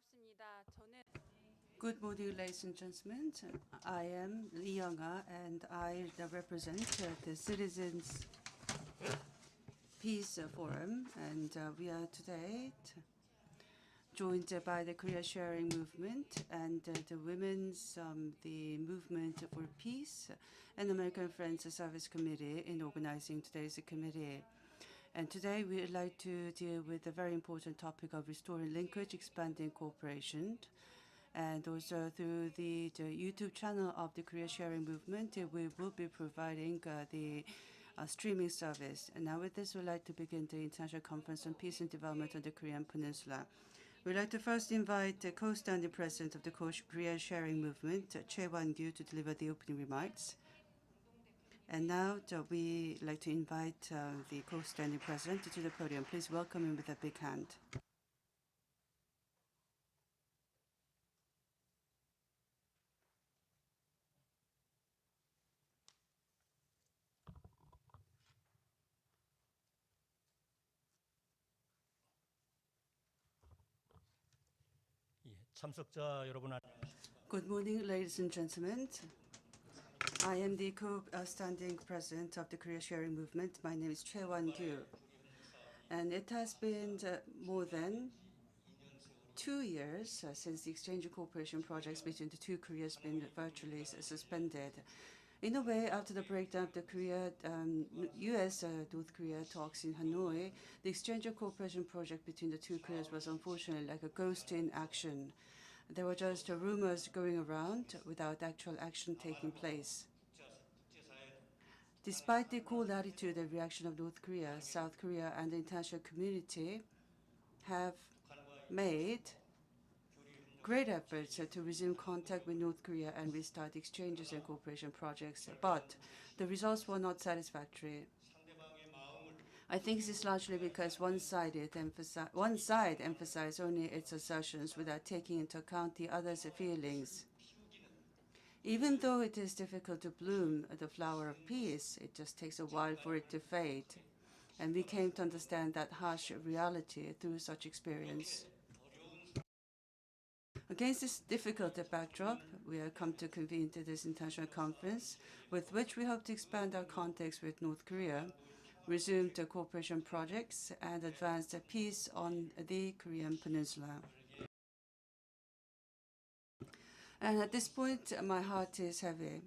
반갑습니다. 저는 Good morning, ladies and gentlemen. I am Lee Young-ah, and I represent the Citizens Peace Forum. And we are today joined by the Korea Sharing Movement and the Women's the Movement for Peace and American Friends Service Committee in organizing today's committee. And today we would like to deal with the very important topic of restoring linkage, expanding cooperation. And also through the YouTube channel of the Korea Sharing Movement, we will be providing the streaming service. And now with this, we'd like to begin the International Conference on Peace and Development on the Korean Peninsula. We'd like to first invite the co-standing president of the Korea Sharing Movement, Choi Wan-gyu, to deliver the opening remarks. And now we'd like to invite the co-standing president to the podium. Please welcome him with a big hand. 참석자 여러분, Good morning, ladies and gentlemen. I am the co-standing president of the Korea Sharing Movement. My name is Choi Wan-gyu. And it has been more than 2 years since the exchange and cooperation projects between the two Koreas have been virtually suspended. In a way, after the breakdown of the U.S.-North Korea talks in Hanoi, the exchange and cooperation project between the two Koreas was unfortunately like a ghost in action. There were just rumors going around without actual action taking place. Despite the cool attitude and reaction of North Korea, South Korea and the international community have made great efforts to resume contact with North Korea and restart exchanges and cooperation projects, but the results were not satisfactory. I think this is largely because one side emphasized only its assertions without taking into account the other's feelings. Even though it is difficult to bloom the flower of peace, it just takes a while for it to fade. And we came to understand that harsh reality through such experience. Against this difficult backdrop, we have come to convene to this international conference, with which we hope to expand our contacts with North Korea, resume the cooperation projects, and advance the peace on the Korean Peninsula. And at this point, my heart is heavy.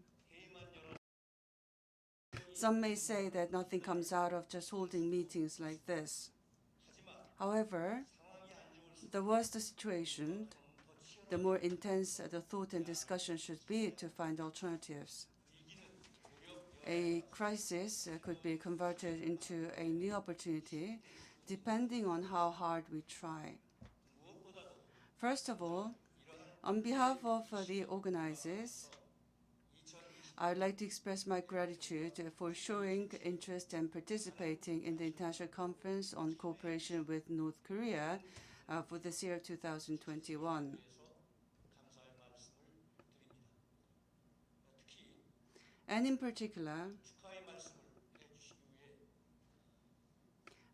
Some may say that nothing comes out of just holding meetings like this. However, the worse the situation, the more intense the thought and discussion should be to find alternatives. A crisis could be converted into a new opportunity depending on how hard we try. First of all, on behalf of the organizers, I would like to express my gratitude for showing interest and participating in the International Conference on Cooperation with North Korea for this year of 2021. And in particular,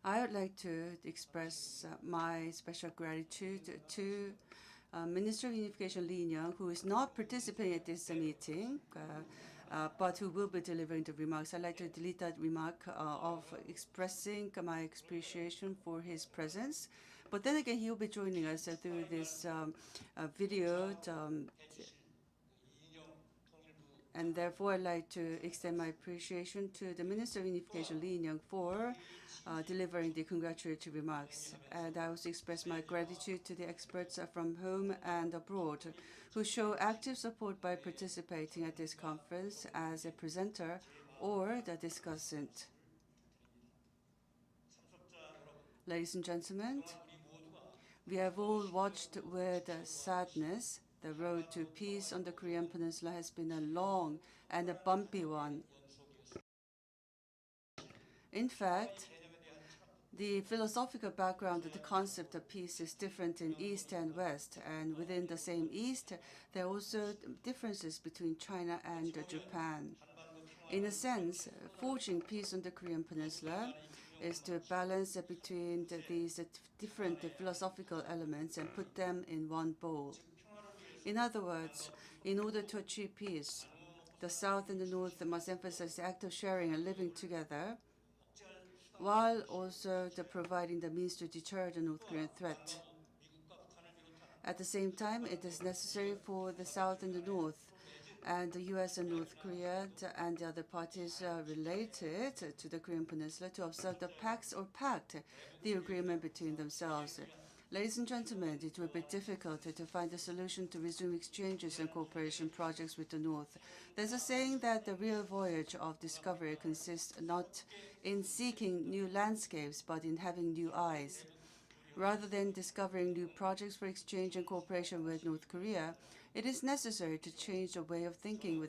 I would like to express my special gratitude to Minister of Unification Lee Young, who is not participating at this meeting, but who will be delivering the remarks. I'd like to delete that remark of expressing my appreciation for his presence. But then again, he will be joining us through this video. And therefore, I'd like to extend my appreciation to the Minister of Unification, Lee Young, for delivering the congratulatory remarks. And I also express my gratitude to the experts from home and abroad who show active support by participating at this conference as a presenter or the discussant. Ladies and gentlemen, we have all watched with sadness. The road to peace on the Korean Peninsula has been a long and a bumpy one. In fact, the philosophical background of the concept of peace is different in East and West, and within the same East, there are also differences between China and Japan. In a sense, forging peace on the Korean Peninsula is to balance between these different philosophical elements and put them in one bowl. In other words, in order to achieve peace, the South and the North must emphasize the act of sharing and living together, while also providing the means to deter the North Korean threat. At the same time, it is necessary for the South and the North and the U.S. and North Korea and the other parties related to the Korean Peninsula to observe the pact, the agreement between themselves. Ladies and gentlemen, it will be difficult to find a solution to resume exchanges and cooperation projects with the North. There's a saying that the real voyage of discovery consists not in seeking new landscapes, but in having new eyes. Rather than discovering new projects for exchange and cooperation with North Korea, it is necessary to change the way of thinking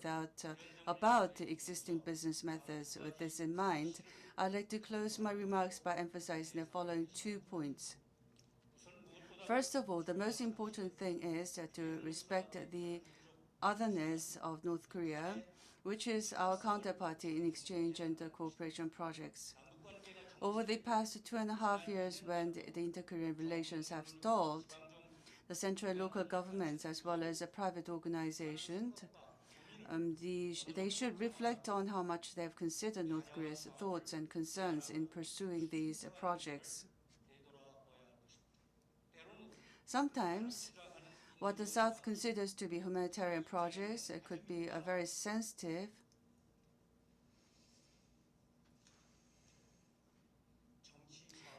about existing business methods. With this in mind, I'd like to close my remarks by emphasizing the following 2 points. First of all, the most important thing is to respect the otherness of North Korea, which is our counterparty in exchange and cooperation projects. Over the past 2.5 years, when the inter-Korean relations have stalled, the central and local governments, as well as private organizations, they should reflect on how much they have considered North Korea's thoughts and concerns in pursuing these projects. Sometimes, what the South considers to be humanitarian projects could be a very sensitive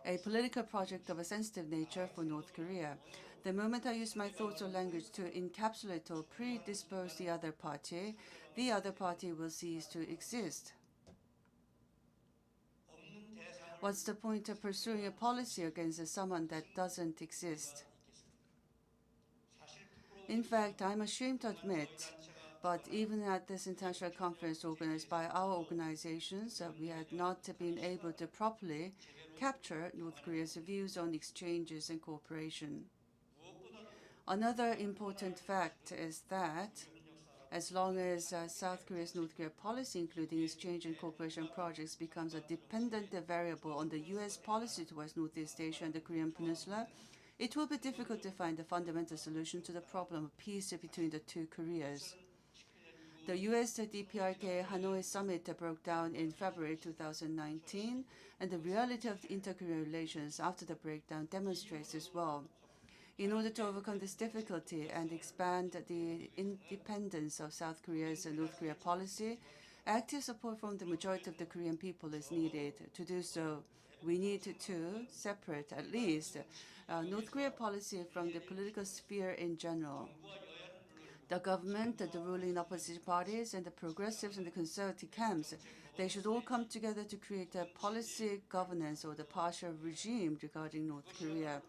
a political project of a sensitive nature for North Korea. The moment I use my thoughts or language to encapsulate or predispose the other party will cease to exist. What's the point of pursuing a policy against someone that doesn't exist? In fact, I'm ashamed to admit, but even at this international conference organized by our organizations, we had not been able to properly capture North Korea's views on exchanges and cooperation. Another important fact is that as long as South Korea's North Korea policy, including exchange and cooperation projects, becomes a dependent variable on the U.S. policy towards Northeast Asia and the Korean Peninsula, it will be difficult to find a fundamental solution to the problem of peace between the two Koreas. The U.S. DPRK Hanoi summit broke down in February 2019, and the reality of the inter-Korean relations after the breakdown demonstrates as well. In order to overcome this difficulty and expand the independence of South Korea's and North Korea policy, active support from the majority of the Korean people is needed. To do so, we need to separate at least North Korea policy from the political sphere in general. The government, the ruling opposition parties, and the progressives and the conservative camps, they should all come together to create a policy governance or the partial regime regarding North Korea.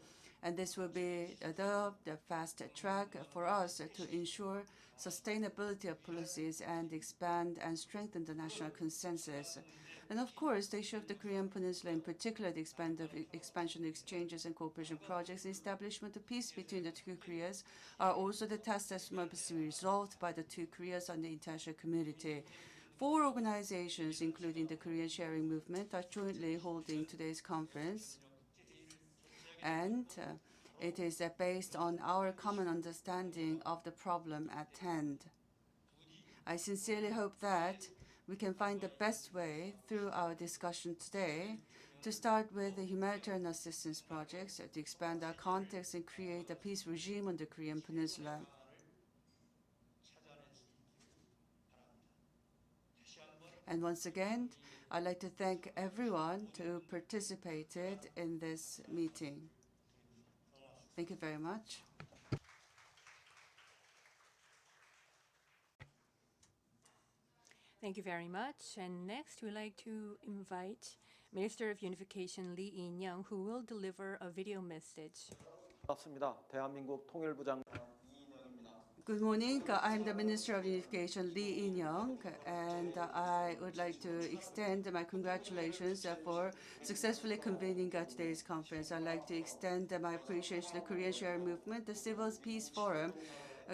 And this will be the fast track for us to ensure sustainability of policies and expand and strengthen the national consensus. And of course, the issue of the Korean Peninsula, in particular the expansion of exchanges and cooperation projects, the establishment of peace between the two Koreas, are also the tasks that must be resolved by the two Koreas and the international community. 4 organizations, including the Korean Sharing Movement, are jointly holding today's conference. And it is based on our common understanding of the problem at hand. I sincerely hope that we can find the best way through our discussion today to start with the humanitarian assistance projects, to expand our context and create a peace regime on the Korean Peninsula. And once again, I'd like to thank everyone who participated in this meeting. Thank you very much. Thank you very much. And next, we'd like to invite Minister of Unification Lee In-young, who will deliver a video message. 반갑습니다. 대한민국 통일부 장관 Good morning. I'm the Minister of Unification, Lee In-young, and I would like to extend my congratulations for successfully convening today's conference. I'd like to extend my appreciation to the Korean Sharing Movement, the Civil Peace Forum,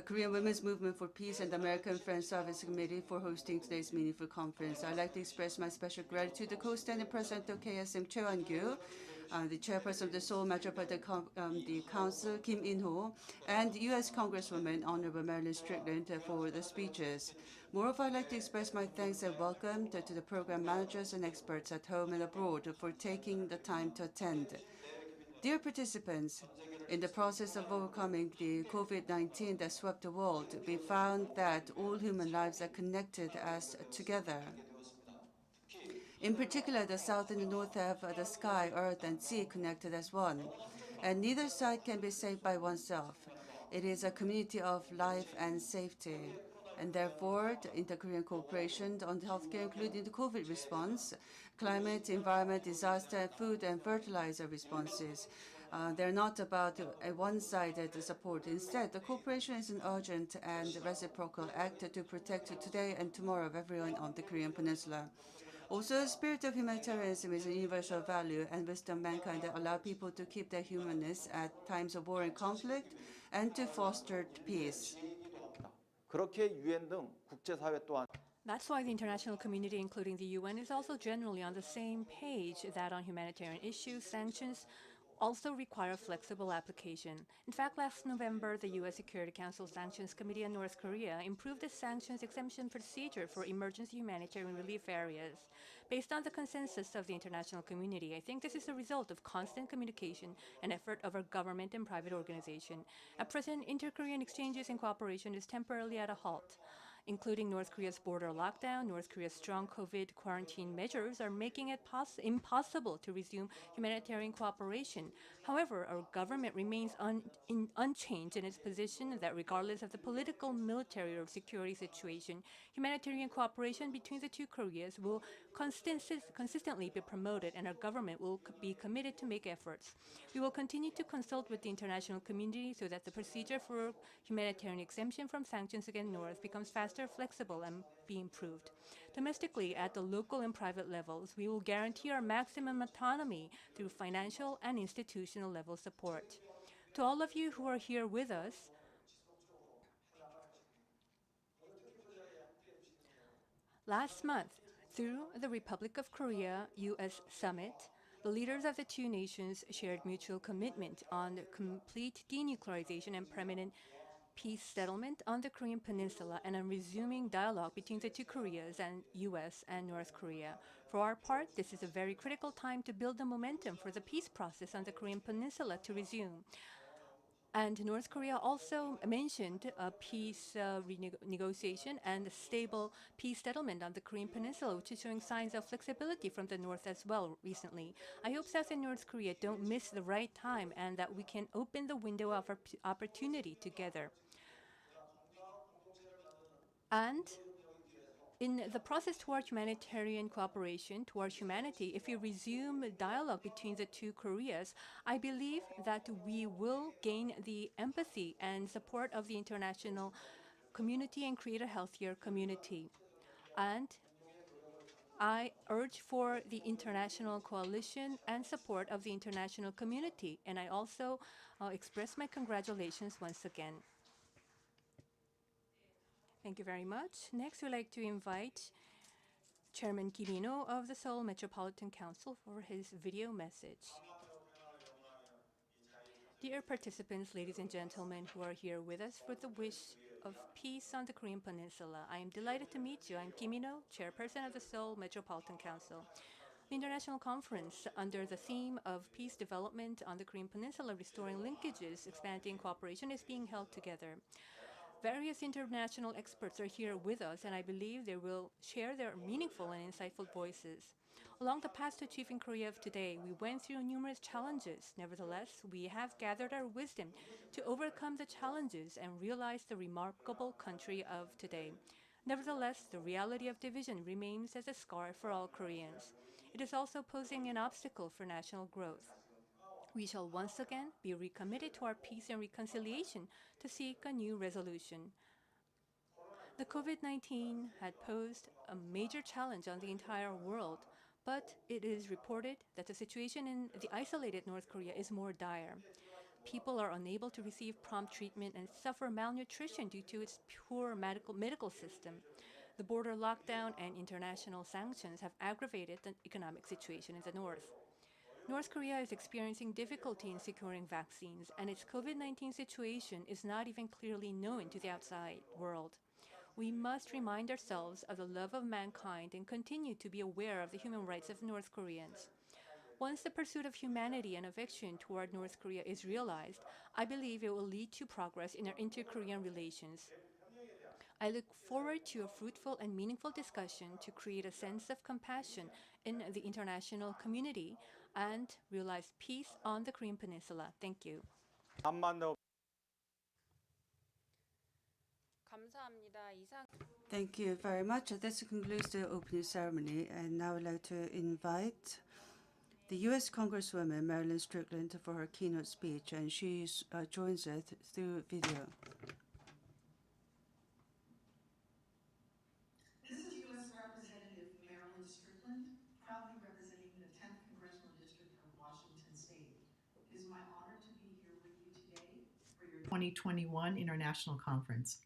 Korean Women's Movement for Peace and the American Friends Service Committee for hosting today's meaningful conference. I'd like to express my special gratitude to the co-standing president of KSM, Choi Won-gyu, the chairperson of the Seoul Metropolitan the Council, Kim In-ho, and U.S. Congresswoman Honorable Marilyn Strickland for the speeches. Moreover, I'd like to express my thanks and welcome to the program managers and experts at home and abroad for taking the time to attend. Dear participants, in the process of overcoming the COVID-19 that swept the world, we found that all human lives are connected as together. In particular, the South and the North have the sky, earth, and sea connected as one, and neither side can be saved by oneself. It is a community of life and safety, and therefore, the inter-Korean cooperation on healthcare, including the COVID response, climate, environment, disaster, food, and fertilizer responses. They're not about a one-sided support. Instead, the cooperation is an urgent and reciprocal act to protect today and tomorrow of everyone on the Korean Peninsula. Also, the spirit of humanitarianism is a universal value and wisdom of mankind that allow people to keep their humanness at times of war and conflict and to foster peace. 그렇게 유엔 등 국제사회 또한 That's why the international community, including the UN, is also generally on the same page that on humanitarian issues, sanctions also require flexible application. In fact, last November, the U.S. Security Council Sanctions Committee on North Korea improved the sanctions exemption procedure for emergency humanitarian relief areas. Based on the consensus of the international community, I think this is a result of constant communication and effort of our government and private organization. At present, inter-Korean exchanges and cooperation is temporarily at a halt. Including North Korea's border lockdown, North Korea's strong COVID quarantine measures are making it impossible to resume humanitarian cooperation. However, our government remains unchanged in its position that regardless of the political, military, or security situation, humanitarian cooperation between the two Koreas will consistently be promoted, and our government will be committed to make efforts. We will continue to consult with the international community so that the procedure for humanitarian exemption from sanctions against North becomes faster, flexible, and be improved. Domestically, at the local and private levels, we will guarantee our maximum autonomy through financial and institutional level support. To all of you who are here with us, last month, through the Republic of Korea U.S. Summit, the leaders of the two nations shared mutual commitment on complete denuclearization and permanent peace settlement on the Korean Peninsula and on resuming dialogue between the two Koreas and U.S. and North Korea. For our part, this is a very critical time to build the momentum for the peace process on the Korean Peninsula to resume. And North Korea also mentioned a peace renegotiation and a stable peace settlement on the Korean Peninsula, which is showing signs of flexibility from the North as well recently. I hope South and North Korea don't miss the right time and that we can open the window of opportunity together. And in the process toward humanitarian cooperation, toward humanity, if we resume dialogue between the two Koreas, I believe that we will gain the empathy and support of the international community and create a healthier community. And I urge for the international coalition and support of the international community. And I also express my congratulations once again. Thank you very much. Next, we'd like to invite Chairman Kim In-ho of the Seoul Metropolitan Council for his video message. Dear participants, ladies and gentlemen who are here with us for the wish of peace on the Korean Peninsula, I am delighted to meet you. I'm Kim In-ho, Chairperson of the Seoul Metropolitan Council. The international conference under the theme of peace development on the Korean Peninsula, restoring linkages, expanding cooperation is being held together. Various international experts are here with us, and I believe they will share their meaningful and insightful voices. Along the path to achieving Korea of today, we went through numerous challenges. Nevertheless, we have gathered our wisdom to overcome the challenges and realize the remarkable country of today. Nevertheless, the reality of division remains as a scar for all Koreans. It is also posing an obstacle for national growth. We shall once again be recommitted to our peace and reconciliation to seek a new resolution. The COVID-19 had posed a major challenge on the entire world, but it is reported that the situation in the isolated North Korea is more dire. People are unable to receive prompt treatment and suffer malnutrition due to its poor medical system. The border lockdown and international sanctions have aggravated the economic situation in the north. North Korea is experiencing difficulty in securing vaccines, and its COVID-19 situation is not even clearly known to the outside world. We must remind ourselves of the love of mankind and continue to be aware of the human rights of North Koreans. Once the pursuit of humanity and affection toward North Korea is realized, I believe it will lead to progress in our inter-Korean relations. I look forward to a fruitful and meaningful discussion to create a sense of compassion in the international community and realize peace on the Korean Peninsula. Thank you. 한반도 감사합니다. 이상 Thank you very much. This concludes the opening ceremony, and now I'd like to invite the U.S. Congresswoman Marilyn Strickland for her keynote speech, and she joins us through video. This is U.S. Representative Marilyn Strickland, proudly representing the 10th Congressional District of Washington State. It is my honor to be here with you today for your 2021 International Conference.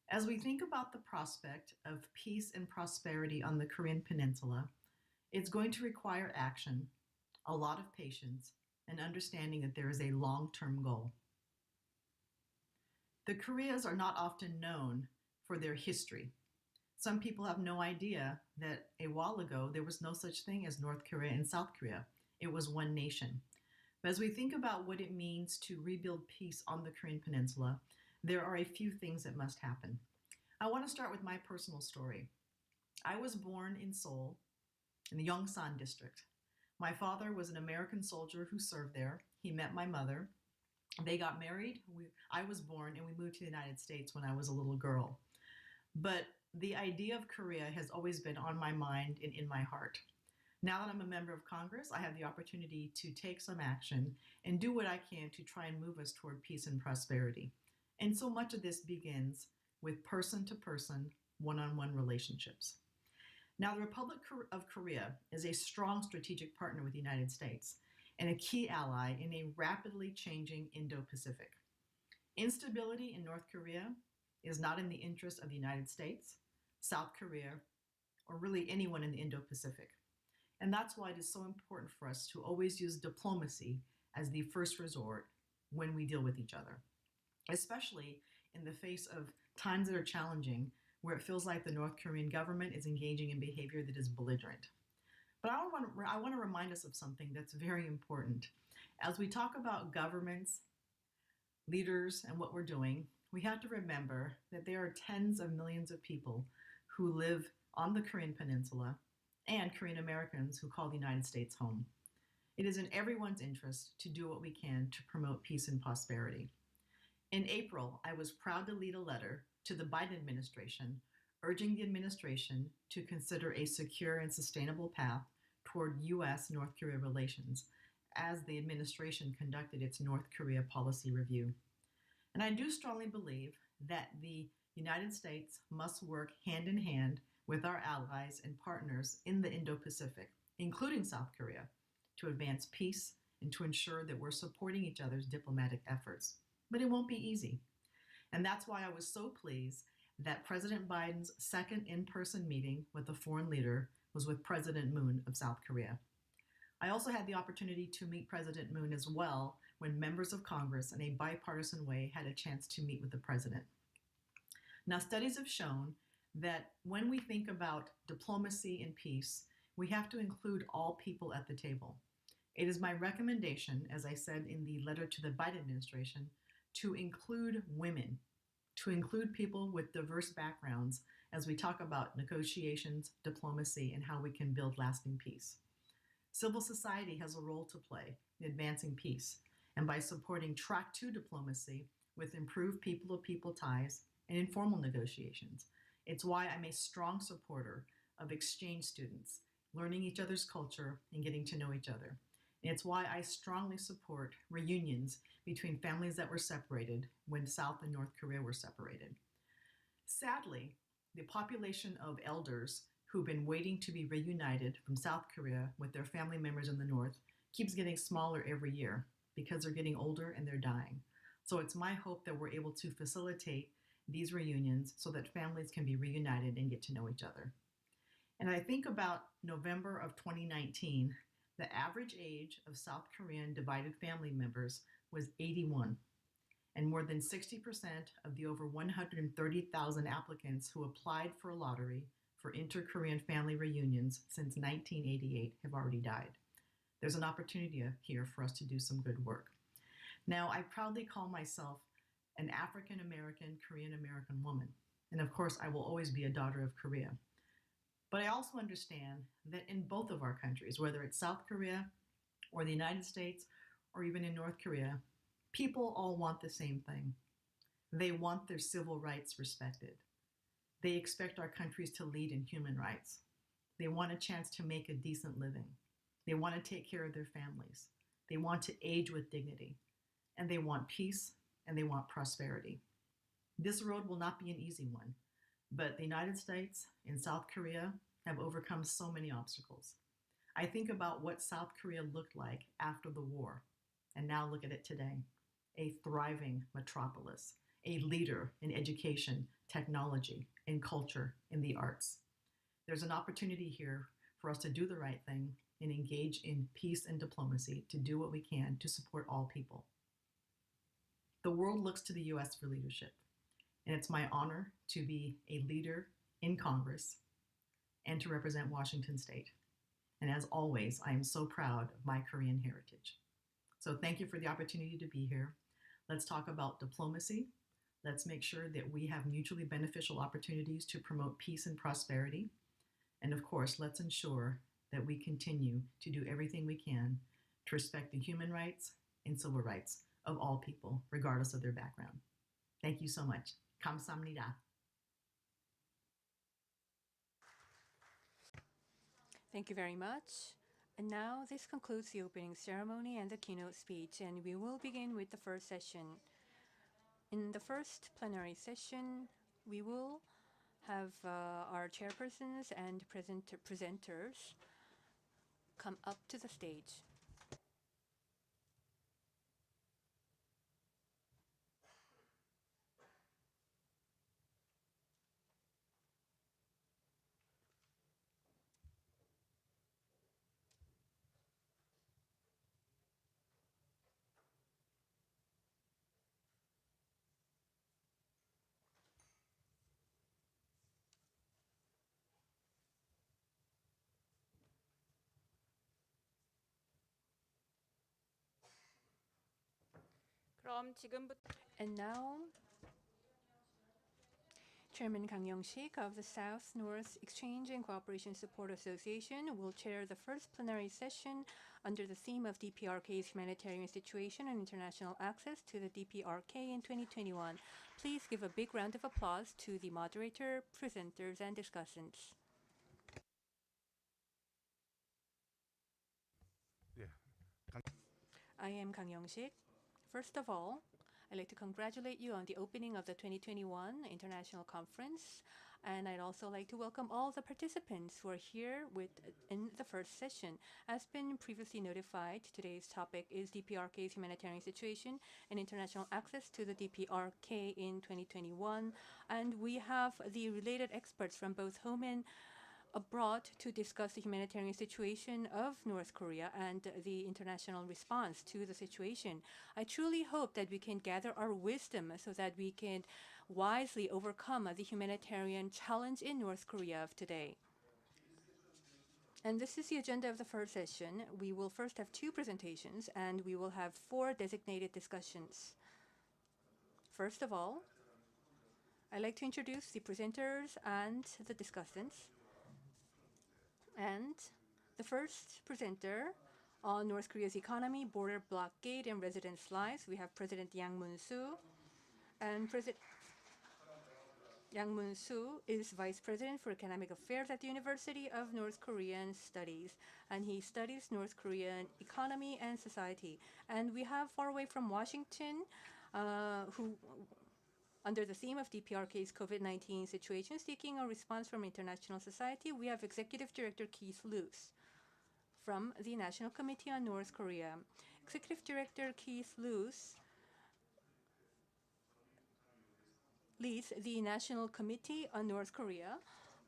As we think about the prospect of peace and prosperity on the Korean Peninsula, it's going to require action, a lot of patience, and understanding that there is a long-term goal. The Koreas are not often known for their history. Some people have no idea that a while ago there was no such thing as North Korea and South Korea. It was one nation. But as we think about what it means to rebuild peace on the Korean Peninsula, there are a few things that must happen. I want to start with my personal story. I was born in Seoul, in the Yongsan district. My father was an American soldier who served there. He met my mother. They got married. I was born, and we moved to the United States when I was a little girl. But the idea of Korea has always been on my mind and in my heart. Now that I'm a member of Congress, I have the opportunity to take some action and do what I can to try and move us toward peace and prosperity. And so much of this begins with person-to-person, one-on-one relationships. Now, the Republic of Korea is a strong strategic partner with the United States and a key ally in a rapidly changing Indo-Pacific. Instability in North Korea is not in the interest of the United States, South Korea, or really anyone in the Indo-Pacific. And that's why it is so important for us to always use diplomacy as the first resort when we deal with each other, especially in the face of times that are challenging, where it feels like the North Korean government is engaging in behavior that is belligerent. But I want to remind us of something that's very important. As we talk about governments, leaders, and what we're doing, we have to remember that there are tens of millions of people who live on the Korean Peninsula and Korean Americans who call the United States home. It is in everyone's interest to do what we can to promote peace and prosperity. In April, I was proud to lead a letter to the Biden administration urging the administration to consider a secure and sustainable path toward U.S.-North Korea relations as the administration conducted its North Korea policy review. And I do strongly believe that the United States must work hand in hand with our allies and partners in the Indo-Pacific, including South Korea, to advance peace and to ensure that we're supporting each other's diplomatic efforts. But it won't be easy. And that's why I was so pleased that President Biden's second in-person meeting with a foreign leader was with President Moon of South Korea. I also had the opportunity to meet President Moon as well when members of Congress in a bipartisan way had a chance to meet with the president. Now, studies have shown that when we think about diplomacy and peace, we have to include all people at the table. It is my recommendation, as I said in the letter to the Biden administration, to include women, to include people with diverse backgrounds as we talk about negotiations, diplomacy, and how we can build lasting peace. Civil society has a role to play in advancing peace, and by supporting Track 2 diplomacy with improved people-to-people ties and informal negotiations. It's why I'm a strong supporter of exchange students, learning each other's culture and getting to know each other. And it's why I strongly support reunions between families that were separated when South and North Korea were separated. Sadly, the population of elders who've been waiting to be reunited from South Korea with their family members in the North keeps getting smaller every year because they're getting older and they're dying. So it's my hope that we're able to facilitate these reunions so that families can be reunited and get to know each other. And I think about November of 2019, the average age of South Korean divided family members was 81. And more than 60% of the over 130,000 applicants who applied for a lottery for inter-Korean family reunions since 1988 have already died. There's an opportunity here for us to do some good work. Now, I proudly call myself an African American, Korean American woman. And of course, I will always be a daughter of Korea. But I also understand that in both of our countries, whether it's South Korea or the United States or even in North Korea, people all want the same thing. They want their civil rights respected. They expect our countries to lead in human rights. They want a chance to make a decent living. They want to take care of their families. They want to age with dignity. And they want peace and they want prosperity. This road will not be an easy one, but the United States and South Korea have overcome so many obstacles. I think about what South Korea looked like after the war, and now look at it today. A thriving metropolis, a leader in education, technology, and culture in the arts. There's an opportunity here for us to do the right thing and engage in peace and diplomacy to do what we can to support all people. The world looks to the US for leadership, and it's my honor to be a leader in Congress and to represent Washington State. And as always, I am so proud of my Korean heritage. So thank you for the opportunity to be here. Let's talk about diplomacy. Let's make sure that we have mutually beneficial opportunities to promote peace and prosperity. And of course, let's ensure that we continue to do everything we can to respect the human rights and civil rights of all people, regardless of their background. Thank you so much. 감사합니다. Thank you very much. And now this concludes the opening ceremony and the keynote speech, and we will begin with the first session. In the first plenary session, we will have our chairpersons and presenters come up to the stage. 그럼 지금부터 And now, Chairman Kang Young-sik of the South-North Exchange and Cooperation Support Association will chair the first plenary session under the theme of DPRK's humanitarian situation and international access to the DPRK in 2021. Please give a big round of applause to the moderator, presenters, and discussants. I am Kang Young-sik. First of all, I'd like to congratulate you on the opening of the 2021 International Conference, and I'd also like to welcome all the participants who are here in the first session. As been previously notified, today's topic is DPRK's humanitarian situation and international access to the DPRK in 2021, and we have the related experts from both home and abroad to discuss the humanitarian situation of North Korea and the international response to the situation. I truly hope that we can gather our wisdom so that we can wisely overcome the humanitarian challenge in North Korea of today. And this is the agenda of the first session. We will first have 2 presentations, and we will have 4 designated discussions. First of all, I'd like to introduce the presenters and the discussants. And the first presenter on North Korea's economy, border blockade, and residence lives, we have President Yang Moon-soo. And Yang Moon-soo is Vice President for Economic Affairs at the University of North Korean Studies, and he studies North Korean economy and society. And we have far away from Washington, who under the theme of DPRK's COVID-19 situation, seeking a response from international society, we have Executive Director Keith Luce from the National Committee on North Korea. Executive Director Keith leads the National Committee on North Korea,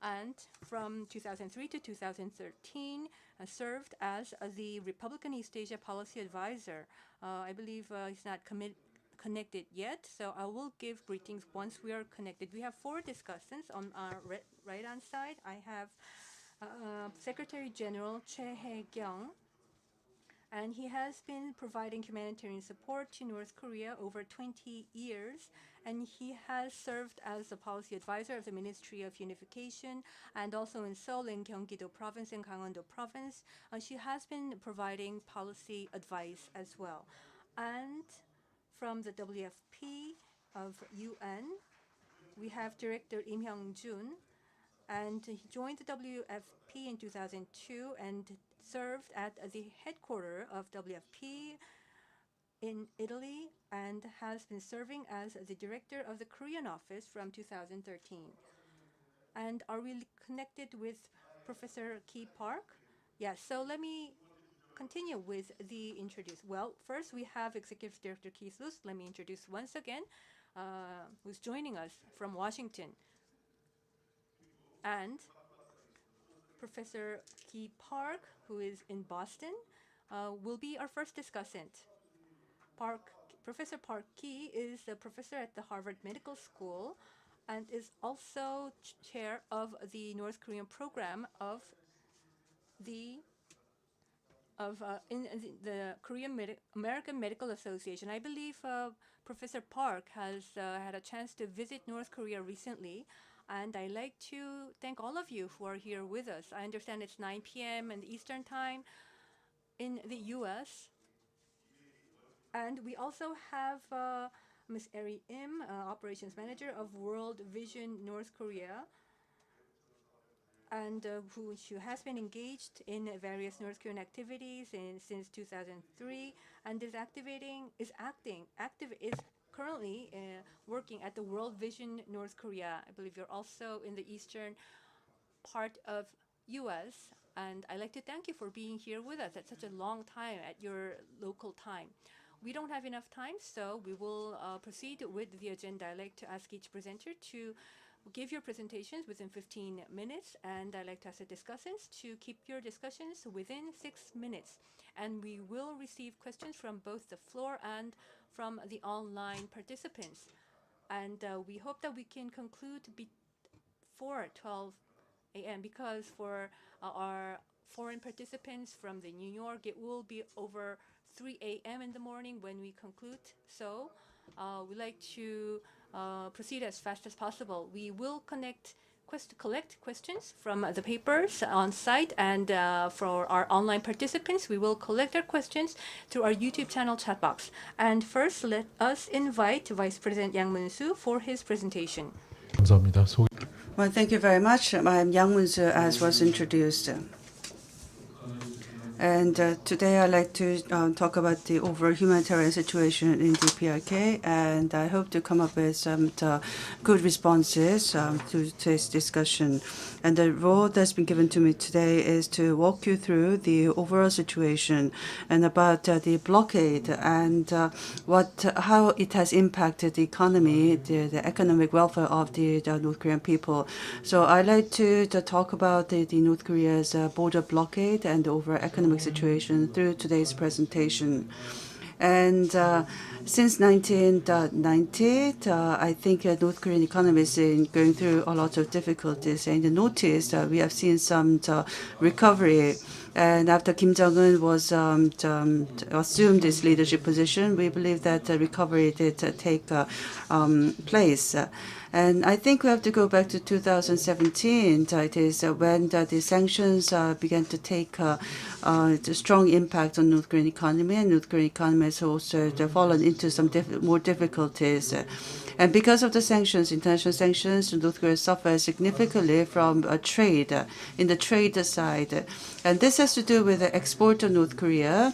and from 2003 to 2013 served as the Republican East Asia Policy Advisor. I believe he's not connected yet, so I will give greetings once we are connected. We have 4 discussants on our right-hand side. I have Secretary General Choi Hae-kyung, and he has been providing humanitarian support to North Korea over 20 years, and he has served as a policy advisor of the Ministry of Unification and also in Seoul in Gyeonggi-do Province and Gangwon-do Province. She has been providing policy advice as well. And from the WFP of UN, we have Director Im Hyung-jun, and he joined the WFP in 2002 and served at the headquarters of WFP in Italy and has been serving as the director of the Korean office from 2013. And are we connected with Professor Ki Park? Yes, so let me continue with the introduce. Well, first we have Executive Director Keith Luce. Let me introduce once again, who's joining us from Washington. And Professor Ki Park, who is in Boston, will be our first discussant. Professor Park Ki is a professor at the Harvard Medical School and is also chair of the North Korean program of the American Medical Association. I believe Professor Park has had a chance to visit North Korea recently, and I'd like to thank all of you who are here with us. I understand it's 9 p.m. in Eastern Time in the U.S. And we also have Ms. Eri Im, Operations Manager of World Vision North Korea, and who has been engaged in various North Korean activities since 2003, and is currently working at the World Vision North Korea. I believe you're also in the eastern part of U.S., and I'd like to thank you for being here with us at such a long time at your local time. We don't have enough time, so we will proceed with the agenda. I'd like to ask each presenter to give your presentations within 15 minutes, and I'd like to ask the discussants to keep your discussions within 6 minutes. And we will receive questions from both the floor and from the online participants. And we hope that we can conclude before 12 a.m. because for our foreign participants from the New York, it will be over 3 a.m. in the morning when we conclude. So we'd like to proceed as fast as possible. We will collect questions from the papers on site, and for our online participants, we will collect their questions through our YouTube channel chat box. And first, let us invite Vice President Yang Moon-soo for his presentation. 감사합니다. Well, thank you very much. I'm Yang Moon-soo, as was introduced. And today I'd like to talk about the overall humanitarian situation in the PRK, and I hope to come up with some good responses to today's discussion. And the role that's been given to me today is to walk you through the overall situation and about the blockade and how it has impacted the economy, the economic welfare of the North Korean people. So I'd like to talk about the North Korea's border blockade and the overall economic situation through today's presentation. And since 1990, I think North Korean economy is going through a lot of difficulties. And in the notice, we have seen some recovery. And after Kim Jong-un was assumed his leadership position, we believe that the recovery did take place. And I think we have to go back to 2017. It is when the sanctions began to take a strong impact on North Korean economy, and North Korean economy has also fallen into some more difficulties. And because of the sanctions, international sanctions, North Korea suffers significantly from trade, in the trade side. And this has to do with the export of North Korea.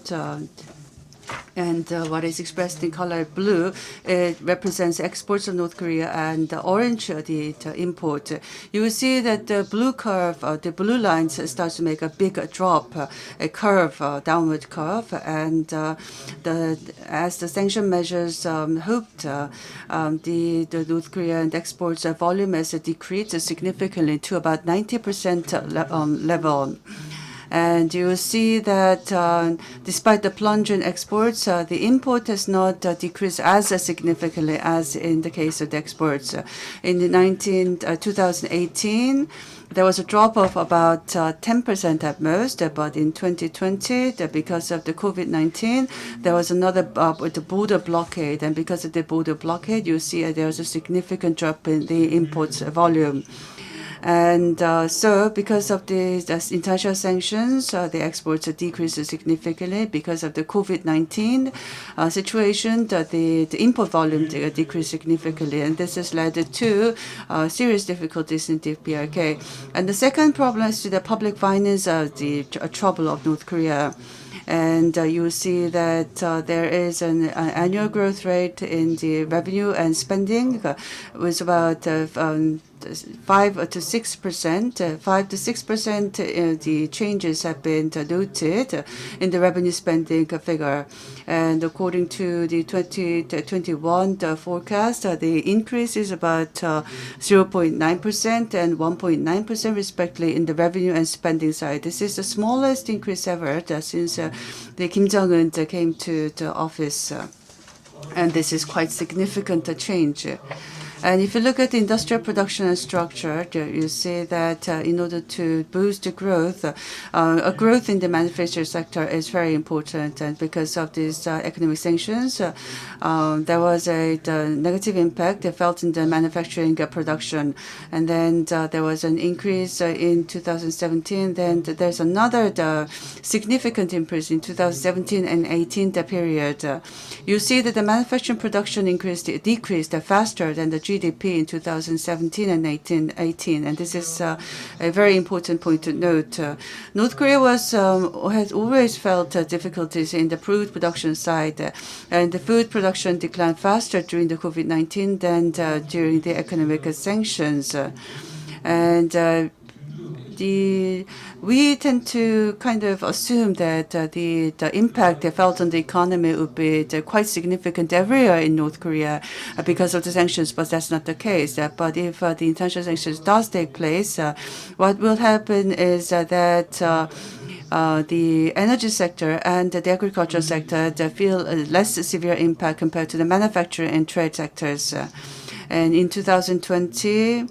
And what is expressed in color blue, it represents exports of North Korea, and the orange, the import. You will see that the blue curve, the blue lines starts to make a big drop, a curve, downward curve, and as the sanction measures hoped, the North Korean exports volume has decreased significantly to about 90% level. And you will see that despite the plunge in exports, the import has not decreased as significantly as in the case of the exports. In 2018, there was a drop of about 10% at most, but in 2020, because of the COVID-19, there was another with the border blockade, and because of the border blockade, you see there was a significant drop in the imports volume. And so because of the international sanctions, the exports decreased significantly. Because of the COVID-19 situation, the import volume decreased significantly. And this has led to serious difficulties in the PRK. And the second problem is to the public finance, the trouble of North Korea. And you will see that there is an annual growth rate in the revenue and spending was about 5 to 6%. 5 to 6%. The changes have been noted in the revenue spending figure. And according to the 2021 forecast, the increase is about 0.9% and 1.9% respectively in the revenue and spending side. This is the smallest increase ever since the Kim Jong-un came to the office. And this is quite significant change. And if you look at the industrial production and structure, you see that in order to boost the growth, a growth in the manufacturing sector is very important. And because of these economic sanctions, there was a negative impact felt in the manufacturing production. And then there was an increase in 2017. Then there's another significant increase in 2017 and 18 period. You see that the manufacturing production decreased faster than the GDP in 2017 and 18, and this is a very important point to note. North Korea has always felt difficulties in the food production side, and the food production declined faster during the COVID-19 than during the economic sanctions. And we tend to kind of assume that the impact felt on the economy would be quite significant everywhere in North Korea because of the sanctions, but that's not the case. But if the international sanctions does take place, what will happen is that the energy sector and the agricultural sector feel a less severe impact compared to the manufacturing and trade sectors. And in 2020,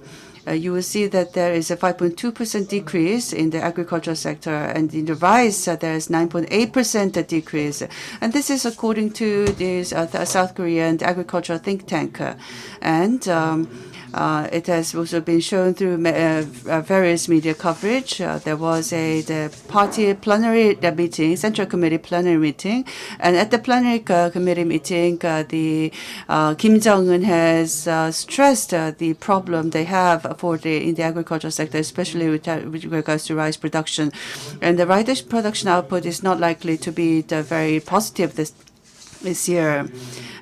you will see that there is a 5.2% decrease in the agricultural sector, and in the rice there is 9.8% decrease. And this is according to the South Korean agricultural think tank. And it has also been shown through various media coverage. There was the party plenary meeting, Central Committee plenary meeting, and at the plenary committee meeting, the Kim Jong-un has stressed the problem they have in the agricultural sector, especially with regards to rice production. And the rice production output is not likely to be very positive this year.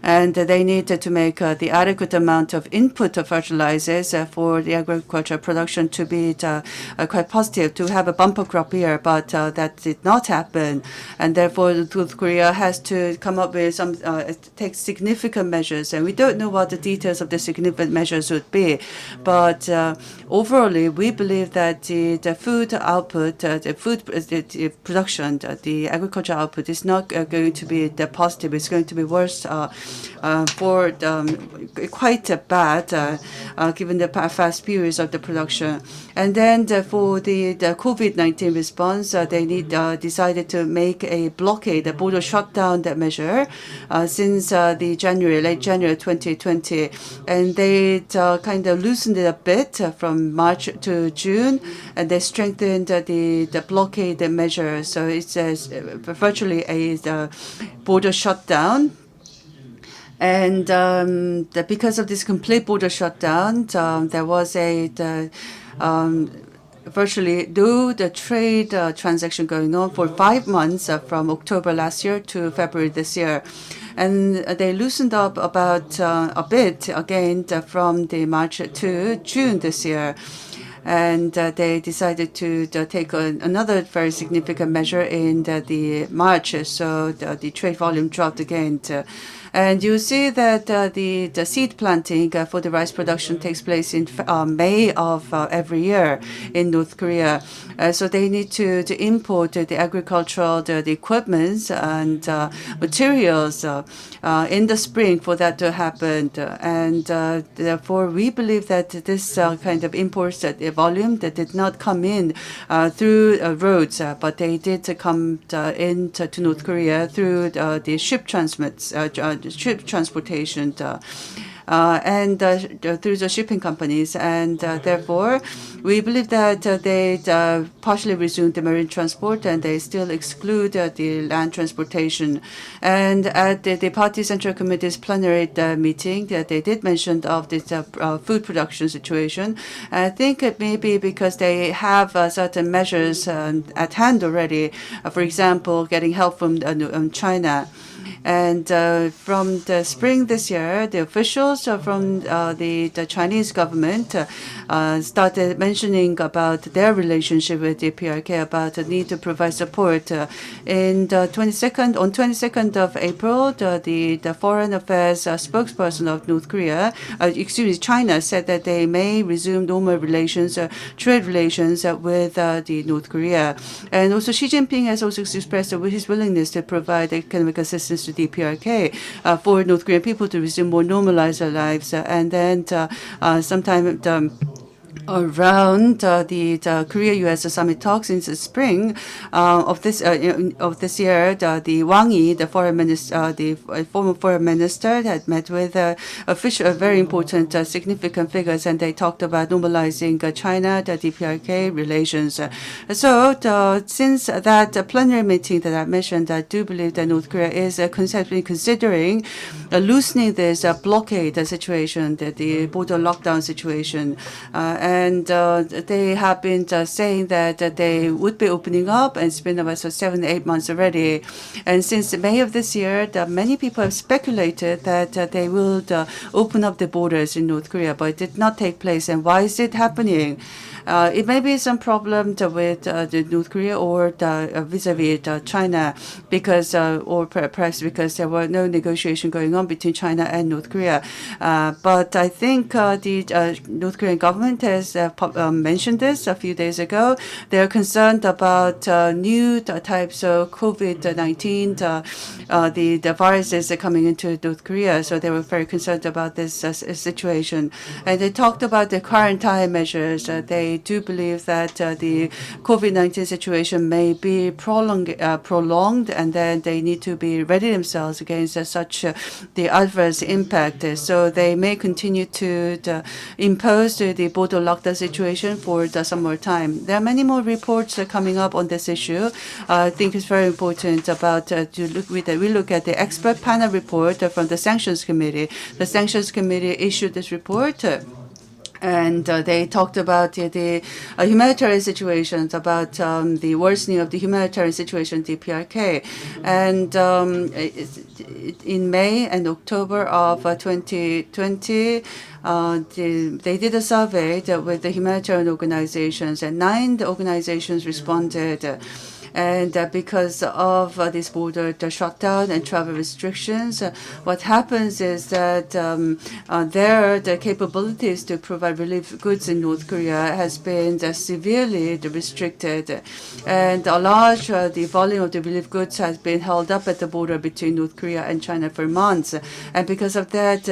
And they need to make the adequate amount of input of fertilizers for the agricultural production to be quite positive, to have a bumper crop year, but that did not happen. And therefore, North Korea has to come up with take significant measures. And we don't know what the details of the significant measures would be. But overall, we believe that the food output, the production, the agricultural output is not going to be positive. It's going to be worse for quite bad given the fast periods of the production. And then for the COVID-19 response, they decided to make a blockade, a border shutdown measure since late January 2020. And they kind of loosened it a bit from March to June, and they strengthened the blockade measure. So it's virtually a border shutdown. And because of this complete border shutdown, there was virtually no the trade transaction going on for 5 months from October last year to February this year. And they loosened up about a bit again from the March to June this year. And they decided to take another very significant measure in the March. So the trade volume dropped again. And you see that the seed planting for the rice production takes place in May of every year in North Korea. So they need to import the agricultural the equipment and materials in the spring for that to happen. And therefore, we believe that this kind of imports volume that did not come in through roads, but they did come into North Korea through the ship transportation and through the shipping companies. And therefore, we believe that they partially resumed the marine transport and they still exclude the land transportation. And at the Party Central Committee's plenary meeting, they did mention of this food production situation. I think it may be because they have certain measures at hand already. For example, getting help from China. And from the spring this year, the officials from the Chinese government started mentioning about their relationship with the PRK, about the need to provide support. On 22nd of April, the Foreign Affairs spokesperson of North Korea, China, said that they may resume normal relations, trade relations with the North Korea. And also Xi Jinping has also expressed his willingness to provide economic assistance to the PRK for North Korean people to resume more normalized lives. And then sometime around the Korea-U.S. summit talks in the spring of this year, the Wang Yi, the former foreign minister, had met with very important, significant figures, and they talked about normalizing China, the DPRK relations. So since that plenary meeting that I mentioned, I do believe that North Korea is considering loosening this blockade situation, the border lockdown situation. And they have been saying that they would be opening up, and it's been about 7 to 8 months already. And since May of this year, many people have speculated that they will open up the borders in North Korea, but it did not take place. And why is it happening? It may be some problem with the North Korea or vis-a-vis China, because or perhaps because there were no negotiation going on between China and North Korea. But I think the North Korean government has mentioned this a few days ago. They're concerned about new types of COVID-19, the viruses coming into North Korea. So they were very concerned about this situation. And they talked about the quarantine measures. They do believe that the COVID-19 situation may be prolonged, and then they need to be ready themselves against such the adverse impact. So they may continue to impose the border lockdown situation for some more time. There are many more reports coming up on this issue. I think it's very important about we look at the expert panel report from the Sanctions Committee. The Sanctions Committee issued this report. And they talked about the humanitarian situations, about the worsening of the humanitarian situation in the PRK. And in May and October of 2020, they did a survey with the humanitarian organizations, and 9 organizations responded. And because of this border shutdown and travel restrictions, what happens is that the capabilities to provide relief goods in North Korea has been severely restricted. And a large the volume of the relief goods has been held up at the border between North Korea and China for months. And because of that,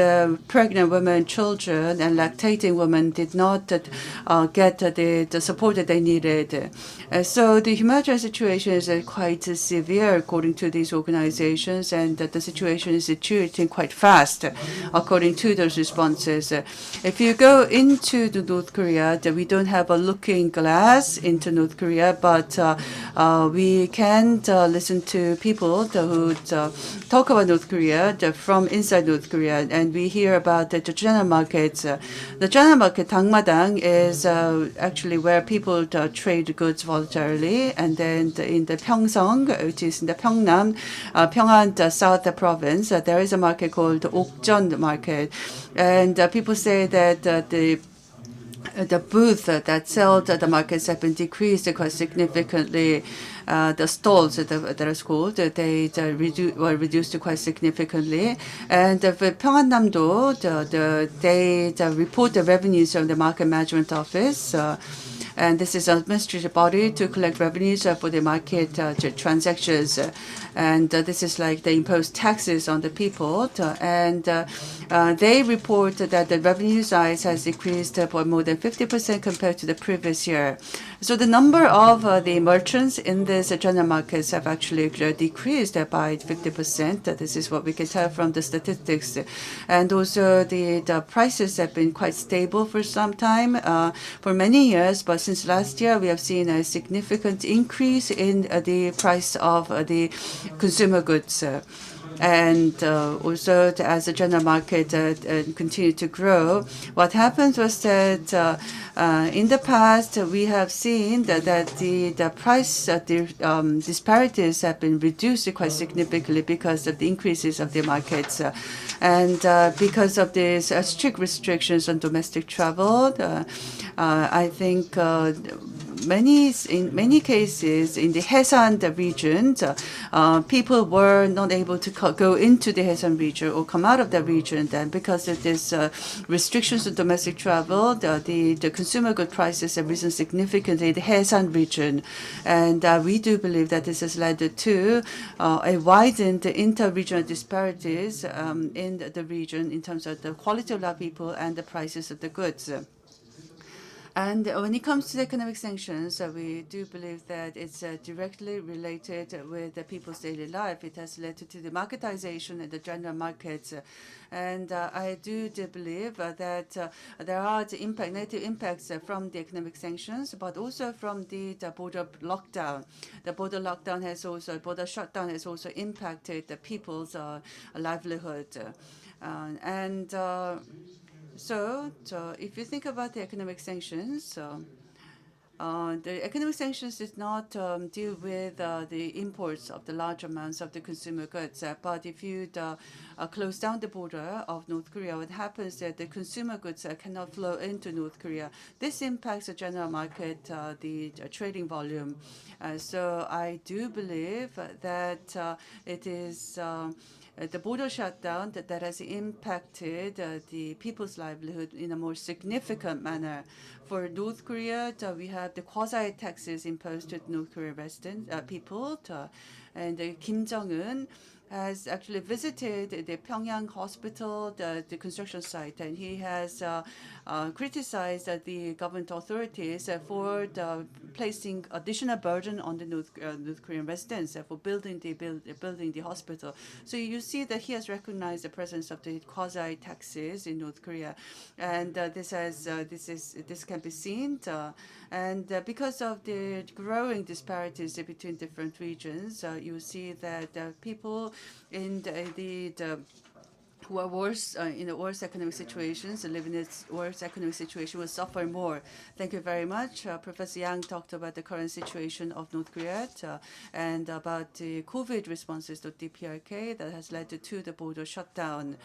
pregnant women, children, and lactating women did not get the support that they needed. So the humanitarian situation situation is quite severe according to these organizations, and that the situation is deteriorating quite fast according to those responses. If you go into the North Korea, we don't have a looking glass into North Korea, but we can listen to people who talk about North Korea from inside North Korea, and we hear about the China markets. The China market, Dangmadang, is actually where people trade goods voluntarily, and then in the Pyeongseong, which is in the Pyeongnam, Pyongan South province, there is a market called Okjeon market, and people say that the booth that sell the markets have been decreased quite significantly. The stalls that are called, they were reduced quite significantly. And for Pyeongnam-do, they report the revenues from the market management office. And this is an administrative body to collect revenues for the market transactions. And this is like they impose taxes on the people. And they report that the revenue size has decreased by more than 50% compared to the previous year. So the number of the merchants in these China markets have actually decreased by 50%. This is what we can tell from the statistics. And also the prices have been quite stable for some time, for many years. But since last year, we have seen a significant increase in the price of the consumer goods. And also, as the China market continued to grow, what happened was that in the past, we have seen that the price disparities have been reduced quite significantly because of the increases of the markets. And because of these strict restrictions on domestic travel, I think in many cases in the Haesan region, people were not able to go into the Haesan region or come out of the region. Then, because of these restrictions on domestic travel, the consumer good prices have risen significantly in the Haesan region, and we do believe that this has led to a widened inter-regional disparities in the region in terms of the quality of life people and the prices of the goods. And when it comes to the economic sanctions, we do believe that it's directly related with the people's daily life. It has led to the marketization in the general markets. And I do believe that there are the negative impacts from the economic sanctions, but also from the border lockdown. The border shutdown has also impacted the people's livelihood. So if you think about the economic sanctions, the economic sanctions did not deal with the imports of the large amounts of the consumer goods. But if you close down the border of North Korea, what happens is that the consumer goods cannot flow into North Korea. This impacts the general market, the trading volume. So I do believe that it is the border shutdown that has impacted the people's livelihood in a more significant manner. For North Korea, we have the quasi-taxes imposed to North Korean resident people. And Kim Jong-un has actually visited the Pyongyang hospital, the construction site, and he has criticized the government authorities for placing additional burden on the North Korean residents for building the hospital. So you see that he has recognized the presence of the quasi taxes in North Korea, and this can be seen. And because of the growing disparities between different regions, you see that people in who are worse in the worst economic situations, live in its worst economic situation, will suffer more. Thank you very much. Professor Yang talked about the current situation of North Korea and about the COVID responses to DPRK that has led to the border shutdown.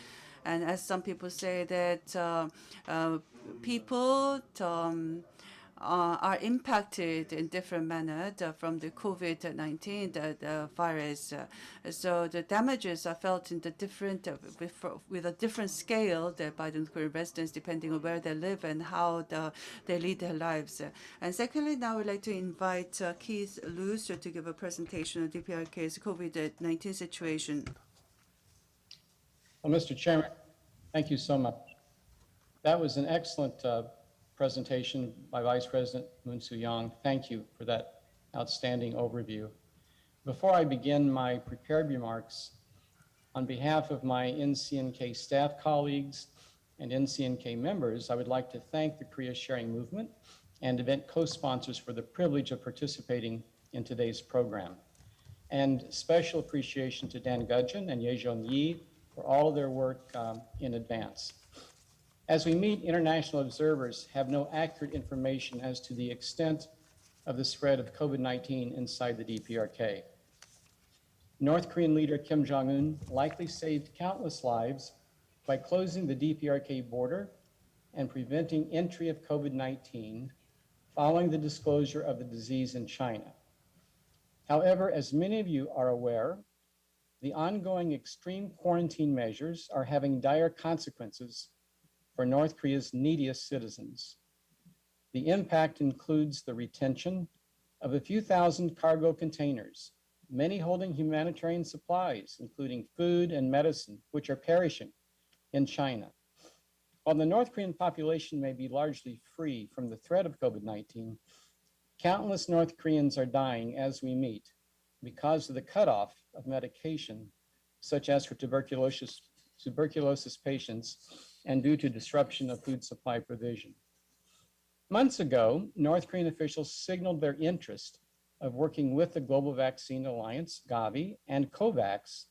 And as some people say that people are impacted in different manner from the COVID-19 the virus. So the damages are felt in the different with a different scale by the North Korean residents depending on where they live and how they lead their lives. And secondly, now we'd like to invite Keith Luce to give a presentation on DPRK's COVID-19 situation. Well, Mr. Chairman, thank you so much. That was an excellent presentation by Vice President Moon Soo-young. Thank you for that outstanding overview. Before I begin my prepared remarks, on behalf of my NCNK staff colleagues and NCNK members, I would like to thank the Korea Sharing Movement and event co-sponsors for the privilege of participating in today's program. And special appreciation to Dan Gudgeon and Yejong Yi for all of their work in advance. As we meet, international observers have no accurate information as to the extent of the spread of COVID-19 inside the DPRK. North Korean leader Kim Jong-un likely saved countless lives by closing the DPRK border and preventing entry of COVID-19 following the disclosure of the disease in China. However, as many of you are aware, the ongoing extreme quarantine measures are having dire consequences for North Korea's neediest citizens. The impact includes the retention of a few thousand cargo containers, many holding humanitarian supplies, including food and medicine, which are perishing in China. While the North Korean population may be largely free from the threat of COVID-19, countless North Koreans are dying as we meet because of the cutoff of medication, such as for tuberculosis patients, and due to disruption of food supply provision. Months ago, North Korean officials signaled their interest of working with the Global Vaccine Alliance, Gavi, and COVAX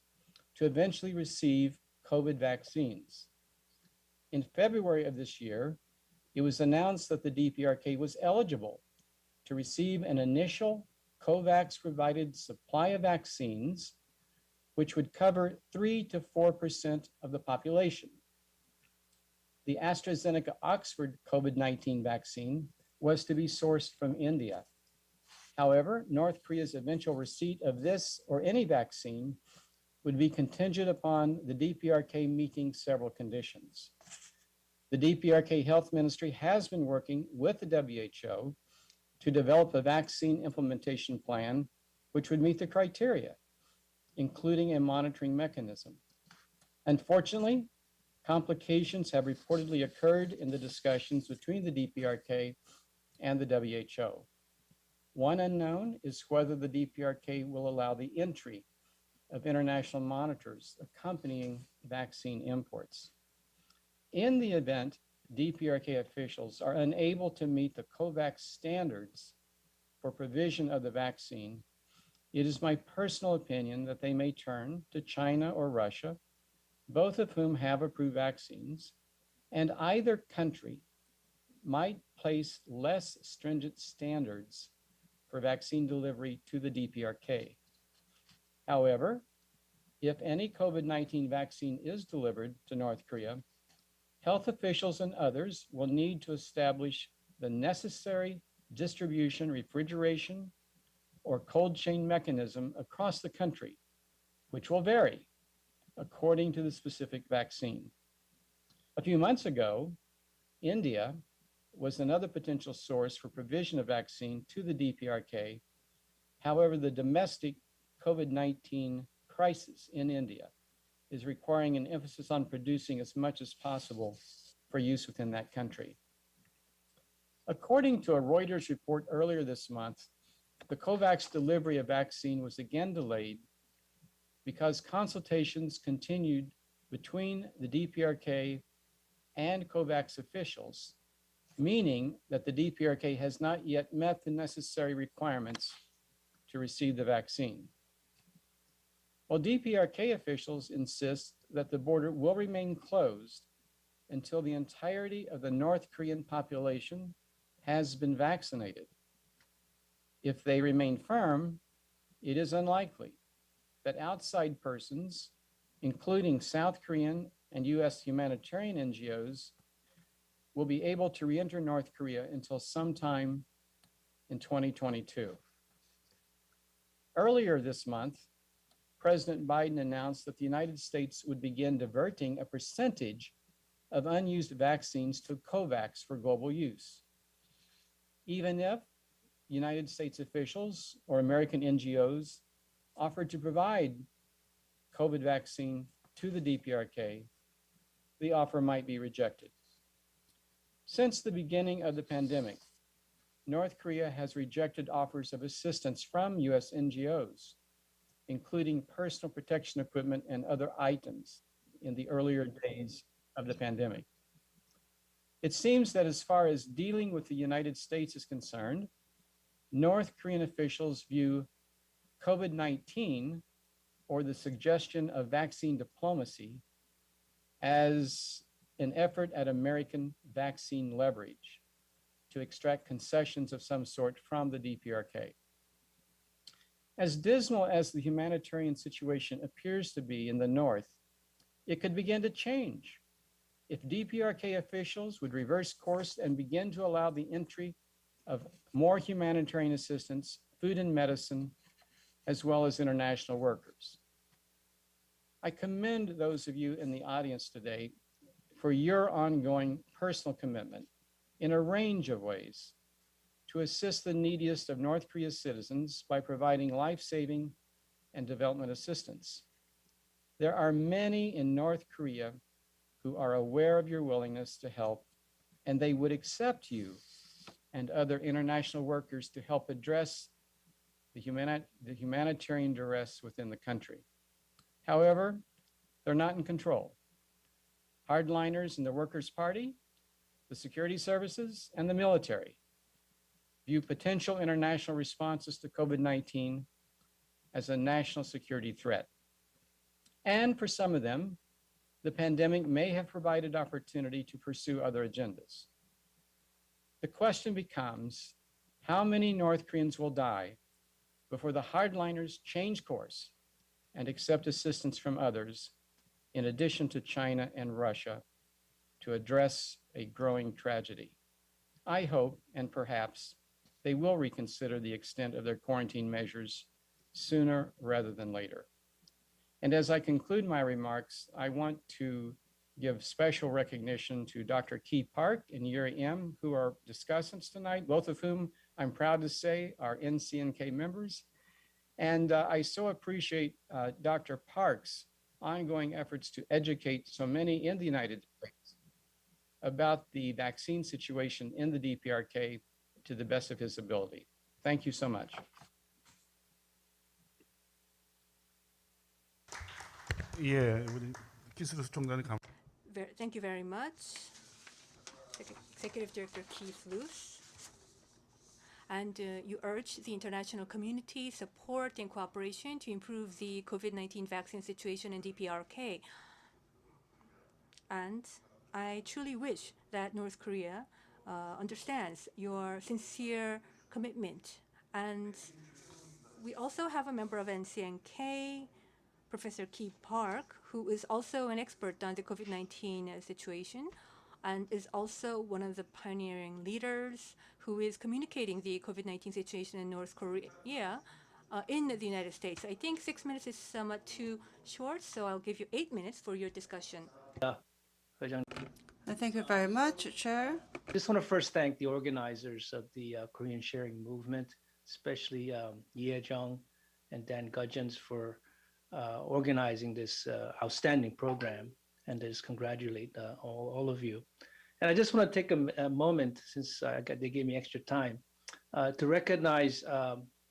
to eventually receive COVID vaccines. In February of this year, it was announced that the DPRK was eligible to receive an initial COVAX-provided supply of vaccines, which would cover 3 to 4% of the population. The AstraZeneca Oxford COVID-19 vaccine was to be sourced from India. However, North Korea's eventual receipt of this or any vaccine would be contingent upon the DPRK meeting several conditions. The DPRK Health Ministry has been working with the WHO to develop a vaccine implementation plan which would meet the criteria, including a monitoring mechanism. Unfortunately, complications have reportedly occurred in the discussions between the DPRK and the WHO. One unknown is whether the DPRK will allow the entry of international monitors accompanying vaccine imports. In the event DPRK officials are unable to meet the COVAX standards for provision of the vaccine, it is my personal opinion that they may turn to China or Russia, both of whom have approved vaccines, and either country might place less stringent standards for vaccine delivery to the DPRK. However, if any COVID-19 vaccine is delivered to North Korea, health officials and others will need to establish the necessary distribution, refrigeration, or cold chain mechanism across the country, which will vary according to the specific vaccine. A few months ago, India was another potential source for provision of vaccine to the DPRK. However, the domestic COVID-19 crisis in India is requiring an emphasis on producing as much as possible for use within that country. According to a Reuters report earlier this month, the COVAX delivery of vaccine was again delayed because consultations continued between the DPRK and COVAX officials, meaning that the DPRK has not yet met the necessary requirements to receive the vaccine. While DPRK officials insist that the border will remain closed until the entirety of the North Korean population has been vaccinated. If they remain firm, it is unlikely that outside persons, including South Korean and US humanitarian NGOs, will be able to re-enter North Korea until sometime in 2022. Earlier this month, President Biden announced that the United States would begin diverting a percentage of unused vaccines to COVAX for global use. Even if United States officials or American NGOs offered to provide COVID vaccine to the DPRK, the offer might be rejected. Since the beginning of the pandemic, North Korea has rejected offers of assistance from US NGOs, including personal protection equipment and other items in the earlier days of the pandemic. It seems that as far as dealing with the United States is concerned, North Korean officials view COVID-19, or the suggestion of vaccine diplomacy, as an effort at American vaccine leverage to extract concessions of some sort from the DPRK. As dismal as the humanitarian situation appears to be in the North, it could begin to change if DPRK officials would reverse course and begin to allow the entry of more humanitarian assistance, food and medicine, as well as international workers. I commend those of you in the audience today for your ongoing personal commitment in a range of ways to assist the neediest of North Korea's citizens by providing life-saving and development assistance. There are many in North Korea who are aware of your willingness to help, and they would accept you and other international workers to help address the humanitarian duress within the country. However, they're not in control. Hardliners in the Workers' Party, the security services, and the military view potential international responses to COVID-19 as a national security threat. And for some of them, the pandemic may have provided opportunity to pursue other agendas. The question becomes, how many North Koreans will die before the hardliners change course and accept assistance from others, in addition to China and Russia, to address a growing tragedy? I hope, and perhaps, they will reconsider the extent of their quarantine measures sooner rather than later. And as I conclude my remarks, I want to give special recognition to Dr. Key Park and Yuri M., who are discussants tonight, both of whom I'm proud to say are NCNK members. And I so appreciate Dr. Park's ongoing efforts to educate so many in the United States about the vaccine situation in the DPRK to the best of his ability. Thank you so much. 예, 우리 기술수 총장님 감. Thank you very much, Executive Director Keith Luce. And you urge the international community support and cooperation to improve the COVID-19 vaccine situation in DPRK. And I truly wish that North Korea understands your sincere commitment. And we also have a member of NCNK, Professor Key Park, who is also an expert on the COVID-19 situation and is also one of the pioneering leaders who is communicating the COVID-19 situation in North Korea in the United States. I think 6 minutes is somewhat too short, so I'll give you 8 minutes for your discussion. Thank you very much, Chair. I just want to first thank the organizers of the Korean Sharing Movement, especially Ye Jung and Dan Gudgeons for organizing this outstanding program, and just congratulate all of you. And I just want to take a moment, since they gave me extra time, to recognize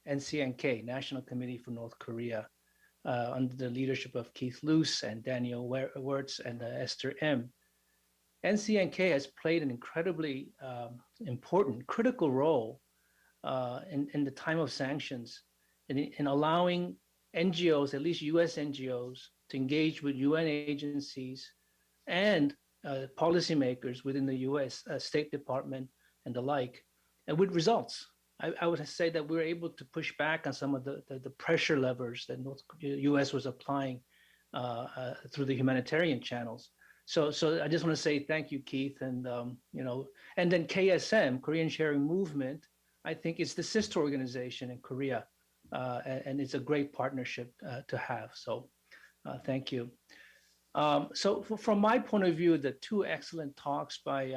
NCNK, National Committee for North Korea, under the leadership of Keith Luce and Daniel Wirtz and Esther M. NCNK has played an incredibly important, critical role in the time of sanctions, in allowing NGOs, at least US NGOs, to engage with UN agencies and policymakers within the US State Department and the like, and with results. I would say that we were able to push back on some of the pressure levers that the US was applying through the humanitarian channels. So I just want to say thank you, Keith, and and then KSM, Korean Sharing Movement, I think it's the sister organization in Korea, and it's a great partnership to have. So thank you. So from my point of view, the two excellent talks by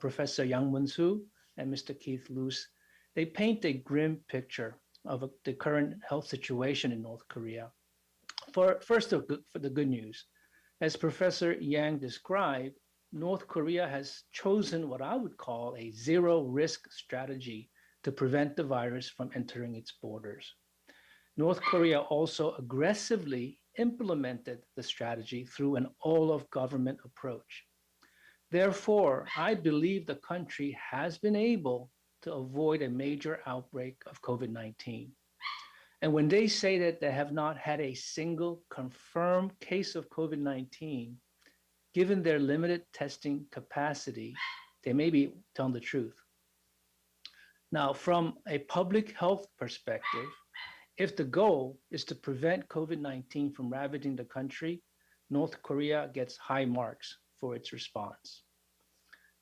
Professor Yang Mun-soo and Mr. Keith Luce, they paint a grim picture of the current health situation in North Korea. For the good news, as Professor Yang described, North Korea has chosen what I would call a zero-risk strategy to prevent the virus from entering its borders. North Korea also aggressively implemented the strategy through an all-of-government approach. Therefore, I believe the country has been able to avoid a major outbreak of COVID-19. And when they say that they have not had a single confirmed case of COVID-19, given their limited testing capacity, they may be telling the truth. Now, from a public health perspective, if the goal is to prevent COVID-19 from ravaging the country, North Korea gets high marks for its response.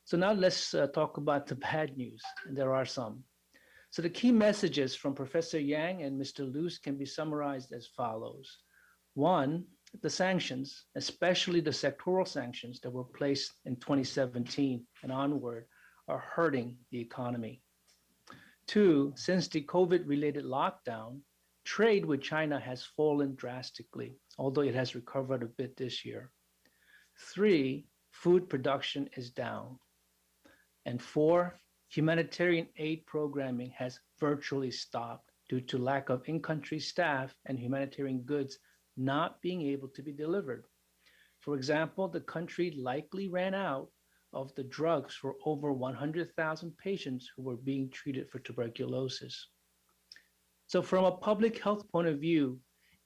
So now let's talk about the bad news, and there are some. So the key messages from Professor Yang and Mr. Luce can be summarized as follows. One, the sanctions, especially the sectoral sanctions that were placed in 2017 and onward, are hurting the economy. Two, since the COVID-related lockdown, trade with China has fallen drastically, although it has recovered a bit this year. Three, food production is down. And four, humanitarian aid programming has virtually stopped due to lack of in-country staff and humanitarian goods not being able to be delivered. For example, the country likely ran out of the drugs for over 100,000 patients who were being treated for tuberculosis. So from a public health point of view,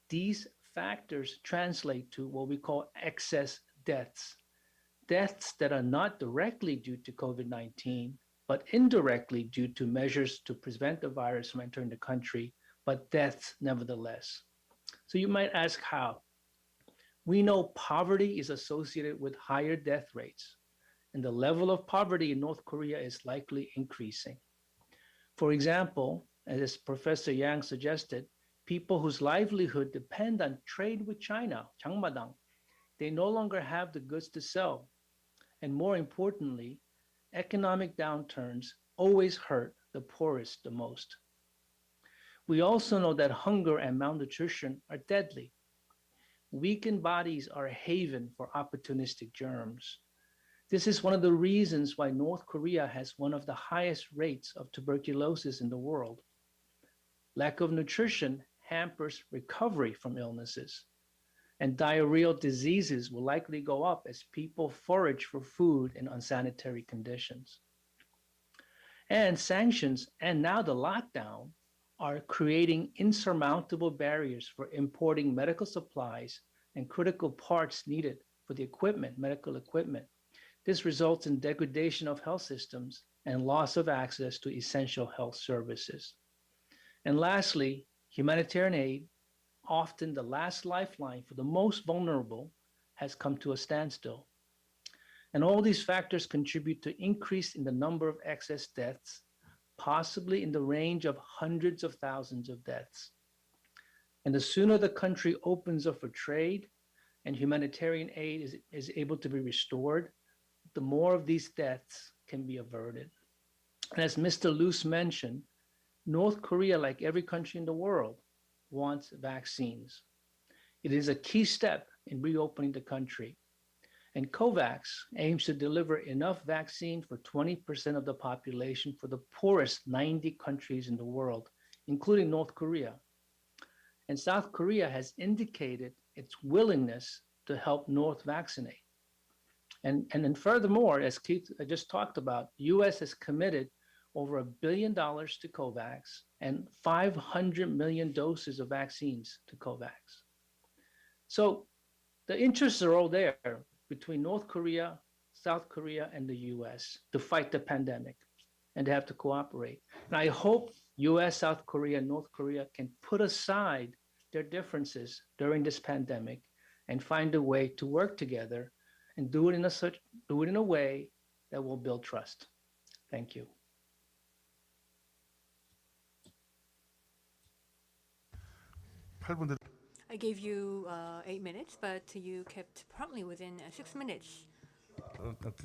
these factors translate to what we call excess deaths. Deaths that are not directly due to COVID-19, but indirectly due to measures to prevent the virus from entering the country, but deaths nevertheless. So you might ask how? We know poverty is associated with higher death rates, and the level of poverty in North Korea is likely increasing. For example, as Professor Yang suggested, people whose livelihood depend on trade with China, 장마당, they no longer have the goods to sell. And more importantly, economic downturns always hurt the poorest the most. We also know that hunger and malnutrition are deadly. Weakened bodies are a haven for opportunistic germs. This is one of the reasons why North Korea has one of the highest rates of tuberculosis in the world. Lack of nutrition hampers recovery from illnesses, and diarrheal diseases will likely go up as people forage for food in unsanitary conditions. And sanctions and now the lockdown are creating insurmountable barriers for importing medical supplies and critical parts needed for the equipment, medical equipment. This results in degradation of health systems and loss of access to essential health services. And lastly, humanitarian aid, often the last lifeline for the most vulnerable, has come to a standstill. And all these factors contribute to increase in the number of excess deaths, possibly in the range of hundreds of thousands of deaths. And the sooner the country opens up for trade and humanitarian aid is able to be restored, the more of these deaths can be averted. And as Mr. Luce mentioned, North Korea, like every country in the world, wants vaccines. It is a key step in reopening the country. And COVAX aims to deliver enough vaccine for 20% of the population for the poorest 90 countries in the world, including North Korea. And South Korea has indicated its willingness to help North vaccinate. And then furthermore, as Keith just talked about, the US has committed over $1 billion to COVAX and 500 million doses of vaccines to COVAX. So the interests are all there between North Korea, South Korea, and the US to fight the pandemic, and they have to cooperate. And I hope US, South Korea, and North Korea can put aside their differences during this pandemic and find a way to work together and do it in a way that will build trust. Thank you. I gave you 8 minutes, but you kept promptly within 6 minutes.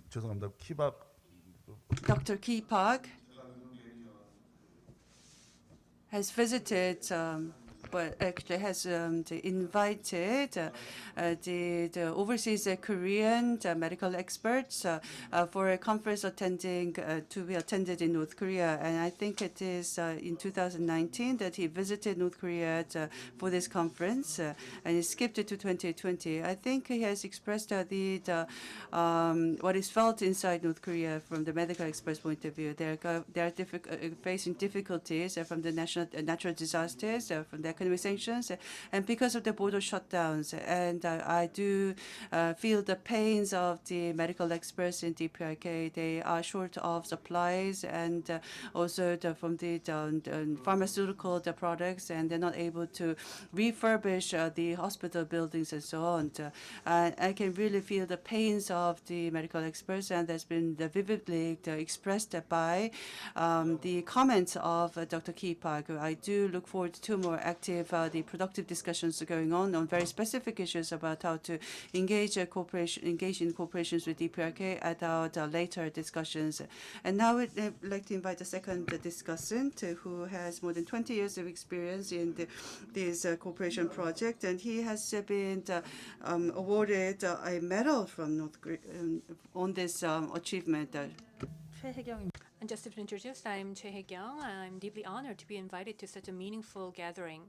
죄송합니다. 키밥 Dr. Ki Park has visited but actually has invited the overseas Korean medical experts for a conference attending to be attended in North Korea. And I think it is in 2019 that he visited North Korea for this conference, and he skipped it to 2020. I think he has expressed what is felt inside North Korea from the medical experts' point of view. They are facing difficulties from the natural disasters, from the economic sanctions, and because of the border shutdowns. And I do feel the pains of the medical experts in DPRK. They are short of supplies and also from the pharmaceutical products, and they're not able to refurbish the hospital buildings and so on. I can really feel the pains of the medical experts, and that's been vividly expressed by the comments of Dr. Ki Park. I do look forward to more active, the productive discussions going on very specific issues about how to engage in cooperations with DPRK at our later discussions. And now I'd like to invite the second discussant, who has more than 20 years of experience in this cooperation project, and he has been awarded a medal from North Korea on this achievement. And just to introduce, I'm Choi Hae-kyung. I'm deeply honored to be invited to such a meaningful gathering.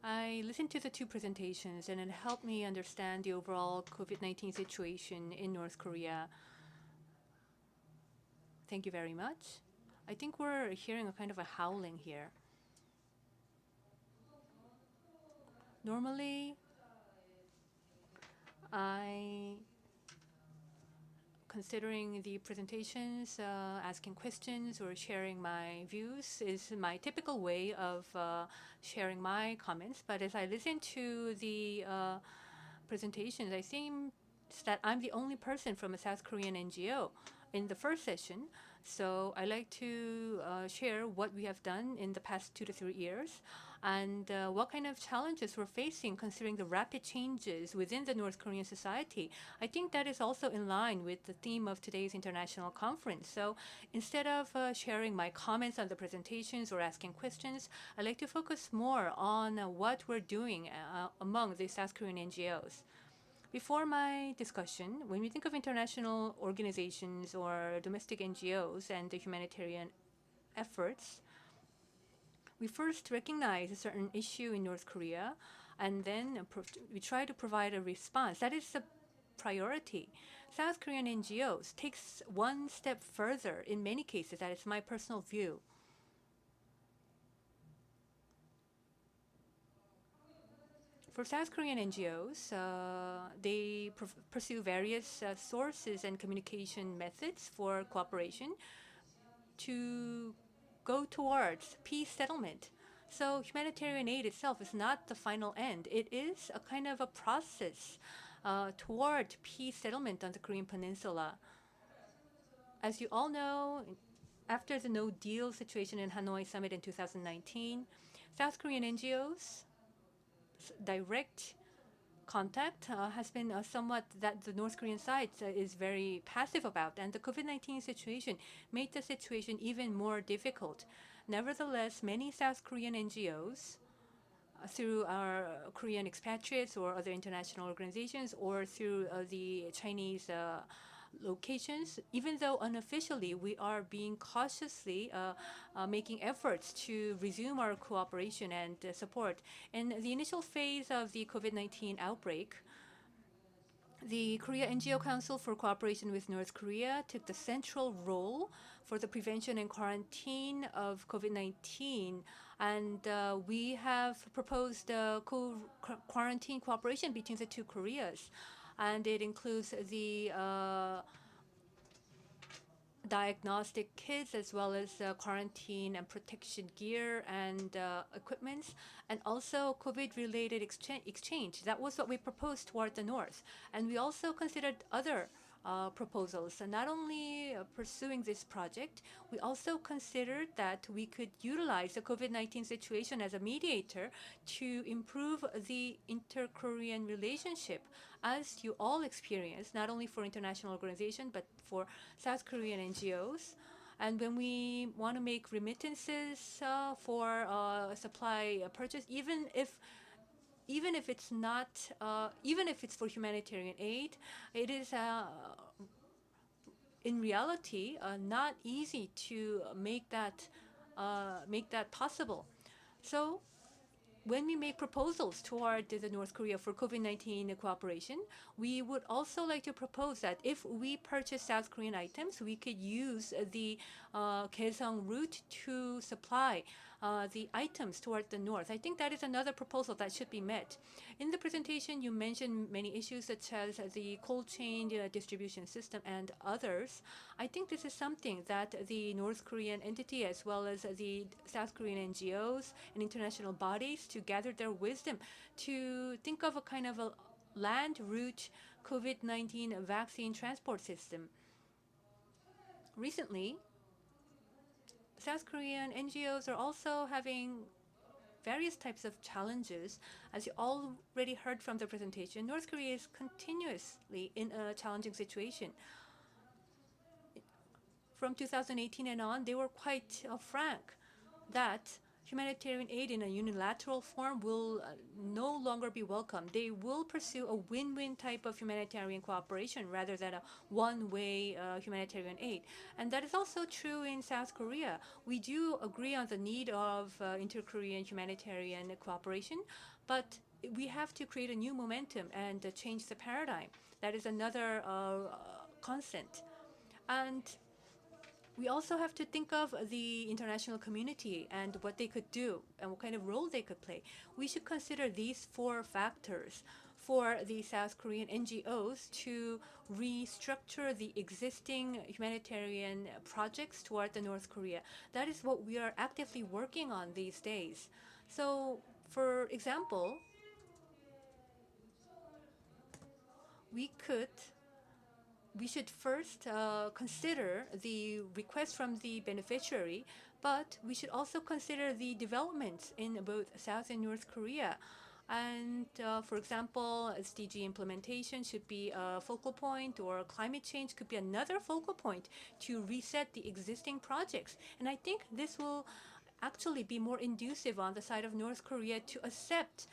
I listened to the two presentations, and it helped me understand the overall COVID-19 situation in North Korea. Thank you very much. I think we're hearing a kind of a howling here. Normally, considering the presentations, asking questions or sharing my views is my typical way of sharing my comments. But as I listen to the presentations, I think that I'm the only person from a South Korean NGO in the first session. So I like to share what we have done in the past 2 to 3 years and what kind of challenges we're facing considering the rapid changes within the North Korean society. I think that is also in line with the theme of today's international conference. So instead of sharing my comments on the presentations or asking questions, I like to focus more on what we're doing among the South Korean NGOs. Before my discussion, when we think of international organizations or domestic NGOs and the humanitarian efforts, we first recognize a certain issue in North Korea, and then we try to provide a response. That is the priority. South Korean NGOs takes one step further in many cases. That is my personal view. For South Korean NGOs, they pursue various sources and communication methods for cooperation to go towards peace settlement. So humanitarian aid itself is not the final end. It is a kind of a process toward peace settlement on the Korean Peninsula. As you all know, after the no deal situation in Hanoi summit in 2019, South Korean NGOs direct contact has been somewhat that the North Korean side is very passive about, and the COVID-19 situation made the situation even more difficult. Nevertheless, many South Korean NGOs, through our Korean expatriates or other international organizations, or through the Chinese locations, even though unofficially we are being cautiously making efforts to resume our cooperation and support. In the initial phase of the COVID-19 outbreak, the Korea NGO Council for Cooperation with North Korea took the central role for the prevention and quarantine of COVID-19. And we have proposed quarantine cooperation between the two Koreas. And it includes the diagnostic kits as well as quarantine and protection gear and equipments, and also COVID-related exchange. That was what we proposed toward the North. And we also considered other proposals. And not only pursuing this project, we also considered that we could utilize the COVID-19 situation as a mediator to improve the inter-Korean relationship, as you all experience, not only for international organizations, but for South Korean NGOs. And when we want to make remittances for supply purchase, even if it's not, even if it's for humanitarian aid, it is in reality not easy to make that possible. So when we make proposals toward the North Korea for COVID-19 cooperation, we would also like to propose that if we purchase South Korean items, we could use the Kaesong route to supply the items toward the north. I think that is another proposal that should be met. In the presentation, you mentioned many issues such as the cold chain distribution system and others. I think this is something that the North Korean entity as well as the South Korean NGOs and international bodies to gather their wisdom to think of a kind of a land route COVID-19 vaccine transport system. Recently, South Korean NGOs are also having various types of challenges. As you already heard from the presentation, North Korea is continuously in a challenging situation. From 2018 and on, they were quite frank that humanitarian aid in a unilateral form will no longer be welcome. They will pursue a win-win type of humanitarian cooperation rather than a one-way humanitarian aid. And that is also true in South Korea. We do agree on the need of inter-Korean humanitarian cooperation, but we have to create a new momentum and change the paradigm. That is another constant. And we also have to think of the international community and what they could do and what kind of role they could play. We should consider these 4 factors for the South Korean NGOs to restructure the existing humanitarian projects toward the North Korea. That is what we are actively working on these days. So, for example, we should first consider the request from the beneficiary, but we should also consider the developments in both South and North Korea. And for example, SDG implementation should be a focal point, or climate change could be another focal point to reset the existing projects. And I think this will actually be more inducive on the side of North Korea to accept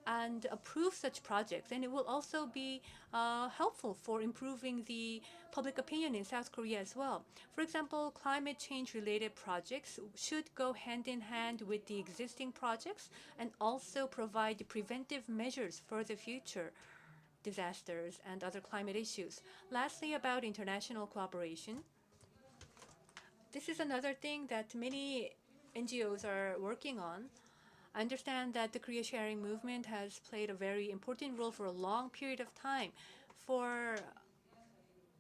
and approve such projects, and it will also be helpful for improving the public opinion in South Korea as well. For example, climate change related projects should go hand in hand with the existing projects and also provide preventive measures for the future disasters and other climate issues. Lastly, about international cooperation. This is another thing that many NGOs are working on. I understand that the Korea Sharing Movement has played a very important role for a long period of time for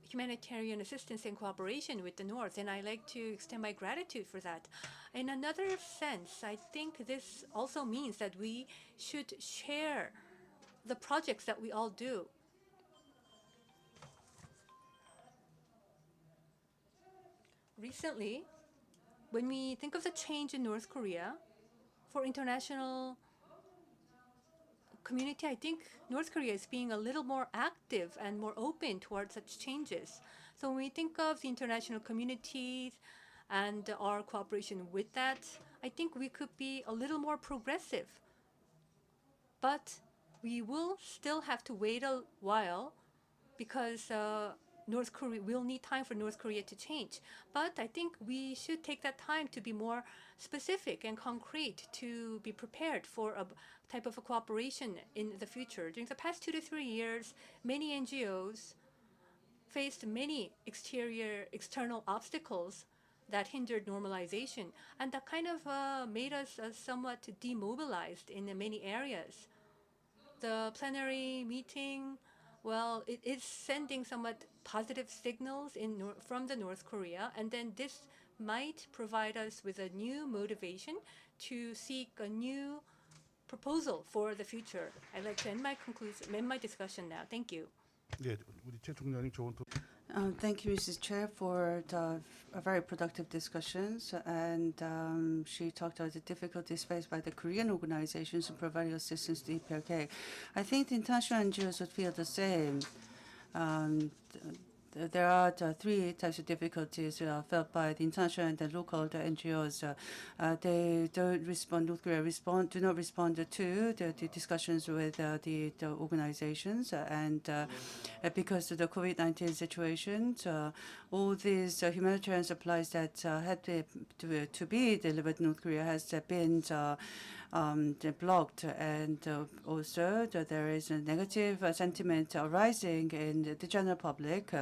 humanitarian assistance and cooperation with the North, and I like to extend my gratitude for that. In another sense, I think this also means that we should share the projects that we all do. Recently, when we think of the change in North Korea, for international community, I think North Korea is being a little more active and more open towards such changes. So when we think of the international communities and our cooperation with that, I think we could be a little more progressive. But we will still have to wait a while because North Korea will need time for North Korea to change. But I think we should take that time to be more specific and concrete, to be prepared for a type of a cooperation in the future. During the past 2 to 3 years, many NGOs faced many external obstacles that hindered normalization, and that kind of made us somewhat demobilized in many areas. The plenary meeting, well, it is sending somewhat positive signals from the North Korea, and then this might provide us with a new motivation to seek a new proposal for the future. I'd like to end my discussion now. Thank you. 예, 우리 최 총장님 좋은 토. Thank you, Mrs. Chair, for the very productive discussions. And she talked about the difficulties faced by the Korean organizations in providing assistance to EPRK. I think the international NGOs would feel the same. there are three types of difficulties felt by the international and the local NGOs. They don't respond. North Korea do not respond to the discussions with the organizations, and because of the COVID-19 situation, all these humanitarian supplies that had to be delivered to North Korea has been blocked, and also there is a negative sentiment arising in the general public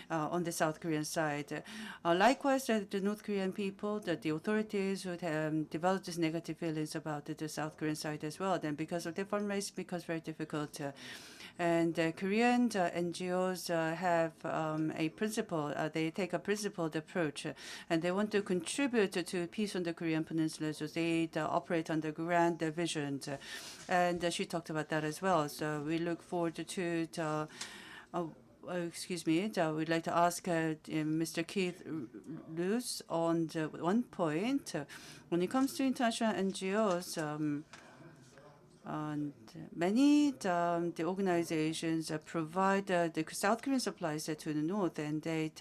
on the South Korean side. Likewise, the North Korean people, the authorities would develop these negative feelings about the South Korean side as well. Then because of the fundraising, it becomes very difficult. And Korean NGOs have a principle, they take a principled approach, and they want to contribute to peace on the Korean Peninsula, so they operate under grand visions. And she talked about that as well. So we look forward to excuse me, we'd like to ask Mr. Keith Luce on one point. When it comes to international NGOs, and many the organizations provide the South Korean supplies to the north, and they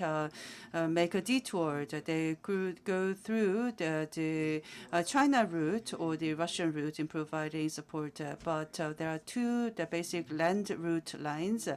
make a detour. They go through the China route or the Russian route in providing support. But there are two the basic land route lines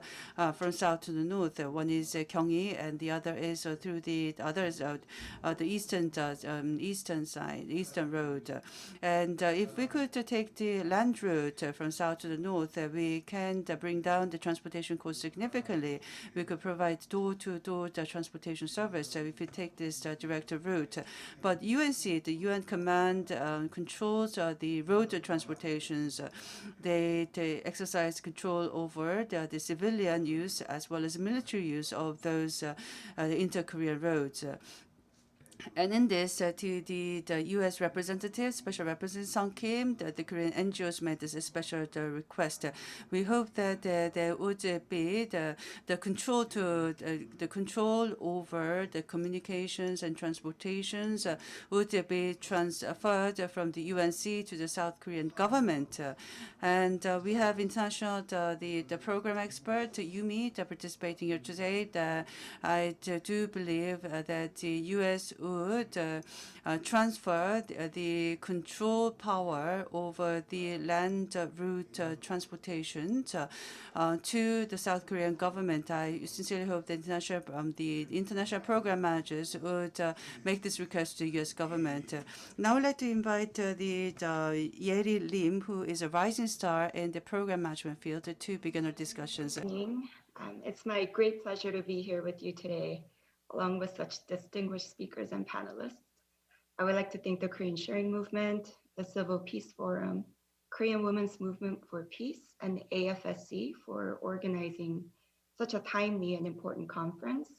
from south to the north. One is Gyeonggi, and the other is through the others the eastern side, eastern road. And if we could take the land route from south to the north, we can bring down the transportation cost significantly. We could provide door-to-door transportation service if we take this direct route. But UNC, the UN command, controls the road transportations. They exercise control over the civilian use as well as military use of those inter-Korean roads. And in this, to the U.S. representative, Special Representative Sung Kim, the Korean NGOs made this special request. We hope that there would be the control over the communications and transportations would be transferred from the UNC to the South Korean government. And we have international the program expert Yumi participating here today. I do believe that the U.S. would transfer the control power over the land route transportation to the South Korean government. I sincerely hope that the international program managers would make this request to the U.S. government. Now I'd like to invite the Yeri Lim, who is a rising star in the program management field, to begin our discussions. It's my great pleasure to be here with you today, along with such distinguished speakers and panelists. I would like to thank the Korean Sharing Movement, the Civil Peace Forum, Korean Women's Movement for Peace, and AFSC for organizing such a timely and important conference,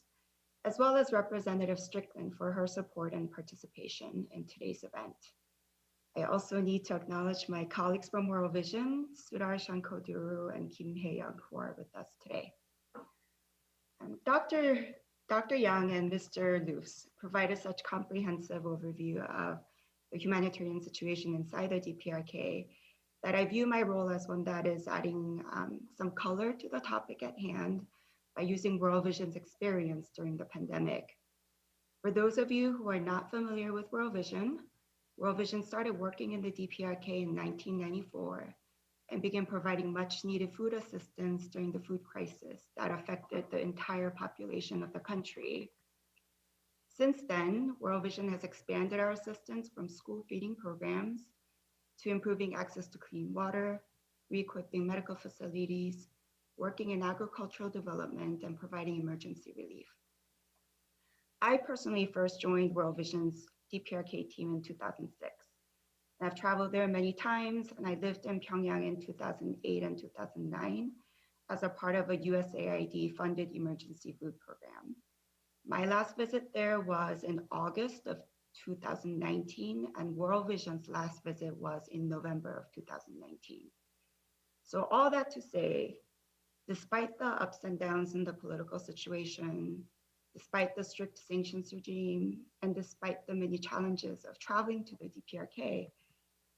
as well as Representative Strickland for her support and participation in today's event. I also need to acknowledge my colleagues from World Vision, Sudar Shankoduru and Kim Hae-young, who are with us today. Dr. Yang and Mr. Luce provided such comprehensive overview of the humanitarian situation inside the DPRK that I view my role as one that is adding some color to the topic at hand by using World Vision's experience during the pandemic. For those of you who are not familiar with World Vision started working in the DPRK in 1994 and began providing much needed food assistance during the food crisis that affected the entire population of the country. Since then, World Vision has expanded our assistance from school feeding programs to improving access to clean water, re-equipping medical facilities, working in agricultural development, and providing emergency relief. I personally first joined World Vision's DPRK team in 2006. I've traveled there many times, and I lived in Pyongyang in 2008 and 2009 as a part of a USAID-funded emergency food program. My last visit there was in August of 2019, and World Vision's last visit was in November of 2019. So all that to say, despite the ups and downs in the political situation, despite the strict sanctions regime, and despite the many challenges of traveling to the DPRK,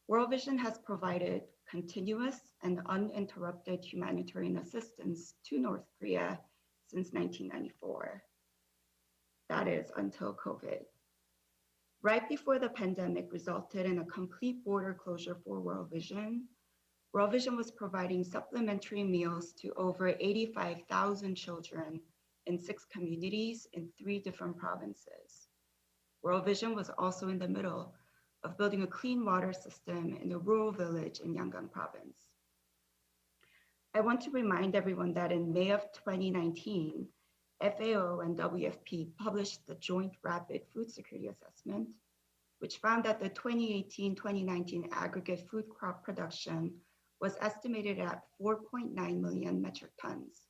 World Vision has provided continuous and uninterrupted humanitarian assistance to North Korea since 1994. That is until COVID. Right before the pandemic resulted in a complete border closure for World Vision, World Vision was providing supplementary meals to over 85,000 children in 6 communities in 3 different provinces. World Vision was also in the middle of building a clean water system in a rural village in Yangon province. I want to remind everyone that in May of 2019, FAO and WFP published the Joint Rapid Food Security Assessment, which found that the 2018-2019 aggregate food crop production was estimated at 4.9 million metric tons.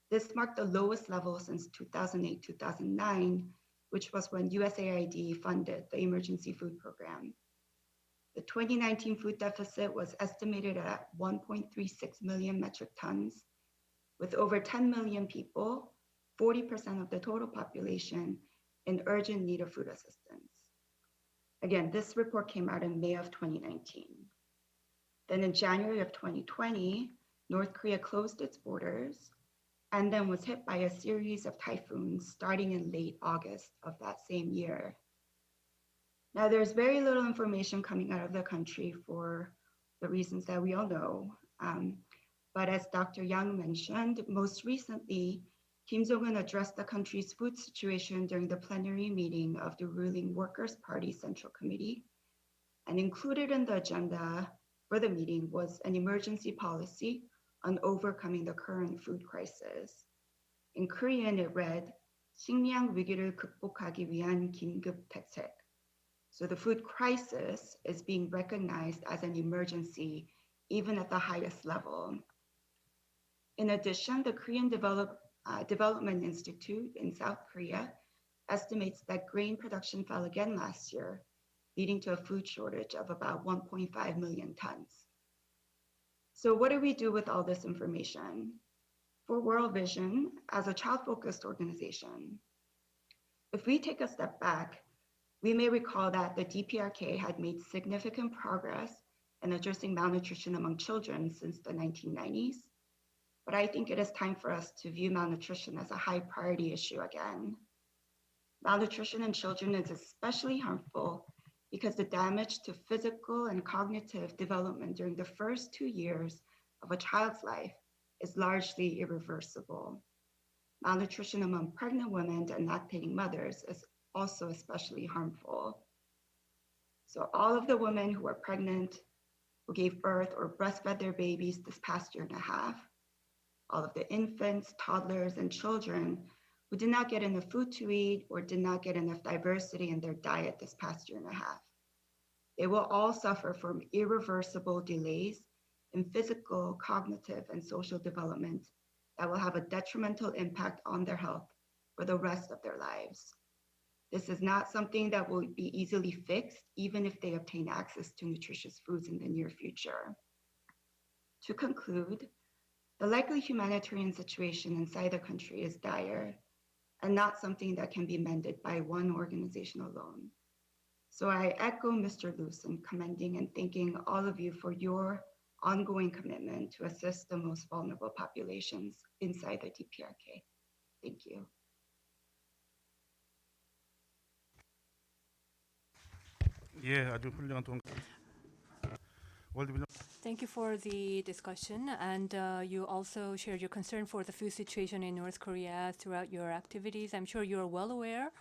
This marked the lowest level since 2008-2009, which was when USAID funded the Emergency Food Program. The 2019 food deficit was estimated at 1.36 million metric tons, with over 10 million people, 40% of the total population, in urgent need of food assistance. Again, this report came out in May of 2019. Then in January of 2020, North Korea closed its borders and then was hit by a series of typhoons starting in late August of that same year. Now, there's very little information coming out of the country for the reasons that we all know. But as Dr. Yang mentioned, most recently, Kim Jong-un addressed the country's food situation during the plenary meeting of the ruling Workers' Party Central Committee. And included in the agenda for the meeting was an emergency policy on overcoming the current food crisis. In Korean, it read, 식량 위기를 극복하기 위한 긴급 대책. So the food crisis is being recognized as an emergency, even at the highest level. In addition, the Korean Development Institute in South Korea estimates that grain production fell again last year, leading to a food shortage of about 1.5 million tons. So what do we do with all this information? For World Vision, as a child-focused organization, if we take a step back, we may recall that the DPRK had made significant progress in addressing malnutrition among children since the 1990s. But I think it is time for us to view malnutrition as a high priority issue again. Malnutrition in children is especially harmful because the damage to physical and cognitive development during the first 2 years of a child's life is largely irreversible. Malnutrition among pregnant women and lactating mothers is also especially harmful. So all of the women who are pregnant, who gave birth or breastfed their babies this past year and a half, all of the infants, toddlers, and children who did not get enough food to eat or did not get enough diversity in their diet this past year and a half. They will all suffer from irreversible delays in physical, cognitive, and social development that will have a detrimental impact on their health for the rest of their lives. This is not something that will be easily fixed, even if they obtain access to nutritious foods in the near future. To conclude, the likely humanitarian situation inside the country is dire and not something that can be mended by one organization alone. So I echo Mr. Luce in commending and thanking all of you for your ongoing commitment to assist the most vulnerable populations inside the DPRK. Thank you. 예, 아주 훌륭한 동. 월드비전. Thank you for the discussion, and you also shared your concern for the food situation in North Korea throughout your activities. I'm sure you're well aware.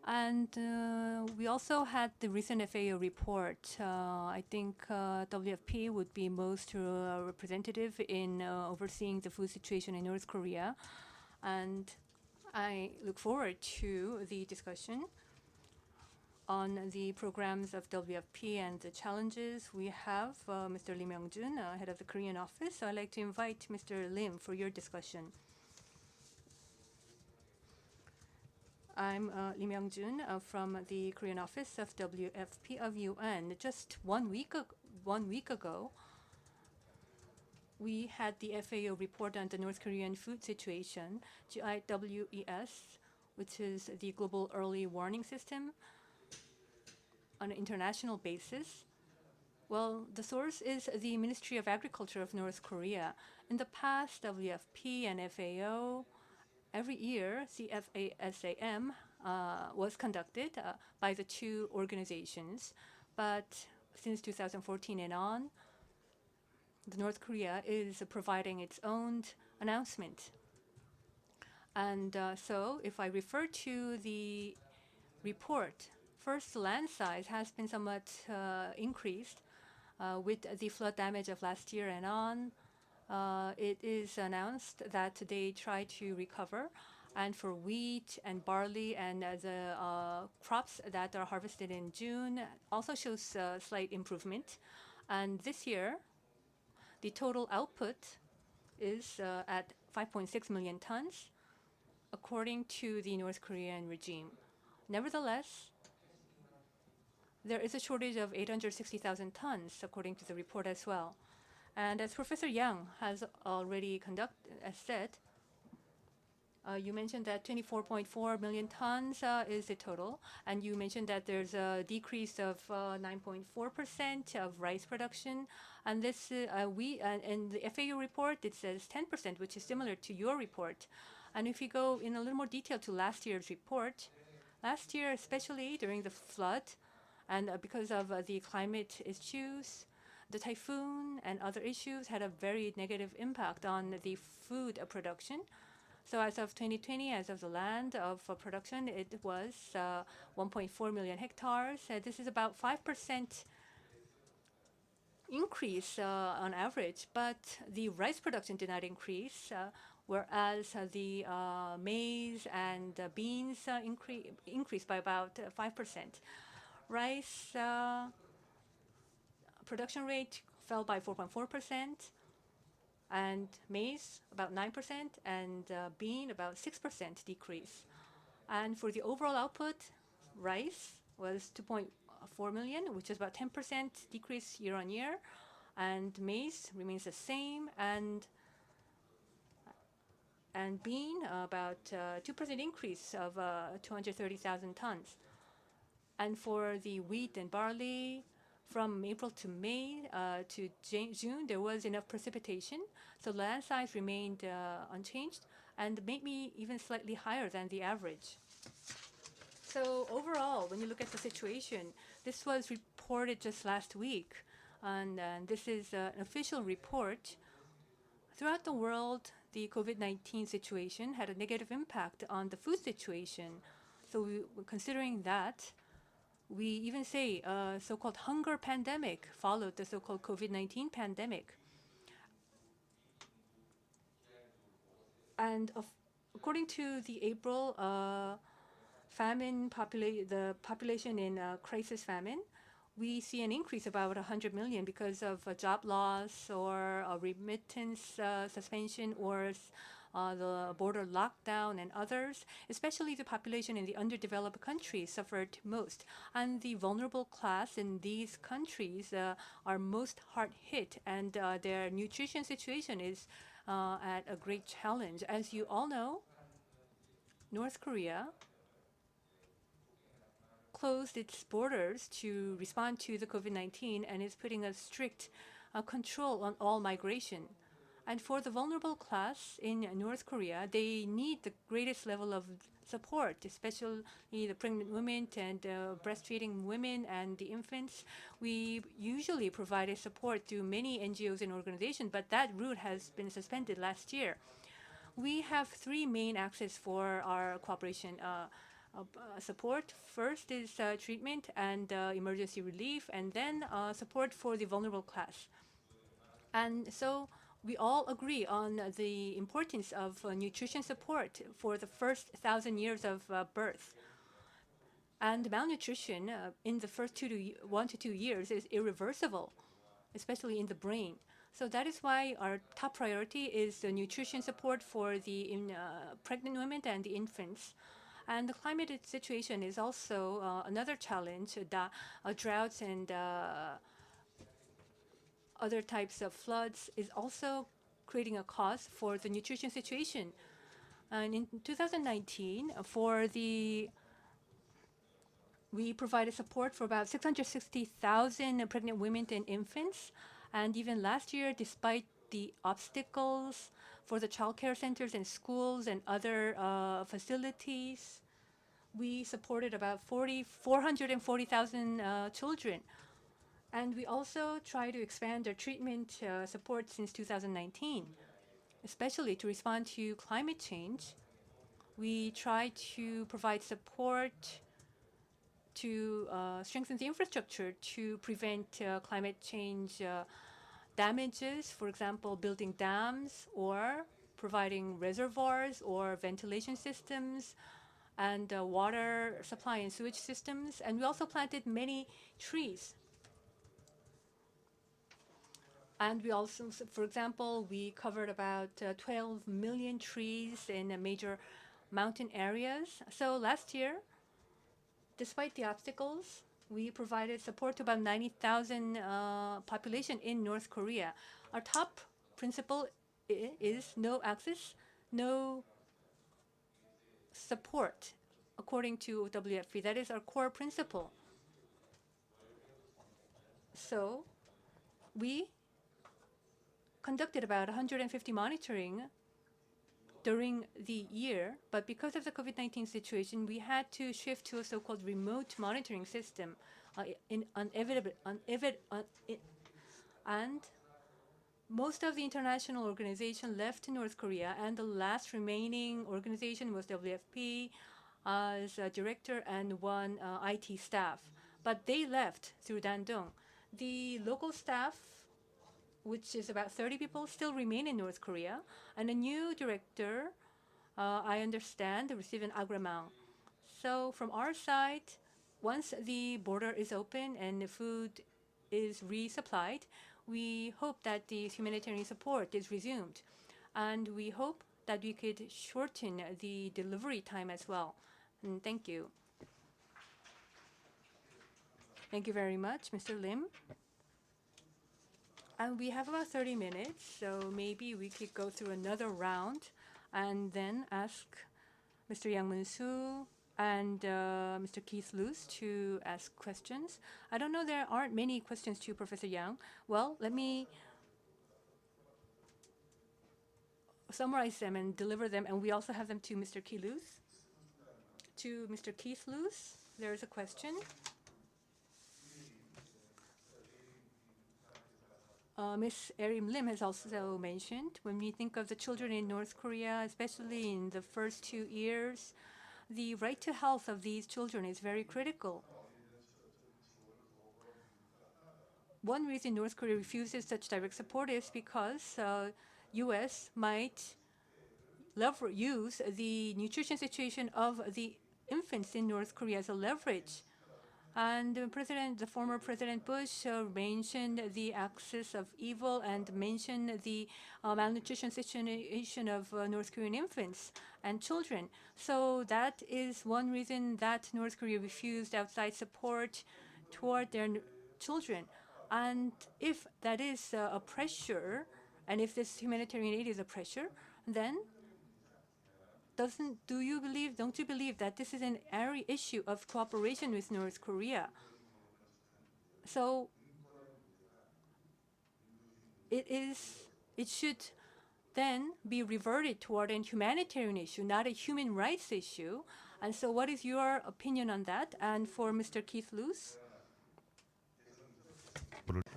And we also had the recent FAO report. I think WFP would be most representative in overseeing the food situation in North Korea. And I look forward to the discussion on the programs of WFP and the challenges. We have Mr. Lim Young-jun, head of the Korean office. So I'd like to invite Mr. Lim for your discussion. I'm Lim Young-jun from the Korean office of WFP of UN. Just 1 week ago, we had the FAO report on the North Korean food situation, GIWES, which is the Global Early Warning System on an international basis. Well, the source is the Ministry of Agriculture of North Korea. In the past, WFP and FAO, every year, CFASAM was conducted by the two organizations. But since 2014 and on, the North Korea is providing its own announcement. And so if I refer to the report, first, land size has been somewhat increased with the flood damage of last year and on. It is announced that they try to recover. And for wheat and barley and the crops that are harvested in June also shows slight improvement. And this year, the total output is at 5.6 million tons, according to the North Korean regime. Nevertheless, there is a shortage of 860,000 tons, according to the report as well. And as Professor Yang has already said, you mentioned that 24.4 million tons is the total, and you mentioned that there's a decrease of 9.4% of rice production, and this in the FAO report it says 10%, which is similar to your report. And if you go in a little more detail to last year's report, last year especially during the flood, and because of the climate issues, the typhoon and other issues had a very negative impact on the food production. So as of 2020, as of the land of production, it was 1.4 million hectares. This is about 5% increase on average, but the rice production did not increase, whereas the maize and beans increased by about 5%. Rice production rate fell by 4.4%, and maize about 9%, and bean about 6% decrease. And for the overall output, rice was 2.4 million, which is about 10% decrease year on year, and maize remains the same, and bean about 2% increase of 230,000 tons. And for the wheat and barley, from April to May to June, there was enough precipitation, so land size remained unchanged and maybe even slightly higher than the average. So overall, when you look at the situation, this was reported just last week, and this is an official report. Throughout the world, the COVID-19 situation had a negative impact on the food situation. So considering that, we even say a so-called hunger pandemic followed the so-called COVID-19 pandemic. And according to the April the population in crisis famine, we see an increase of about 100 million because of job loss or remittance suspension or the border lockdown and others. Especially the population in the underdeveloped countries suffered most. And the vulnerable class in these countries are most hard hit, and their nutrition situation is at a great challenge. As you all know, North Korea closed its borders to respond to the COVID-19 and is putting a strict control on all migration. And for the vulnerable class in North Korea, they need the greatest level of support, especially the pregnant women and breastfeeding women and the infants. We usually provide support through many NGOs and organizations, but that route has been suspended last year. We have three main axes for our cooperation support. First is treatment and emergency relief, and then support for the vulnerable class. And so we all agree on the importance of nutrition support for the first 1,000 years of birth. And malnutrition in the first 1 to 2 years is irreversible, especially in the brain. So that is why our top priority is the nutrition support for the pregnant women and the infants. And the climate situation is also another challenge. Droughts and other types of floods is also creating a cause for the nutrition situation. And in 2019, for the We provided support for about 660,000 pregnant women and infants. And even last year, despite the obstacles for the child care centers and schools and other facilities, we supported about 440,000 children. And we also try to expand our treatment support since 2019, especially to respond to climate change. We try to provide support to strengthen the infrastructure to prevent climate change damages, for example, building dams or providing reservoirs or ventilation systems and water supply and sewage systems. And we also planted many trees. And we also, for example, we covered about 12 million trees in major mountain areas. So last year, despite the obstacles, we provided support to about 90,000 population in North Korea. Our top principle is no access, no support, according to WFP. That is our core principle. So we conducted about 150 monitoring during the year, but because of the COVID-19 situation, we had to shift to a so-called remote monitoring system. And most of the international organization left North Korea, and the last remaining organization was WFP as a director and one IT staff. But they left through Dandong. The local staff, which is about 30 people, still remain in North Korea. And a new director, I understand, received an agreement. So from our side, once the border is open and the food is resupplied, we hope that the humanitarian support is resumed. And we hope that we could shorten the delivery time as well. And thank you. Thank you very much, Mr. Lim. And we have about 30 minutes, so maybe we could go through another round and then ask Mr. Yang Moon-soo and Mr. Keith Luce to ask questions. I don't know, there aren't many questions to Professor Yang. Well, let me summarize them and deliver them, and we also have them to Mr. Keith Luce. To Mr. Keith Luce, there is a question. Ms. Erin Lim has also mentioned, when we think of the children in North Korea, especially in the first 2 years, the right to health of these children is very critical. One reason North Korea refuses such direct support is because U.S. might use the nutrition situation of the infants in North Korea as a leverage. And the former President Bush mentioned the axis of evil and mentioned the malnutrition situation of North Korean infants and children. So that is one reason that North Korea refused outside support toward their children. And if that is a pressure, and if this humanitarian aid is a pressure, then don't you believe that this is an area issue of cooperation with North Korea? So it should then be reverted toward a humanitarian issue, not a human rights issue. And so what is your opinion on that? And for Mr. Keith Luce?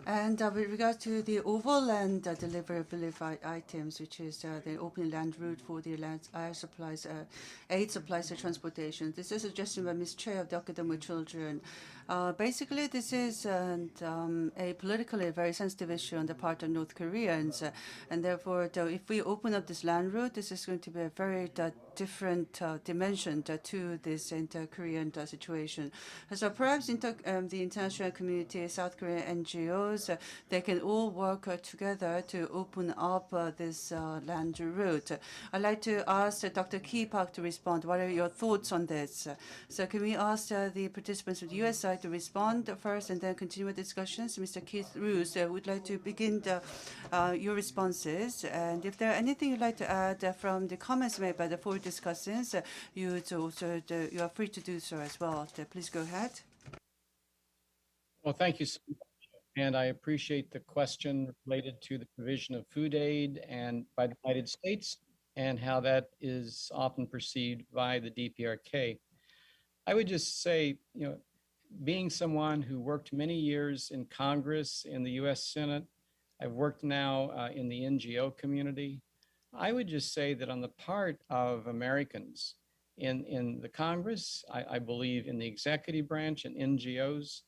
And with regard to the overland deliverability items, which is the open land route for the air supplies, aid supplies and transportation, this is a suggestion by Ms. Choi of the Academic Children. Basically, this is a politically very sensitive issue on the part of North Koreans. And therefore, if we open up this land route, this is going to be a very different dimension to this inter-Korean situation. So perhaps the international community, South Korean NGOs, they can all work together to open up this land route. I'd like to ask Dr. Ki Park to respond. What are your thoughts on this? So can we ask the participants of the U.S. side to respond first and then continue with discussions? Mr. Keith Roos would like to begin your responses. And if there are anything you'd like to add from the comments made by the four discussants, you are free to do so as well. Please go ahead. Well, thank you so much. And I appreciate the question related to the provision of food aid and by the United States and how that is often perceived by the DPRK. I would just say, being someone who worked many years in Congress, in the US Senate, I've worked now in the NGO community. I would just say that on the part of Americans in the Congress, I believe in the executive branch and NGOs,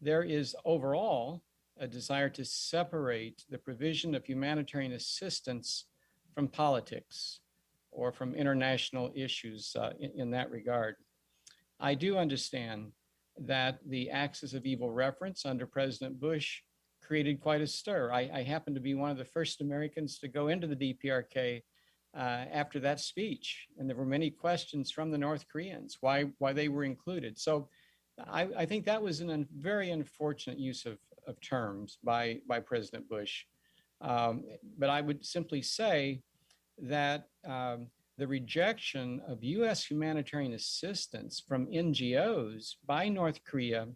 there is overall a desire to separate the provision of humanitarian assistance from politics or from international issues in that regard. I do understand that the axis of evil reference under President Bush created quite a stir. I happened to be one of the first Americans to go into the DPRK after that speech, and there were many questions from the North Koreans why they were included. So I think that was a very unfortunate use of terms by President Bush. But I would simply say that the rejection of US humanitarian assistance from NGOs by North Korea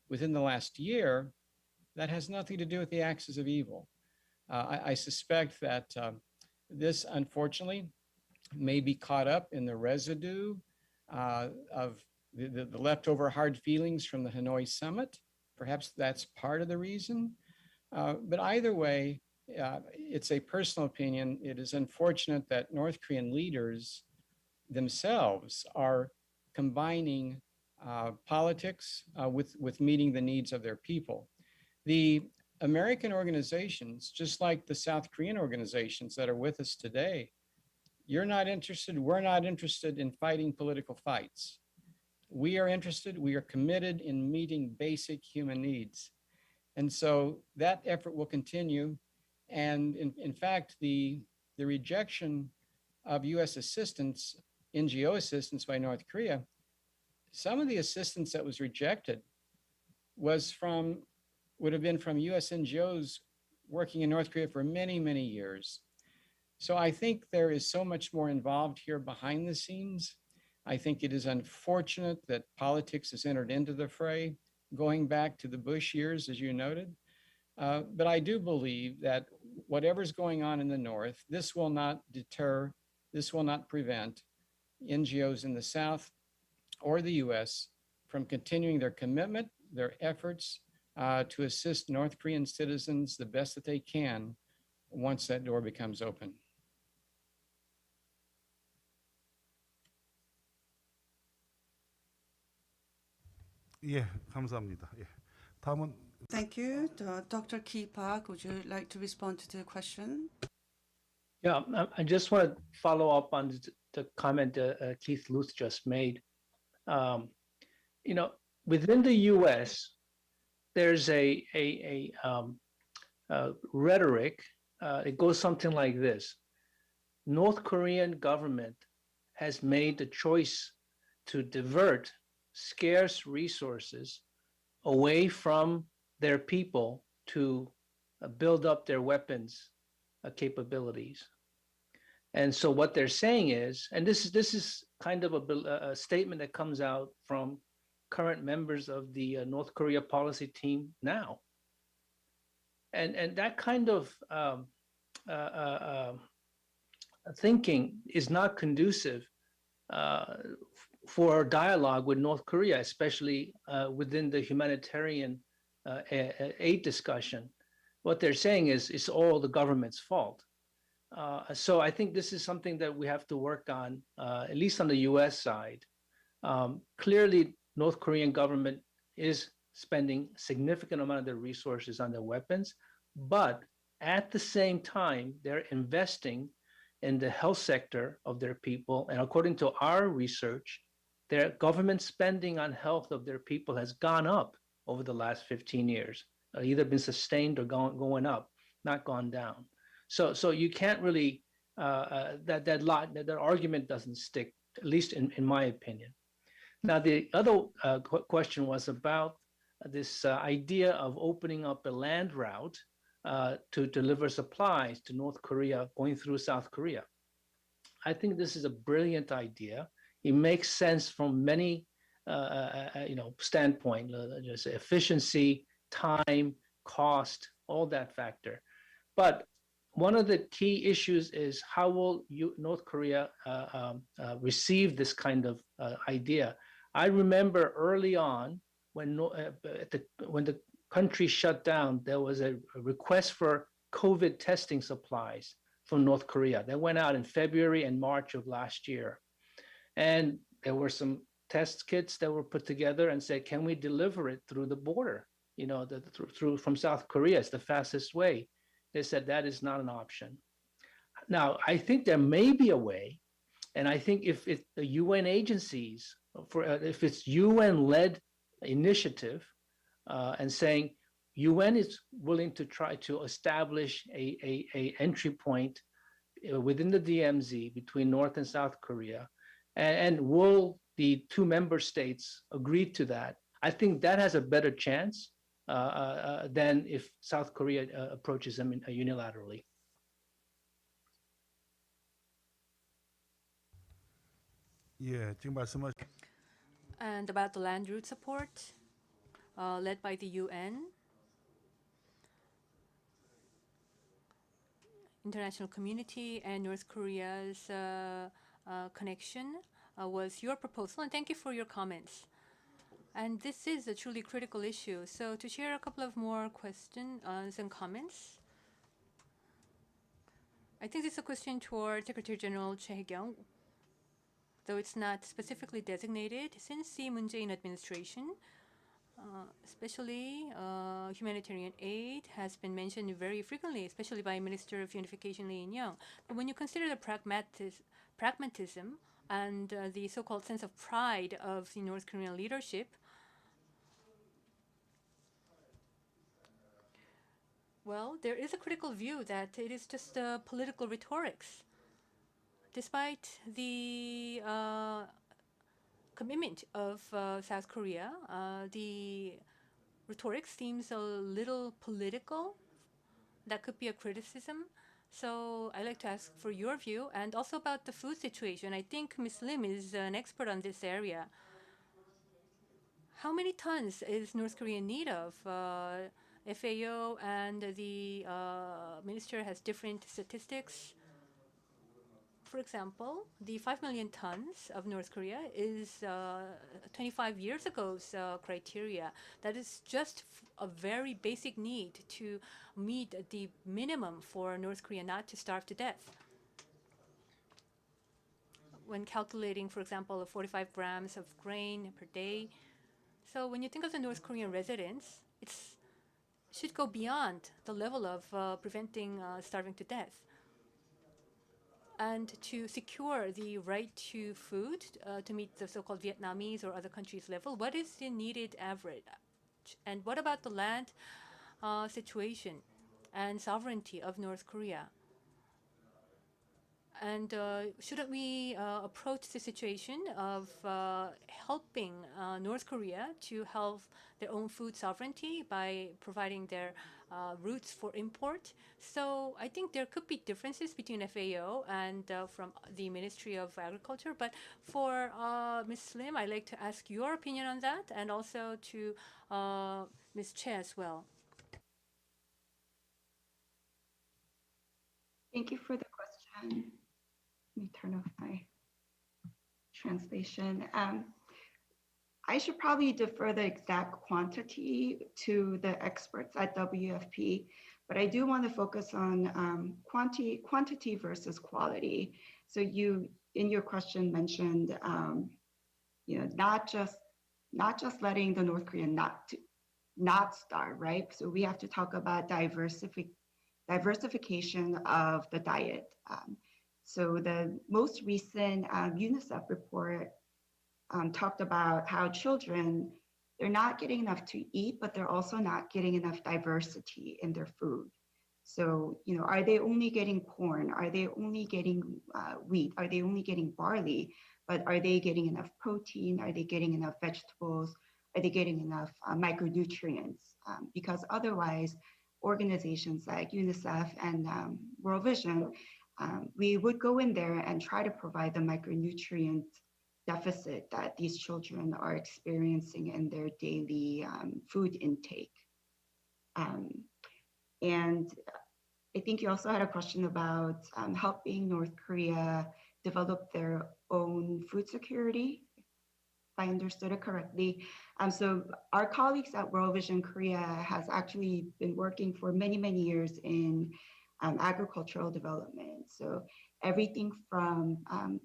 within the last year, that has nothing to do with the axis of evil. I suspect that this, unfortunately, may be caught up in the residue of the leftover hard feelings from the Hanoi summit. Perhaps that's part of the reason. But either way, it's a personal opinion. It is unfortunate that North Korean leaders themselves are combining politics with meeting the needs of their people. The American organizations, just like the South Korean organizations that are with us today, you're not interested, we're not interested in fighting political fights. We are interested, we are committed in meeting basic human needs. And so that effort will continue. And in fact, the rejection of US assistance, NGO assistance by North Korea, some of the assistance that was rejected would have been from US NGOs working in North Korea for many, many years. So I think there is so much more involved here behind the scenes. I think it is unfortunate that politics has entered into the fray, going back to the Bush years, as you noted. But I do believe that whatever's going on in the North, this will not deter, this will not prevent NGOs in the South or the US from continuing their commitment, their efforts to assist North Korean citizens the best that they can once that door becomes open. 예, 감사합니다. 예. 다음은 Thank you. Dr. Ki Park, would you like to respond to the question? Yeah, I just want to follow up on the comment Keith Luce just made. Within the U.S., there's a rhetoric. It goes something like this: North Korean government has made the choice to divert scarce resources away from their people to build up their weapons capabilities. And so what they're saying is, and this is kind of a statement that comes out from current members of the North Korea policy team now. And that kind of thinking is not conducive for dialogue with North Korea, especially within the humanitarian aid discussion. What they're saying is it's all the government's fault. So I think this is something that we have to work on, at least on the US side. Clearly, North Korean government is spending significant amount of their resources on their weapons, but at the same time, they're investing in the health sector of their people. And according to our research, their government spending on health of their people has gone up over the last 15 years, either been sustained or going up, not gone down. So you can't really, that argument doesn't stick, at least in my opinion. Now, the other question was about this idea of opening up a land route to deliver supplies to North Korea going through South Korea. I think this is a brilliant idea. It makes sense from many standpoint, just efficiency, time, cost, all that factor. But one of the key issues is how will North Korea receive this kind of idea? I remember early on when the country shut down, there was a request for COVID testing supplies from North Korea that went out in February and March of last year. And there were some test kits that were put together and said, can we deliver it through the border? Through from South Korea, it's the fastest way. They said that is not an option. Now, I think there may be a way, and I think if the UN agencies, if it's UN-led initiative, and saying UN is willing to try to establish a entry point within the DMZ between North and South Korea, and will the two member states agree to that? I think that has a better chance than if South Korea approaches them unilaterally. 예, 지금 말씀하신 And about the land route support led by the UN, international community and North Korea's connection was your proposal, and thank you for your comments. And this is a truly critical issue. So to share a couple of more questions and comments, I think this is a question toward Secretary General Choi Hae-kyung, though it's not specifically designated. Since the Moon Jae-in administration, especially humanitarian aid has been mentioned very frequently, especially by Minister of Unification Lee In-young. But when you consider the pragmatism and the so-called sense of pride of the North Korean leadership, well, there is a critical view that it is just political rhetorics. Despite the commitment of South Korea, the rhetoric seems a little political. That could be a criticism. So I'd like to ask for your view, and also about the food situation. I think Ms. Lim is an expert on this area. How many tons is North Korea in need of? FAO and the minister has different statistics. For example, the 5 million tons of North Korea is 25 years ago's criteria. That is just a very basic need to meet the minimum for North Korea not to starve to death. When calculating, for example, 45 grams of grain per day. So when you think of the North Korean residents, it should go beyond the level of preventing starving to death. And to secure the right to food to meet the so-called Vietnamese or other countries' level, what is the needed average? And what about the land situation and sovereignty of North Korea? And shouldn't we approach the situation of helping North Korea to help their own food sovereignty by providing their routes for import? So I think there could be differences between FAO and from the Ministry of Agriculture. But for Ms. Lim, I'd like to ask your opinion on that, and also to Ms. Che as well. Thank you for the question. Let me turn off my translation. I should probably defer the exact quantity to the experts at WFP, but I do want to focus on quantity versus quality. So you, in your question, mentioned, not just letting the North Korean not starve, right? So we have to talk about diversification of the diet. So the most recent UNICEF report talked about how children, they're not getting enough to eat, but they're also not getting enough diversity in their food. So, are they only getting corn? Are they only getting wheat? Are they only getting barley? But are they getting enough protein? Are they getting enough vegetables? Are they getting enough micronutrients? Because otherwise, organizations like UNICEF and World Vision, we would go in there and try to provide the micronutrient deficit that these children are experiencing in their daily food intake. And I think you also had a question about helping North Korea develop their own food security, if I understood it correctly. So our colleagues at World Vision Korea has actually been working for many, many years in agricultural development. So everything from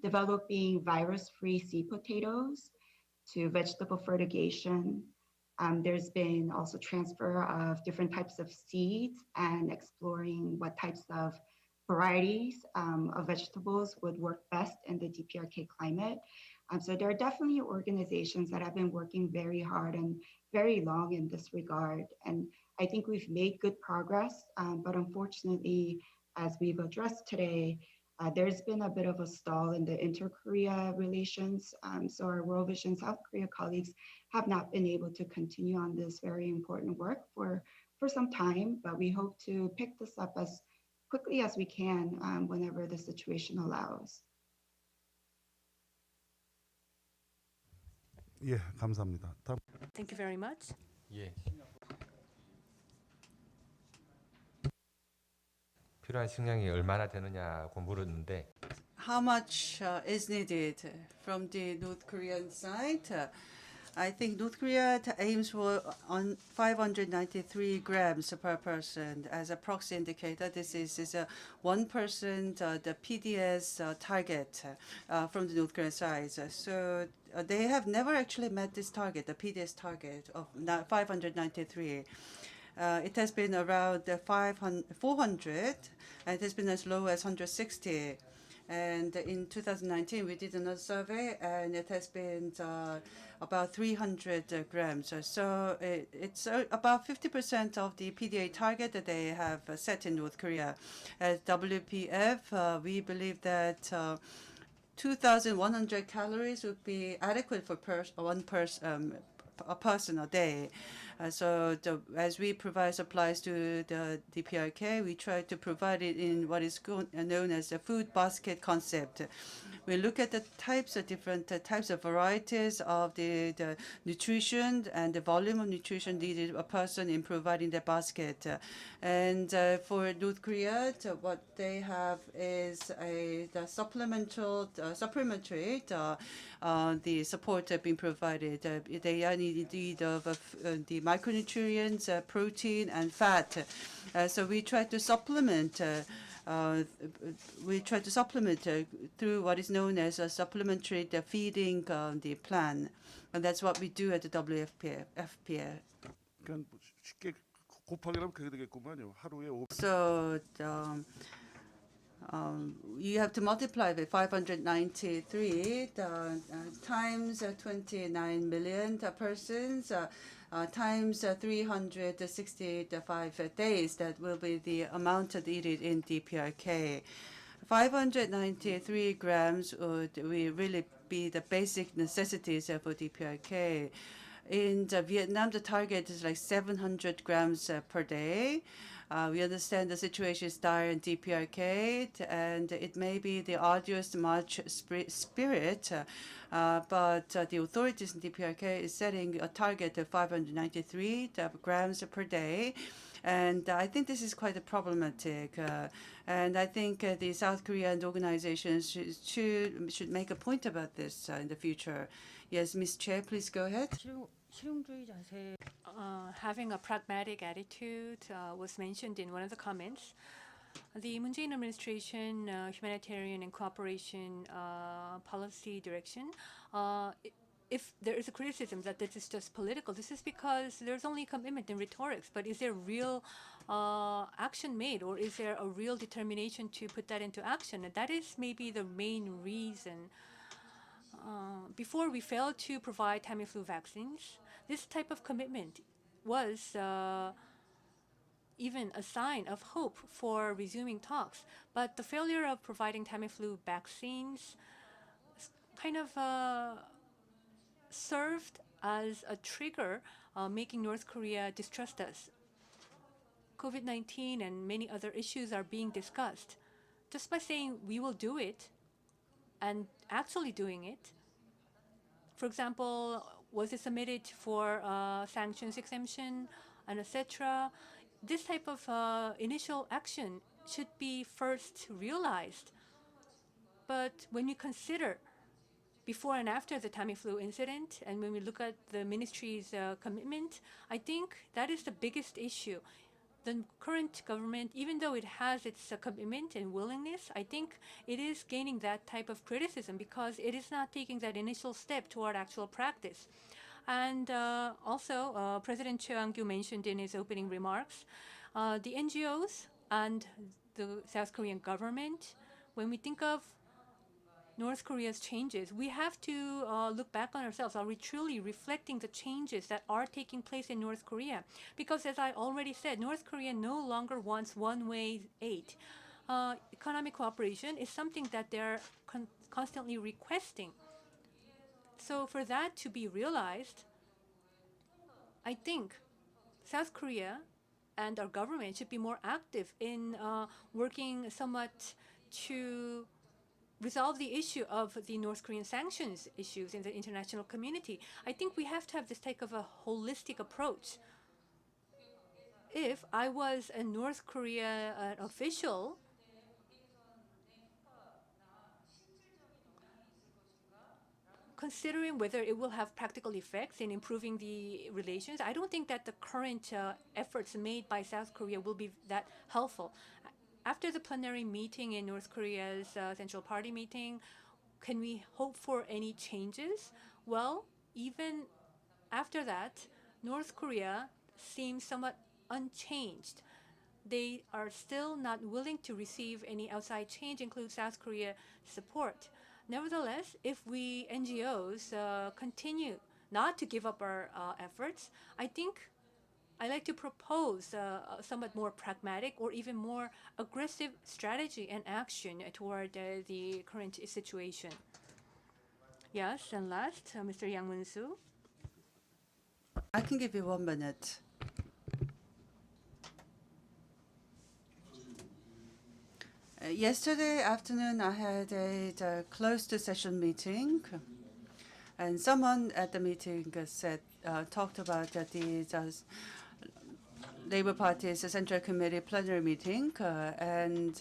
developing virus-free seed potatoes to vegetable fertigation. There's been also transfer of different types of seeds and exploring what types of varieties of vegetables would work best in the DPRK climate. So there are definitely organizations that have been working very hard and very long in this regard. And I think we've made good progress, but unfortunately, as we've addressed today, there's been a bit of a stall in the inter-Korea relations. So our World Vision South Korea colleagues have not been able to continue on this very important work for some time, but we hope to pick this up as quickly as we can whenever the situation allows. 예, 감사합니다. 다음. Thank you very much. 예. 필요한 식량이 얼마나 되느냐고 물었는데 How much is needed from the North Korean side? I think North Korea aims for on 593 grams per person as a proxy indicator. This is a 1% the PDS target from the North Korean side. So they have never actually met this target, the PDS target of 593. It has been around 400, and it has been as low as 160. And in 2019, we did another survey, and it has been about 300 grams. So it's about 50% of the PDA target that they have set in North Korea. At WPF, we believe that 2,100 calories would be adequate for a person a day. So as we provide supplies to the DPRK, we try to provide it in what is known as the food basket concept. We look at the types of different types of varieties of the nutrition and the volume of nutrition needed a person in providing the basket. And for North Korea, what they have is the supplementary the support being provided. They are in need of the micronutrients, protein, and fat. So we try to supplement. Through what is known as a supplementary feeding the plan, and that's what we do at the WFP. 그러니까 쉽게 곱하기하면 그게 되겠구만요. 하루에 5. So you have to multiply with 593 times 29 million persons times 365 days. That will be the amount needed in DPRK. 593 grams would really be the basic necessities for DPRK. In Vietnam, the target is like 700 grams per day. We understand the situation is dire in DPRK, and it may be the arduous March spirit, but the authorities in DPRK is setting a target of 593 grams per day. And I think this is quite problematic. And I think the South Korean organizations should make a point about this in the future. Yes, Ms. Chair, please go ahead. Having a pragmatic attitude was mentioned in one of the comments. The Moon Jae-in administration humanitarian and cooperation policy direction, if there is a criticism that this is just political, this is because there's only commitment in rhetorics, but is there real action made, or is there a real determination to put that into action? And that is maybe the main reason. Before we failed to provide Tamiflu vaccines, this type of commitment was even a sign of hope for resuming talks. But the failure of providing Tamiflu vaccines kind of served as a trigger, making North Korea distrust us. COVID-19 and many other issues are being discussed just by saying we will do it and actually doing it. For example, was it submitted for sanctions exemption and etc.? This type of initial action should be first realized. But when you consider before and after the Tamiflu incident, and when we look at the ministry's commitment, I think that is the biggest issue. The current government, even though it has its commitment and willingness, I think it is gaining that type of criticism because it is not taking that initial step toward actual practice. And also, President Choi Ang-kyu mentioned in his opening remarks, the NGOs and the South Korean government, when we think of North Korea's changes, we have to look back on ourselves. Are we truly reflecting the changes that are taking place in North Korea? Because as I already said, North Korea no longer wants one-way aid. Economic cooperation is something that they're constantly requesting. So for that to be realized, I think South Korea and our government should be more active in working somewhat to resolve the issue of the North Korean sanctions issues in the international community. I think we have to have this type of a holistic approach. If I was a North Korea official, considering whether it will have practical effects in improving the relations, I don't think that the current efforts made by South Korea will be that helpful. After the plenary meeting in North Korea's Central Party meeting, can we hope for any changes? Well, even after that, North Korea seems somewhat unchanged. They are still not willing to receive any outside change, including South Korea support. Nevertheless, if we NGOs continue not to give up our efforts, I think I like to propose a somewhat more pragmatic or even more aggressive strategy and action toward the current situation. Yes, and last, Mr. Yang Moon-soo. I can give you 1 minute. Yesterday afternoon, I had a closed session meeting, and someone at the meeting talked about the Labour Party's Central Committee plenary meeting, and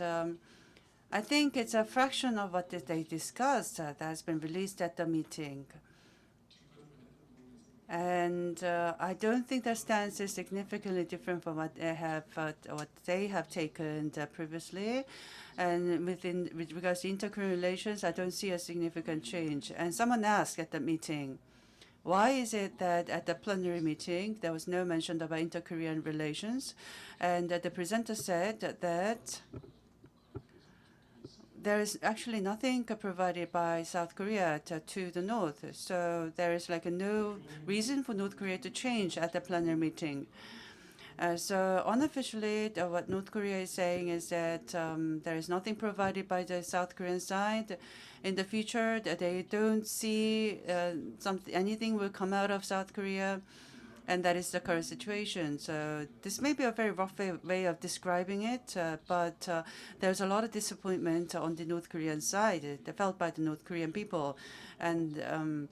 I think it's a fraction of what they discussed that has been released at the meeting. And I don't think their stance is significantly different from what they have taken previously. And with regards to inter-Korean relations, I don't see a significant change. And someone asked at the meeting, why is it that at the plenary meeting there was no mention about inter-Korean relations? And the presenter said that there is actually nothing provided by South Korea to the north. So there is like no reason for North Korea to change at the plenary meeting. So unofficially, what North Korea is saying is that there is nothing provided by the South Korean side. In the future, they don't see anything will come out of South Korea, and that is the current situation. So this may be a very rough way of describing it, but there's a lot of disappointment on the North Korean side, felt by the North Korean people. And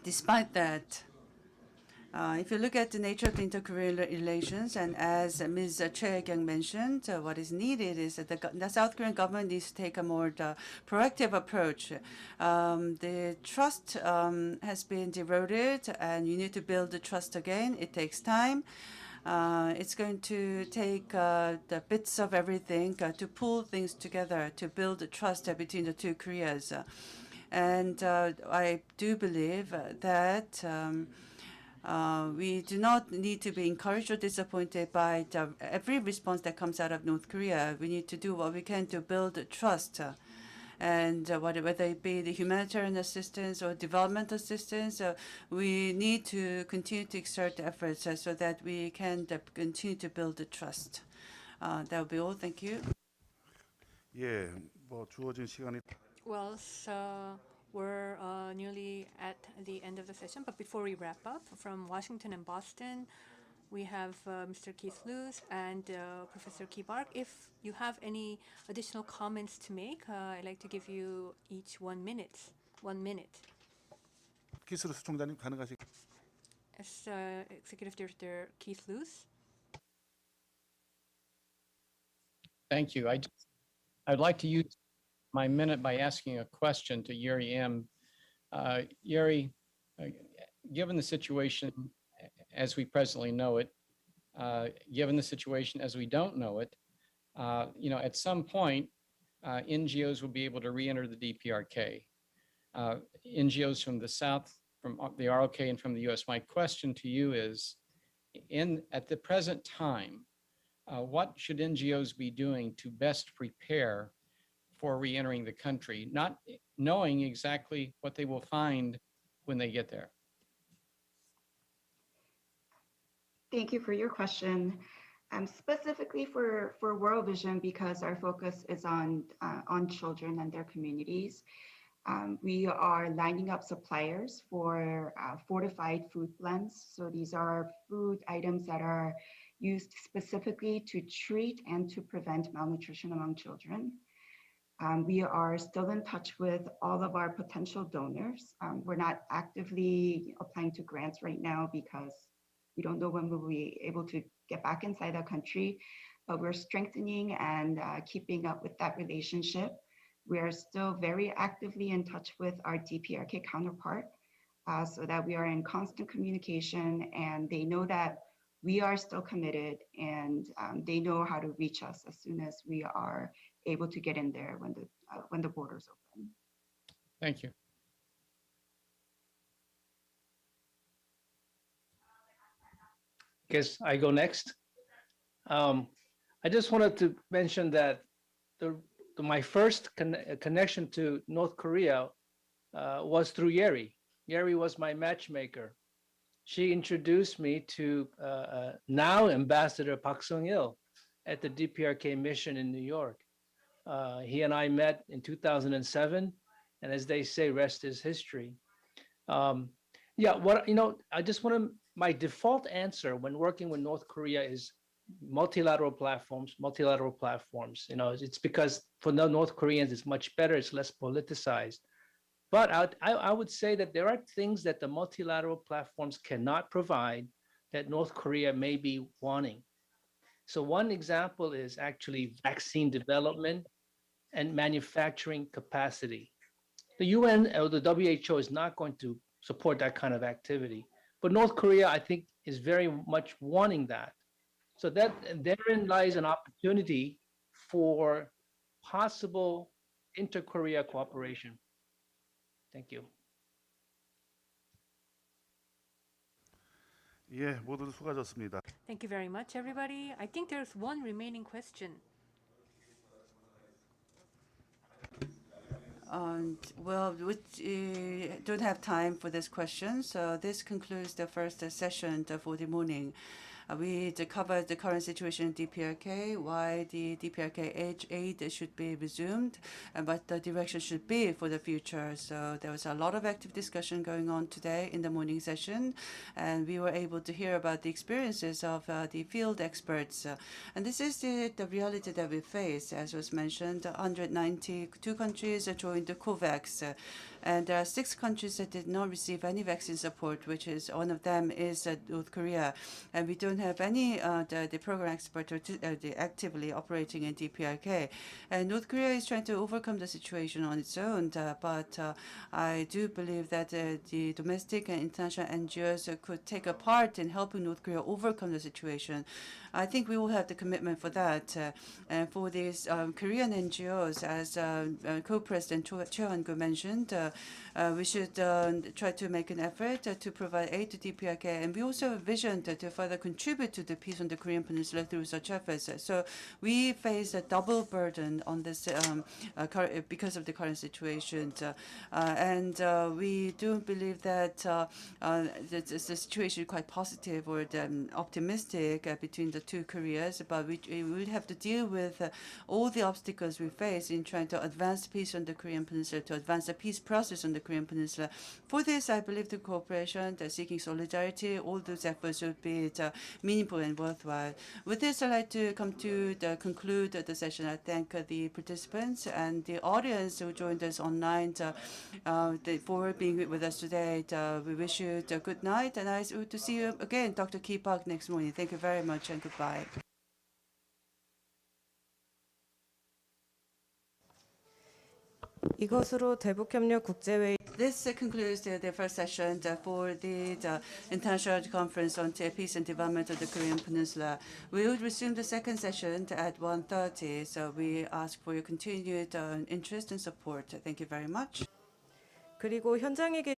despite that, if you look at the nature of the inter-Korean relations, and as Ms. Choi Kyung mentioned, what is needed is that the South Korean government needs to take a more proactive approach. The trust has been eroded, and you need to build the trust again. It takes time. It's going to take the bits of everything to pull things together to build the trust between the two Koreas. And I do believe that we do not need to be encouraged or disappointed by every response that comes out of North Korea. We need to do what we can to build trust. And whether it be the humanitarian assistance or development assistance, we need to continue to exert efforts so that we can continue to build the trust. That will be all. Thank you. 예, 뭐 주어진 시간이 Well, so we're nearly at the end of the session, but before we wrap up, from Washington and Boston, We have Mr. Keith Lewis and Professor Key Bark. If you have any additional comments to make, I'd like to give you each 1 minute. 1 minute. 키스루 수총장님 가능하시? As Executive Director Keith Lewis. Thank you. I'd like to use my minute by asking a question to Yuri M. Yuri, given the situation as we presently know it, given the situation as we don't know it, at some point, NGOs will be able to re-enter the DPRK. NGOs from the South, from the ROK and from the US, my question to you is, at the present time, what should NGOs be doing to best prepare for re-entering the country, not knowing exactly what they will find when they get there? Thank you for your question. Specifically for World Vision, because our focus is on children and their communities, we are lining up suppliers for fortified food blends. So these are food items that are used specifically to treat and to prevent malnutrition among children. We are still in touch with all of our potential donors. We're not actively applying to grants right now because we don't know when we'll be able to get back inside the country, but we're strengthening and keeping up with that relationship. We are still very actively in touch with our DPRK counterpart so that we are in constant communication, and they know that we are still committed, and they know how to reach us as soon as we are able to get in there when the borders open. Thank you. Guess I go next. I just wanted to mention that my first connection to North Korea was through Yeri. Yeri was my matchmaker. She introduced me to now Ambassador Park Sung-il at the DPRK mission in New York. He and I met in 2007, and as they say, rest is history. I just want to, my default answer when working with North Korea is multilateral platforms. It's because for the North Koreans, it's much better, it's less politicized. But I would say that there are things that the multilateral platforms cannot provide that North Korea may be wanting. So one example is actually vaccine development and manufacturing capacity. The UN or the WHO is not going to support that kind of activity. But North Korea, I think, is very much wanting that. So that therein lies an opportunity for possible inter-Korea cooperation. Thank you. 예, 모두 수고하셨습니다. Thank you very much, everybody. I think there's one remaining question. Well, we don't have time for this question, so this concludes the first session for the morning. We covered the current situation in DPRK, why the DPRK aid should be resumed, and what the direction should be for the future. So there was a lot of active discussion going on today in the morning session, and we were able to hear about the experiences of the field experts. And this is the reality that we face. As was mentioned, 192 countries joined the COVAX. And there are 6 countries that did not receive any vaccine support, which is one of them is North Korea. And we don't have any the program expert actively operating in DPRK. And North Korea is trying to overcome the situation on its own. But I do believe that the domestic and international NGOs could take a part in helping North Korea overcome the situation. I think we will have the commitment for that. And for these Korean NGOs, as co-president Choi Han-gu mentioned, we should try to make an effort to provide aid to DPRK. And we also have a vision to further contribute to the peace on the Korean Peninsula through such efforts. So we face a double burden on this because of the current situation. And we do believe that the situation is quite positive or optimistic between the two Koreas, but we will have to deal with all the obstacles we face in trying to advance peace on the Korean Peninsula, to advance the peace process process on the Korean Peninsula. For this, I believe the cooperation, the seeking solidarity, all those efforts should be meaningful and worthwhile. With this, I'd like to come to conclude the session. I thank the participants and the audience who joined us online for being with us today. We wish you a good night, and I hope to see you again, Dr. Ki Park, next morning. Thank you very much and goodbye. 이것으로 대북협력 국제회의 This concludes the first session for the International Conference on Peace and Development of the Korean Peninsula. We will resume the second session at 1:30, so we ask for your continued interest and support. Thank you very much. 그리고 현장에 계신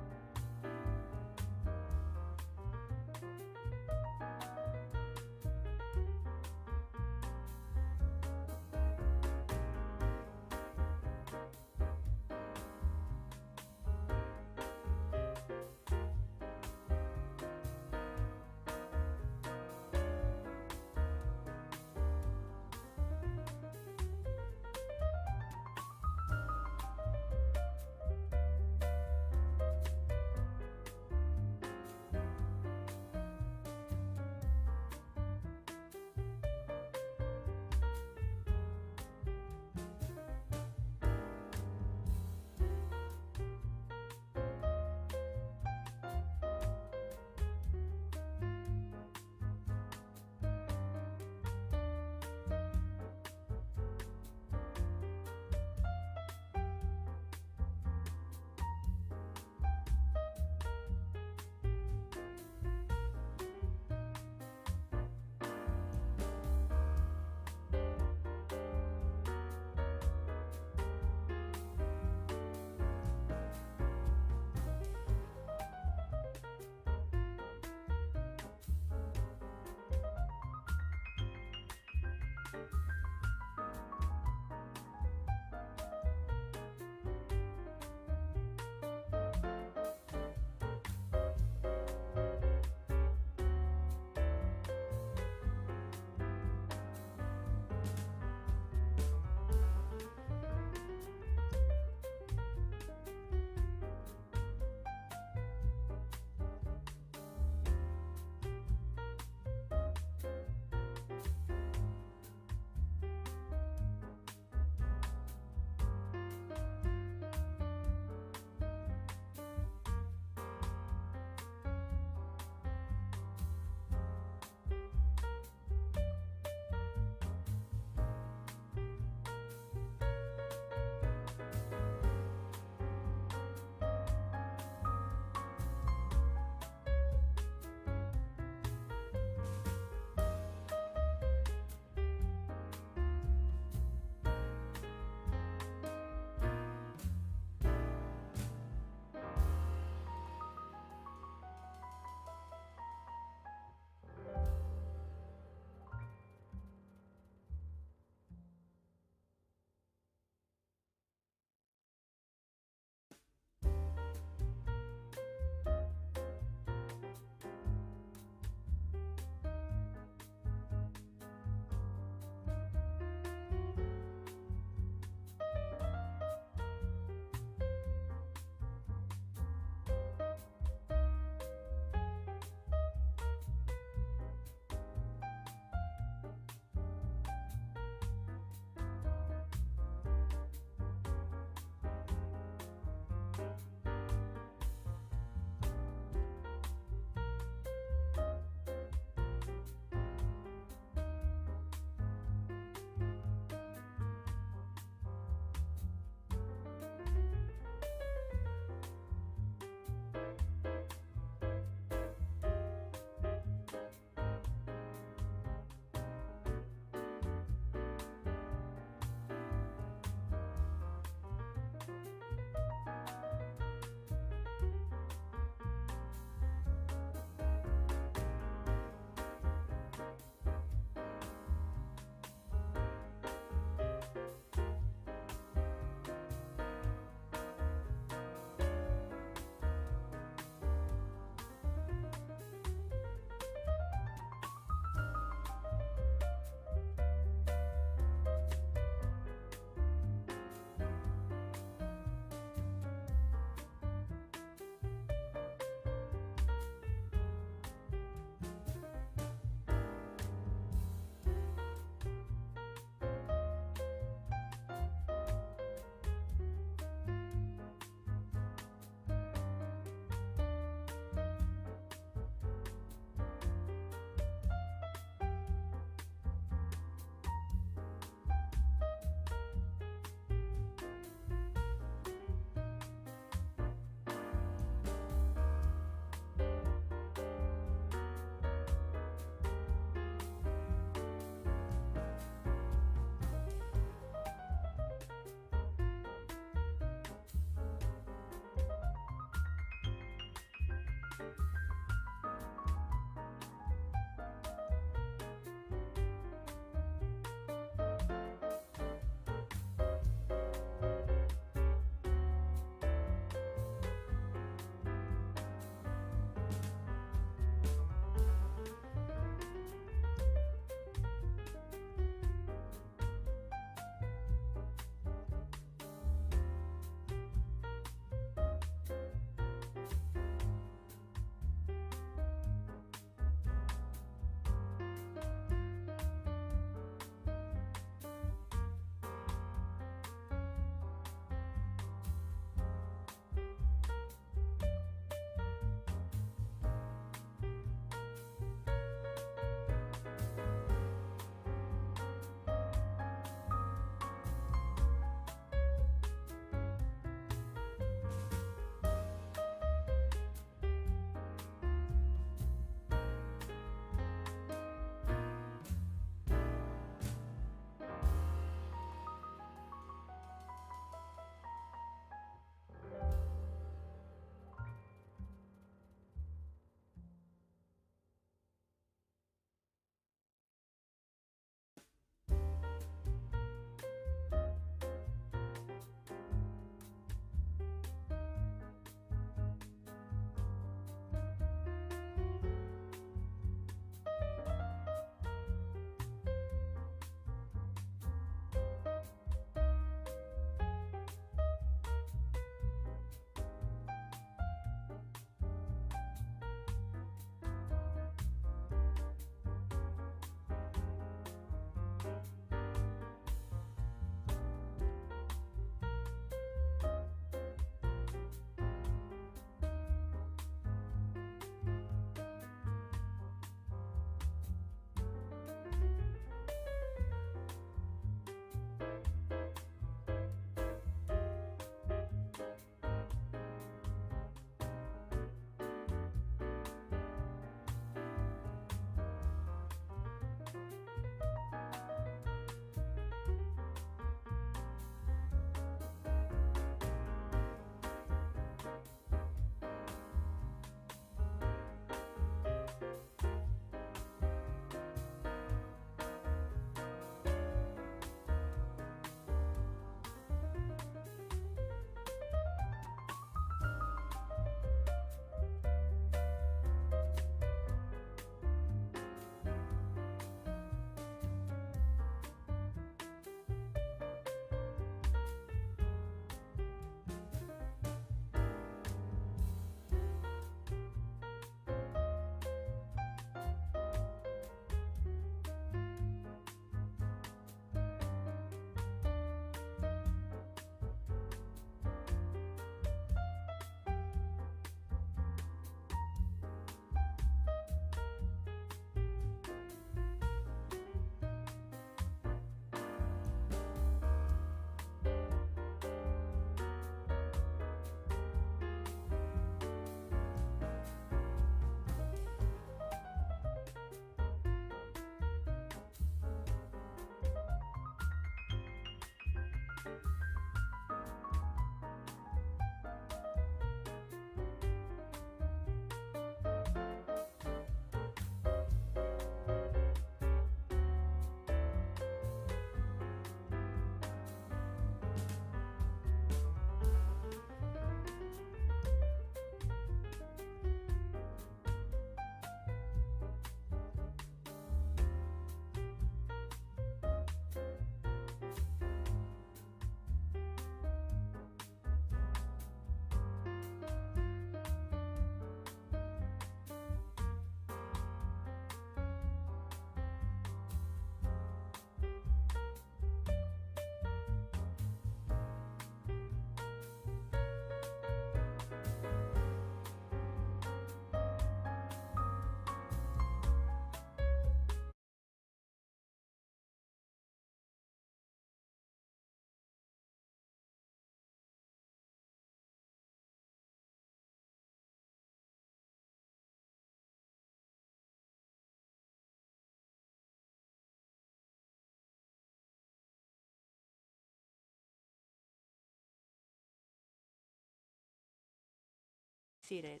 Seated.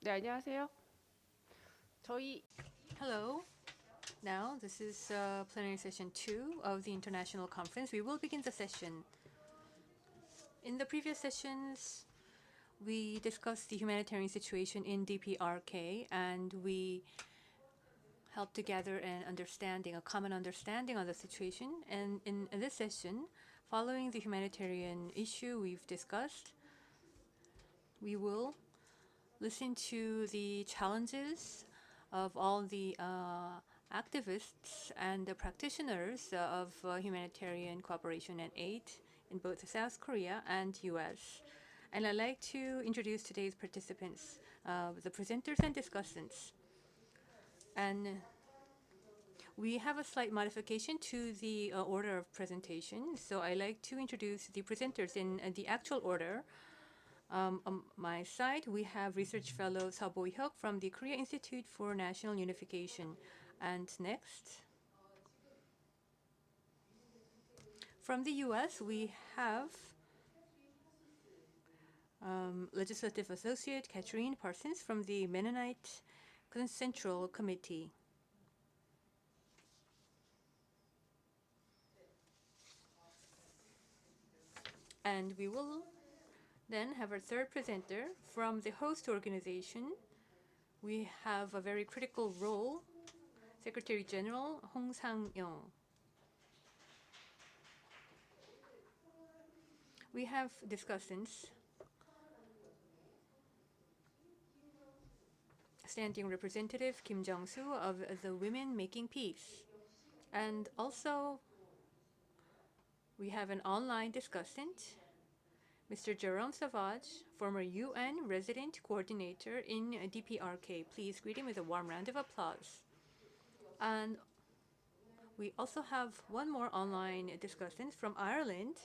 네, 안녕하세요. 저희 Hello. Now, this is plenary session 2 of the International Conference. We will begin the session. In the previous sessions, we discussed the humanitarian situation in DPRK, and we helped to gather a common understanding on the situation. And in this session, following the humanitarian issue we've discussed, we will listen to the challenges of all the activists and the practitioners of humanitarian cooperation and aid in both South Korea and US. And I'd like to introduce today's participants, the presenters and discussants. And we have a slight modification to the order of presentation, so I'd like to introduce the presenters in the actual order. On my side, we have research fellow Seo Bo-hyuk from the Korea Institute for National Unification. And next, from the US, we have Legislative Associate Catherine Parsons from the Mennonite Central Committee. And we will then have our third presenter from the host organization. We have a very critical role, Secretary General Hong Sang-yong. We have discussants, Standing Representative Kim Jong-soo of the Women Making Peace. And also, we have an online discussant, Mr. Jerome Savage, former UN Resident Coordinator in DPRK. Please greet him with a warm round of applause. And we also have one more online discussant from Ireland.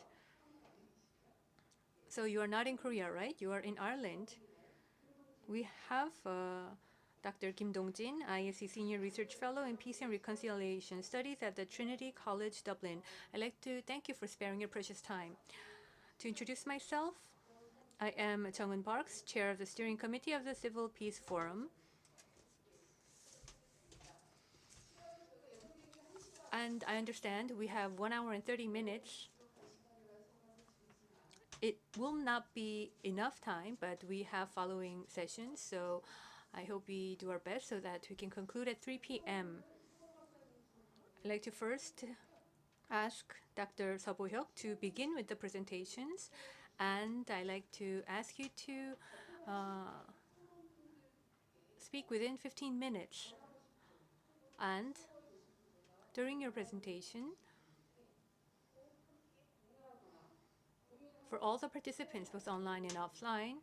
So you are not in Korea, right? You are in Ireland. We have Dr. Kim Dong-jin, ISC Senior Research Fellow in Peace and Reconciliation Studies at the Trinity College, Dublin. I'd like to thank you for sparing your precious time. To introduce myself, I am Chung-eun Parks, Chair of the Steering Committee of the Civil Peace Forum. And I understand we have 1 hour and 30 minutes. It will not be enough time, but we have following sessions, so I hope we do our best so that we can conclude at 3 p.m. I'd like to first ask Dr. Seo Bo-hyuk to begin with the presentations, and I'd like to ask you to speak within 15 minutes. And during your presentation, for all the participants, both online and offline,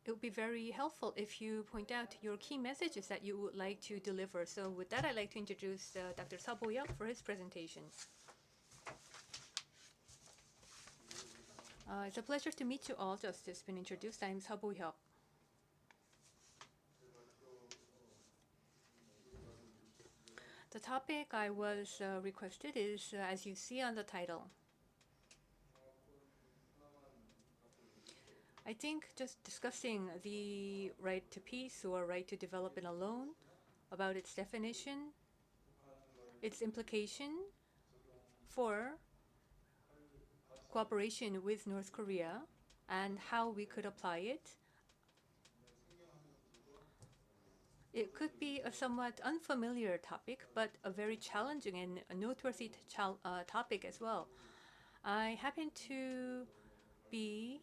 it would be very helpful if you point out your key messages that you would like to deliver. So with that, I'd like to introduce Dr. Seo Bo-hyuk for his presentation. It's a pleasure to meet you all. Just has been introduced. I'm Seo Bo-hyuk. The topic I was requested is, as you see on the title. I think just discussing the right to peace or right to development alone, about its definition, its implication for cooperation with North Korea, and how we could apply it. It could be a somewhat unfamiliar topic, but a very challenging and a noteworthy topic as well. I happen to be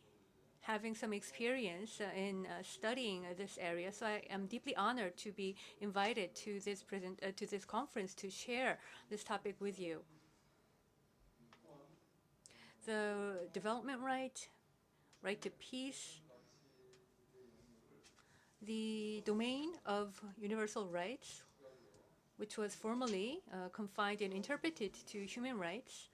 having some experience in studying this area. So I am deeply honored to be invited to this conference to share this topic with you. The development right to peace, the domain of universal rights, which was formerly confined and interpreted to human rights,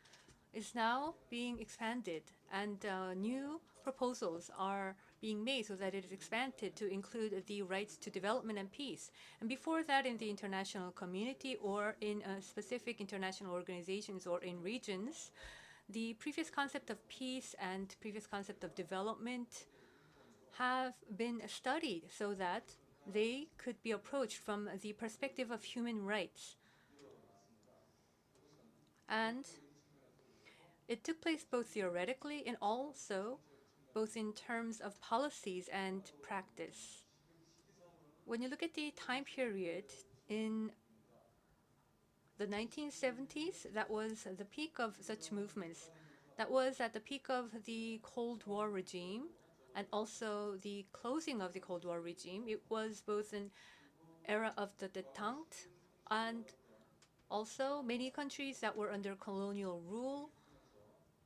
is now being expanded, and new proposals are being made so that it is expanded to include the rights to development and peace. And before that, in the international community or in specific international organizations or in regions, the previous concept of peace and previous concept of development have been studied so that they could be approached from the perspective of human rights. And it took place both theoretically and also both in terms of policies and practice. When you look at the time period in the 1970s, that was the peak of such movements. That was at the peak of the Cold War regime and also the closing of the Cold War regime. It was both an era of the détente and also many countries that were under colonial rule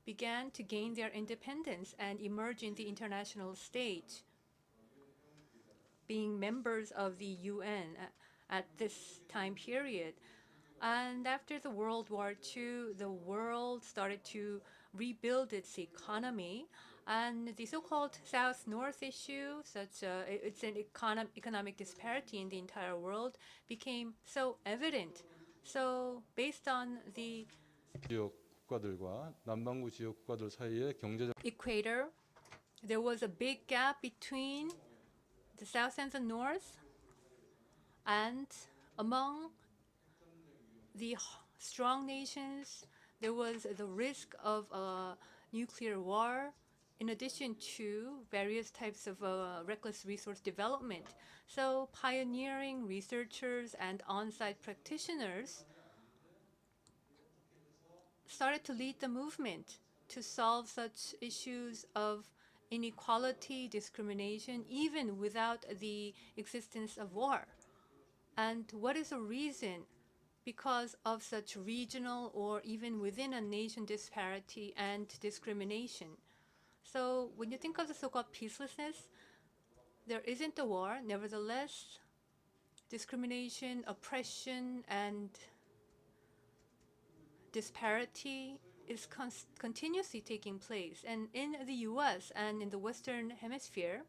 began to gain their independence and emerge in the international stage, being members of the UN at this time period. And after the World War II, the world started to rebuild its economy, and the so-called South-North issue, it's an economic disparity in the entire world, became so evident. So based on the 지역 국가들과 남반구 지역 국가들 사이의 경제적 equator, there was a big gap between the South and the North, and among the strong nations, there was the risk of a nuclear war, in addition to various types of reckless resource development. So pioneering researchers and on-site practitioners started to lead the movement to solve such issues of inequality, discrimination, even without the existence of war. And what is the reason? Because of such regional or even within a nation disparity and discrimination. So when you think of the so-called peacelessness, there isn't a war. Nevertheless, discrimination, oppression, and disparity is continuously taking place. And in the US and in the Western Hemisphere,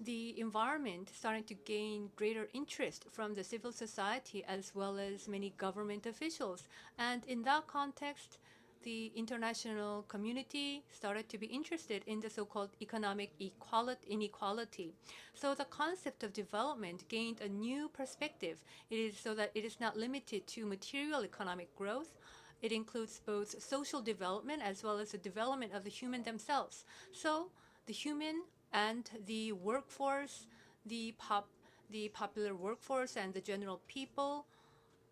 the environment started to gain greater interest from the civil society as well as many government officials. And in that context, the international community started to be interested in the so-called economic inequality. So the concept of development gained a new perspective. It is so that it is not limited to material economic growth. It includes both social development as well as the development of the human themselves. So the human and the workforce, the popular workforce and the general people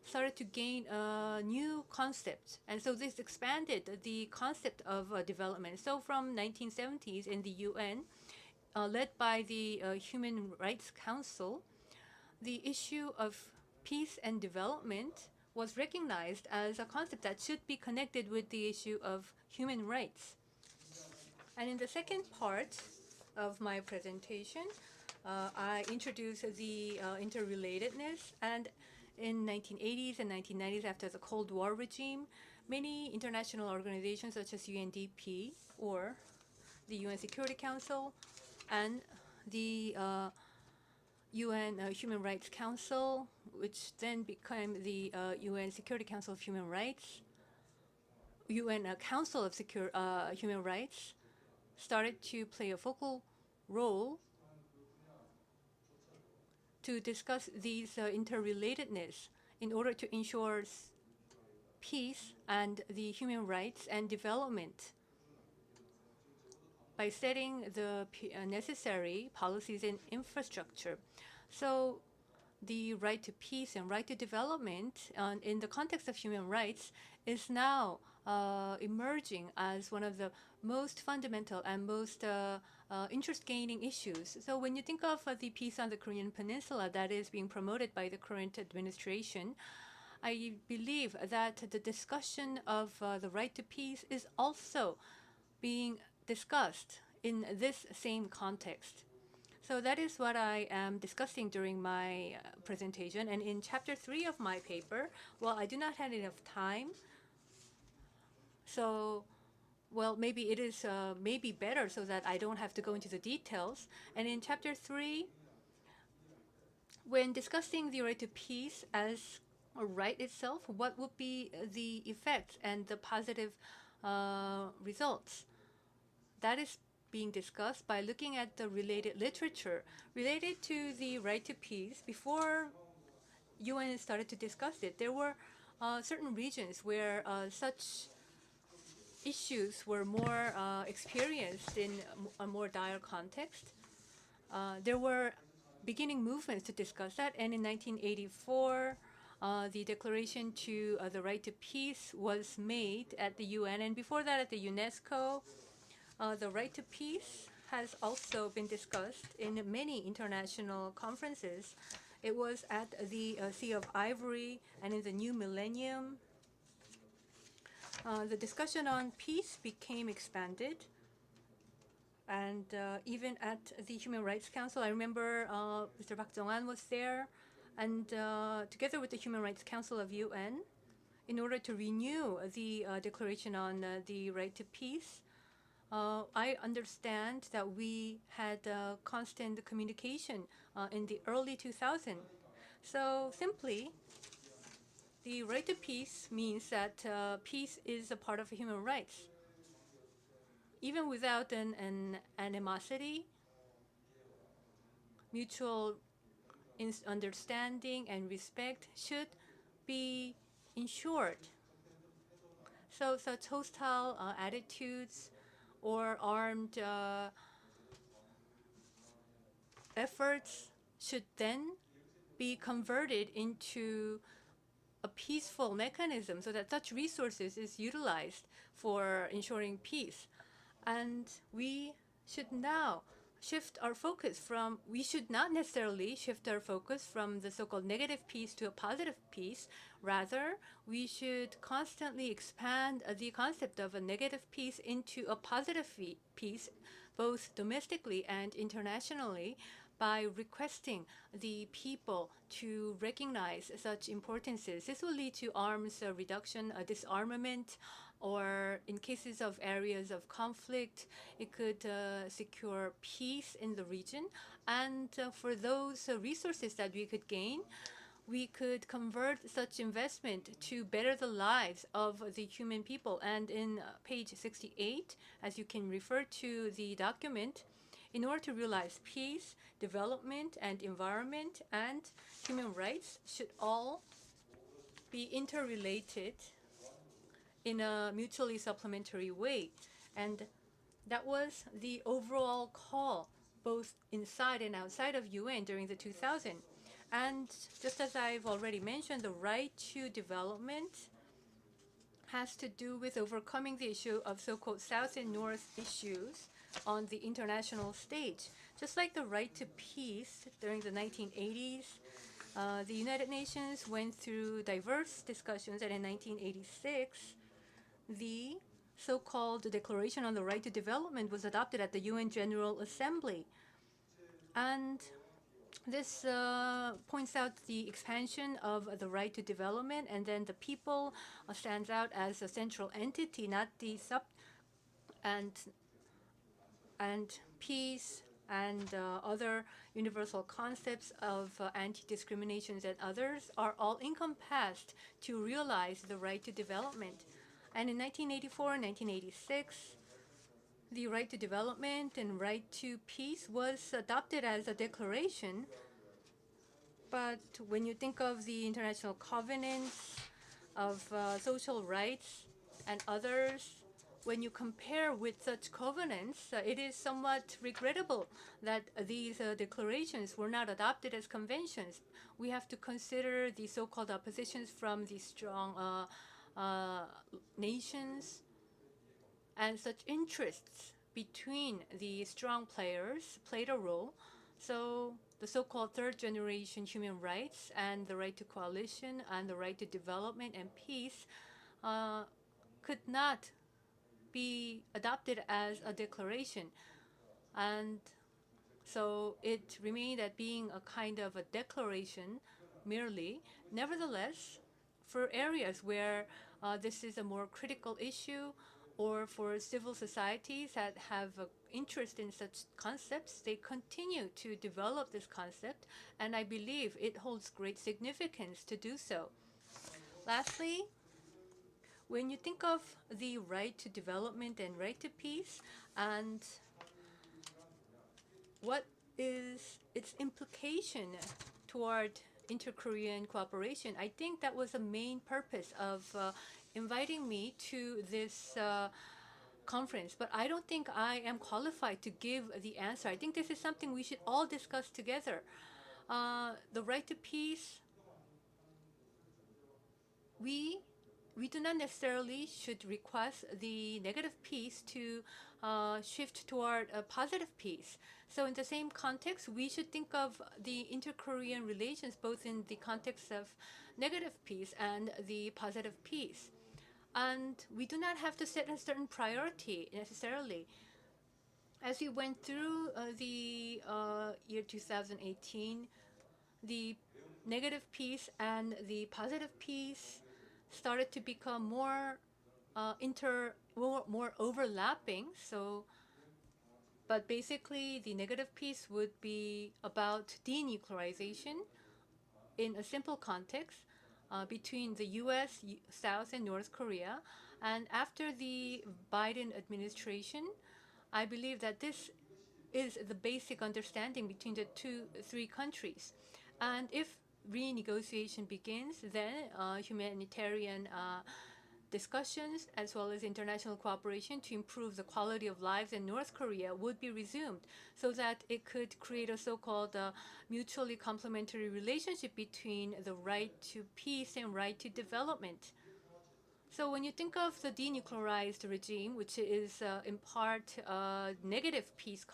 started to gain a new concept. And so this expanded the concept of development. So from 1970s in the UN, led by the Human Rights Council, the issue of peace and development was recognized as a concept that should be connected with the issue of human rights. And in the second part of my presentation, I introduce the interrelatedness. And in 1980s and 1990s, after the Cold War regime, many international organizations such as UNDP or the UN Security Council and the UN Human Rights Council, which then became the UN Security Council of Human Rights, UN Council of Human Rights, started to play a focal role to discuss these interrelatedness in order to ensure peace and the human rights and development by setting the necessary policies and infrastructure. So the right to peace and right to development in the context of human rights is now emerging as one of the most fundamental and most interest-gaining issues. So when you think of the peace on the Korean Peninsula that is being promoted by the current administration, I believe that the discussion of the right to peace is also being discussed in this same context. So that is what I am discussing during my presentation. And in chapter 3 of my paper, well, I do not have enough time. So, well, maybe it is maybe better so that I don't have to go into the details. And in chapter 3, when discussing the right to peace as a right itself, what would be the effects and the positive results? That is being discussed by looking at the related literature related to the right to peace. Before UN started to discuss it, there were certain regions where such issues were more experienced in a more dire context. There were beginning movements to discuss that, and in 1984, the declaration to the right to peace was made at the UN, and before that at the UNESCO. The right to peace has also been discussed in many international conferences. It was at the Sea of Ivory and in the New Millennium. The discussion on peace became expanded. And even at the Human Rights Council, I remember Mr. Park Jong-an was there. And together with the Human Rights Council of UN, in order to renew the Declaration on the Right to Peace, I understand that we had constant communication in the early 2000s. So simply, the right to peace means that peace is a part of human rights. Even without an animosity, mutual understanding and respect should be ensured. So such hostile attitudes or armed efforts should then be converted into a peaceful mechanism so that such resources is utilized for ensuring peace. And we should now shift our focus from, we should not necessarily shift our focus from the so-called negative peace to a positive peace. Rather, we should constantly expand the concept of a negative peace into a positive peace, both domestically and internationally, by requesting the people to recognize such importances. This will lead to arms reduction, disarmament, or in cases of areas of conflict, it could secure peace in the region. And for those resources that we could gain, we could convert such investment to better the lives of the human people. And in page 68, as you can refer to the document, in order to realize peace, development, and environment and human rights should all be interrelated in a mutually supplementary way. And that was the overall call, both inside and outside of UN during the 2000s. And just as I've already mentioned, the right to development has to do with overcoming the issue of so-called South and North issues on the international stage. Just like the right to peace during the 1980s, the United Nations went through diverse discussions, and in 1986, the so-called Declaration on the Right to Development was adopted at the UN General Assembly. And this points out the expansion of the right to development, and then the people stands out as a central entity, not the sub, and peace and other universal concepts of anti-discriminations and others are all encompassed to realize the right to development. And in 1984 and 1986, the right to development and right to peace was adopted as a declaration. But when you think of the international covenants of social rights and others, when you compare with such covenants, it is somewhat regrettable that these declarations were not adopted as conventions. We have to consider the so-called oppositions from the strong uh, nations and such interests between the strong players played a role. So the so-called third generation human rights and the right to coalition and the right to development and peace could not be adopted as a declaration. And so it remained at being a kind of a declaration merely. Nevertheless, for areas where this is a more critical issue, or for civil societies that have an interest in such concepts, they continue to develop this concept, and I believe it holds great significance to do so. Lastly, when you think of the right to development and right to peace, and what is its implication toward inter-Korean cooperation, I think that was the main purpose of inviting me to this conference. But I don't think I am qualified to give the answer. I think this is something we should all discuss together. The right to peace, we do not necessarily should request the negative peace to shift toward a positive peace. So in the same context, we should think of the inter-Korean relations both in the context of negative peace and the positive peace. And we do not have to set a certain priority necessarily. As we went through the year 2018, the negative peace and the positive peace started to become more more overlapping. So, but basically, the negative piece would be about denuclearization in a simple context between the U.S., South, and North Korea. And after the Biden administration, I believe that this is the basic understanding between the three countries. And if renegotiation begins, then humanitarian discussions as well as international cooperation to improve the quality of lives in North Korea would be resumed so that it could create a so-called mutually complementary relationship between the right to peace and right to development. So when you think of the denuclearized regime, which is in part negative peace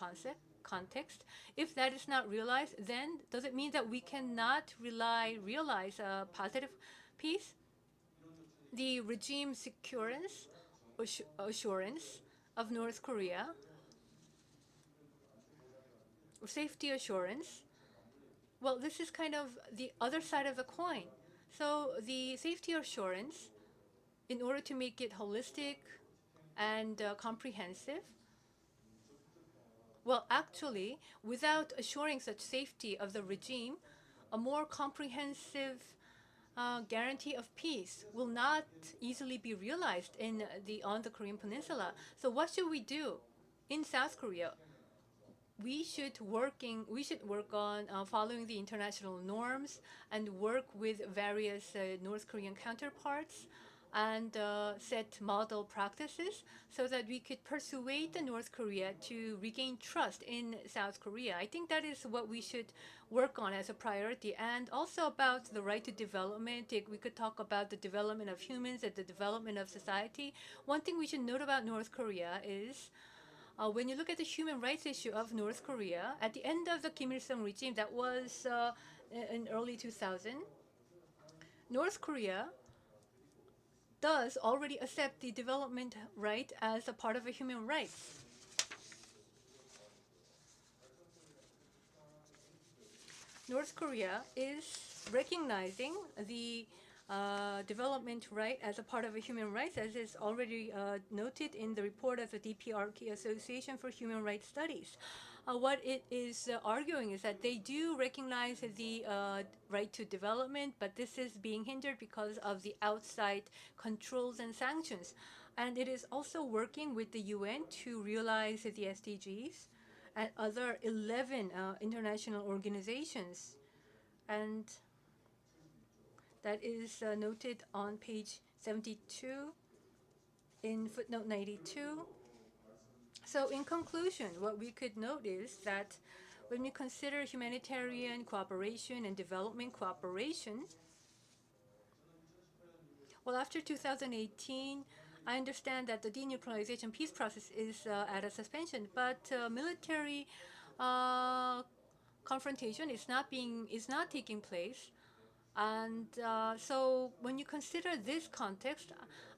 context, if that is not realized, then does it mean that we cannot realize positive peace? The regime assurance of North Korea, safety assurance, well, this is kind of the other side of the coin. So the safety assurance, in order to make it holistic and comprehensive, well, actually, without assuring such safety of the regime, a more comprehensive guarantee of peace will not easily be realized on the Korean Peninsula. So what should we do in South Korea? We should work on following the international norms and work with various North Korean counterparts and set model practices so that we could persuade the North Korea to regain trust in South Korea. I think that is what we should work on as a priority. And also about the right to development, we could talk about the development of humans and the development of society. One thing we should note about North Korea is when you look at the human rights issue of North Korea, at the end of the Kim Il-sung regime, that was in early 2000, North Korea does already accept the development right as a part of a human right. North Korea is recognizing the development right as a part of a human rights, as is already noted in the report of the DPRK Association for Human Rights Studies. What it is arguing is that they do recognize the right to development, but this is being hindered because of the outside controls and sanctions. And it is also working with the UN to realize the SDGs and other 11 international organizations. And that is noted on page 72 in footnote 92. So in conclusion, what we could note is that when we consider humanitarian cooperation and development cooperation, Well, after 2018, I understand that the denuclearization peace process is at a suspension, but military confrontation is not taking place. And so when you consider this context,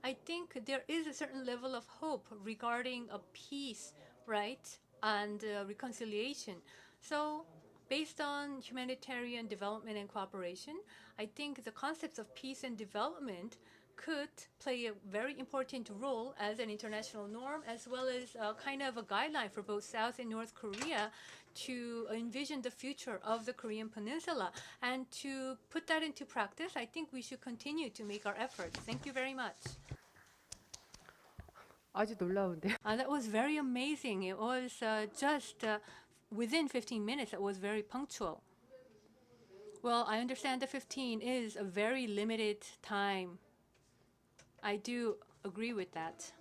I think there is a certain level of hope regarding a peace, right, and reconciliation. So based on humanitarian development and cooperation, I think the concepts of peace and development could play a very important role as an international norm, as well as a kind of a guideline for both South and North Korea to envision the future of the Korean Peninsula. And to put that into practice, I think we should continue to make our efforts. Thank you very much. 아주 놀라운데요. That was very amazing. It was just within 15 minutes. It was very punctual. Well, I understand the 15 is a very limited time. I do agree with that.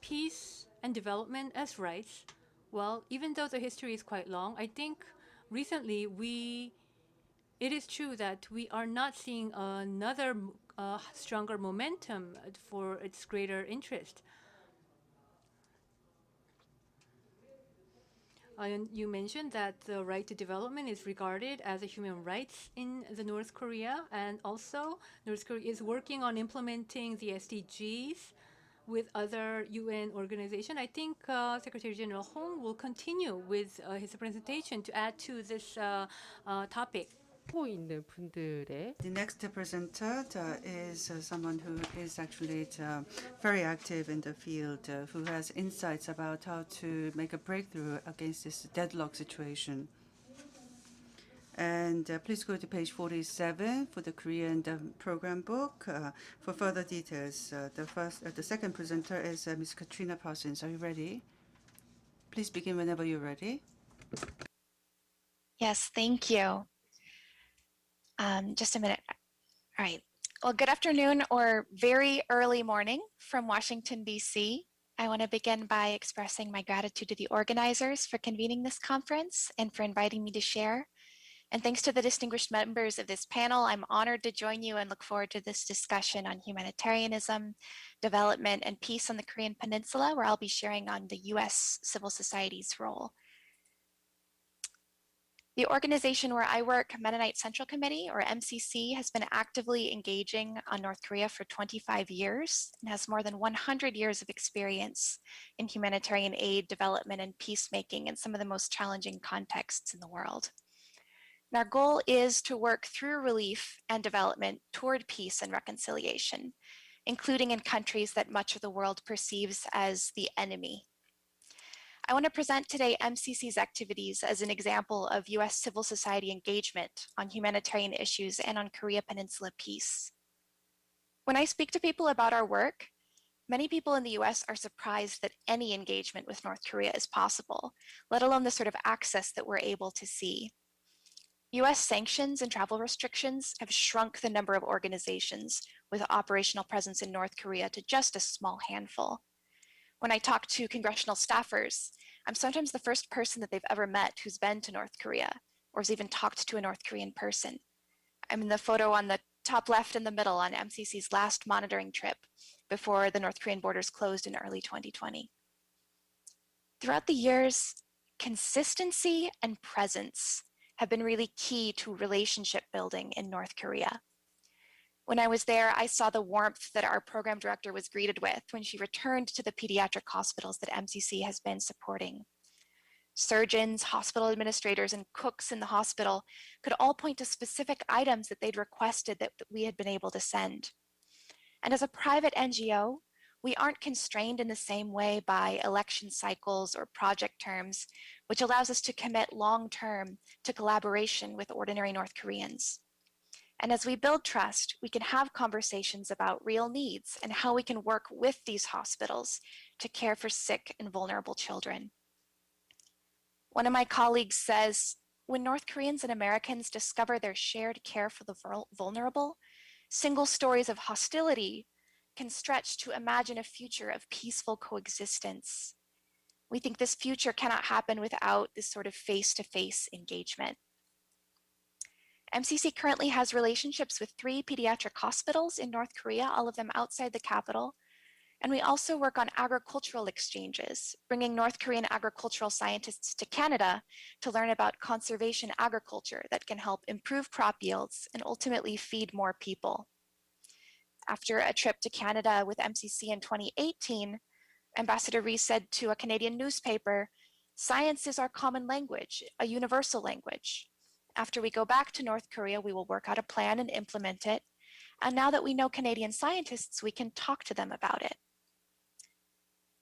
Peace and development as rights. Well, even though the history is quite long, I think recently it is true that we are not seeing another stronger momentum for its greater interest. You mentioned that the right to development is regarded as a human rights in the North Korea, and also North Korea is working on implementing the SDGs with other UN organizations. I think Secretary General Hong will continue with his presentation to add to this topic. 있는 분들의 The next presenter is someone who is actually very active in the field, who has insights about how to make a breakthrough against this deadlock situation. And please go to page 47 for the Korean program book for further details. The second presenter is Ms. Katrina Parsons. Are you ready? Please begin whenever you're ready. Yes, thank you. Just a minute. All right. Well, good afternoon or very early morning from Washington, D.C. I want to begin by expressing my gratitude to the organizers for convening this conference and for inviting me to share. And thanks to the distinguished members of this panel, I'm honored to join you and look forward to this discussion on humanitarianism, development, and peace on the Korean Peninsula, where I'll be sharing on the U.S. civil society's role. The organization where I work, Mennonite Central Committee, or MCC, has been actively engaging on North Korea for 25 years and has more than 100 years of experience in humanitarian aid, development, and peacemaking in some of the most challenging contexts in the world. And our goal is to work through relief and development toward peace and reconciliation, including in countries that much of the world perceives as the enemy. I want to present today MCC's activities as an example of U.S. civil society engagement on humanitarian issues and on Korea Peninsula peace. When I speak to people about our work, many people in the U.S. are surprised that any engagement with North Korea is possible, let alone the sort of access that we're able to see. U.S. sanctions and travel restrictions have shrunk the number of organizations with operational presence in North Korea to just a small handful. When I talk to congressional staffers, I'm sometimes the first person that they've ever met who's been to North Korea or has even talked to a North Korean person. I'm in the photo on the top left in the middle on MCC's last monitoring trip before the North Korean borders closed in early 2020. Throughout the years, consistency and presence have been really key to relationship building in North Korea. When I was there, I saw the warmth that our program director was greeted with when she returned to the pediatric hospitals that MCC has been supporting. Surgeons, hospital administrators, and cooks in the hospital could all point to specific items that they'd requested that we had been able to send. And as a private NGO, we aren't constrained in the same way by election cycles or project terms, which allows us to commit long-term to collaboration with ordinary North Koreans. And as we build trust, we can have conversations about real needs and how we can work with these hospitals to care for sick and vulnerable children. One of my colleagues says, when North Koreans and Americans discover their shared care for the vulnerable, single stories of hostility can stretch to imagine a future of peaceful coexistence. We think this future cannot happen without this sort of face-to-face engagement. MCC currently has relationships with 3 pediatric hospitals in North Korea, all of them outside the capital. And we also work on agricultural exchanges, bringing North Korean agricultural scientists to Canada to learn about conservation agriculture that can help improve crop yields and ultimately feed more people. After a trip to Canada with MCC in 2018, Ambassador Rhee said to a Canadian newspaper, "Science is our common language, a universal language. After we go back to North Korea, we will work out a plan and implement it. And now that we know Canadian scientists, we can talk to them about it."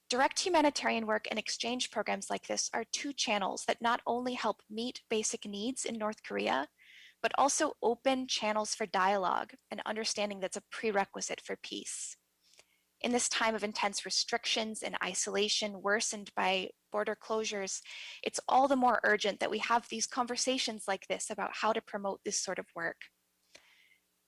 Direct humanitarian work and exchange programs like this are 2 channels that not only help meet basic needs in North Korea, but also open channels for dialogue and understanding that's a prerequisite for peace. In this time of intense restrictions and isolation worsened by border closures, it's all the more urgent that we have these conversations like this about how to promote this sort of work.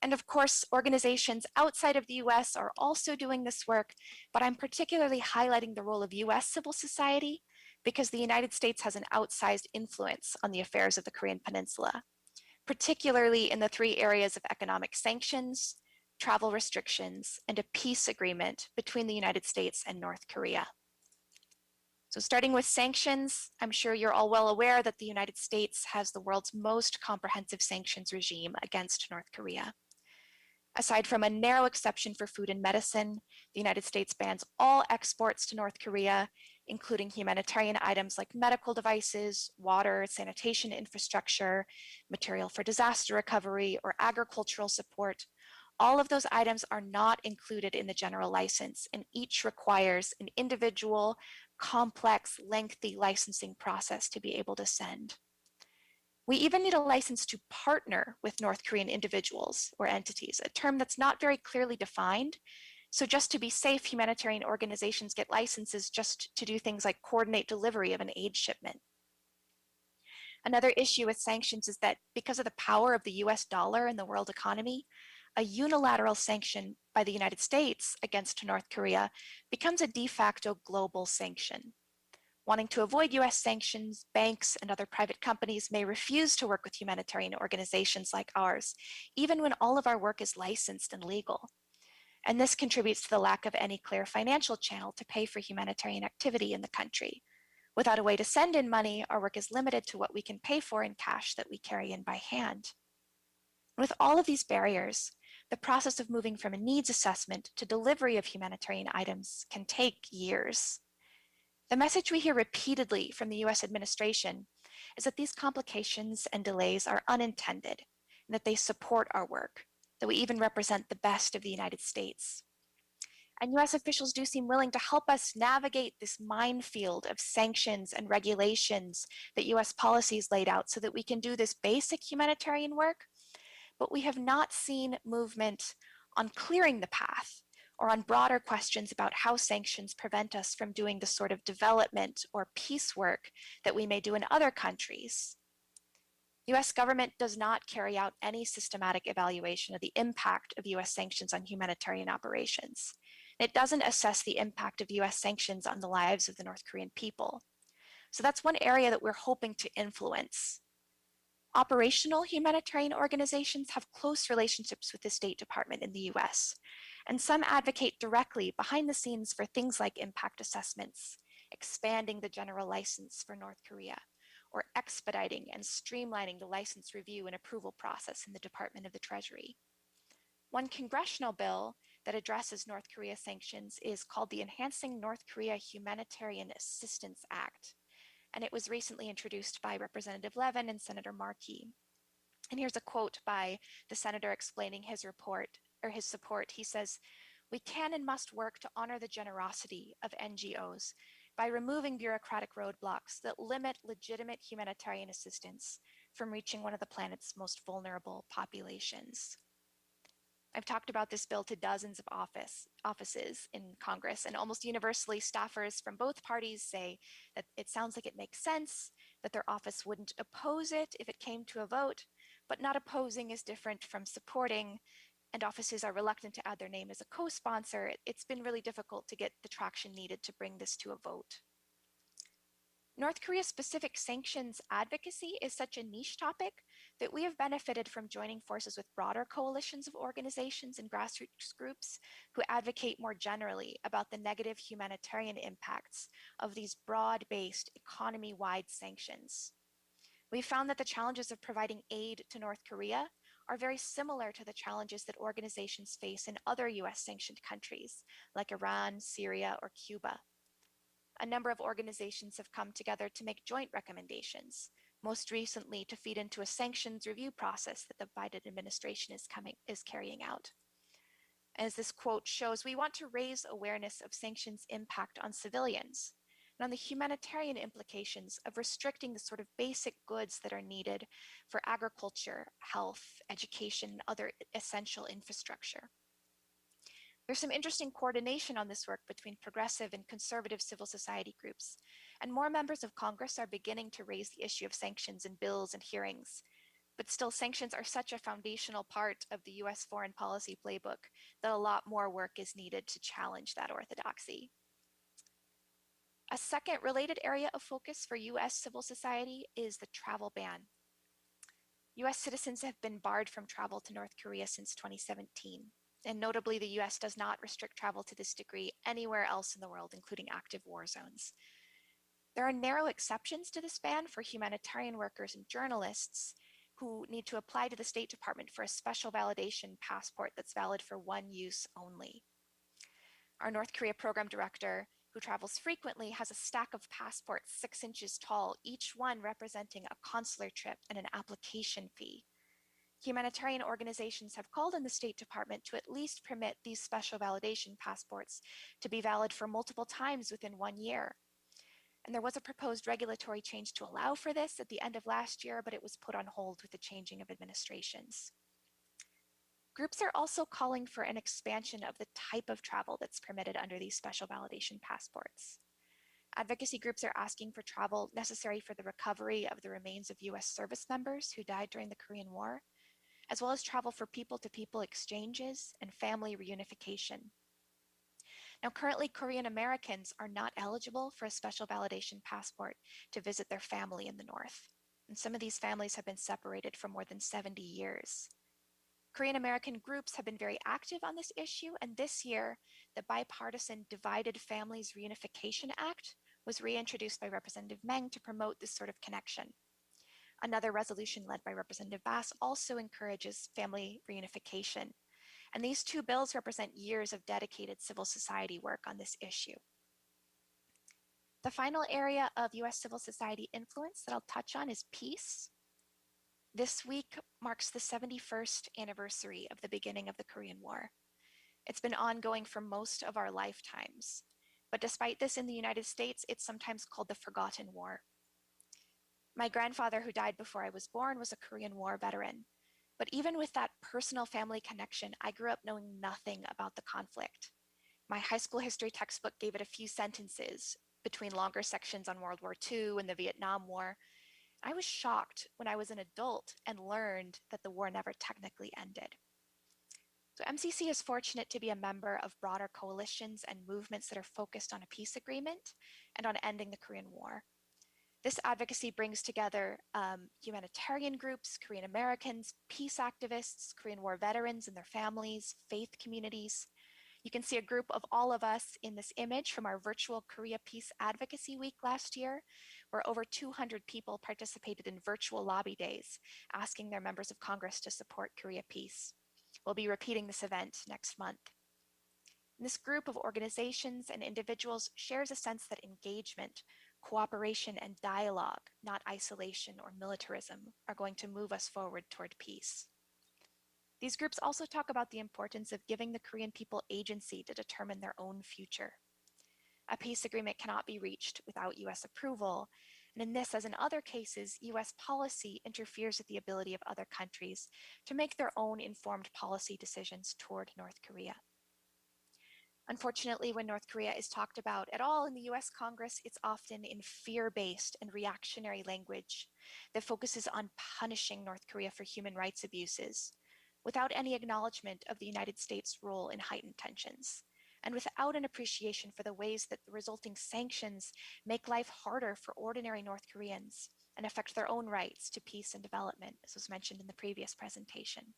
And of course, organizations outside of the US are also doing this work, but I'm particularly highlighting the role of US civil society because the United States has an outsized influence on the affairs of the Korean Peninsula, particularly in the 3 areas of economic sanctions, travel restrictions, and a peace agreement between the United States and North Korea. So starting with sanctions, I'm sure you're all well aware that the United States has the world's most comprehensive sanctions regime against North Korea. Aside from a narrow exception for food and medicine, the United States bans all exports to North Korea, including humanitarian items like medical devices, water, sanitation infrastructure, material for disaster recovery, or agricultural support. All of those items are not included in the general license, and each requires an individual, complex, lengthy licensing process to be able to send. We even need a license to partner with North Korean individuals or entities, a term that's not very clearly defined. So just to be safe, humanitarian organizations get licenses just to do things like coordinate delivery of an aid shipment. Another issue with sanctions is that because of the power of the US dollar in the world economy, a unilateral sanction by the United States against North Korea becomes a de facto global sanction. Wanting to avoid US sanctions, banks and other private companies may refuse to work with humanitarian organizations like ours, even when all of our work is licensed and legal. And this contributes to the lack of any clear financial channel to pay for humanitarian activity in the country. Without a way to send in money, our work is limited to what we can pay for in cash that we carry in by hand. With all of these barriers, the process of moving from a needs assessment to delivery of humanitarian items can take years. The message we hear repeatedly from the US administration is that these complications and delays are unintended and that they support our work, that we even represent the best of the United States. And US officials do seem willing to help us navigate this minefield of sanctions and regulations that US policies laid out so that we can do this basic humanitarian work, but we have not seen movement on clearing the path or on broader questions about how sanctions prevent us from doing the sort of development or peace work that we may do in other countries. US government does not carry out any systematic evaluation of the impact of US sanctions on humanitarian operations. It doesn't assess the impact of US sanctions on the lives of the North Korean people. So that's one area that we're hoping to influence. Operational humanitarian organizations have close relationships with the State Department in the US, and some advocate directly behind the scenes for things like impact assessments, expanding the general license for North Korea, or expediting and streamlining the license review and approval process in the Department of the Treasury. One congressional bill that addresses North Korea sanctions is called the Enhancing North Korea Humanitarian Assistance Act, and it was recently introduced by Representative Levin and Senator Markey. And here's a quote by the senator explaining his support. He says, "We can and must work to honor the generosity of NGOs by removing bureaucratic roadblocks that limit legitimate humanitarian assistance from reaching one of the planet's most vulnerable populations." I've talked about this bill to dozens of offices in Congress, and almost universally staffers from both parties say that it sounds like it makes sense, that their office wouldn't oppose it if it came to a vote, but not opposing is different from supporting, and offices are reluctant to add their name as a co-sponsor. It's been really difficult to get the traction needed to bring this to a vote. North Korea-specific sanctions advocacy is such a niche topic that we have benefited from joining forces with broader coalitions of organizations and grassroots groups who advocate more generally about the negative humanitarian impacts of these broad-based economy-wide sanctions. We found that the challenges of providing aid to North Korea are very similar to the challenges that organizations face in other US sanctioned countries like Iran, Syria, or Cuba. A number of organizations have come together to make joint recommendations, most recently to feed into a sanctions review process that the Biden administration is carrying out. As this quote shows, we want to raise awareness of sanctions' impact on civilians and on the humanitarian implications of restricting the sort of basic goods that are needed for agriculture, health, education, and other essential infrastructure. There's some interesting coordination on this work between progressive and conservative civil society groups, and more members of Congress are beginning to raise the issue of sanctions in bills and hearings. But still, sanctions are such a foundational part of the US foreign policy playbook that a lot more work is needed to challenge that orthodoxy. A second related area of focus for US civil society is the travel ban. US citizens have been barred from travel to North Korea since 2017. And notably, the US does not restrict travel to this degree anywhere else in the world, including active war zones. There are narrow exceptions to this ban for humanitarian workers and journalists who need to apply to the State Department for a special validation passport that's valid for one use only. Our North Korea program director, who travels frequently, has a stack of passports 6 inches tall, each one representing a consular trip and an application fee. Humanitarian organizations have called on the State Department to at least permit these special validation passports to be valid for multiple times within 1 year. And there was a proposed regulatory change to allow for this at the end of last year, but it was put on hold with the changing of administrations. Groups are also calling for an expansion of the type of travel that's permitted under these special validation passports. Advocacy groups are asking for travel necessary for the recovery of the remains of US service members who died during the Korean War, as well as travel for people-to-people exchanges and family reunification. Now, currently, Korean Americans are not eligible for a special validation passport to visit their family in the North. And some of these families have been separated for more than 70 years. Korean American groups have been very active on this issue, and this year, the bipartisan Divided Families Reunification Act was reintroduced by Representative Meng to promote this sort of connection. Another resolution led by Representative Bass also encourages family reunification. And these two bills represent years of dedicated civil society work on this issue. The final area of US civil society influence that I'll touch on is peace. This week marks the 71st anniversary of the beginning of the Korean War. It's been ongoing for most of our lifetimes. But despite this, in the United States, it's sometimes called the Forgotten War. My grandfather, who died before I was born, was a Korean War veteran. But even with that personal family connection, I grew up knowing nothing about the conflict. My high school history textbook gave it a few sentences between longer sections on World War II and the Vietnam War. I was shocked when I was an adult and learned that the war never technically ended. So MCC is fortunate to be a member of broader coalitions and movements that are focused on a peace agreement and on ending the Korean War. This advocacy brings together humanitarian groups, Korean Americans, peace activists, Korean War veterans and their families, faith communities. You can see a group of all of us in this image from our virtual Korea Peace Advocacy Week last year, where over 200 people participated in virtual lobby days, asking their members of Congress to support Korea Peace. We'll be repeating this event next month. This group of organizations and individuals shares a sense that engagement, cooperation, and dialogue, not isolation or militarism, are going to move us forward toward peace. These groups also talk about the importance of giving the Korean people agency to determine their own future. A peace agreement cannot be reached without US approval, and in this, as in other cases, US policy interferes with the ability of other countries to make their own informed policy decisions toward North Korea. Unfortunately, when North Korea is talked about at all in the US Congress, it's often in fear-based and reactionary language that focuses on punishing North Korea for human rights abuses, without any acknowledgement of the United States' role in heightened tensions. and without an appreciation for the ways that the resulting sanctions make life harder for ordinary North Koreans and affect their own rights to peace and development, as was mentioned in the previous presentation.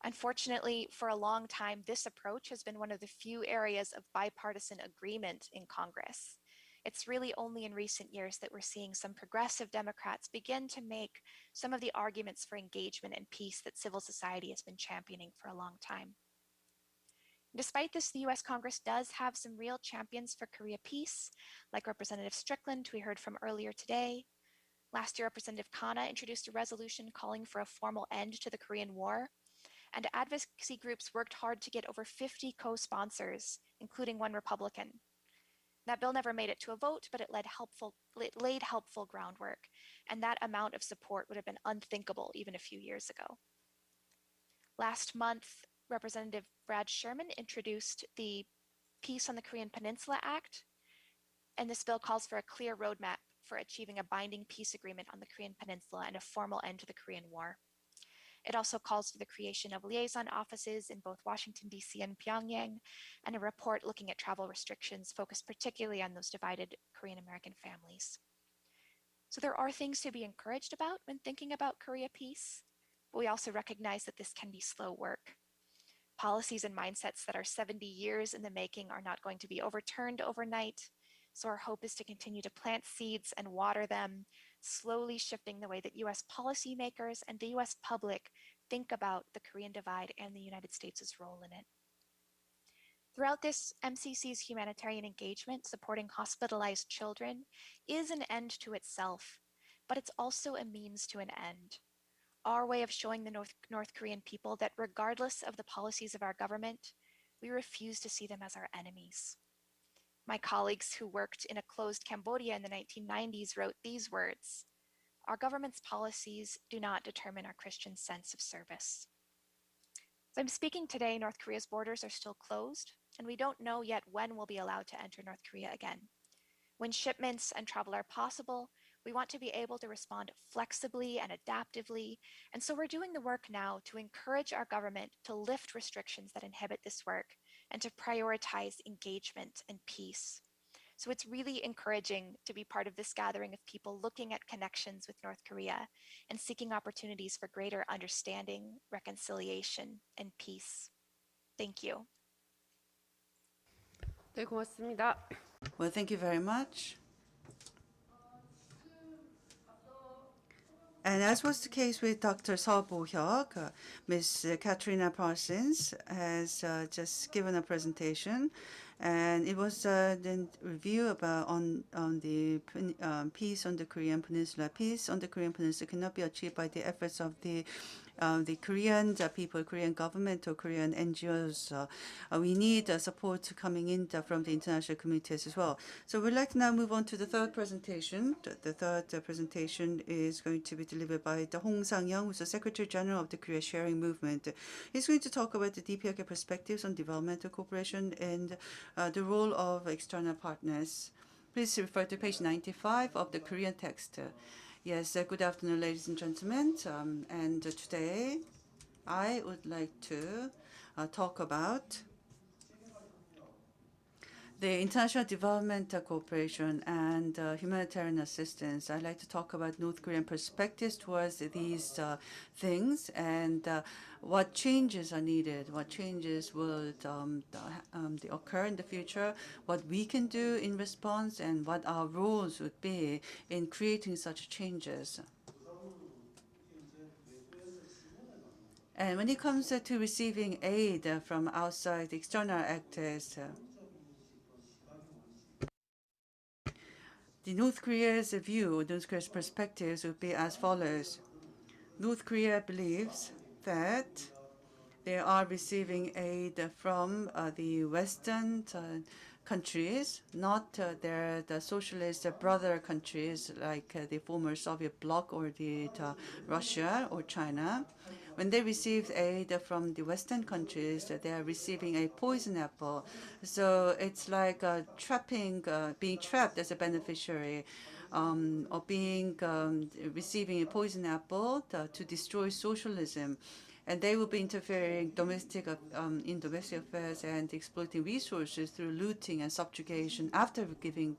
Unfortunately, for a long time, this approach has been one of the few areas of bipartisan agreement in Congress. It's really only in recent years that we're seeing some progressive Democrats begin to make some of the arguments for engagement and peace that civil society has been championing for a long time. Despite this, the US Congress does have some real champions for Korea peace, like Representative Strickland, we heard from earlier today. Last year, Representative Khanna introduced a resolution calling for a formal end to the Korean War, and advocacy groups worked hard to get over 50 co-sponsors, including one Republican. That bill never made it to a vote, but it laid helpful groundwork, and that amount of support would have been unthinkable even a few years ago. Last month, Representative Brad Sherman introduced the Peace on the Korean Peninsula Act, and this bill calls for a clear roadmap for achieving a binding peace agreement on the Korean Peninsula and a formal end to the Korean War. It also calls for the creation of liaison offices in both Washington, D.C. and Pyongyang, and a report looking at travel restrictions focused particularly on those divided Korean American families. So there are things to be encouraged about when thinking about Korea peace, but we also recognize that this can be slow work. Policies and mindsets that are 70 years in the making are not going to be overturned overnight, so our hope is to continue to plant seeds and water them, slowly shifting the way that US policymakers and the US public think about the Korean divide and the United States' role in it. Throughout this, MCC's humanitarian engagement supporting hospitalized children is an end to itself, but it's also a means to an end. Our way of showing the North Korean people that regardless of the policies of our government, we refuse to see them as our enemies. My colleagues who worked in a closed Cambodia in the 1990s wrote these words: "Our government's policies do not determine our Christian sense of service." As I'm speaking today, North Korea's borders are still closed, and we don't know yet when we'll be allowed to enter North Korea again. When shipments and travel are possible, we want to be able to respond flexibly and adaptively, and so we're doing the work now to encourage our government to lift restrictions that inhibit this work and to prioritize engagement and peace. So it's really encouraging to be part of this gathering of people looking at connections with North Korea and seeking opportunities for greater understanding, reconciliation, and peace. Thank you. 네, 고맙습니다. Well, thank you very much. And as was the case with Dr. Seo Bo-hyuk, Ms. Katrina Parsons has just given a presentation, and it was the review about on the peace on the Korean Peninsula. Peace on the Korean Peninsula cannot be achieved by the efforts of the Korean people, Korean government, or Korean NGOs. We need support coming in from the international communities as well. So we'd like to now move on to the third presentation. The third presentation is going to be delivered by Hong Sang-young, who's the Secretary General of the Korea Sharing Movement. He's going to talk about the DPRK perspectives on developmental cooperation and the role of external partners. Please refer to page 95 of the Korean text. Yes, good afternoon, ladies and gentlemen. And today, I would like to talk about the international development cooperation and humanitarian assistance. I'd like to talk about North Korean perspectives towards these things and what changes are needed, what changes will occur in the future, what we can do in response, and what our roles would be in creating such changes. And when it comes to receiving aid from outside external actors, the North Korea's view, North Korea's perspectives would be as follows. North Korea believes that they are receiving aid from the Western countries, not the socialist brother countries like the former Soviet bloc or the Russia or China. When they receive aid from the Western countries, they are receiving a poison apple. So it's like being trapped as a beneficiary, or receiving a poison apple to destroy socialism. and they will be interfering in domestic affairs and exploiting resources through looting and subjugation after giving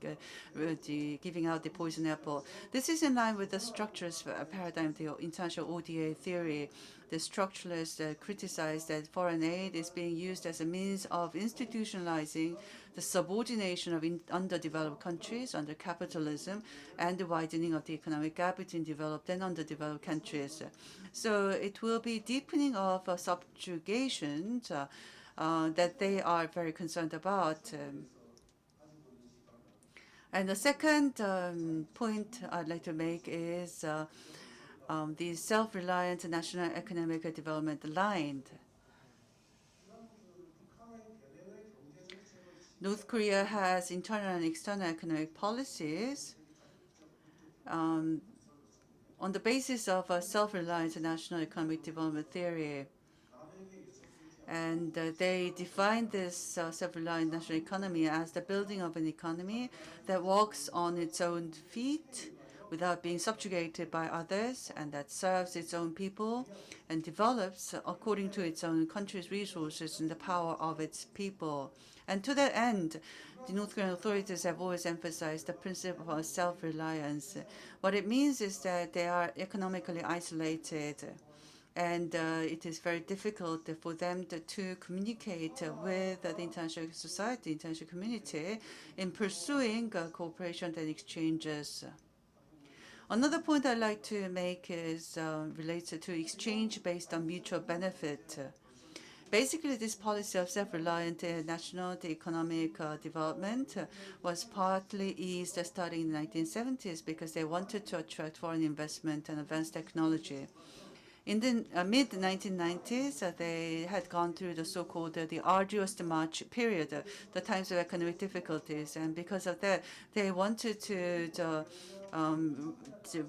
out the poison apple. This is in line with the structuralist paradigm of the international ODA theory. The structuralists criticize that foreign aid is being used as a means of institutionalizing the subordination of underdeveloped countries under capitalism and the widening of the economic gap between developed and underdeveloped countries. So it will be deepening of subjugation that they are very concerned about. And the second point I'd like to make is the self-reliant national economic development line. North Korea has internal and external economic policies on the basis of a self-reliant national economic development theory. And they define this self-reliant national economy as the building of an economy that walks on its own feet without being subjugated by others, and that serves its own people and develops according to its own country's resources and the power of its people. And to that end, the North Korean authorities have always emphasized the principle of self-reliance. What it means is that they are economically isolated, and it is very difficult for them to communicate with the international society, international community, in pursuing cooperation and exchanges. Another point I'd like to make is related to exchange based on mutual benefit. Basically, this policy of self-reliant national economic development was partly eased starting in the 1970s because they wanted to attract foreign investment and advanced technology. In the mid-1990s, they had gone through the so-called the arduous March period, the times of economic difficulties, and because of that, they wanted to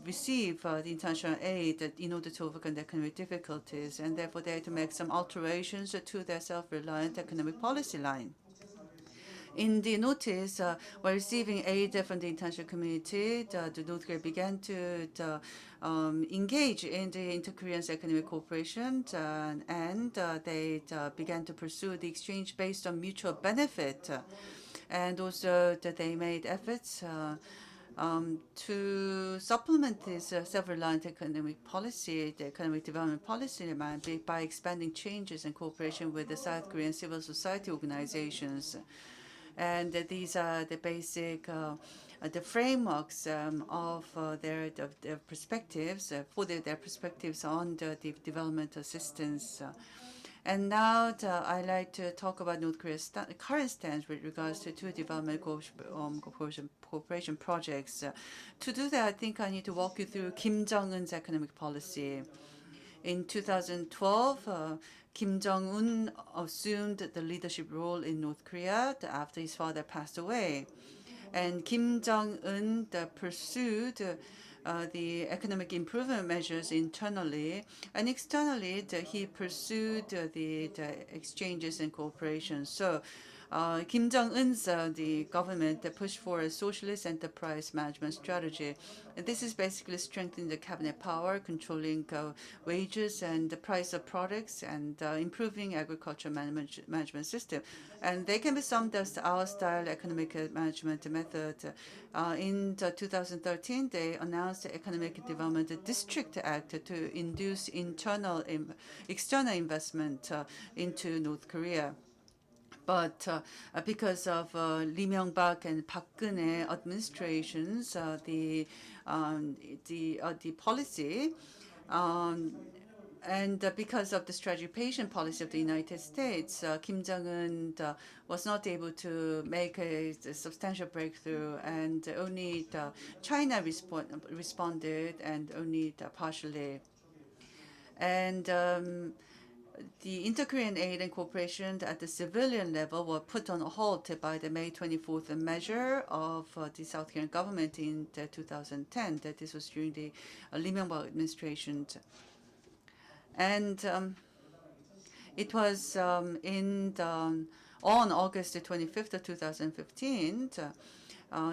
receive the international aid in order to overcome the economic difficulties, and therefore they had to make some alterations to their self-reliant economic policy line. In the notice, while receiving aid from the international community, the North Korea began to engage in the inter-Korean economic cooperation, and they began to pursue the exchange based on mutual benefit. And also that they made efforts to supplement this self-reliant economic policy, the economic development policy, by expanding changes and cooperation with the South Korean civil society organizations. And these are the basic, the frameworks of their perspectives, for their perspectives on the development assistance. And now I'd like to talk about North Korea's current stance with regards to two development cooperation projects. To do that, I think I need to walk you through Kim Jong-un's economic policy. In 2012, Kim Jong-un assumed the leadership role in North Korea after his father passed away. And Kim Jong-un pursued the economic improvement measures internally, and externally he pursued the exchanges and cooperation. So Kim Jong-un's the government pushed for a socialist enterprise management strategy. And this is basically strengthening the cabinet power, controlling wages and the price of products, and improving agriculture management system. And they can be summed as our style economic management method. In 2013, they announced the Economic Development District Act to induce external investment into North Korea. But because of Lee Myung-bak and Park Geun-hye administrations, the policy, and because of the strategic patient policy of the United States, Kim Jong-un was not able to make a substantial breakthrough, and only China responded, and only partially. And the inter-Korean aid and cooperation at the civilian level were put on hold by the May 24th measure of the South Korean government in 2010. That this was during the Lee Myung-bak administration. And it was on August 25th of 2015,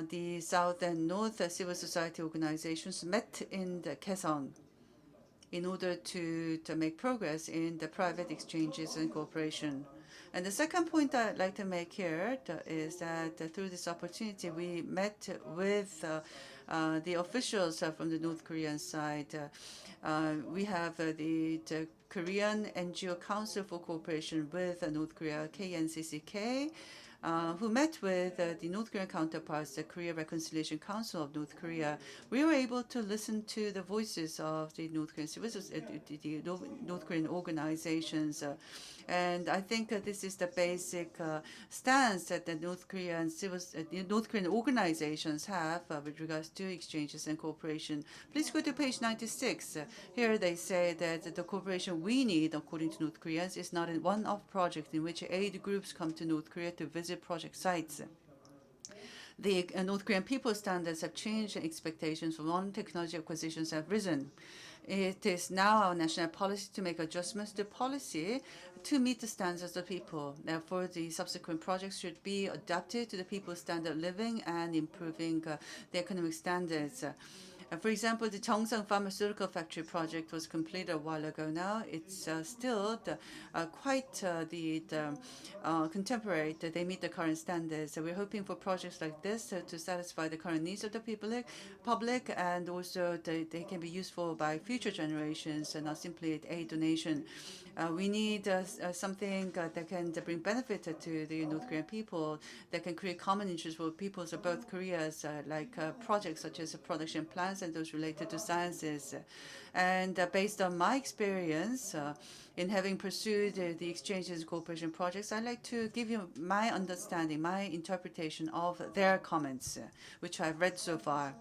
the South and North civil society organizations met in the Kaesong. in order to make progress in the private exchanges and cooperation. And the second point I'd like to make here is that through this opportunity, we met with the officials from the North Korean side. We have the Korean NGO Council for Cooperation with North Korea, KNCCK, who met with the North Korean counterparts, the Korea Reconciliation Council of North Korea. We were able to listen to the voices of the North Korean the North Korean organizations. And I think this is the basic stance that the North Korean organizations have with regards to exchanges and cooperation. Please go to page 96. Here they say that the cooperation we need, according to North Koreans, is not a one-off project in which aid groups come to North Korea to visit project sites. The North Korean people's standards have changed and expectations for modern technology acquisitions have risen. It is now our national policy to make adjustments to policy to meet the standards of people. Therefore, the subsequent projects should be adapted to the people's standard of living and improving the economic standards. For example, the Cheongsang Pharmaceutical Factory project was completed a while ago now. It's still quite contemporary. They meet the current standards. So we're hoping for projects like this to satisfy the current needs of the public, and also they can be useful by future generations and not simply a donation. We need something that can bring benefit to the North Korean people, that can create common interests for peoples of both Koreas, like projects such as production plants and those related to sciences. And based on my experience in having pursued the exchanges and cooperation projects, I'd like to give you my understanding, my interpretation of their comments, which I've read so far.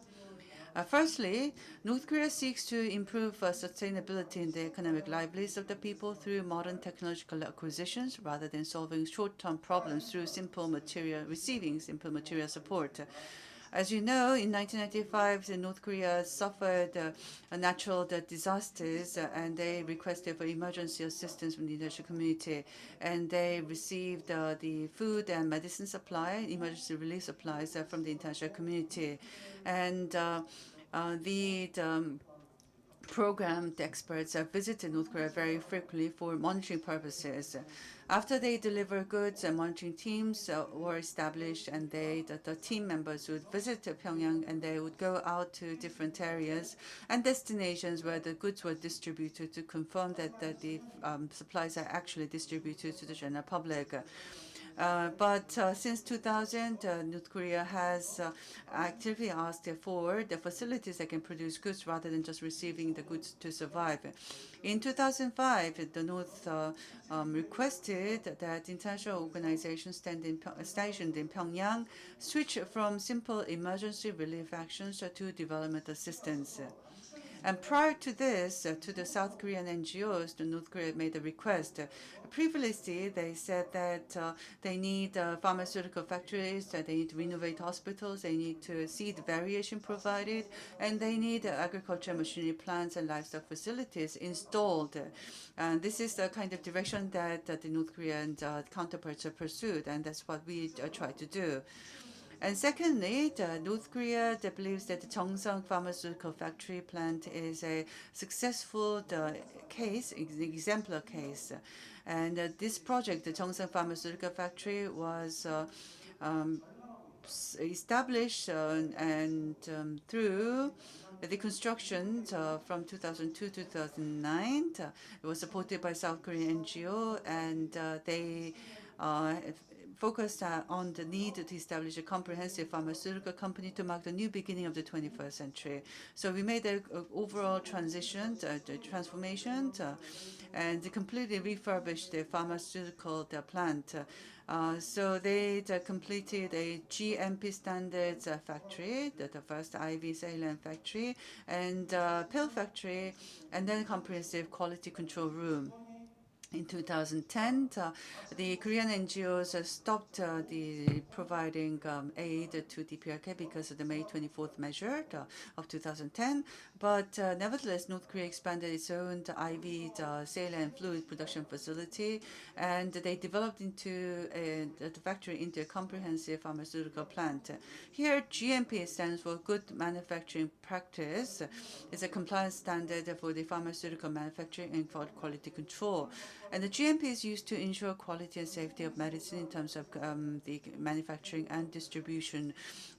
Firstly, North Korea seeks to improve sustainability in the economic livelihoods of the people through modern technological acquisitions rather than solving short-term problems through receiving simple material support. As you know, in 1995, North Korea suffered natural disasters, and they requested for emergency assistance from the international community. And they received the food and medicine supply, emergency relief supplies from the international community. And the programmed experts have visited North Korea very frequently for monitoring purposes. After they deliver goods, monitoring teams were established, and the team members would visit Pyongyang, and they would go out to different areas and destinations where the goods were distributed to confirm that the supplies are actually distributed to the general public. But since 2000, North Korea has actively asked for the facilities that can produce goods rather than just receiving the goods to survive. In 2005, the North requested that international organizations stationed in Pyongyang switch from simple emergency relief actions to development assistance. And prior to this, to the South Korean NGOs, the North Korea made a request. Previously, they said that they need pharmaceutical factories, that they need to renovate hospitals, they need to see the variation provided, and they need agricultural machinery plants and livestock facilities installed. And this is the kind of direction that the North Korean counterparts have pursued, and that's what we try to do. And secondly, North Korea believes that the Cheongsang Pharmaceutical Factory plant is a successful case, exemplar case. And this project, the Cheongsang Pharmaceutical Factory, was established and through the construction from 2002 to 2009. It was supported by South Korean NGO, and they focused on the need to establish a comprehensive pharmaceutical company to mark the new beginning of the 21st century. So we made an overall transformation, and they completely refurbished the pharmaceutical plant. So they completed a GMP standards factory, the first IV saline factory, and pill factory, and then comprehensive quality control room. In 2010, the Korean NGOs stopped providing aid to DPRK because of the May 24th measure of 2010. But nevertheless, North Korea expanded its own IV saline fluid production facility, and they developed into the factory into a comprehensive pharmaceutical plant. Here, GMP stands for Good Manufacturing Practice. It's a compliance standard for the pharmaceutical manufacturing and for quality control. And the GMP is used to ensure quality and safety of medicine in terms of the manufacturing and distribution.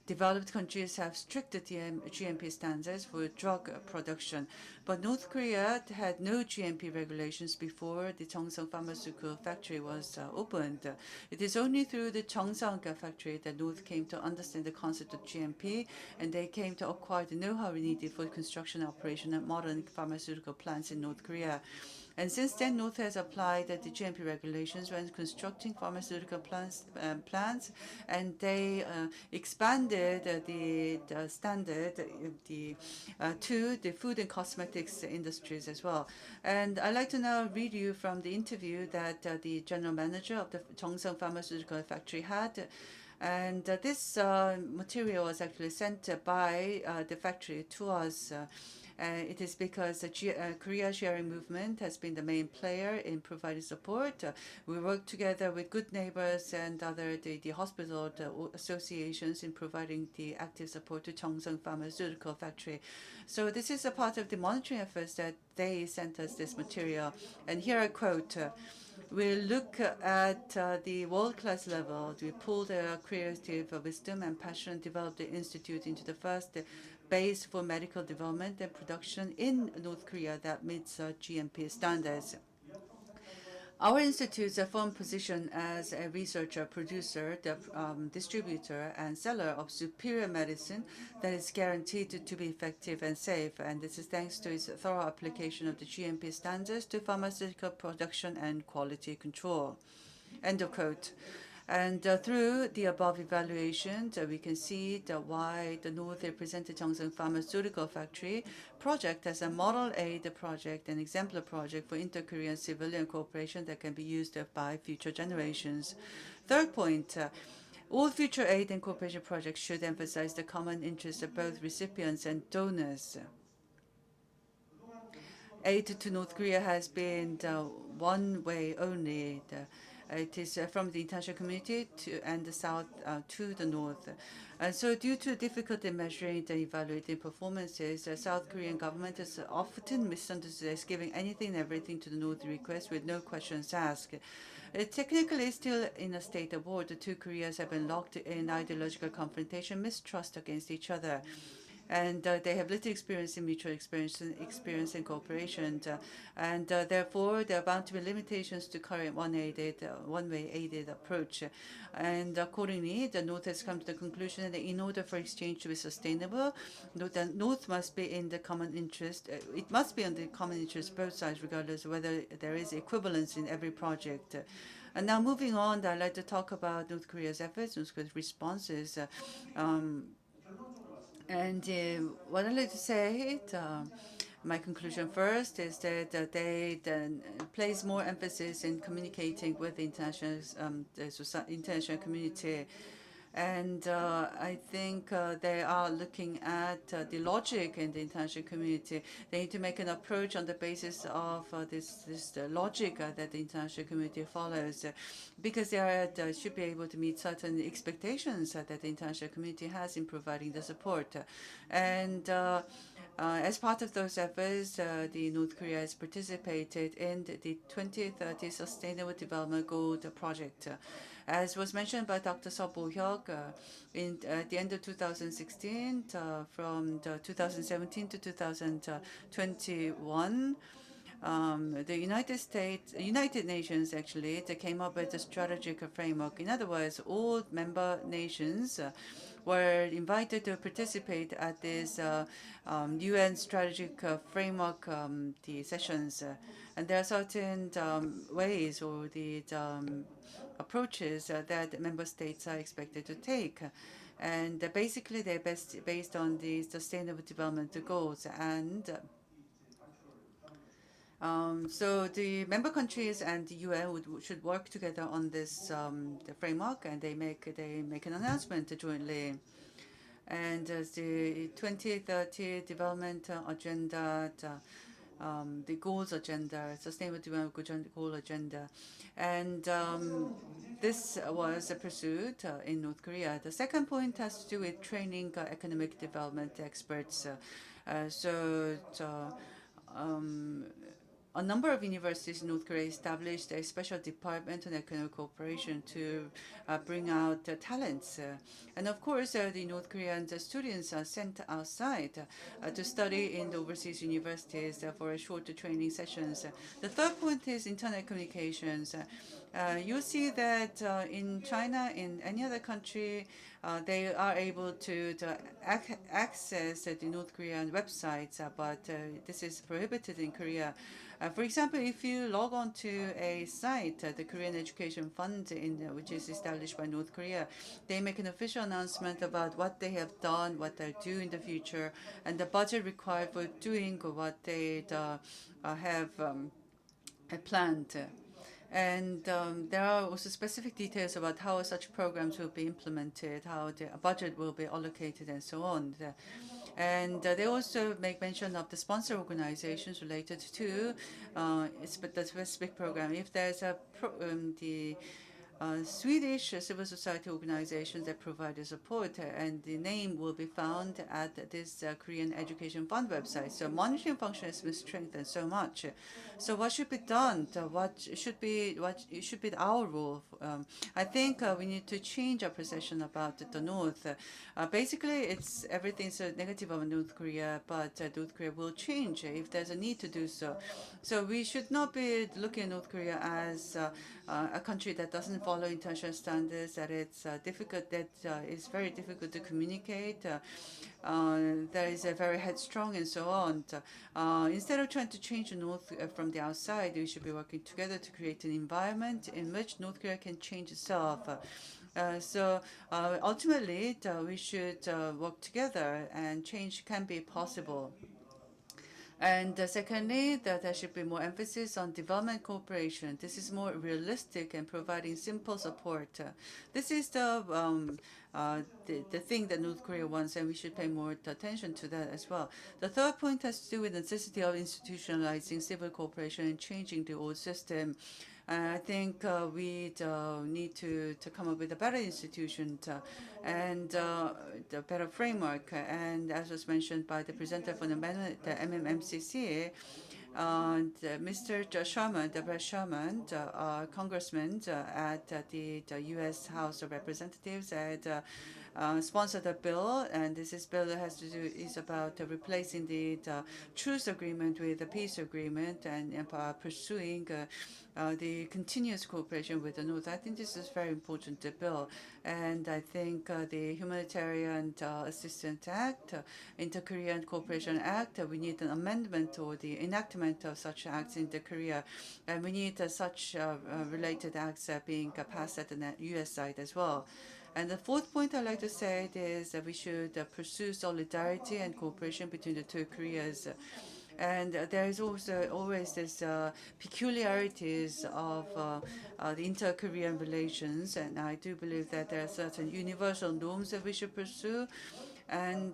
Developed countries have strict GMP standards for drug production, but North Korea had no GMP regulations before the Cheongsang pharmaceutical factory was opened. It is only through the Cheongsang factory that North came to understand the concept of GMP, and they came to acquire the know-how needed for construction and operation of modern pharmaceutical plants in North Korea. And since then, North has applied the GMP regulations when constructing pharmaceutical plants, and they expanded the standard to the food and cosmetics industries as well. And I'd like to now read you from the interview that the general manager of the Cheongsang Pharmaceutical Factory had. And this material was actually sent by the factory to us. It is because the Korea Sharing Movement has been the main player in providing support. We work together with Good Neighbors and other the hospital associations in providing the active support to Cheongsang Pharmaceutical Factory. So this is a part of the monitoring efforts that they sent us this material. And here I quote, we look at the world-class level. We pull their creative wisdom and passion and develop the institute into the first base for medical development and production in North Korea that meets GMP standards. Our institute's firm position as a researcher, producer, distributor, and seller of superior medicine that is guaranteed to be effective and safe, and this is thanks to its thorough application of the GMP standards to pharmaceutical production and quality control. End of quote. And through the above evaluations, we can see why the North represented Cheongsang Pharmaceutical Factory project as a model aid project, an exemplar project for inter-Korean civilian cooperation that can be used by future generations. Third point, all future aid and cooperation projects should emphasize the common interests of both recipients and donors. Aid to North Korea has been one way only. It is from the international community and the South to the North. And so due to difficulty measuring and evaluating performances, the South Korean government is often misunderstood as giving anything and everything to the North request with no questions asked. Technically still in a state of war, the two Koreas have been locked in ideological confrontation, mistrust against each other. And they have little experience in mutual experience and cooperation, and therefore there are bound to be limitations to current one-way aided approach. And accordingly, the North has come to the conclusion that in order for exchange to be sustainable, the North must be in the common interest. It must be on the common interest of both sides, regardless of whether there is equivalence in every project. And now moving on, I'd like to talk about North Korea's efforts, North Korea's responses. And what I'd like to say, my conclusion first is that they place more emphasis in communicating with the international community. And I think they are looking at the logic in the international community. They need to make an approach on the basis of this logic that the international community follows, because they should be able to meet certain expectations that the international community has in providing the support. And as part of those efforts, the North Korea has participated in the 2030 Sustainable Development Goal project. As was mentioned by Dr. Seo Bo-hyuk, at the end of 2016, from 2017 to 2021, the United Nations actually, they came up with a strategic framework. In other words, all member nations were invited to participate at this UN strategic framework the sessions, and there are certain ways or the approaches that member states are expected to take. And basically, they're based on the Sustainable Development Goals. And So the member countries and the UN should work together on this the framework, and they make an announcement jointly. And the 2030 development agenda, the goals agenda, sustainable development goal agenda, and this was pursued in North Korea. The second point has to do with training economic development experts. A number of universities in North Korea established a special department on economic cooperation to bring out talents. And of course, the North Korean students are sent outside to study in the overseas universities for short training sessions. The third point is internet communications. You see that in China, in any other country, they are able to access the North Korean websites, but this is prohibited in Korea. For example, if you log on to a site, the Korean Education Fund, which is established by North Korea, they make an official announcement about what they have done, what they'll do in the future, and the budget required for doing what they have planned. And there are also specific details about how such programs will be implemented, how the budget will be allocated, and so on. And they also make mention of the sponsor organizations related to the specific program. If there's the Swedish civil society organizations that provide the support, and the name will be found at this Korean Education Fund website. So monitoring function has been strengthened so much. So what should be done? What should be our role? I think we need to change our perception about the North. Basically, everything's negative about North Korea, but North Korea will change if there's a need to do so. So we should not be looking at North Korea as a country that doesn't follow international standards, that it's difficult, that it's very difficult to communicate, that is very headstrong, and so on. Instead of trying to change the North from the outside, we should be working together to create an environment in which North Korea can change itself. So ultimately, we should work together, and change can be possible. And secondly, that there should be more emphasis on development cooperation. This is more realistic and providing simple support. This is the thing that North Korea wants, and we should pay more attention to that as well. The third point has to do with the necessity of institutionalizing civil cooperation and changing the old system. I think we need to come up with a better institution and a better framework. And as was mentioned by the presenter from the MMMCC, Mr. Sherman, Deborah Sherman, congressman at the U.S. House of Representatives, had sponsored a bill, and this bill is about replacing the truce agreement with the peace agreement, and pursuing the continuous cooperation with the North. I think this is a very important bill, and I think the Humanitarian Assistance Act, Inter-Korean Cooperation Act, we need an amendment or the enactment of such acts in Korea, and we need such related acts being passed at the U.S. side as well. And the fourth point I'd like to say is that we should pursue solidarity and cooperation between the two Koreas. And there is also always this peculiarities of the inter-Korean relations, and I do believe that there are certain universal norms that we should pursue. And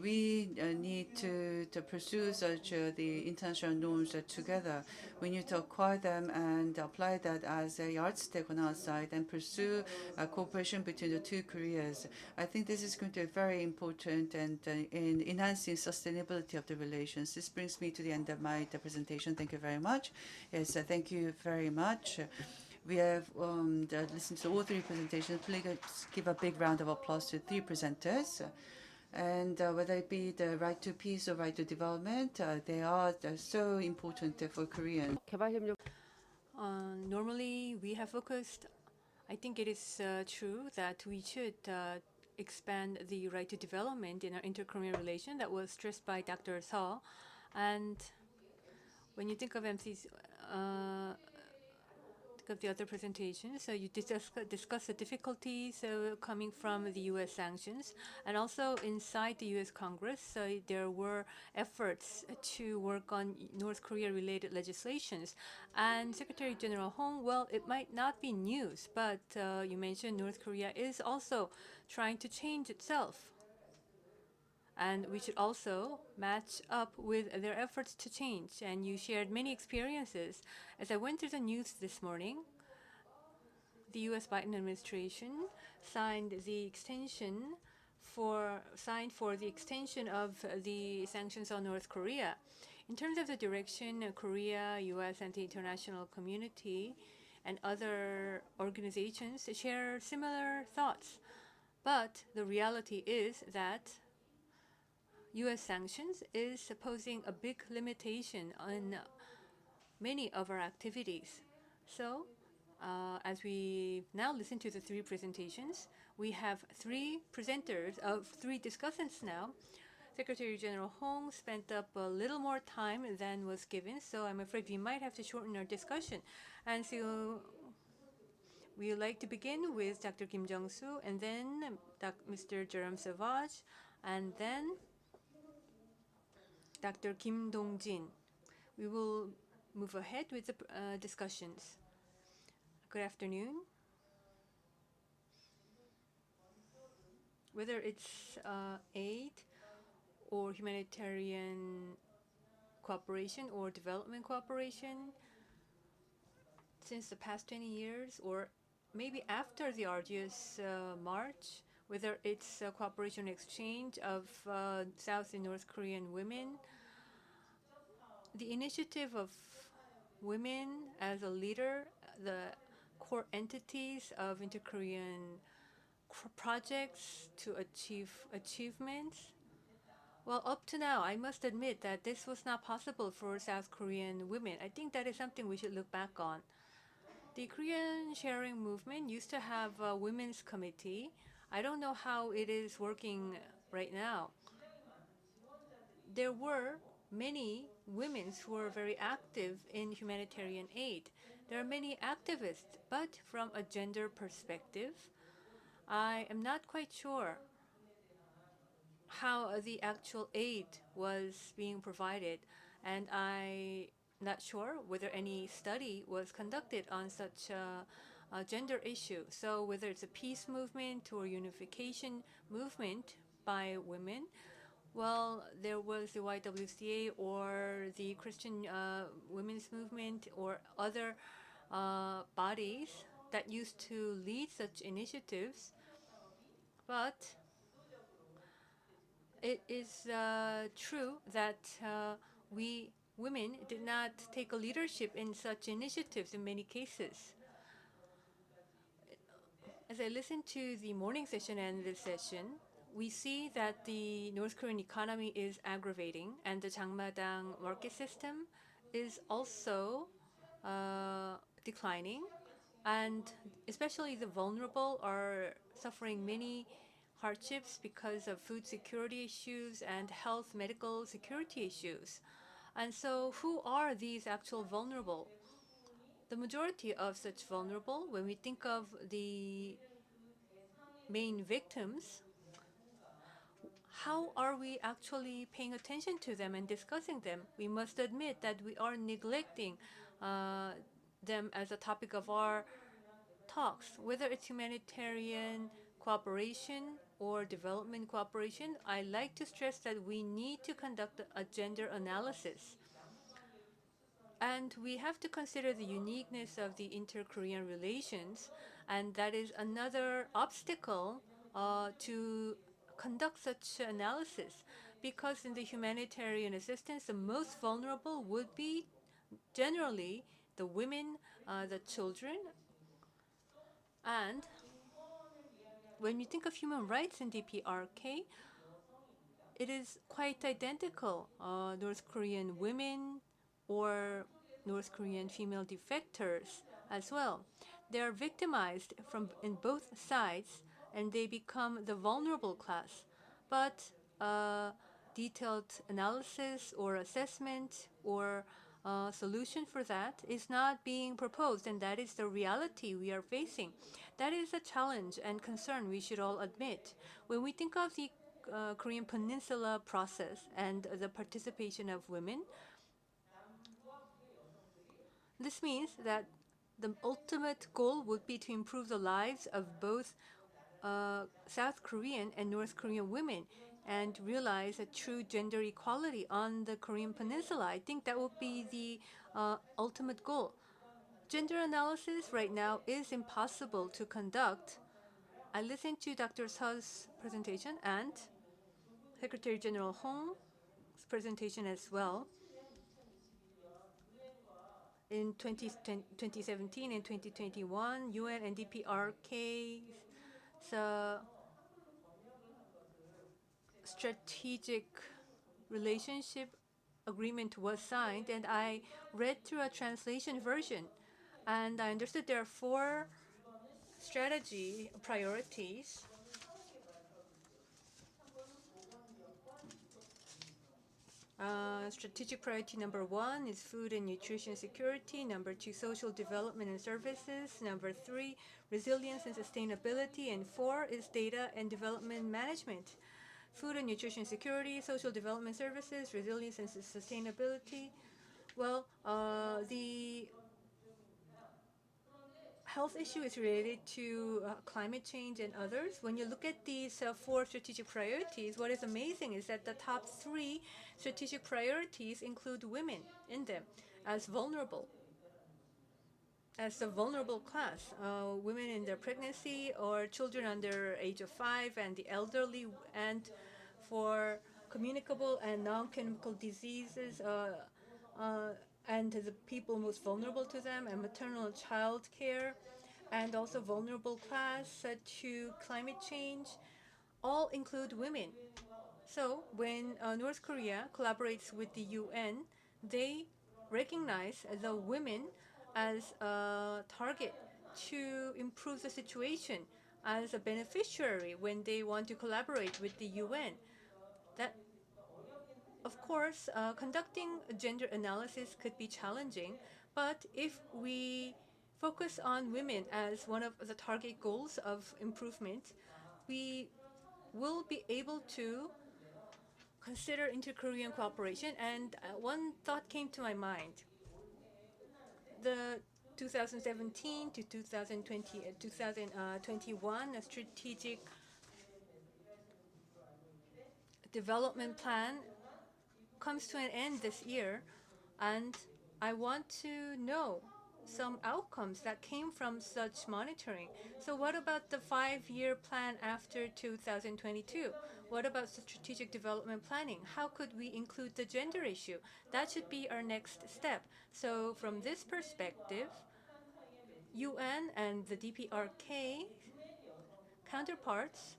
we need to pursue such the international norms together. We need to acquire them and apply that as a yardstick on our side, and pursue cooperation between the two Koreas. I think this is going to be very important and in enhancing sustainability of the relations. This brings me to the end of my presentation. Thank you very much. Yes, thank you very much. We have listened to all three presentations. Please give a big round of applause to three presenters. And whether it be the right to peace or right to development, they are so important for Koreans. Normally, we have focused, I think it is true that we should expand the right to development in our inter-Korean relation. That was stressed by Dr. Seo. And when you think of MCs, of the other presentations. So you discuss the difficulties coming from the U.S. sanctions, and also inside the U.S. Congress, there were efforts to work on North Korea-related legislations. And Secretary General Hong, well, it might not be news, but you mentioned North Korea is also trying to change itself. And we should also match up with their efforts to change. And you shared many experiences. As I went through the news this morning, the U.S. Biden administration signed for the extension of the sanctions on North Korea. In terms of the direction, Korea, U.S., and the international community and other organizations share similar thoughts. But the reality is that U.S. sanctions is posing a big limitation on many of our activities. So, as we now listen to the three presentations, we have three presenters of three discussants now. Secretary General Hong spent up a little more time than was given, so I'm afraid we might have to shorten our discussion. And so we would like to begin with Dr. Kim Jung-soo, and then Mr. Jerome Savage, and then Dr. Kim Dong-jin. We will move ahead with the discussions. Good afternoon. Whether it's aid or humanitarian cooperation or development cooperation, since the past 20 years or maybe after the arduous march, whether it's cooperation exchange of South and North Korean women, the initiative of women as a leader, the core entities of inter-Korean projects to achieve achievements. Well, up to now, I must admit that this was not possible for South Korean women. I think that is something we should look back on. The Korean sharing movement used to have a women's committee. I don't know how it is working right now. There were many women who were very active in humanitarian aid. There are many activists, but from a gender perspective, I am not quite sure how the actual aid was being provided, and I'm not sure whether any study was conducted on such a gender issue. So whether it's a peace movement or unification movement by women, well, there was the YWCA or the Christian women's movement or other bodies that used to lead such initiatives. But it is true that we women did not take a leadership in such initiatives in many cases. As I listen to the morning session and this session, we see that the North Korean economy is aggravating, and the Jangmadang market system is also declining, and especially the vulnerable are suffering many hardships because of food security issues and health medical security issues. And so who are these actual vulnerable? The majority of such vulnerable, when we think of the main victims, how are we actually paying attention to them and discussing them? We must admit that we are neglecting them as a topic of our talks, whether it's humanitarian cooperation or development cooperation. I like to stress that we need to conduct a gender analysis. And we have to consider the uniqueness of the inter-Korean relations, and that is another obstacle to conduct such analysis, because in the humanitarian assistance, the most vulnerable would be generally the women, the children. And when we think of human rights in DPRK, it is quite identical. North Korean women or North Korean female defectors as well. They are victimized in both sides, and they become the vulnerable class. But detailed analysis or assessment or solution for that is not being proposed, and that is the reality we are facing. That is a challenge and concern we should all admit. When we think of the Korean Peninsula process and the participation of women, this means that the ultimate goal would be to improve the lives of both South Korean and North Korean women and realize a true gender equality on the Korean Peninsula. I think that would be the ultimate goal. Gender analysis right now is impossible to conduct. I listened to Dr. Seo's presentation and Secretary General Hong's presentation as well. In 2017 and 2021, UN and DPRK's strategic relationship agreement was signed, and I read through a translation version, and I understood there are 4 strategy priorities. Strategic priority number 1 is food and nutrition security. Number 2, social development and services. Number 3, resilience and sustainability. And 4 is data and development management. Food and nutrition security, social development services, resilience and sustainability. Well, the health issue is related to climate change and others. When you look at these 4 strategic priorities, what is amazing is that the top 3 strategic priorities include women in them as a vulnerable class, women in their pregnancy or children under age of 5 and the elderly, and for communicable and non-communicable diseases and the people most vulnerable to them, and maternal and child care, and also vulnerable class to climate change, all include women. So when North Korea collaborates with the UN, they recognize the women as a target to improve the situation, as a beneficiary when they want to collaborate with the UN. That, of course, conducting a gender analysis could be challenging, but if we focus on women as one of the target goals of improvement, we will be able to consider inter-Korean cooperation. And one thought came to my mind. The 2017 to 2021 strategic development plan comes to an end this year, and I want to know some outcomes that came from such monitoring. So what about the 5-year plan after 2022? What about strategic development planning? How could we include the gender issue? That should be our next step. So from this perspective, UN and the DPRK counterparts,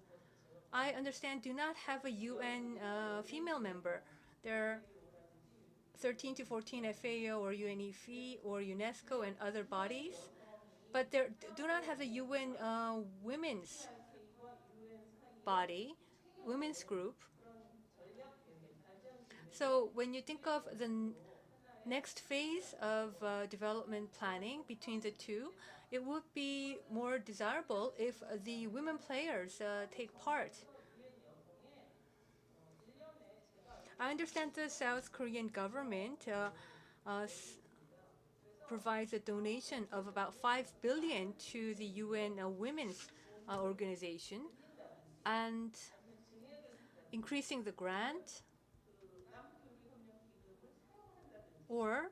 I understand, do not have a UN female member. There are 13 to 14 FAO or UNEFI or UNESCO and other bodies, but they do not have a UN women's body, women's group. So when you think of the next phase of development planning between the two, it would be more desirable if the women players take part. I understand the South Korean government provides a donation of about 5 billion to the UN Women's Organization, and increasing the grant or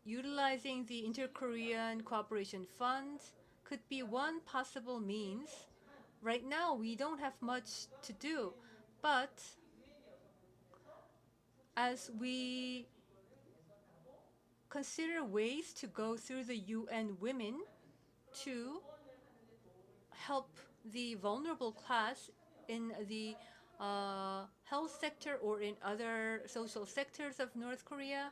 utilizing the Inter-Korean Cooperation Fund could be one possible means. Right now, we don't have much to do, but as we consider ways to go through the UN Women to help the vulnerable class in the health sector or in other social sectors of North Korea,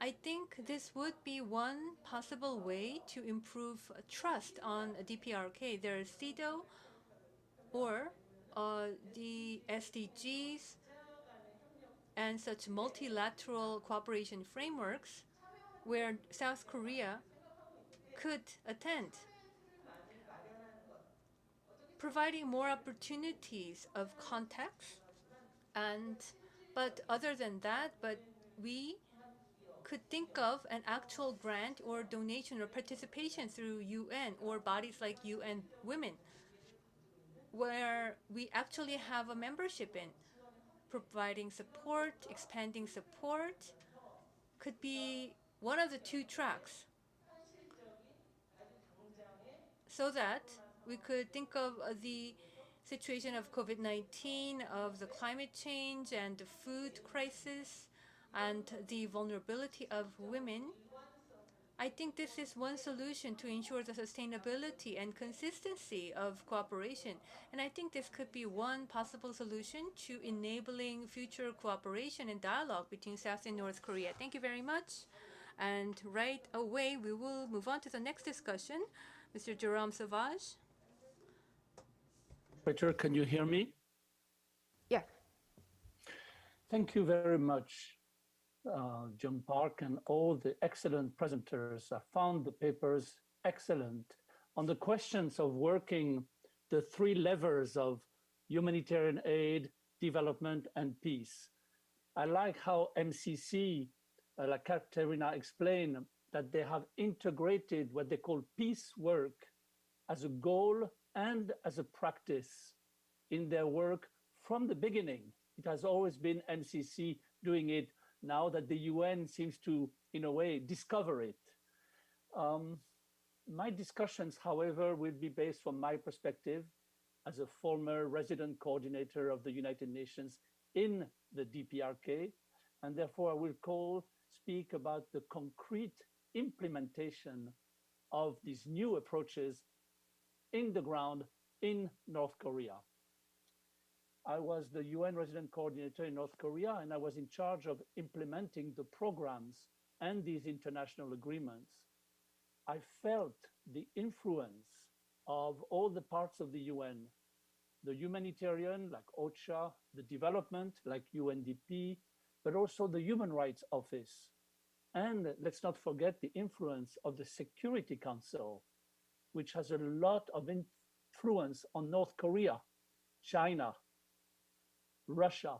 I think this would be one possible way to improve trust on DPRK. There is CEDAW or the SDGs and such multilateral cooperation frameworks where South Korea could attend, providing more opportunities of contacts. But other than that, we could think of an actual grant or donation or participation through UN or bodies like UN Women, where we actually have a membership in. Providing support, expanding support could be one of the two tracks, so that we could think of the situation of COVID-19, of the climate change and the food crisis, and the vulnerability of women. I think this is one solution to ensure the sustainability and consistency of cooperation. And I think this could be one possible solution to enabling future cooperation and dialogue between South and North Korea. Thank you very much. And right away, we will move on to the next discussion. Mr. Jerome Sauvage. Peter, can you hear me? Yeah. Thank you very much, Jung Park, and all the excellent presenters. I found the papers excellent on the questions of working the three levers of humanitarian aid, development, and peace. I like how MCC, like Katerina explained, that they have integrated what they call peace work as a goal and as a practice in their work from the beginning. It has always been MCC doing it. Now that the UN seems to, in a way, discover it. My discussions, however, will be based from my perspective as a former resident coordinator of the United Nations in the DPRK, and therefore I will speak about the concrete implementation of these new approaches in the ground in North Korea. I was the UN resident coordinator in North Korea, and I was in charge of implementing the programs and these international agreements. I felt the influence of all the parts of the UN, the humanitarian like OCHA, the development like UNDP, but also the Human Rights Office. And let's not forget the influence of the Security Council, which has a lot of influence on North Korea, China, Russia,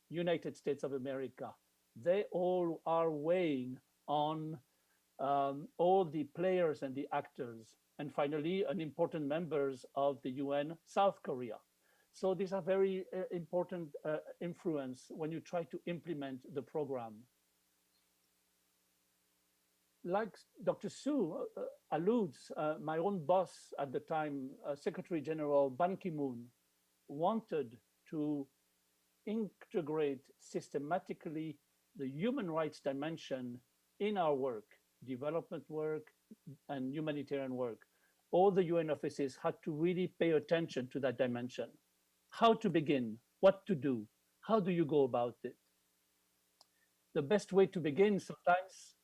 United States of America. They all are weighing on all the players and the actors. And finally, an important members of the UN, South Korea. So these are very important influence when you try to implement the program. Like Dr. Su alludes, my own boss at the time, Secretary General Ban Ki-moon, wanted to integrate systematically the human rights dimension in our work, development work and humanitarian work. All the UN offices had to really pay attention to that dimension. How to begin, what to do, how do you go about it? The best way to begin sometimes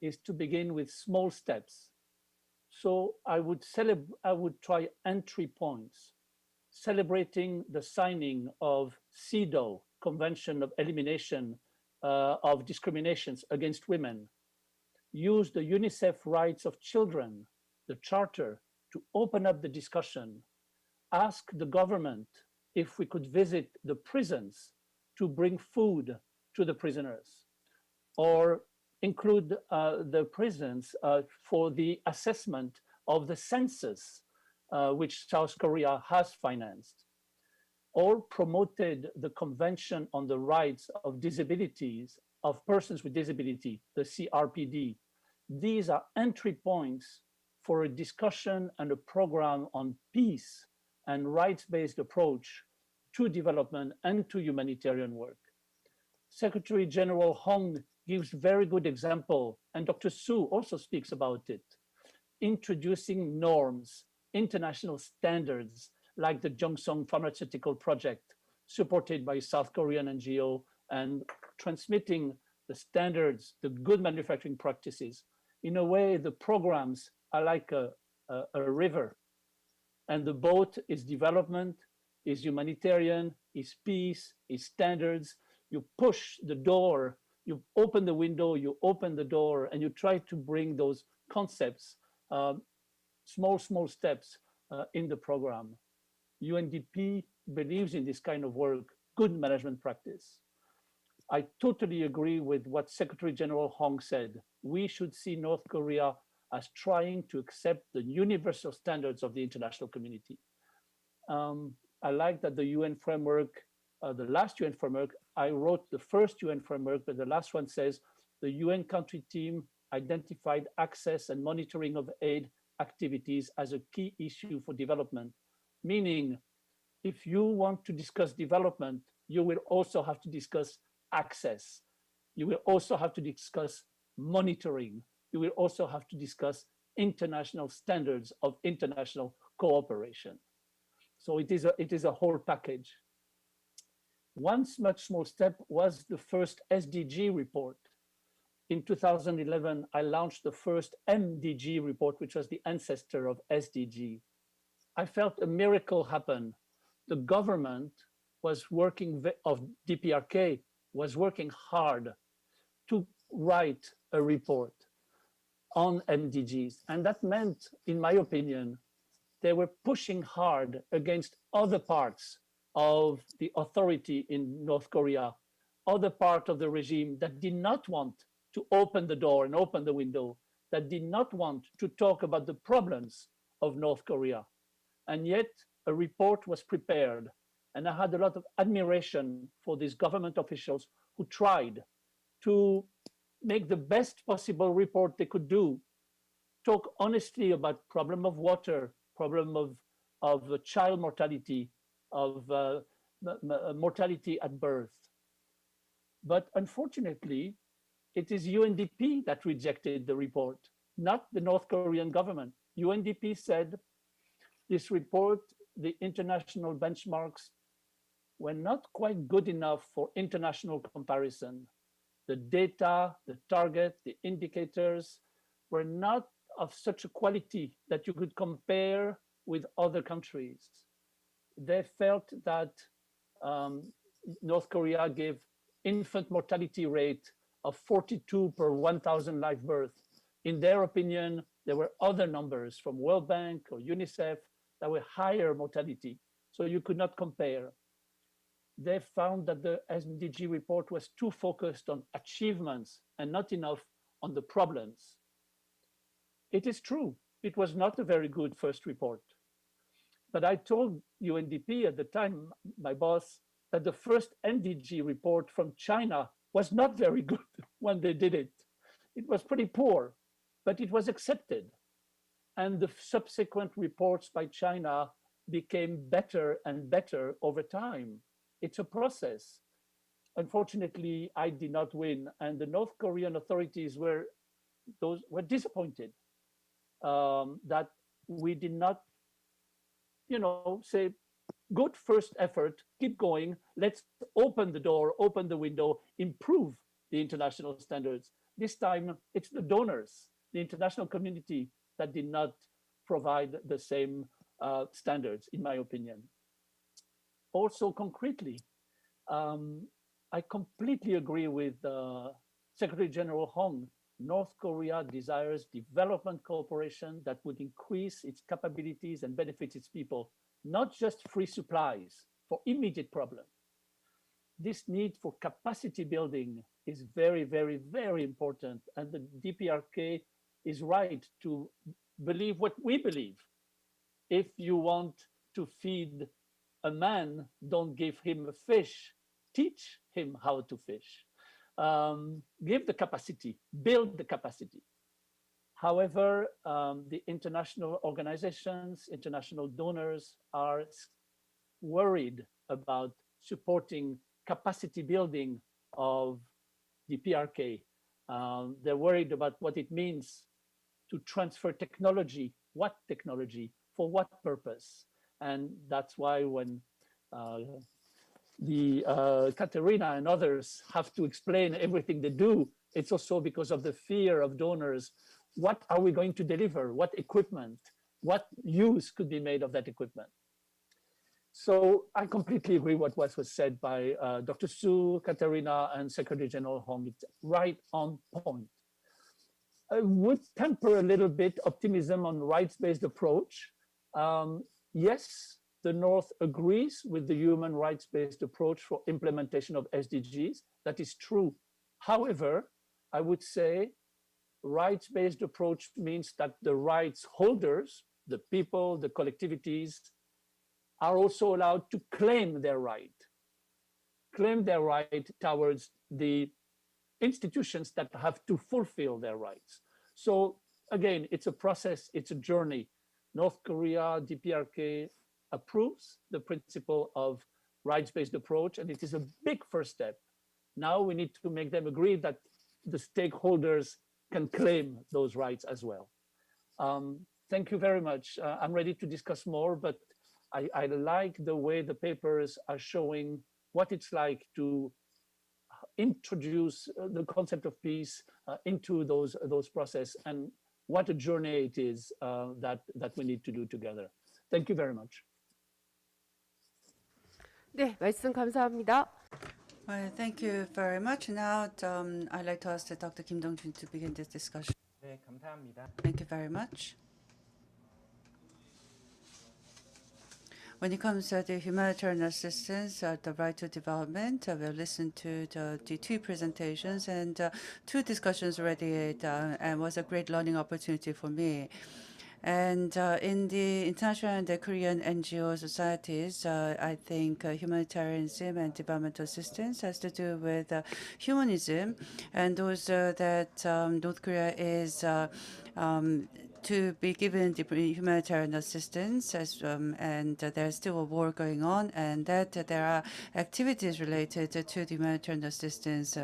is to begin with small steps. So I would try entry points, celebrating the signing of CEDAW, Convention of Elimination of Discriminations Against Women. Use the UNICEF Rights of Children, the Charter, to open up the discussion. Ask the government if we could visit the prisons to bring food to the prisoners, or include the prisons for the assessment of the census, which South Korea has financed, or promoted the Convention on the Rights of Disabilities, of Persons with Disability, the CRPD. These are entry points for a discussion and a program on peace and rights-based approach to development and to humanitarian work. Secretary General Hong gives very good example, and Dr. Su also speaks about it, introducing norms, international standards, like the Jongsong Pharmaceutical Project, supported by South Korean NGO, and transmitting the standards, the good manufacturing practices. In a way, the programs are like a river, and the boat is development, is humanitarian, is peace, is standards, you push the door, you open the window, you open the door, and you try to bring those concepts, small steps in the program. UNDP believes in this kind of work, good management practice. I totally agree with what Secretary General Hong said. We should see North Korea as trying to accept the universal standards of the international community. I like that the UN framework, the last UN framework, I wrote the first UN framework, but the last one says the UN country team identified access and monitoring of aid activities as a key issue for development. Meaning, if you want to discuss development, you will also have to discuss access. You will also have to discuss monitoring. You will also have to discuss international standards of international cooperation. So it is a whole package. One much small step was the first SDG report. In 2011, I launched the first MDG report, which was the ancestor of SDG. I felt a miracle happen. The government was working, of DPRK, was working hard to write a report on MDGs. And that meant, in my opinion, they were pushing hard against other parts of the authority in North Korea, other part of the regime that did not want to open the door and open the window, that did not want to talk about the problems of North Korea. And yet a report was prepared. And I had a lot of admiration for these government officials who tried to make the best possible report they could do, talk honestly about problem of water, problem of child mortality, of mortality at birth. But unfortunately, it is UNDP that rejected the report, not the North Korean government. UNDP said this report, the international benchmarks, were not quite good enough for international comparison. The data, the target, the indicators were not of such a quality that you could compare with other countries. They felt that North Korea gave infant mortality rate of 42 per 1,000 live births. In their opinion, there were other numbers from World Bank or UNICEF that were higher mortality, so you could not compare. They found that the SDG report was too focused on achievements and not enough on the problems. It is true, it was not a very good first report. But I told UNDP at the time, my boss, that the first NDG report from China was not very good when they did it. It was pretty poor, but it was accepted. And the subsequent reports by China became better and better over time. It's a process. Unfortunately, I did not win, and the North Korean authorities were disappointed that we did not, say, good first effort, keep going, let's open the door, open the window, improve the international standards. This time, it's the donors, the international community, that did not provide the same standards, in my opinion. Also, concretely, I completely agree with Secretary General Hong. North Korea desires development cooperation that would increase its capabilities and benefit its people, not just free supplies for immediate problems. This need for capacity building is very, very, very important. And the DPRK is right to believe what we believe. If you want to feed a man, don't give him a fish, teach him how to fish. Give the capacity, build the capacity. However, the international organizations, international donors are worried about supporting capacity building of the PRK. They're worried about what it means to transfer technology, what technology, for what purpose. And that's why when Katerina and others have to explain everything they do, it's also because of the fear of donors. What are we going to deliver? What equipment? What use could be made of that equipment? So I completely agree with what was said by Dr. Su, Katerina, and Secretary General Hong. It's right on point. I would temper a little bit optimism on rights-based approach. Yes, the North agrees with the human rights-based approach for implementation of SDGs. That is true. However, I would say rights-based approach means that the rights holders, the people, the collectivities, are also allowed to claim their right towards the institutions that have to fulfill their rights. So again, it's a process, it's a journey. North Korea, DPRK approves the principle of rights-based approach, and it is a big first step. Now we need to make them agree that the stakeholders can claim those rights as well. Thank you very much. I'm ready to discuss more, but I like the way the papers are showing what it's like to introduce the concept of peace into those processes, and what a journey it is that we need to do together. Thank you very much. 네, 말씀 감사합니다. Thank you very much. Now I'd like to ask Dr. Kim Dong-jun to begin this discussion. 네, 감사합니다. Thank you very much. When it comes to the humanitarian assistance, the right to development, we've listened to the two presentations and two discussions already, and was a great learning opportunity for me. And in the international and the Korean NGO societies, I think humanitarianism and developmental assistance has to do with humanism, and also that North Korea is to be given the humanitarian assistance, and there's still a war going on, and that there are activities related to the humanitarian assistance.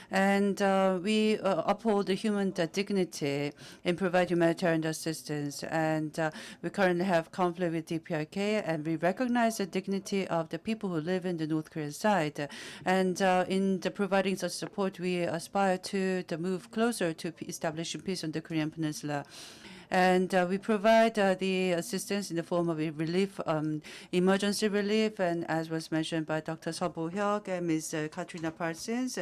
And we uphold the human dignity in providing humanitarian assistance. And we currently have conflict with DPRK, and we recognize the dignity of the people who live in the North Korean side. And in providing such support, we aspire to move closer to establishing peace on the Korean Peninsula. And we provide the assistance in the form of relief, emergency relief, and as was mentioned by Dr. Seo Bo-hyuk and Ms. Katrina Parsons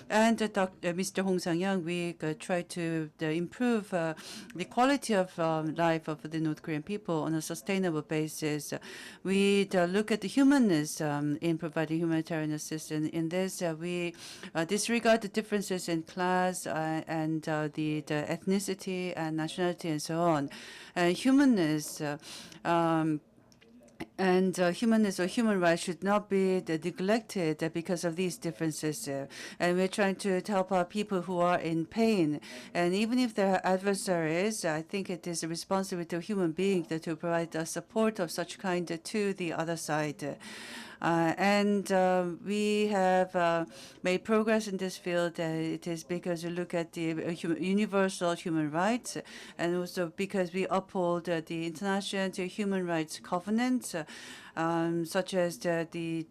and Mr. Hong Sang-young, we try to improve the quality of life of the North Korean people on a sustainable basis. We look at the humanness in providing humanitarian assistance. In this, we disregard the differences in class and the ethnicity and nationality and so on. Humanness and humanness or human rights should not be neglected because of these differences. And we're trying to help our people who are in pain. And even if there are adversaries, I think it is a responsibility of human beings to provide support of such kind to the other side. And we have made progress in this field. It is because we look at the universal human rights, and also because we uphold the international human rights covenants, such as the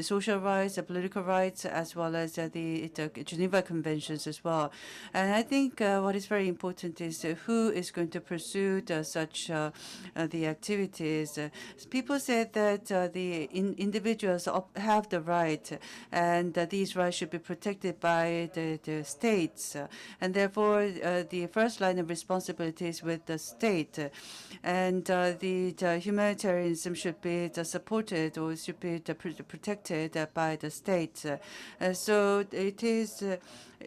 social rights, the political rights, as well as the Geneva Conventions as well. And I think what is very important is who is going to pursue such the activities. People said that the individuals have the right, and these rights should be protected by the states. And therefore, the first line of responsibility is with the state. And the humanitarianism should be supported or should be protected by the state. So it is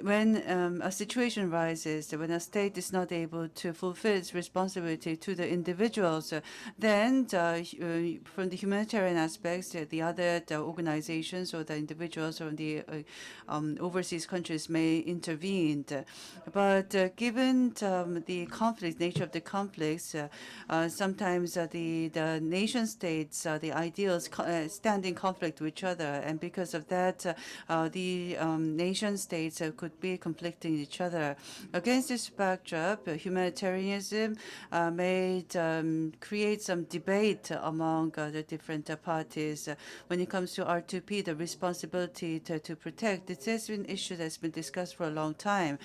when a situation arises, when a state is not able to fulfill its responsibility to the individuals, then from the humanitarian aspects, the other organizations or the individuals or the overseas countries may intervene. But given the conflict, nature of the conflicts, sometimes the nation states, the ideals stand in conflict with each other, and because of that, the nation states could be conflicting each other. Against this backdrop, humanitarianism may create some debate among the different parties. When it comes to R2P, the responsibility to protect, this has been an issue that's been discussed for a long time.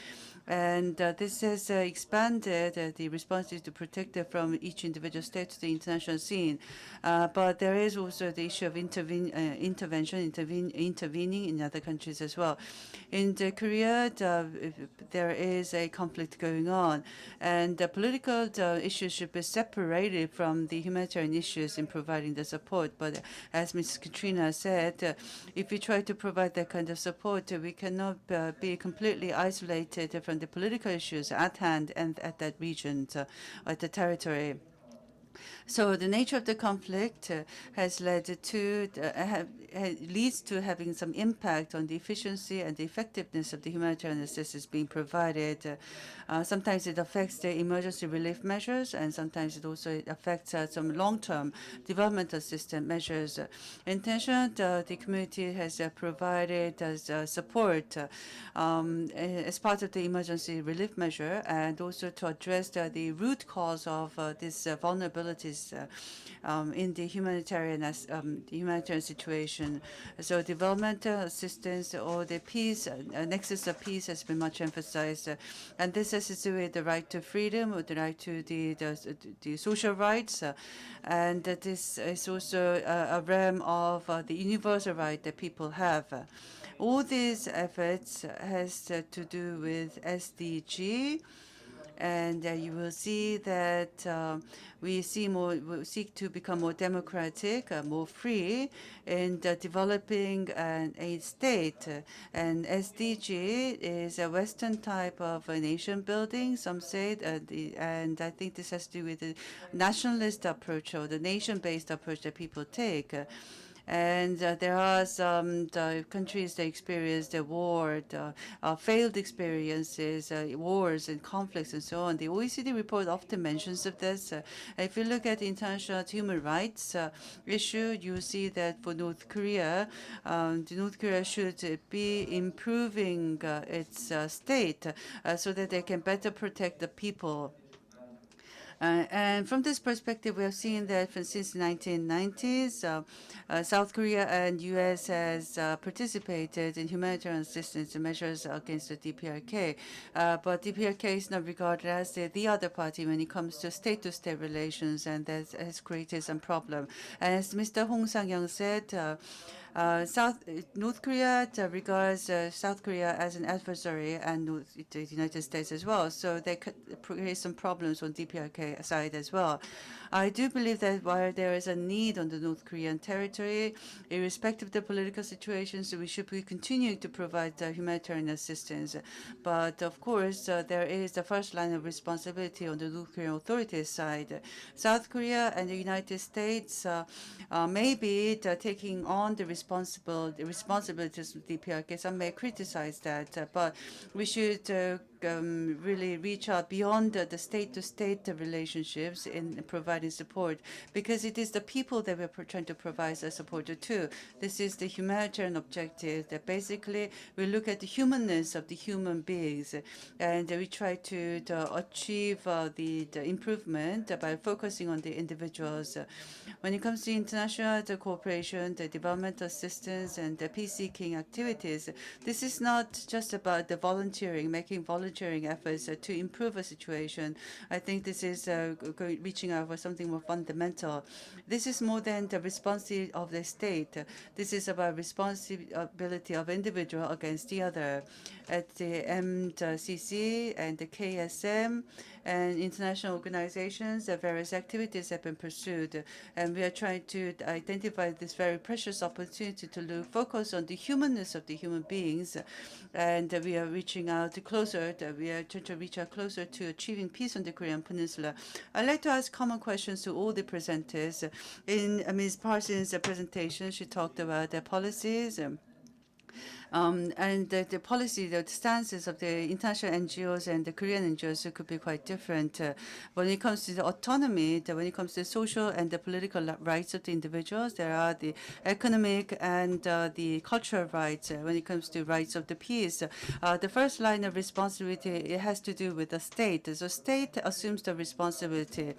And this has expanded the responsibility to protect it from each individual state to the international scene. But there is also the issue of intervening in other countries as well. In Korea, there is a conflict going on, and the political issues should be separated from the humanitarian issues in providing the support. But as Ms. Katrina said, if we try to provide that kind of support, we cannot be completely isolated from the political issues at hand and at that region, at the territory. So the nature of the conflict has led to leads to having some impact on the efficiency and the effectiveness of the humanitarian assistance being provided. Sometimes it affects the emergency relief measures, and sometimes it also affects some long-term development assistance measures. Internationally, the community has provided support as part of the emergency relief measure, and also to address the root cause of these vulnerabilities in the humanitarian situation. So developmental assistance or the peace, nexus of peace has been much emphasized. And this has to do with the right to freedom, or the right to the social rights. And this is also a realm of the universal right that people have. All these efforts has to do with SDG. And you will see that we seek to become more democratic, more free in developing a state. And SDG is a Western type of a nation building, some say, and I think this has to do with the nationalist approach or the nation-based approach that people take. And there are some countries that experience the war, failed experiences, wars and conflicts and so on. The OECD report often mentions of this. If you look at the international human rights issue, you see that for North Korea, North Korea should be improving its state so that they can better protect the people. And from this perspective, we have seen that since the 1990s, South Korea and U.S. has participated in humanitarian assistance measures against the DPRK. But DPRK is not regarded as the other party when it comes to state-to-state relations, and that has created some problem. And as Mr. Hong Sang-young said, North Korea regards South Korea as an adversary, and the United States as well. So they could create some problems on DPRK side as well. I do believe that while there is a need on the North Korean territory, irrespective of the political situations, we should be continuing to provide humanitarian assistance. But of course, there is the first line of responsibility on the North Korean authorities side. South Korea and the United States may be taking on the responsibilities of DPRK. Some may criticize that, but we should really reach out beyond the state-to-state relationships in providing support, because it is the people that we're trying to provide support to. This is the humanitarian objective, that basically we look at the humanness of the human beings, and we try to achieve the improvement by focusing on the individuals. When it comes to international cooperation, the development assistance, and the peace-seeking activities, this is not just about the volunteering, making volunteering efforts to improve a situation. I think this is reaching out for something more fundamental. This is more than the responsibility of the state. This is about responsibility of individual against the other. At the MCC and the KSM and international organizations, various activities have been pursued, and we are trying to identify this very precious opportunity to focus on the humanness of the human beings, and we are reaching out closer. We are trying to reach out closer to achieving peace on the Korean Peninsula. I'd like to ask common questions to all the presenters. In Ms. Parsons' presentation, she talked about the policies. And the policy, the stances of the international NGOs and the Korean NGOs could be quite different. When it comes to the autonomy, when it comes to social and the political rights of the individuals, there are the economic and the cultural rights. When it comes to rights of the peace, the first line of responsibility, it has to do with the state. So state assumes the responsibility.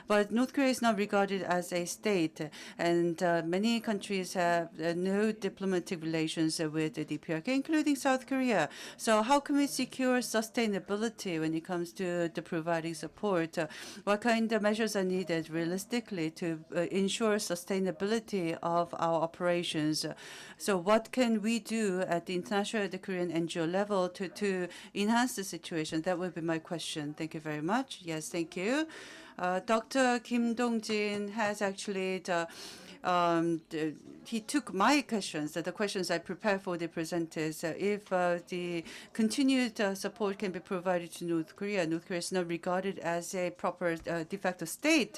But North Korea is not regarded as a state, and many countries have no diplomatic relations with the DPRK, including South Korea. So how can we secure sustainability when it comes to the providing support? What kind of measures are needed realistically to ensure sustainability of our operations? So what can we do at the international, the Korean NGO level to enhance the situation? That would be my question. Thank you very much. Yes, thank you. Dr. Kim Dong-jin has actually he took my questions, the questions I prepared for the presenters. If the continued support can be provided to North Korea is not regarded as a proper de facto state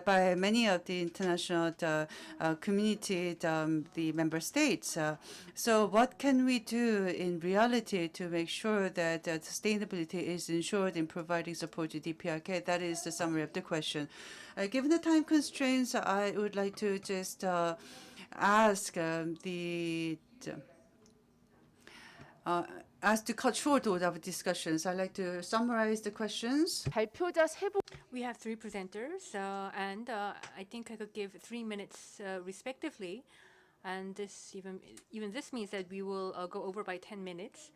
by many of the international community, the member states. So what can we do in reality to make sure that sustainability is ensured in providing support to DPRK? That is the summary of the question. Given the time constraints, I would like to just ask as to cut short all of discussions. I'd like to summarize the questions. We have three presenters, and I think I could give 3 minutes respectively. And this even this means that we will go over by 10 minutes.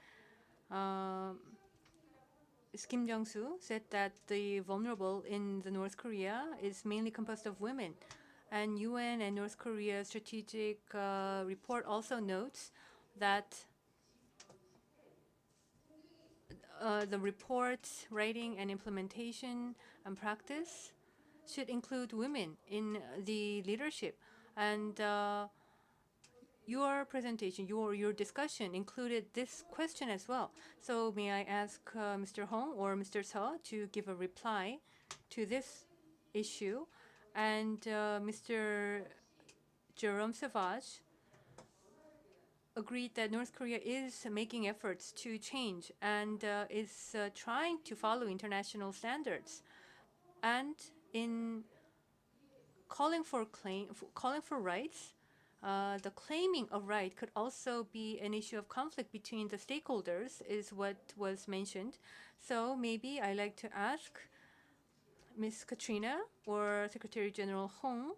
Kim Jong-soo said that the vulnerable in the North Korea is mainly composed of women. And UN and North Korea strategic report also notes that the report, writing, and implementation and practice should include women in the leadership. And your presentation, your discussion included this question as well. So may I ask Mr. Hong or Mr. Seo to give a reply to this issue? And Mr. Jerome Savage agreed that North Korea is making efforts to change and is trying to follow international standards. And in calling for rights, the claiming of right could also be an issue of conflict between the stakeholders, is what was mentioned. So maybe I'd like to ask Ms. Katrina or Secretary General Hong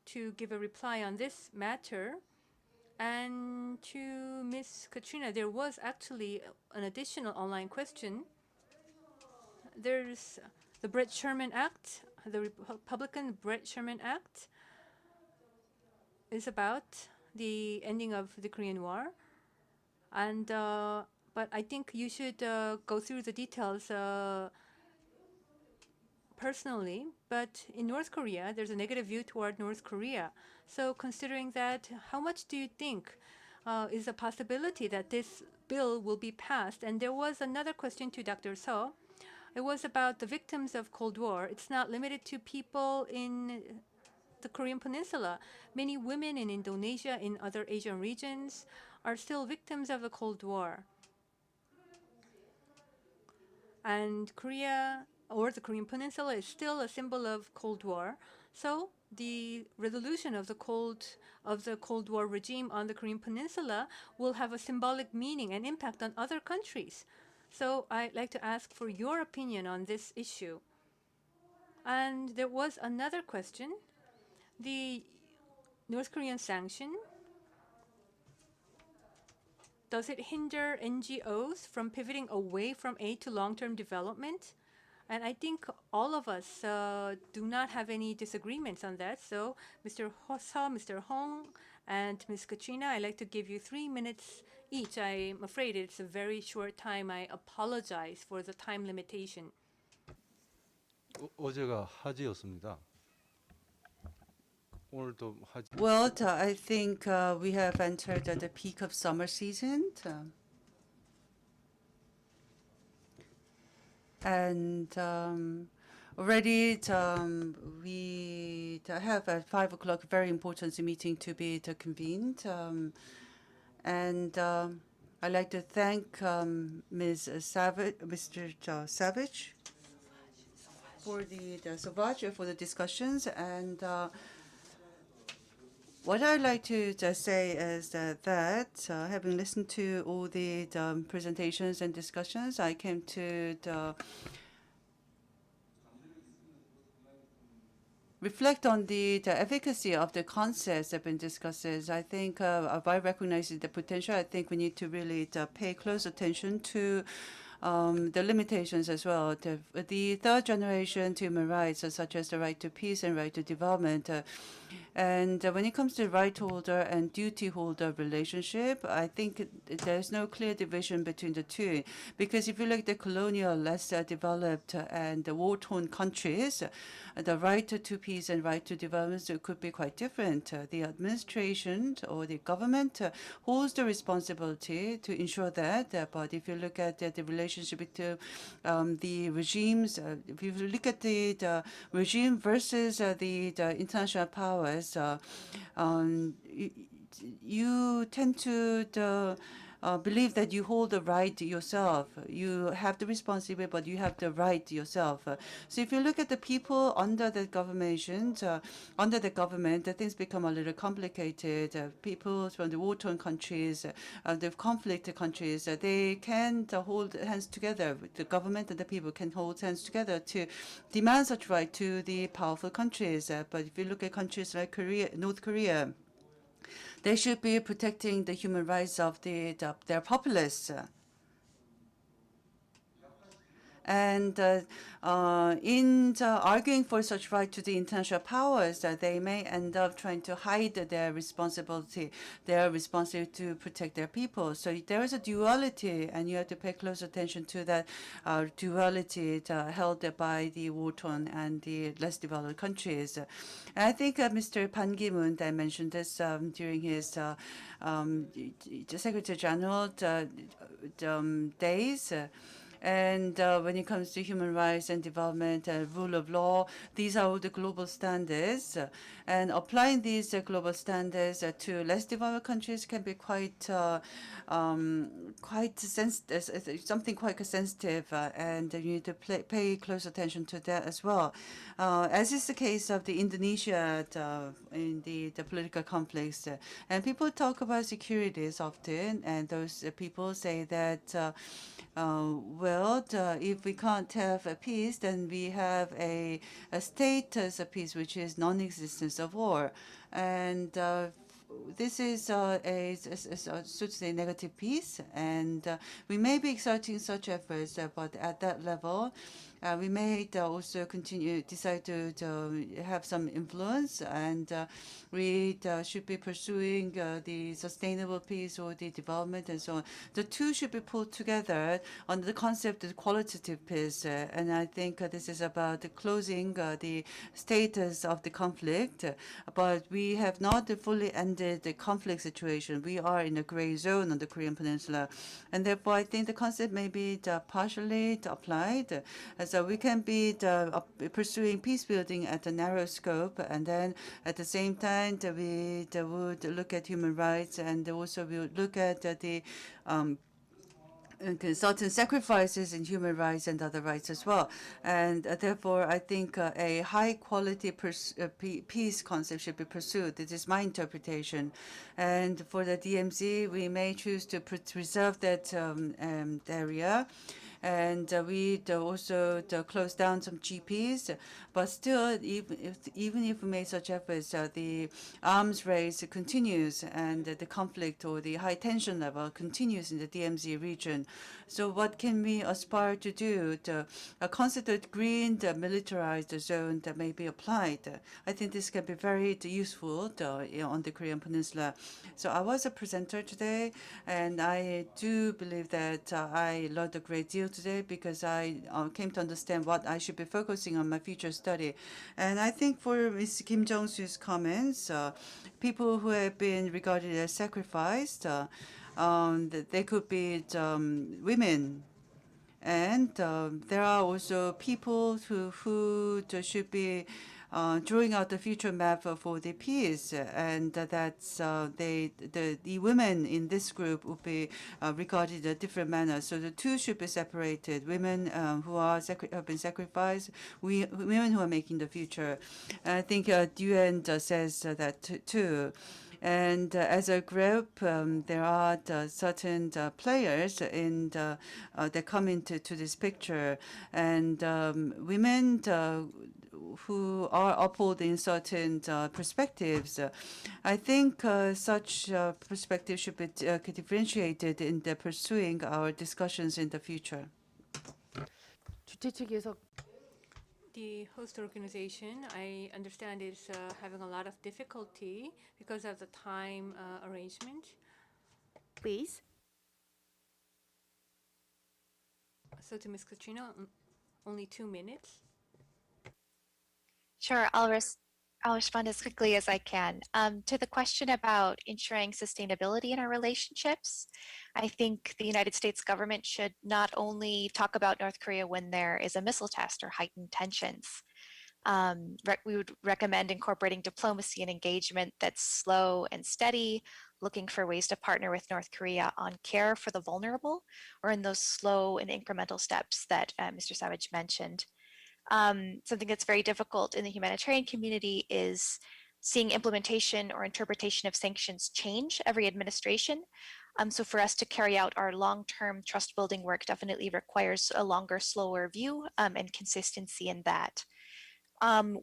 to give a reply on this matter. And to Ms. Katrina, there was actually an additional online question. There's the Brett Sherman Act, the Republican Brett Sherman Act is about the ending of the Korean War. And but I think you should go through the details personally. But in North Korea, there's a negative view toward North Korea. So considering that, how much do you think is a possibility that this bill will be passed? And there was another question to Dr. Seo. It was about the victims of Cold War. It's not limited to people in the Korean Peninsula. Many women in Indonesia, in other Asian regions, are still victims of the Cold War. And Korea, or the Korean Peninsula, is still a symbol of Cold War. So the resolution of the Cold War regime on the Korean Peninsula will have a symbolic meaning and impact on other countries. So I'd like to ask for your opinion on this issue. And there was another question. The North Korean sanction, does it hinder NGOs from pivoting away from aid to long-term development? And I think all of us do not have any disagreements on that. So Mr. Seo, Mr. Hong, and Ms. Katrina, I'd like to give you 3 minutes each. I'm afraid it's a very short time. I apologize for the time limitation. 어제가 하지였습니다. 오늘도 하지. Well, I think we have entered the peak of summer season. And already we have at 5 o'clock a very important meeting to be convened. And I'd like to thank Mr. Savage for the Savage for the discussions. And what I'd like to just say is that having listened to all the presentations and discussions, I came to reflect on the efficacy of the concepts that have been discussed, I think by recognizing the potential, I think we need to really pay close attention to the limitations as well. The third generation human rights, such as the right to peace and right to development, and when it comes to right holder and duty holder relationship, I think there's no clear division between the two. Because if you look at the colonial, less developed and the war-torn countries, the right to peace and right to development could be quite different. The administration or the government holds the responsibility to ensure that. But if you look at the relationship between the regimes, if you look at the regime versus the international powers, you tend to believe that you hold the right yourself. You have the responsibility, but you have the right yourself. So if you look at the people under the government, things become a little complicated. People from the war-torn countries, the conflict countries, they can't hold hands together. The government and the people can hold hands together to demand such right to the powerful countries. But if you look at countries like North Korea, they should be protecting the human rights of their populace. And in arguing for such right to the international powers, they may end up trying to hide their responsibility to protect their people. So there is a duality, and you have to pay close attention to that duality held by the war-torn and the less developed countries. And I think Mr. Ban Ki-moon mentioned this during his Secretary General days. And when it comes to human rights and development and rule of law, these are all the global standards. And applying these global standards to less developed countries can be quite sensitive, something quite sensitive, and you need to pay close attention to that as well. As is the case of the Indonesia in the political conflicts. And people talk about securities often, and those people say that if we can't have peace, then we have a status of peace, which is non-existence of war. And this is so to say negative peace, and we may be exerting such efforts, but at that level, we may also decide to have some influence, and we should be pursuing the sustainable peace or the development and so on. The two should be pulled together under the concept of qualitative peace, and I think this is about closing the status of the conflict, but we have not fully ended the conflict situation. We are in a gray zone on the Korean Peninsula, and therefore I think the concept may be partially applied. So we can be pursuing peace building at a narrow scope, and then at the same time we would look at human rights, and also we would look at the certain sacrifices in human rights and other rights as well. And therefore, I think a high-quality peace concept should be pursued. This is my interpretation. And for the DMZ, we may choose to preserve that area. And we also close down some GPs, but still, even if we make such efforts, the arms race continues, and the conflict or the high tension level continues in the DMZ region. So what can we aspire to do? A considered green militarized zone that may be applied. I think this can be very useful on the Korean Peninsula. So I was a presenter today, and I do believe that I learned a great deal today, because I came to understand what I should be focusing on my future study. And I think for Ms. Kim Jong-su's comments, people who have been regarded as sacrificed, they could be women. And there are also people who should be drawing out the future map for the peace, and that's the women in this group would be regarded in a different manner. So the two should be separated: women who have been sacrificed, women who are making the future. And I think UN says that too. And as a group, there are certain players that come into this picture, and women who are upholding certain perspectives. I think such perspectives should be differentiated in the pursuing our discussions in the future. 주최 측에서 The host organization, I understand, is having a lot of difficulty because of the time arrangement. please. So to Ms. Katrina, only 2 minutes. Sure, I'll respond as quickly as I can. To the question about ensuring sustainability in our relationships, I think the United States government should not only talk about North Korea when there is a missile test or heightened tensions. We would recommend incorporating diplomacy and engagement that's slow and steady, looking for ways to partner with North Korea on care for the vulnerable, or in those slow and incremental steps that Mr. Savage mentioned. Something that's very difficult in the humanitarian community is seeing implementation or interpretation of sanctions change every administration. So for us to carry out our long-term trust building work definitely requires a longer, slower view and consistency in that.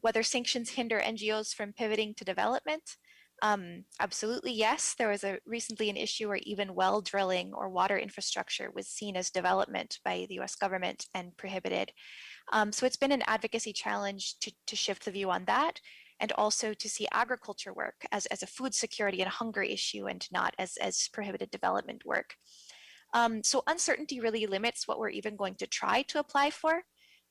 Whether sanctions hinder NGOs from pivoting to development, absolutely yes. There was recently an issue where even well drilling or water infrastructure was seen as development by the US government and prohibited. So it's been an advocacy challenge to shift the view on that, and also to see agriculture work as a food security and hunger issue and not as prohibited development work. So uncertainty really limits what we're even going to try to apply for.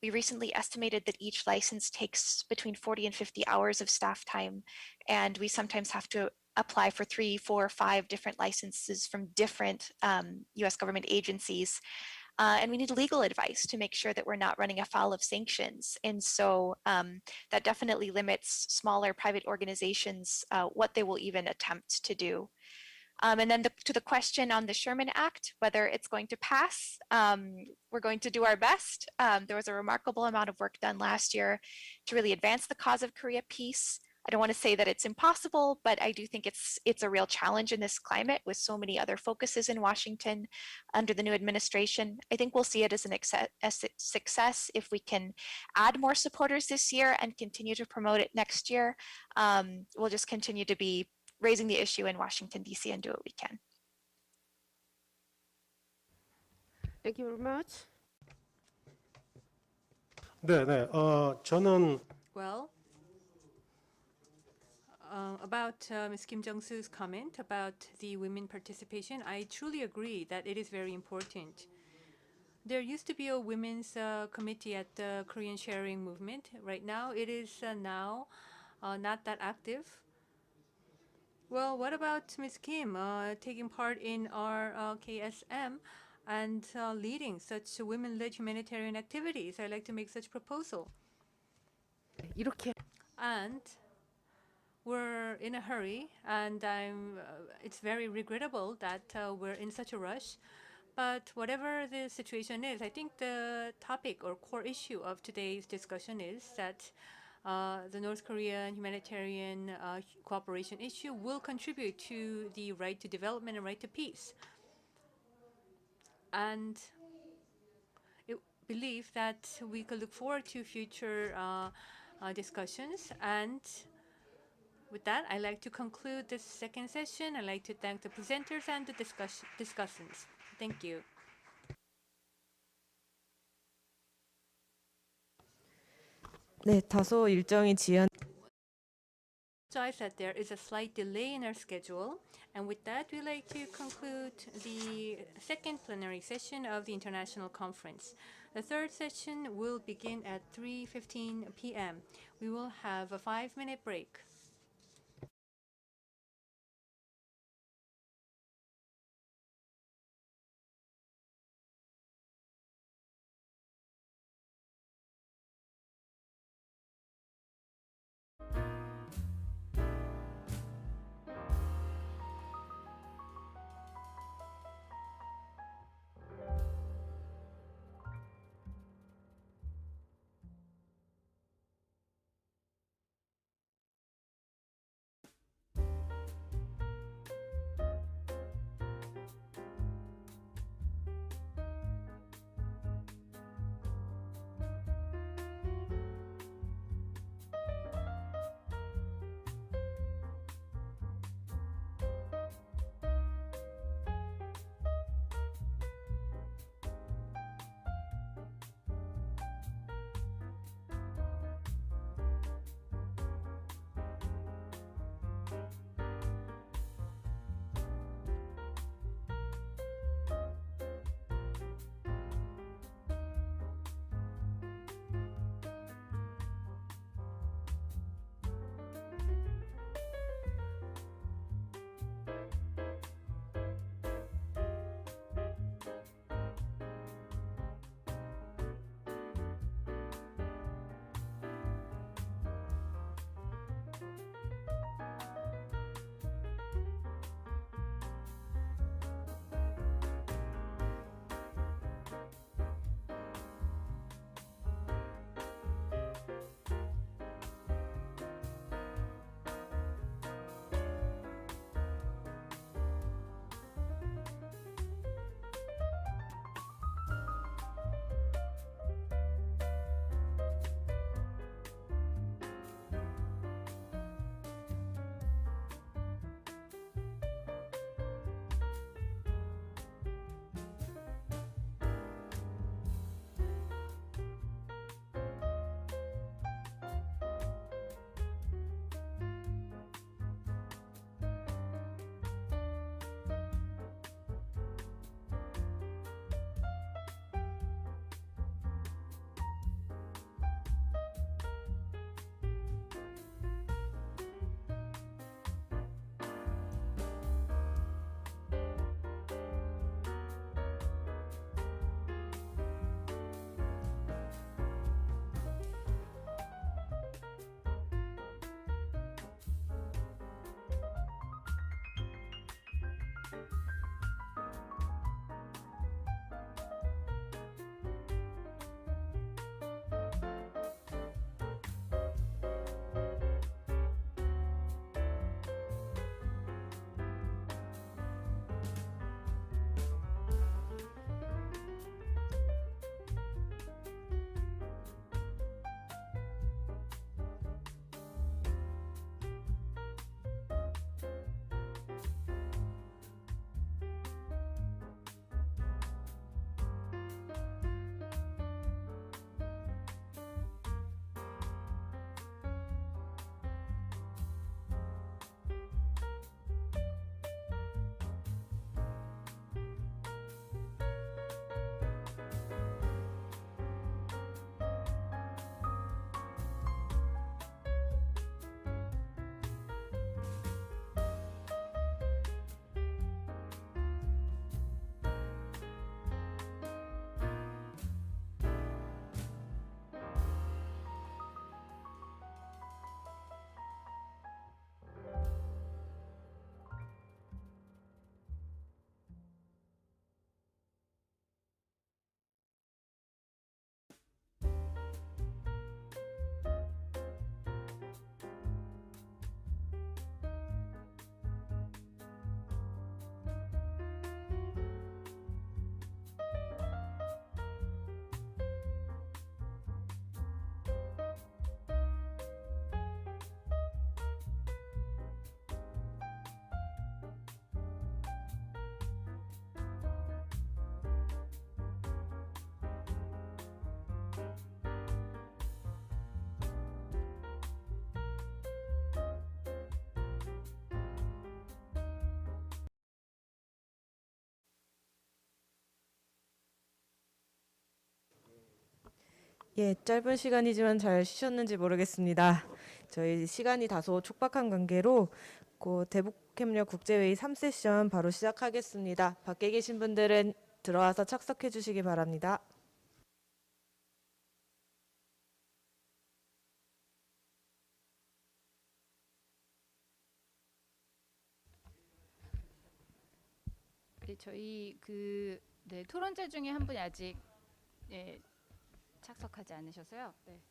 We recently estimated that each license takes between 40 and 50 hours of staff time, and we sometimes have to apply for 3, 4, 5 different licenses from different US government agencies. And we need legal advice to make sure that we're not running afoul of sanctions. And so that definitely limits smaller private organizations what they will even attempt to do. And then to the question on the Sherman Act, whether it's going to pass, we're going to do our best. There was a remarkable amount of work done last year to really advance the cause of Korea peace. I don't want to say that it's impossible, but I do think it's a real challenge in this climate with so many other focuses in Washington under the new administration. I think we'll see it as a success if we can add more supporters this year and continue to promote it next year. We'll just continue to be raising the issue in Washington, D.C. and do what we can. Thank you very much. 저는 Well, about Ms. Kim Jung-soo's comment about the women participation, I truly agree that it is very important. There used to be a women's committee at the Korean Sharing Movement. Right now, it is now not that active. Well, what about Ms. Kim taking part in our KSM and leading such women-led humanitarian activities? I'd like to make such proposal. 이렇게 And we're in a hurry, and it's very regrettable that we're in such a rush. But whatever the situation is, I think the topic or core issue of today's discussion is that the North Korean humanitarian cooperation issue will contribute to the right to development and right to peace. And I believe that we could look forward to future discussions. And with that, I'd like to conclude this second session. I'd like to thank the presenters and the discussants. Thank you. 네, 다소 일정이 지연. Apologize that there is a slight delay in our schedule. And with that, we'd like to conclude the second plenary session of the International Conference. The third session will begin at 3:15 p.m. We will have a 5-minute break. 예, 짧은 시간이지만 잘 쉬셨는지 모르겠습니다. 저희 시간이 다소 촉박한 관계로 대북협력 국제회의 3세션 바로 시작하겠습니다. 밖에 계신 분들은 들어와서 착석해 주시기 바랍니다. 네, 저희 토론자 중에 한 분이 아직 착석하지 않으셔서요. 네.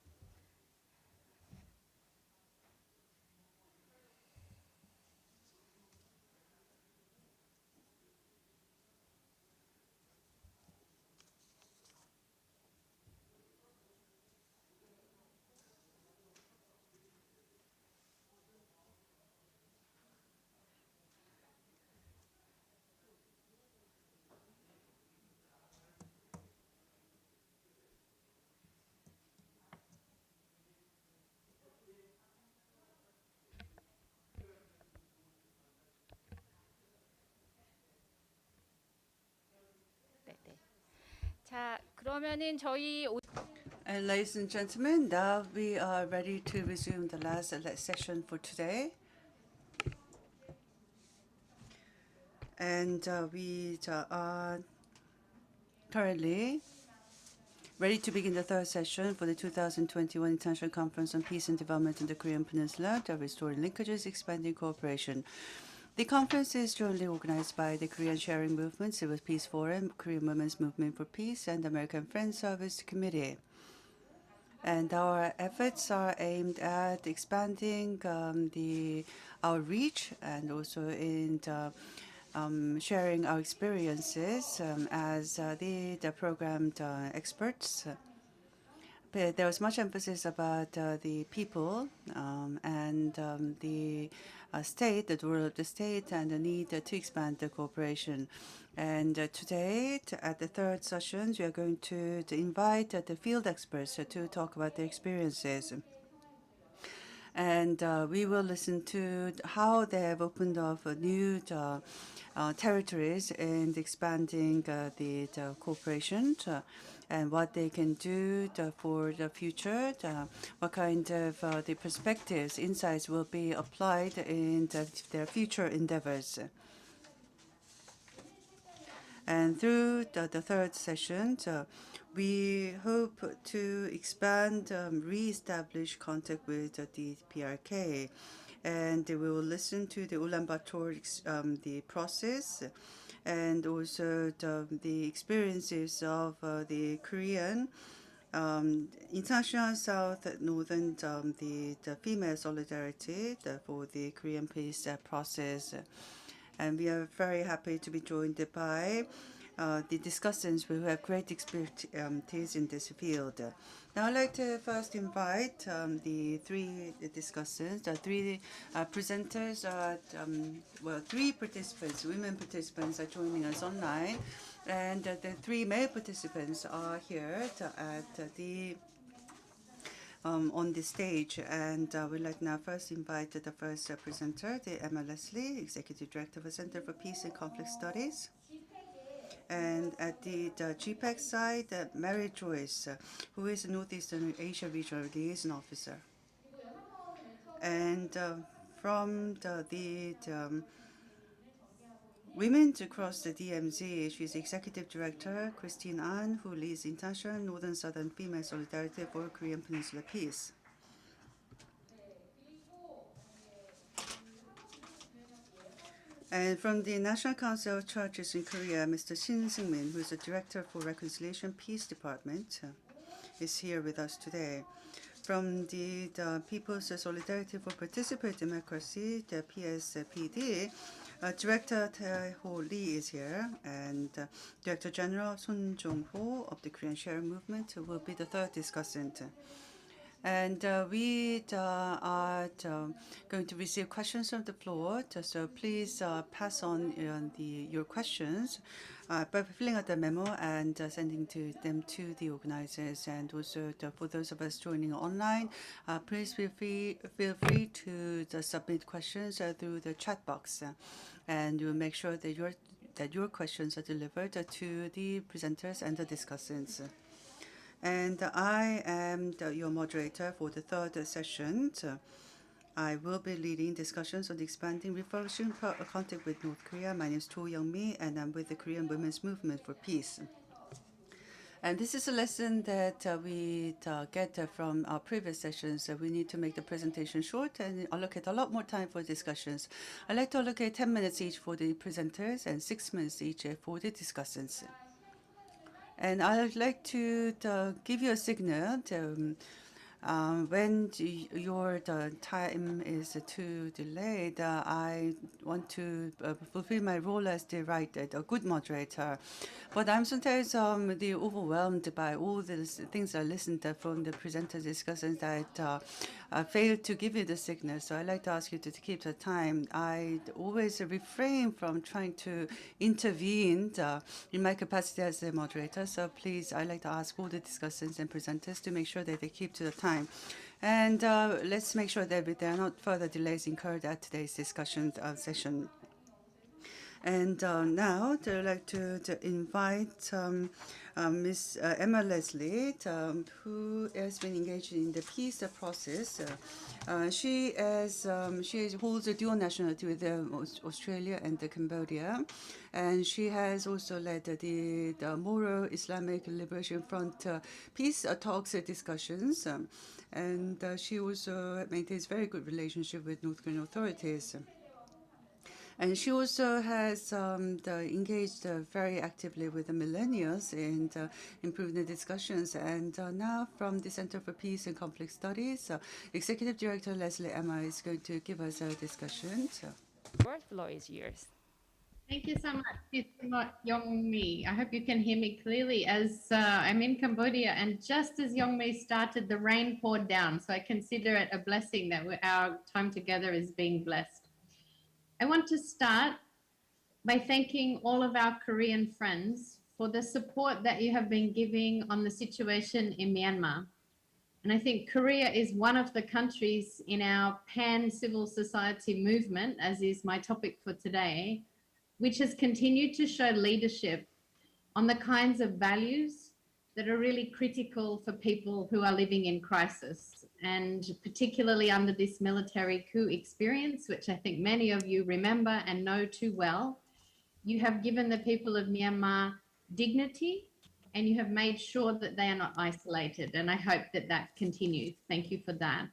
자, 그러면은 저희 And ladies and gentlemen, now we are ready to resume the last session for today. And we are currently ready to begin the third session for the 2021 International Conference on Peace and Development in the Korean Peninsula, to Restoring Linkages, Expanding Cooperation. The conference is jointly organized by the Korean Sharing Movement, Civil Peace Forum, Korean Women's Movement for Peace, and the American Friends Service Committee. And our efforts are aimed at expanding our reach and also in sharing our experiences as the programmed experts. There was much emphasis about the people and the state, the role of the state, and the need to expand the cooperation. And today, at the third session, we are going to invite the field experts to talk about their experiences. And we will listen to how they have opened up new territories in expanding the cooperation and what they can do for the future, what kind of the perspectives, insights will be applied in their future endeavors. And through the third session, we hope to expand, re-establish contact with the PRK. And we will listen to the Ulaanbaatar the process and also the experiences of the Korean International South Northern the female solidarity for the Korean peace process. And we are very happy to be joined by the discussants who have great expertise in this field. Now I'd like to first invite the three discussants, the three presenters, three participants, women participants are joining us online, and the three male participants are here at the on the stage. And we'd like now first invite the first presenter, Emma Leslie, Executive Director of the Center for Peace and Conflict Studies. And at the GPEC side, Mary Joyce, who is the Northeastern Asia Regional Liaison Officer. And from the Women Across the DMZ, she's Executive Director, Christine An, who leads International Northern Southern Female Solidarity for Korean Peninsula Peace. And from the National Council of Churches in Korea, Mr. Shin Seung-min, who is the Director for Reconciliation Peace Department, is here with us today. From the People's Solidarity for Participatory Democracy, the PSPD, Director Tae-ho Lee is here, and Director General Son Jong-ho of the Korean Sharing Movement will be the third discussant. And we are going to receive questions from the floor, so please pass on your questions by filling out the memo and sending them to the organizers. And also for those of us joining online, please feel free to submit questions through the chat box, and we'll make sure that your questions are delivered to the presenters and the discussants. And I am your moderator for the third session. I will be leading discussions on the expanding refurbishing contact with North Korea. My name is Cho Young-mi, and I'm with the Korean Women's Movement for Peace. And this is a lesson that we get from our previous sessions. We need to make the presentation short and allocate a lot more time for discussions. I'd like to allocate 10 minutes each for the presenters and 6 minutes each for the discussants. And I'd like to give you a signal when your time is too delayed. I want to fulfill my role as the good moderator. But I'm sometimes overwhelmed by all the things I listened from the presenter discussions that I failed to give you the signal. So I'd like to ask you to keep the time. I always refrain from trying to intervene in my capacity as a moderator. So please, I'd like to ask all the discussants and presenters to make sure that they keep to the time. And let's make sure that there are not further delays incurred at today's discussion session. And now I'd like to invite Ms. Emma Leslie, who has been engaged in the peace process. She holds a dual nationality with Australia and Cambodia, and she has also led the Moro Islamic Liberation Front peace talks discussions, and she also maintains very good relationship with North Korean authorities. And she also has engaged very actively with the millennials in improving the discussions. And now from the Center for Peace and Conflict Studies, Executive Director Leslie Emma is going to give us a discussion. Word floor is yours. Thank you so much, Mr. Young-mi. I hope you can hear me clearly as I'm in Cambodia, and just as Young-mi started, the rain poured down. So I consider it a blessing that our time together is being blessed. I want to start by thanking all of our Korean friends for the support that you have been giving on the situation in Myanmar. And I think Korea is one of the countries in our pan-civil society movement, as is my topic for today, which has continued to show leadership on the kinds of values that are really critical for people who are living in crisis, and particularly under this military coup experience, which I think many of you remember and know too well. You have given the people of Myanmar dignity, and you have made sure that they are not isolated, and I hope that that continues. Thank you for that.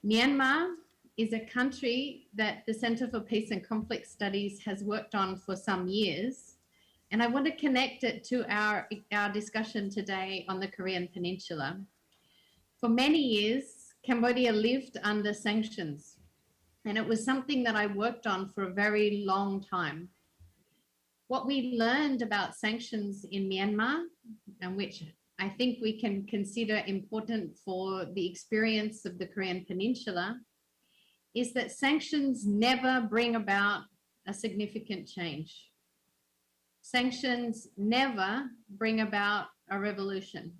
Myanmar is a country that the Center for Peace and Conflict Studies has worked on for some years. And I want to connect it to our discussion today on the Korean Peninsula. For many years, Cambodia lived under sanctions, and it was something that I worked on for a very long time. What we learned about sanctions in Myanmar, and which I think we can consider important for the experience of the Korean Peninsula, is that sanctions never bring about a significant change. Sanctions never bring about a revolution.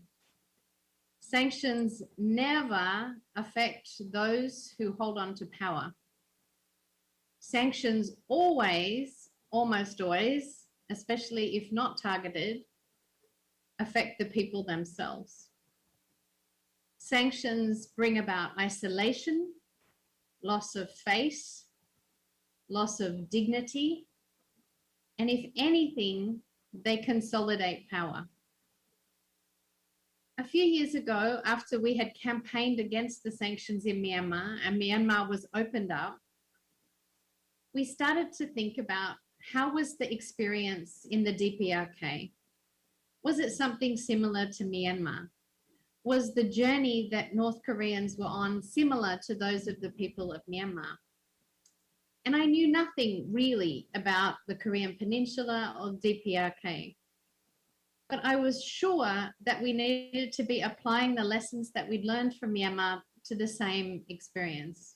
Sanctions never affect those who hold on to power. Sanctions always, almost always, especially if not targeted, affect the people themselves. Sanctions bring about isolation, loss of face, loss of dignity, and if anything, they consolidate power. A few years ago, after we had campaigned against the sanctions in Myanmar and Myanmar was opened up, we started to think about how was the experience in the DPRK? Was it something similar to Myanmar? Was the journey that North Koreans were on similar to those of the people of Myanmar? And I knew nothing really about the Korean Peninsula or DPRK. But I was sure that we needed to be applying the lessons that we'd learned from Myanmar to the same experience.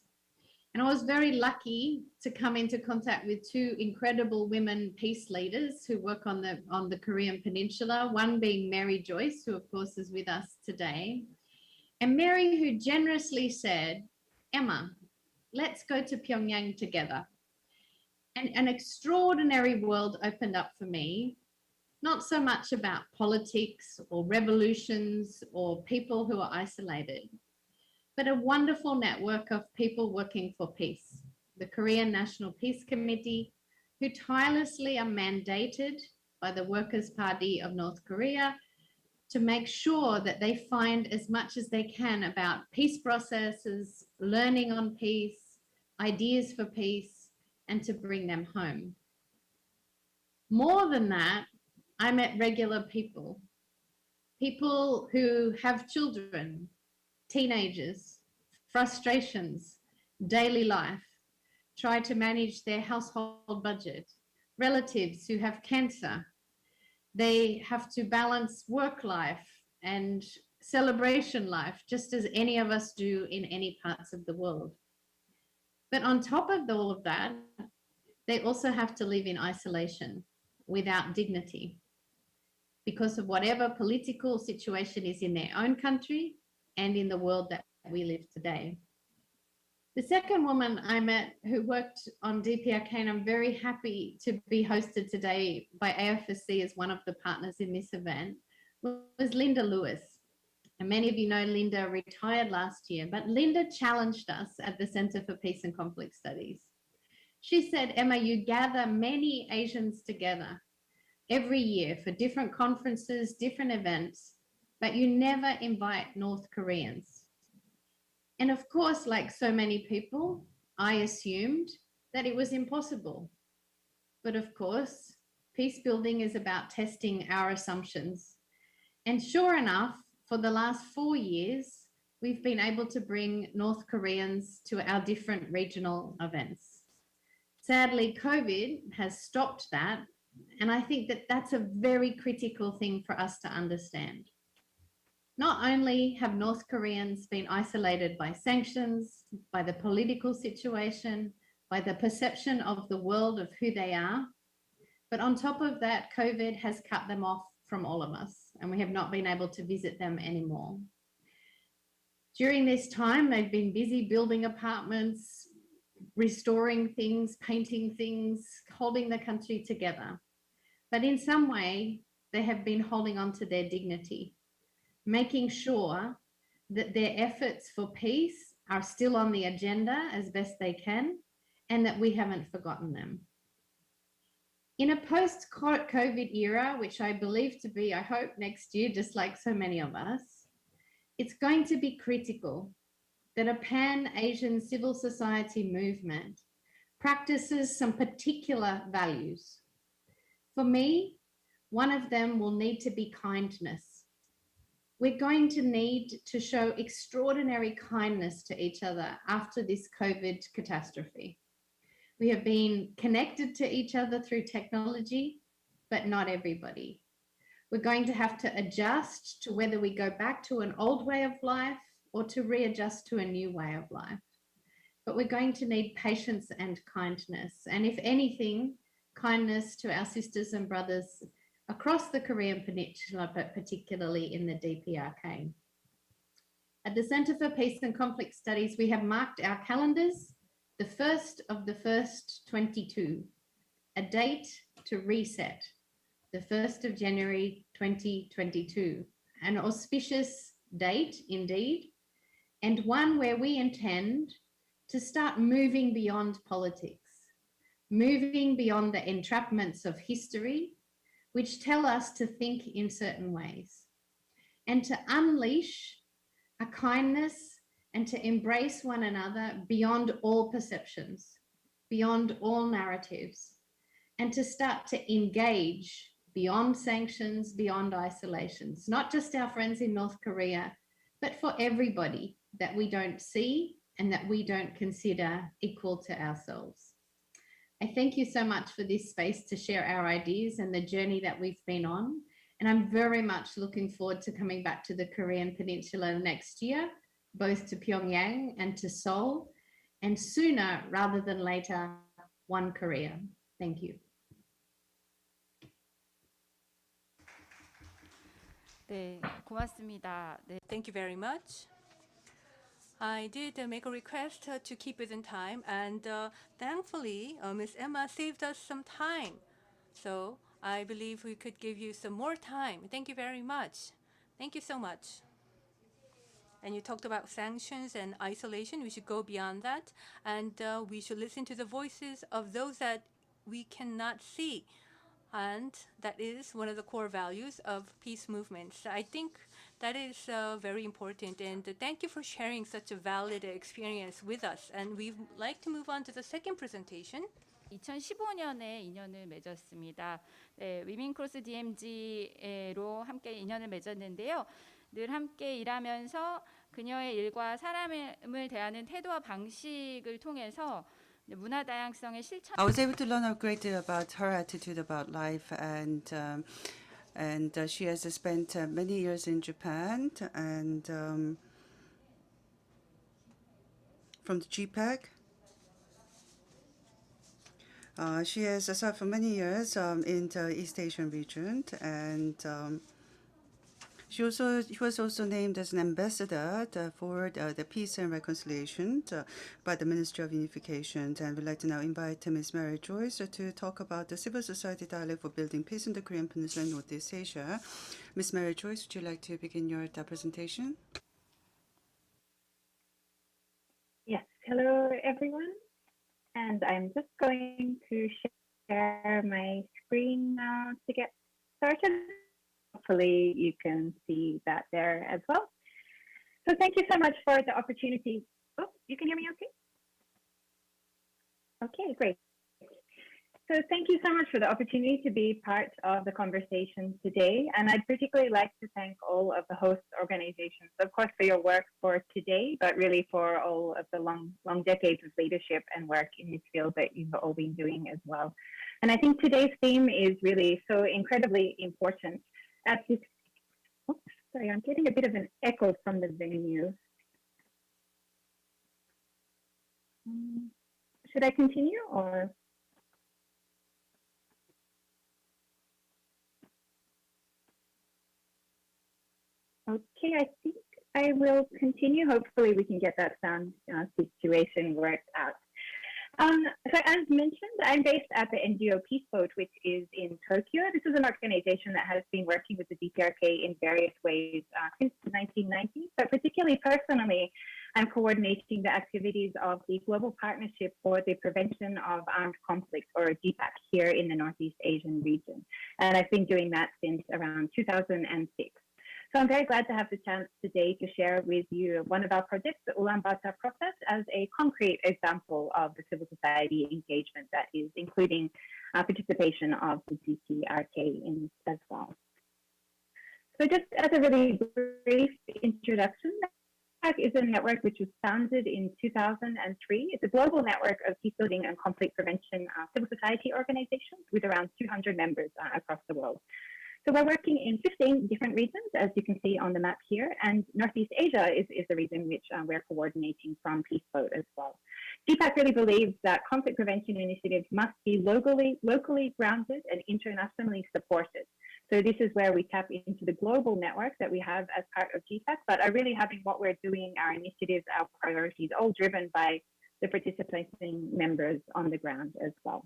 And I was very lucky to come into contact with two incredible women peace leaders who work on the Korean Peninsula, one being Mary Joyce, who of course is with us today. And Mary, who generously said, Emma, let's go to Pyongyang together. And an extraordinary world opened up for me not so much about politics or revolutions or people who are isolated, but a wonderful network of people working for peace. The Korean National Peace Committee, who tirelessly are mandated by the Workers' Party of North Korea to make sure that they find as much as they can about peace processes, learning on peace, ideas for peace, and to bring them home. More than that, I met regular people, people who have children, teenagers, frustrations, daily life, try to manage their household budget, relatives who have cancer. They have to balance work life and celebration life, just as any of us do in any parts of the world. But on top of all of that, they also have to live in isolation without dignity because of whatever political situation is in their own country and in the world that we live today. The second woman I met who worked on DPRK, and I'm very happy to be hosted today by AFSC as one of the partners in this event, was Linda Lewis. And many of you know Linda retired last year, but Linda challenged us at the Center for Peace and Conflict Studies. She said, Emma, you gather many Asians together every year for different conferences, different events, but you never invite North Koreans. And of course, like so many people, I assumed that it was impossible. But of course, peace building is about testing our assumptions. And sure enough, for the last 4 years, we've been able to bring North Koreans to our different regional events. Sadly, COVID has stopped that. And I think that that's a very critical thing for us to understand. Not only have North Koreans been isolated by sanctions, by the political situation, by the perception of the world of who they are, but on top of that, COVID has cut them off from all of us, and we have not been able to visit them anymore. During this time, they've been busy building apartments, restoring things, painting things, holding the country together. But in some way, they have been holding on to their dignity, making sure that their efforts for peace are still on the agenda as best they can, and that we haven't forgotten them. In a post-COVID era, which I believe to be, I hope, next year, just like so many of us, it's going to be critical that a pan-Asian civil society movement practices some particular values. For me, one of them will need to be kindness. We're going to need to show extraordinary kindness to each other after this COVID catastrophe. We have been connected to each other through technology, but not everybody. We're going to have to adjust to whether we go back to an old way of life or to readjust to a new way of life. But we're going to need patience and kindness. And if anything, kindness to our sisters and brothers across the Korean Peninsula, but particularly in the DPRK. At the Center for Peace and Conflict Studies, we have marked our calendars the 1st of the 1st, 22, a date to reset, the 1st of January, 2022, an auspicious date indeed, and one where we intend to start moving beyond politics, moving beyond the entrapments of history, which tell us to think in certain ways, and to unleash a kindness and to embrace one another beyond all perceptions, beyond all narratives, and to start to engage beyond sanctions, beyond isolations, not just our friends in North Korea, but for everybody that we don't see and that we don't consider equal to ourselves. I thank you so much for this space to share our ideas and the journey that we've been on. And I'm very much looking forward to coming back to the Korean Peninsula next year, both to Pyongyang and to Seoul, and sooner rather than later, one Korea. Thank you. 네, 고맙습니다. 네, thank you very much. I did make a request to keep within time, and thankfully, Ms. Emma saved us some time. So I believe we could give you some more time. Thank you very much. Thank you so much. And you talked about sanctions and isolation. We should go beyond that. And we should listen to the voices of those that we cannot see. And that is one of the core values of peace movements. I think that is very important. And thank you for sharing such a valid experience with us. And we'd like to move on to the second presentation. 2015년에 인연을 맺었습니다. 네, 위민 크로스 DMZ로 함께 인연을 맺었는데요. 늘 함께 일하면서 그녀의 일과 사람을 대하는 태도와 방식을 통해서 문화 다양성의 실천. I was able to learn a great deal about her attitude about life, and she has spent many years in Japan, and from the GPAC. She has served for many years in the East Asian region, and she was also named as an ambassador for the peace and reconciliation by the Ministry of Unification. And we'd like to now invite Ms. Mary Joyce to talk about the civil society dialogue for building peace in the Korean Peninsula and Northeast Asia. Ms. Mary Joyce, would you like to begin your presentation? Yes, hello everyone. And I'm just going to share my screen now to get started. Hopefully you can see that there as well. So thank you so much for the opportunity. Oh, you can hear me okay? Okay, great. So thank you so much for the opportunity to be part of the conversation today. And I'd particularly like to thank all of the host organizations, of course, for your work for today, but really for all of the long decades of leadership and work in this field that you've all been doing as well. And I think today's theme is really so incredibly important. At this, oops, sorry, I'm getting a bit of an echo from the venue. Should I continue or? Okay, I think I will continue. Hopefully we can get that sound situation worked out. So as mentioned, I'm based at the NGO Peace Boat, which is in Tokyo. This is an organization that has been working with the DPRK in various ways since the 1990s, but particularly personally, I'm coordinating the activities of the Global Partnership for the Prevention of Armed Conflict, or GPAC, here in the Northeast Asian region. And I've been doing that since around 2006. So I'm very glad to have the chance today to share with you one of our projects, the Ulaanbaatar process, as a concrete example of the civil society engagement that is including participation of the DPRK in this as well. So just as a really brief introduction, DPRK is a network which was founded in 2003. It's a global network of peace building and conflict prevention civil society organizations with around 200 members across the world. So we're working in 15 different regions, as you can see on the map here, and Northeast Asia is the region which we're coordinating from Peace Boat as well. GPAC really believes that conflict prevention initiatives must be locally grounded and internationally supported. So this is where we tap into the global network that we have as part of GPAC, but are really having what we're doing, our initiatives, our priorities, all driven by the participating members on the ground as well.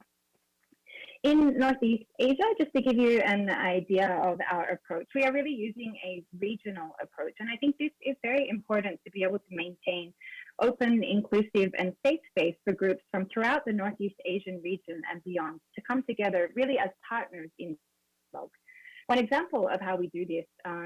In Northeast Asia, just to give you an idea of our approach, we are really using a regional approach. And I think this is very important to be able to maintain open, inclusive, and safe space for groups from throughout the Northeast Asian region and beyond to come together really as partners in dialogue. One example of how we do this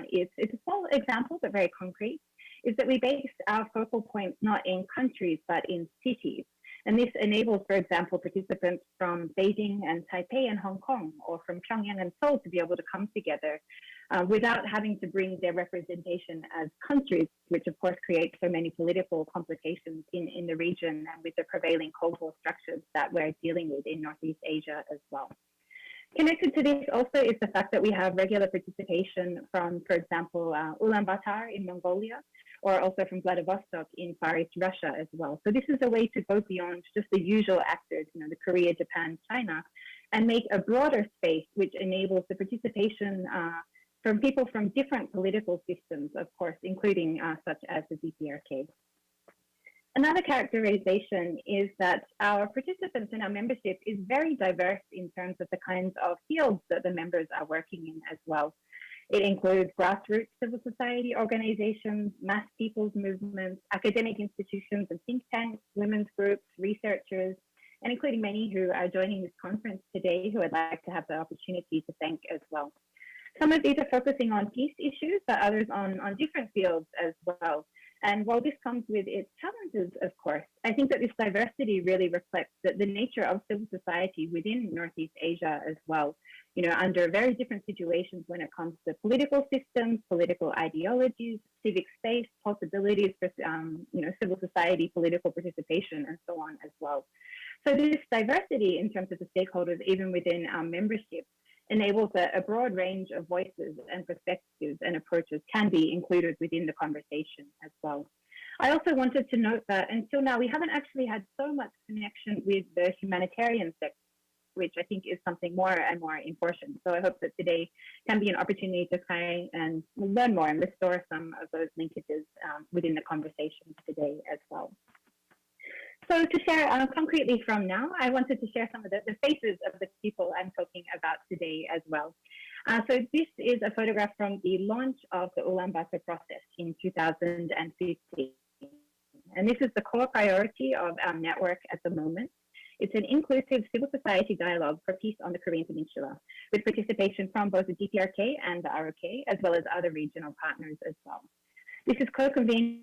it's a small example, but very concrete, is that we base our focal points not in countries, but in cities. And this enables, for example, participants from Beijing and Taipei and Hong Kong, or from Pyongyang and Seoul, to be able to come together without having to bring their representation as countries, which of course creates so many political complications in the region and with the prevailing Cold War structures that we're dealing with in Northeast Asia as well. Connected to this also is the fact that we have regular participation from, for example, Ulaanbaatar in Mongolia, or also from Vladivostok in Far East Russia as well. So this is a way to go beyond just the usual actors, the Korea, Japan, China, and make a broader space which enables the participation from people from different political systems, of course, including such as the DPRK. Another characterization is that our participants and our membership is very diverse in terms of the kinds of fields that the members are working in as well. It includes grassroots civil society organizations, mass people's movements, academic institutions and think tanks, women's groups, researchers, and including many who are joining this conference today who I'd like to have the opportunity to thank as well. Some of these are focusing on peace issues, but others on different fields as well. And while this comes with its challenges, of course, I think that this diversity really reflects the nature of civil society within Northeast Asia as well, under very different situations when it comes to political systems, political ideologies, civic space, possibilities for, civil society, political participation, and so on as well. So this diversity in terms of the stakeholders, even within our membership, enables a broad range of voices and perspectives and approaches can be included within the conversation as well. I also wanted to note that until now, we haven't actually had so much connection with the humanitarian sector, which I think is something more and more important. So I hope that today can be an opportunity to try and learn more and restore some of those linkages within the conversation today as well. So to share concretely from now, I wanted to share some of the faces of the people I'm talking about today as well. So this is a photograph from the launch of the Ulaanbaatar process in 2015. And this is the core priority of our network at the moment. It's an inclusive civil society dialogue for peace on the Korean Peninsula, with participation from both the DPRK and the ROK, as well as other regional partners as well. This is co-convened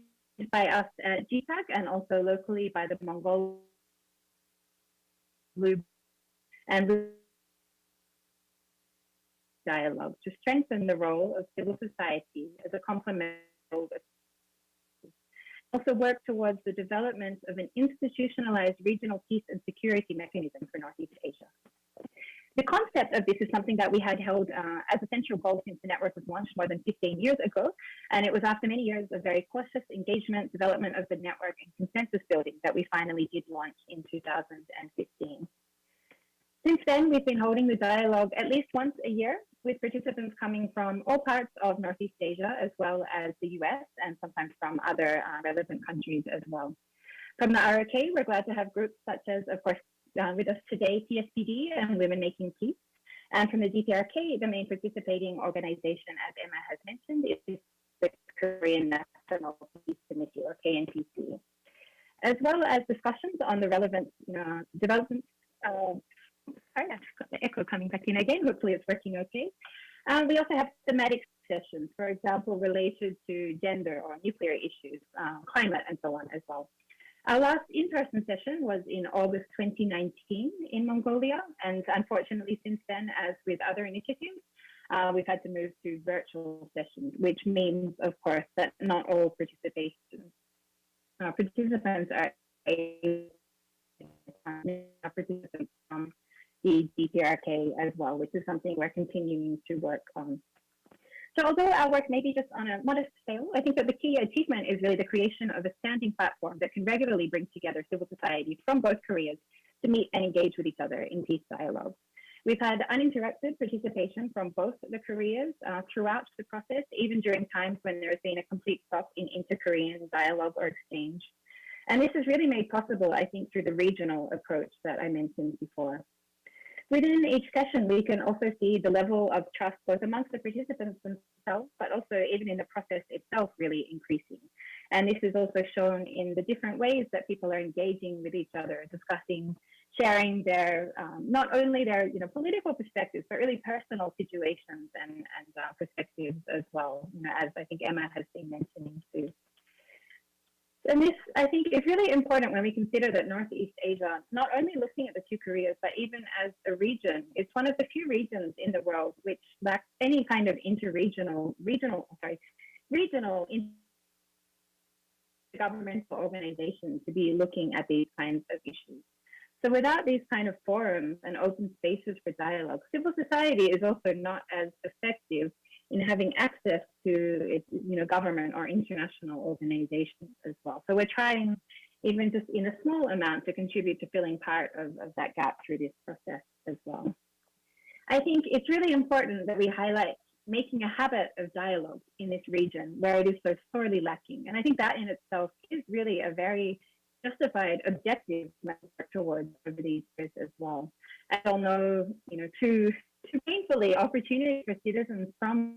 by us at GPAC and also locally by the Mongol and dialogue to strengthen the role of civil society as a complement. Also work towards the development of an institutionalized regional peace and security mechanism for Northeast Asia. The concept of this is something that we had held as a central goal since the network was launched more than 15 years ago. And it was after many years of very cautious engagement, development of the network and consensus building that we finally did launch in 2015. Since then, we've been holding the dialogue at least once a year with participants coming from all parts of Northeast Asia, as well as the US and sometimes from other relevant countries as well. From the ROK, we're glad to have groups such as, of course, with us today, TSPD and Women Making Peace. And from the DPRK, the main participating organization, as Emma has mentioned, is the Korean National Peace Committee, or KNPC, as well as discussions on the relevant developments. Sorry, I've got the echo coming back in again. Hopefully it's working okay. We also have thematic sessions, for example, related to gender or nuclear issues, climate, and so on as well. Our last in-person session was in August 2019 in Mongolia, and unfortunately since then, as with other initiatives, we've had to move to virtual sessions, which means, of course, that not all participants are participants from the DPRK as well, which is something we're continuing to work on. So although our work may be just on a modest scale, I think that the key achievement is really the creation of a standing platform that can regularly bring together civil society from both Koreas to meet and engage with each other in peace dialogue. We've had uninterrupted participation from both the Koreas throughout the process, even during times when there has been a complete stop in inter-Korean dialogue or exchange. And this is really made possible, I think, through the regional approach that I mentioned before. Within each session, we can also see the level of trust both amongst the participants themselves, but also even in the process itself really increasing. And this is also shown in the different ways that people are engaging with each other, discussing, sharing their, not only their political perspectives, but really personal situations and perspectives as well, as I think Emma has been mentioning too. And this, I think, is really important when we consider that Northeast Asia, not only looking at the two Koreas, but even as a region, it's one of the few regions in the world which lacks any kind of regional intergovernmental organization to be looking at these kinds of issues. So without these kind of forums and open spaces for dialogue, civil society is also not as effective in having access to its, government or international organizations as well. So we're trying, even just in a small amount, to contribute to filling part of that gap through this process as well. I think it's really important that we highlight making a habit of dialogue in this region where it is so sorely lacking. And I think that in itself is really a very justified objectives we must work towards over these years as well. As all know, too painfully, opportunities for citizens from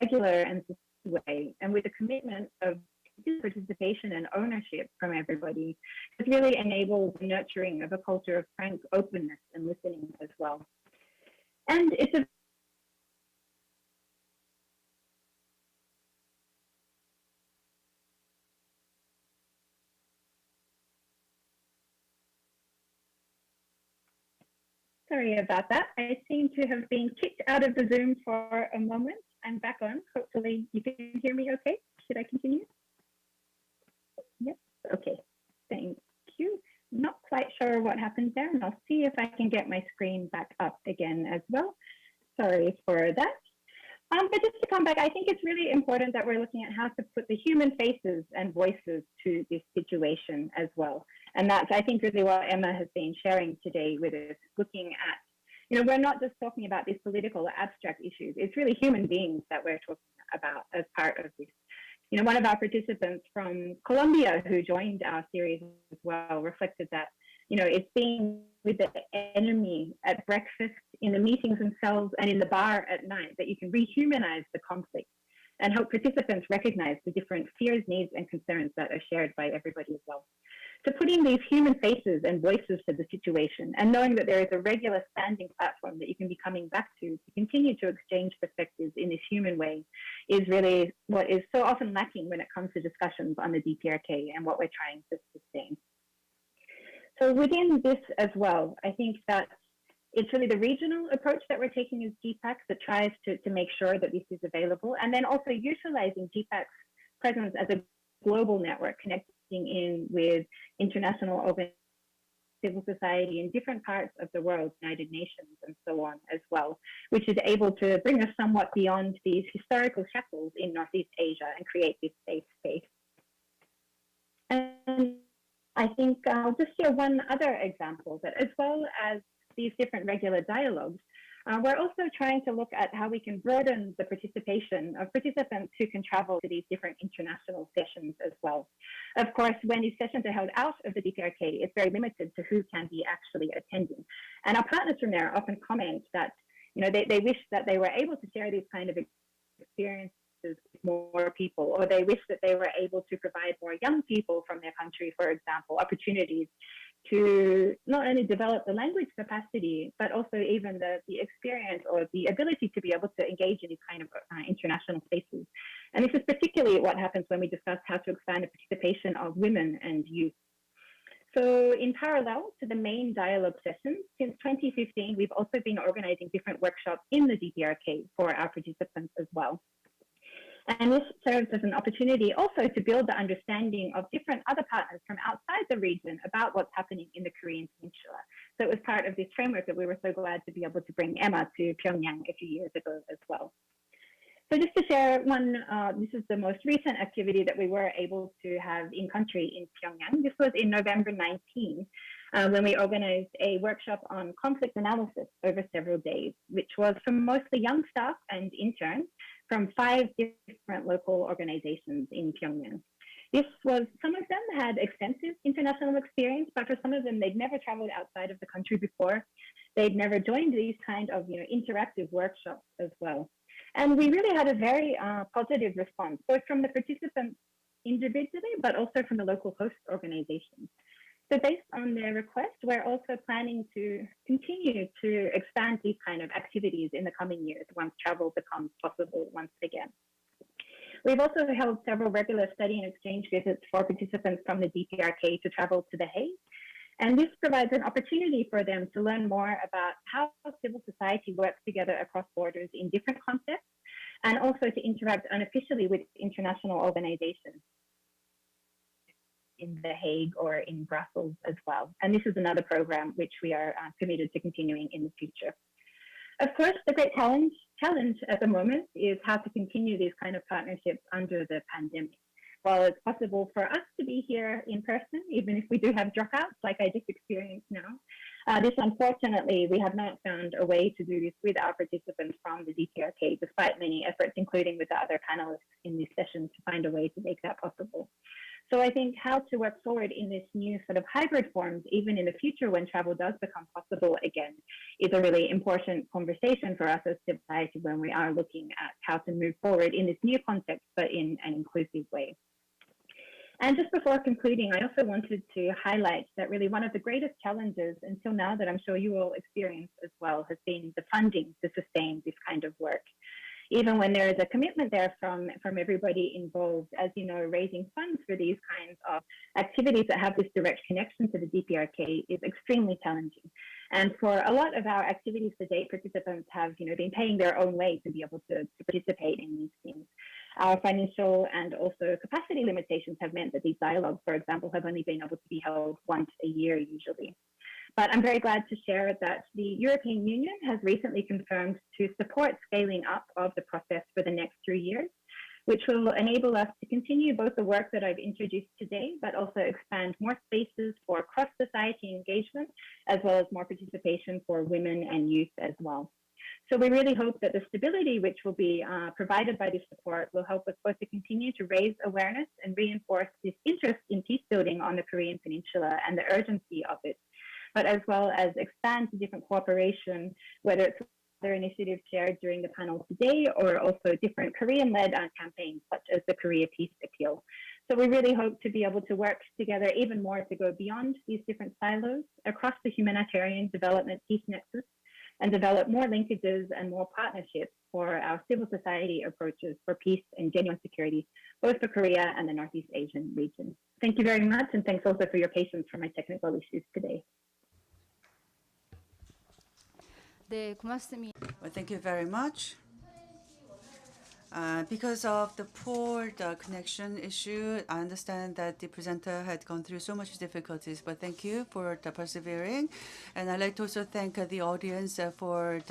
regular and way, and with the commitment of participation and ownership from everybody, has really enabled the nurturing of a culture of frank openness and listening as well. And it's a Sorry about that. I seem to have been kicked out of the Zoom for a moment. I'm back on. Hopefully you can hear me okay. Should I continue? Yep. Okay. Thank you. Not quite sure what happened there, and I'll see if I can get my screen back up again as well. Sorry for that. But just to come back, I think it's really important that we're looking at how to put the human faces and voices to this situation as well. And that's, I think, really what Emma has been sharing today with us, looking at, we're not just talking about these political or abstract issues. It's really human beings that we're talking about as part of this. One of our participants from Colombia who joined our series as well reflected that, it's being with the enemy at breakfast, in the meetings themselves, and in the bar at night that you can rehumanize the conflict and help participants recognize the different fears, needs, and concerns that are shared by everybody as well. So putting these human faces and voices to the situation and knowing that there is a regular standing platform that you can be coming back to continue to exchange perspectives in this human way is really what is so often lacking when it comes to discussions on the DPRK and what we're trying to sustain. So within this as well, I think that it's really the regional approach that we're taking as GPAC that tries to make sure that this is available, and then also utilizing GPAC's presence as a global network, connecting in with international open civil society in different parts of the world, United Nations and so on as well, which is able to bring us somewhat beyond these historical shackles in Northeast Asia and create this safe space. And I think I'll just share one other example, that as well as these different regular dialogues, we're also trying to look at how we can broaden the participation of participants who can travel to these different international sessions as well. Of course, when these sessions are held out of the DPRK, it's very limited to who can be actually attending. And our partners from there often comment that, they wish that they were able to share these kind of experiences with more people, or they wish that they were able to provide more young people from their country, for example, opportunities to not only develop the language capacity, but also even the experience or the ability to be able to engage in these kind of international spaces. And this is particularly what happens when we discuss how to expand the participation of women and youth. So in parallel to the main dialogue sessions, since 2015, we've also been organizing different workshops in the DPRK for our participants as well. And this serves as an opportunity also to build the understanding of different other partners from outside the region about what's happening in the Korean Peninsula. So it was part of this framework that we were so glad to be able to bring Emma to Pyongyang a few years ago as well. So just to share one, this is the most recent activity that we were able to have in country in Pyongyang. This was in November 19, when we organized a workshop on conflict analysis over several days, which was for mostly young staff and interns from 5 different local organizations in Pyongyang. Some of them had extensive international experience, but for some of them, they'd never traveled outside of the country before. They'd never joined these kind of interactive workshops as well. And we really had a very positive response, both from the participants individually, but also from the local host organizations. So based on their request, we're also planning to continue to expand these kind of activities in the coming years once travel becomes possible once again. We've also held several regular study and exchange visits for participants from the DPRK to travel to The Hague. And this provides an opportunity for them to learn more about how civil society works together across borders in different contexts, and also to interact unofficially with international organizations in The Hague or in Brussels as well. And this is another program which we are committed to continuing in the future. Of course, the great challenge at the moment is how to continue these kind of partnerships under the pandemic. While it's possible for us to be here in person, even if we do have dropouts like I just experienced now, This, unfortunately, we have not found a way to do this with our participants from the DPRK, despite many efforts, including with the other panelists in this session, to find a way to make that possible. So I think how to work forward in this new sort of hybrid forms, even in the future when travel does become possible again, is a really important conversation for us as society when we are looking at how to move forward in this new context, but in an inclusive way. And just before concluding, I also wanted to highlight that really one of the greatest challenges until now that I'm sure you all experienced as well has been the funding to sustain this kind of work. Even when there is a commitment there from everybody involved, as you know, raising funds for these kinds of activities that have this direct connection to the DPRK is extremely challenging. And for a lot of our activities to date, participants have been paying their own way to be able to participate in these things. Our financial and also capacity limitations have meant that these dialogues, for example, have only been able to be held once a year usually. But I'm very glad to share that the European Union has recently confirmed to support scaling up of the process for the next 3 years, which will enable us to continue both the work that I've introduced today, but also expand more spaces for cross-society engagement, as well as more participation for women and youth as well. So we really hope that the stability which will be provided by this support will help us both to continue to raise awareness and reinforce this interest in peace building on the Korean Peninsula and the urgency of it, but as well as expand to different cooperation, whether it's other initiatives shared during the panel today or also different Korean-led campaigns such as the Korea Peace Appeal. So we really hope to be able to work together even more to go beyond these different silos across the humanitarian development peace nexus and develop more linkages and more partnerships for our civil society approaches for peace and genuine security, both for Korea and the Northeast Asian region. Thank you very much, and thanks also for your patience for my technical issues today. 네, 고맙습니다. Well, thank you very much. Because of the poor connection issue, I understand that the presenter had gone through so much difficulties, but thank you for the persevering. And I'd like to also thank the audience for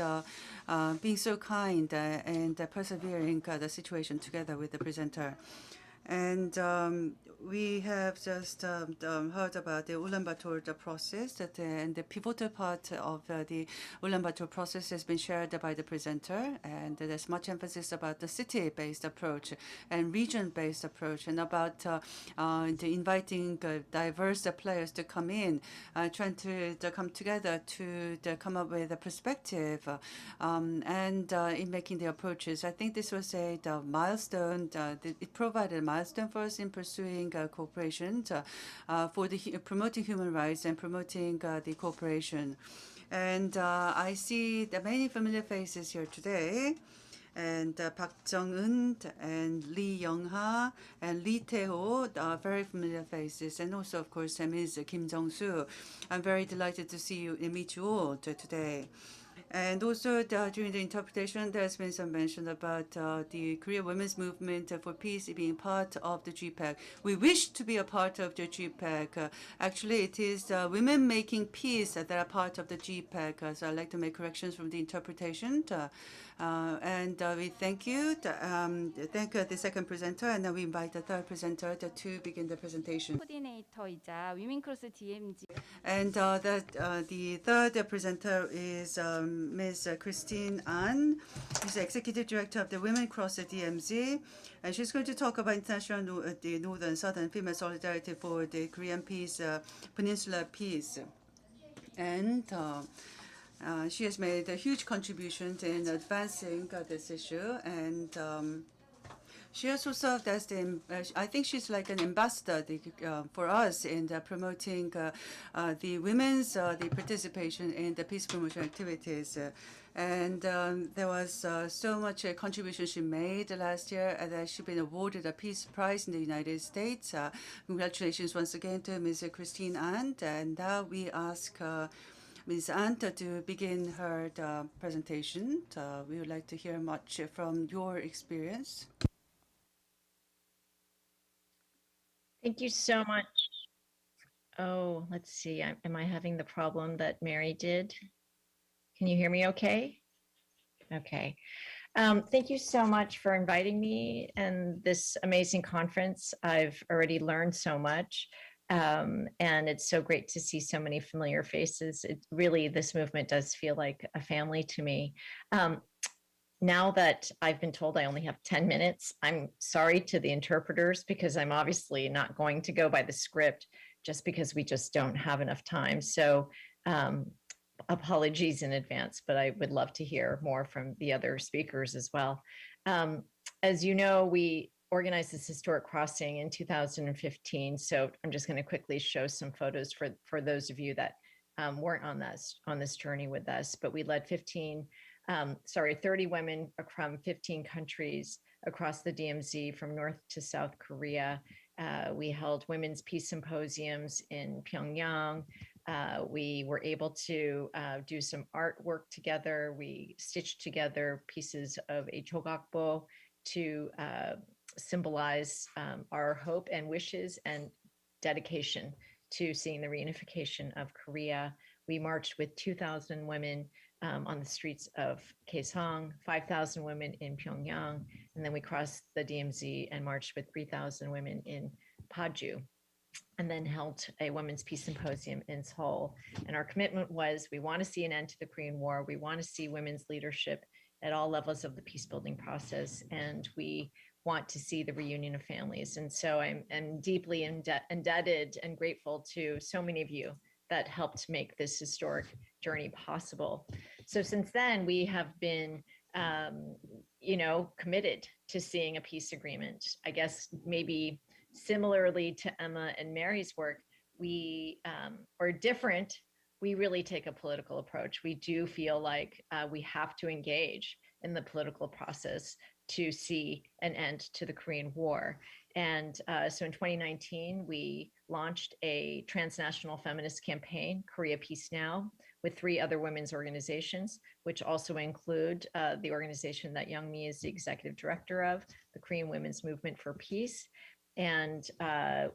being so kind and persevering the situation together with the presenter. And we have just heard about the Ulaanbaatar process, and the pivotal part of the Ulaanbaatar process has been shared by the presenter, and there's much emphasis about the city-based approach and region-based approach, and about the inviting diverse players to come in, trying to come together to come up with a perspective and in making the approaches. I think this was a milestone. It provided a milestone for us in pursuing cooperation for promoting human rights and promoting the cooperation. And I see the many familiar faces here today. And Park Jung-eun and Lee Young-ha and Lee Tae-ho are very familiar faces. And also, of course, Ms. Kim Jong-soo. I'm very delighted to see you and meet you all today. And also during the interpretation, there's been some mention about the Korea Women's Movement for Peace being part of the GPAC. We wish to be a part of the GPAC. Actually, it is women making peace that are part of the GPAC. So I'd like to make corrections from the interpretation. And we thank you. Thank the second presenter, and then we invite the third presenter to begin the presentation. 코디네이터이자 위민크로스 DMZ. And the third presenter is Ms. Christine An. She's the Executive Director of the Women Cross DMZ, and she's going to talk about international the Northern Southern Female Solidarity for the Korean Peace, Peninsula Peace. And she has made a huge contribution in advancing this issue, and she also served as the, I think she's like an ambassador for us in promoting the women's the participation in the peace promotion activities. And there was so much contribution she made last year that she's been awarded a Peace Prize in the United States. Congratulations once again to Ms. Christine An. And now we ask Ms. An to begin her presentation. We would like to hear much from your experience. Thank you so much. Oh, let's see. Am I having the problem that Mary did? Can you hear me okay? Okay. Thank you so much for inviting me and this amazing conference. I've already learned so much. And it's so great to see so many familiar faces. It really, this movement does feel like a family to me. Now that I've been told I only have 10 minutes, I'm sorry to the interpreters because I'm obviously not going to go by the script just because we just don't have enough time. So apologies in advance, but I would love to hear more from the other speakers as well. As you know, we organized this historic crossing in 2015. So I'm just going to quickly show some photos for those of you that weren't on this journey with us, but we led 30 women from 15 countries across the DMZ from North to South Korea. We held women's peace symposiums in Pyongyang. We were able to do some artwork together. We stitched together pieces of a jogakbo to symbolize our hope and wishes and dedication to seeing the reunification of Korea. We marched with 2,000 women on the streets of Kaesong, 5,000 women in Pyongyang, and then we crossed the DMZ and marched with 3,000 women in Paju, and then held a women's peace symposium in Seoul. And our commitment was, we want to see an end to the Korean War. We want to see women's leadership at all levels of the peace building process, and we want to see the reunion of families. And so I'm deeply indebted and grateful to so many of you that helped make this historic journey possible. So since then, we have been, committed to seeing a peace agreement. I guess maybe similarly to Emma and Mary's work, we are different. We really take a political approach. We do feel like we have to engage in the political process to see an end to the Korean War. And so in 2019, we launched a transnational feminist campaign, Korea Peace Now, with 3 other women's organizations, which also include the organization that Youngmi is the executive director of, the Korean Women's Movement for Peace. And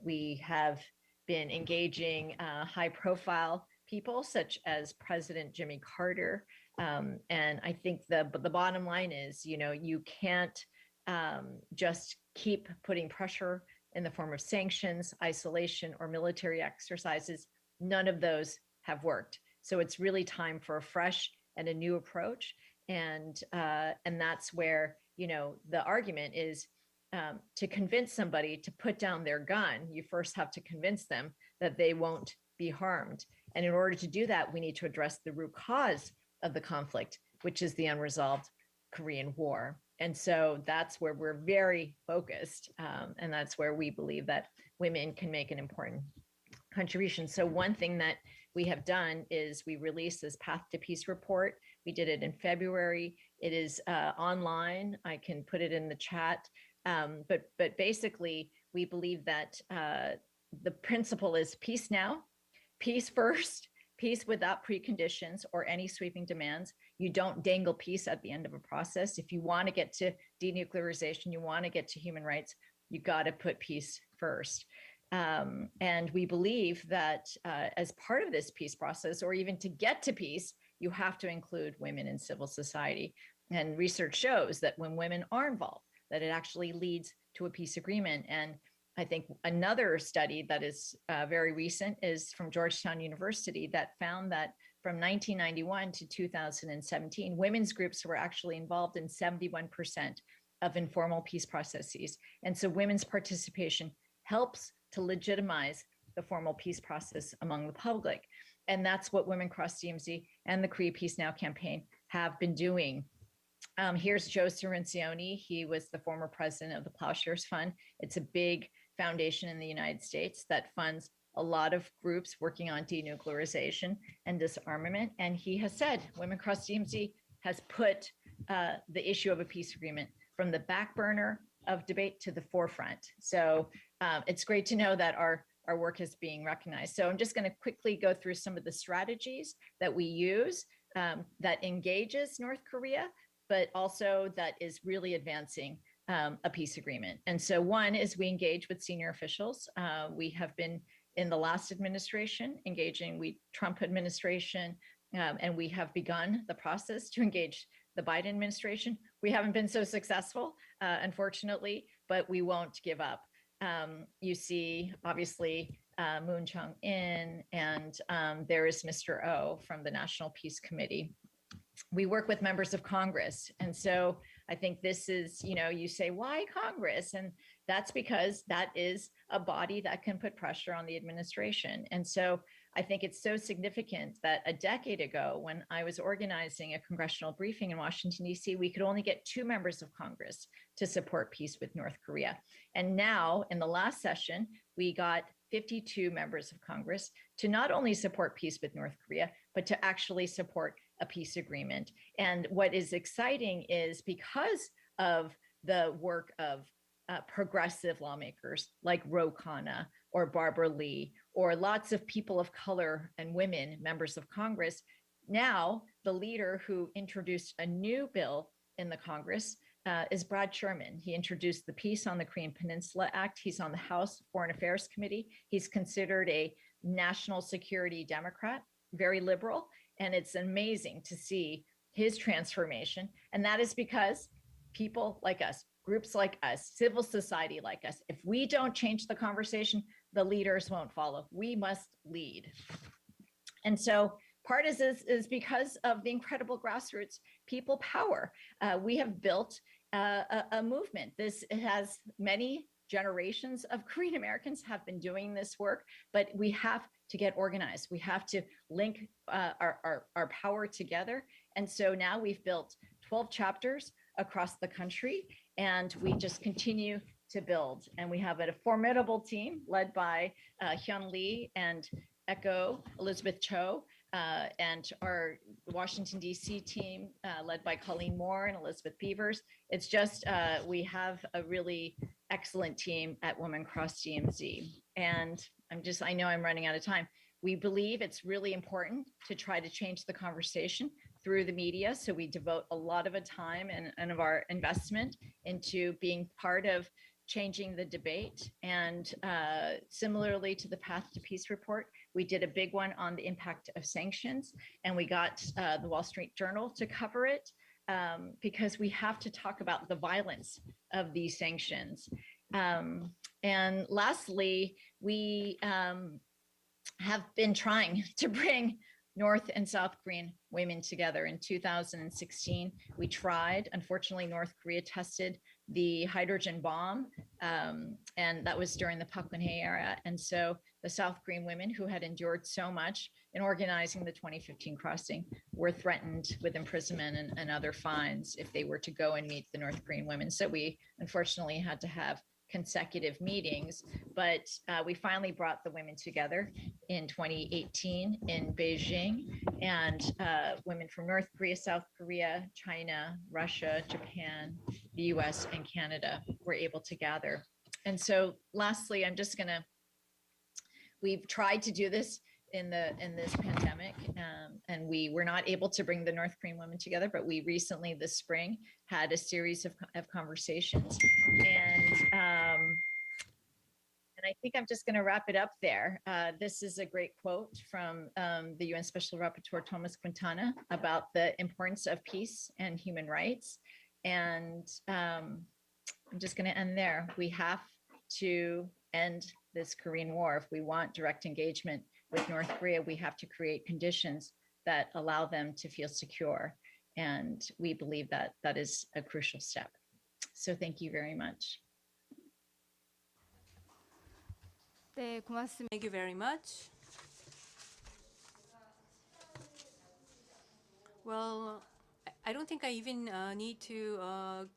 we have been engaging high-profile people such as President Jimmy Carter. And I think the bottom line is, you can't just keep putting pressure in the form of sanctions, isolation, or military exercises. None of those have worked. So it's really time for a fresh and a new approach. And that's where, the argument is to convince somebody to put down their gun, you first have to convince them that they won't be harmed. And in order to do that, we need to address the root cause of the conflict, which is the unresolved Korean War. And so that's where we're very focused. And that's where we believe that women can make an important contribution. So one thing that we have done is we released this Path to Peace report. We did it in February. It is online. I can put it in the chat. But basically, we believe that the principle is peace now, peace first, peace without preconditions or any sweeping demands. You don't dangle peace at the end of a process. If you want to get to denuclearization, you want to get to human rights, you got to put peace first. And we believe that as part of this peace process, or even to get to peace, you have to include women in civil society. And research shows that when women are involved, that it actually leads to a peace agreement. And I think another study that is very recent is from Georgetown University that found that from 1991 to 2017, women's groups were actually involved in 71% of informal peace processes. And so women's participation helps to legitimize the formal peace process among the public. And that's what Women Cross DMZ and the Korea Peace Now campaign have been doing. Here's Joe Cirincione. He was the former president of the Plowshares Fund. It's a big foundation in the United States that funds a lot of groups working on denuclearization and disarmament. And he has said Women Cross DMZ has put the issue of a peace agreement from the back burner of debate to the forefront. So it's great to know that our work is being recognized. So I'm just going to quickly go through some of the strategies that we use that engages North Korea, but also that is really advancing a peace agreement. And so one is we engage with senior officials. We have been in the last administration engaging with Trump administration, and we have begun the process to engage the Biden administration. We haven't been so successful, unfortunately, but we won't give up. You see, obviously, Moon Chung-in, and there is Mr. Oh from the National Peace Committee. We work with members of Congress. And so I think this is, you say, why Congress? And that's because that is a body that can put pressure on the administration. And so I think it's so significant that a decade ago, when I was organizing a congressional briefing in Washington, D.C., we could only get 2 members of Congress to support peace with North Korea. And now in the last session, we got 52 members of Congress to not only support peace with North Korea, but to actually support a peace agreement. And what is exciting is because of the work of progressive lawmakers like Ro Khanna or Barbara Lee, or lots of people of color and women, members of Congress, now the leader who introduced a new bill in the Congress is Brad Sherman. He introduced the Peace on the Korean Peninsula Act. He's on the House Foreign Affairs Committee. He's considered a national security Democrat, very liberal. And it's amazing to see his transformation. And that is because people like us, groups like us, civil society like us, if we don't change the conversation, the leaders won't follow. We must lead. And so part is because of the incredible grassroots people power. We have built a movement. This has many generations of Korean Americans have been doing this work, but we have to get organized. We have to link our power together. And so now we've built 12 chapters across the country, and we just continue to build. And we have a formidable team led by Hyun Lee and Echo Elizabeth Cho, and our Washington, D.C. team led by Colleen Moore and Elizabeth Beavers. It's just, we have a really excellent team at Women Cross DMZ. And I know I'm running out of time. We believe it's really important to try to change the conversation through the media. So we devote a lot of our time and of our investment into being part of changing the debate. And similarly to the Path to Peace report, we did a big one on the impact of sanctions, and we got the Wall Street Journal to cover it because we have to talk about the violence of these sanctions. And lastly, we have been trying to bring North and South Korean women together. In 2016, we tried. Unfortunately, North Korea tested the hydrogen bomb, and that was during the Park Geun-hye era. And so the South Korean women who had endured so much in organizing the 2015 crossing were threatened with imprisonment and other fines if they were to go and meet the North Korean women. So we unfortunately had to have consecutive meetings, but we finally brought the women together in 2018 in Beijing, and women from North Korea, South Korea, China, Russia, Japan, the US, and Canada were able to gather. And so lastly, we've tried to do this in this pandemic, and we were not able to bring the North Korean women together, but we recently this spring had a series of conversations, and I think I'm just going to wrap it up there. This is a great quote from the UN Special Rapporteur Thomas Quintana about the importance of peace and human rights. And I'm just going to end there. We have to end this Korean War. If we want direct engagement with North Korea, we have to create conditions that allow them to feel secure. And we believe that that is a crucial step. So thank you very much. 네, 고맙습니다. Thank you very much. Well, I don't think I even need to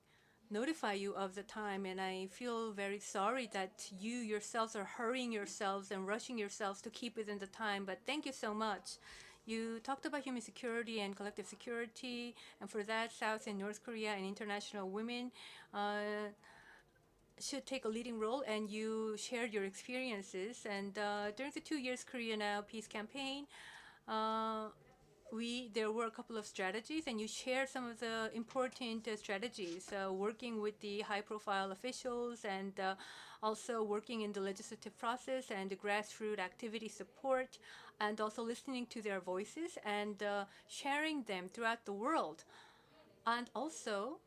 notify you of the time, and I feel very sorry that you yourselves are hurrying yourselves and rushing yourselves to keep within the time, but thank you so much. You talked about human security and collective security, and for that, South and North Korea and international women should take a leading role, and you shared your experiences. And during the 2 years Korea Now Peace campaign, there were a couple of strategies, and you shared some of the important strategies, working with the high-profile officials, and also working in the legislative process and the grassroots activity support, and also listening to their voices and sharing them throughout the world. And also,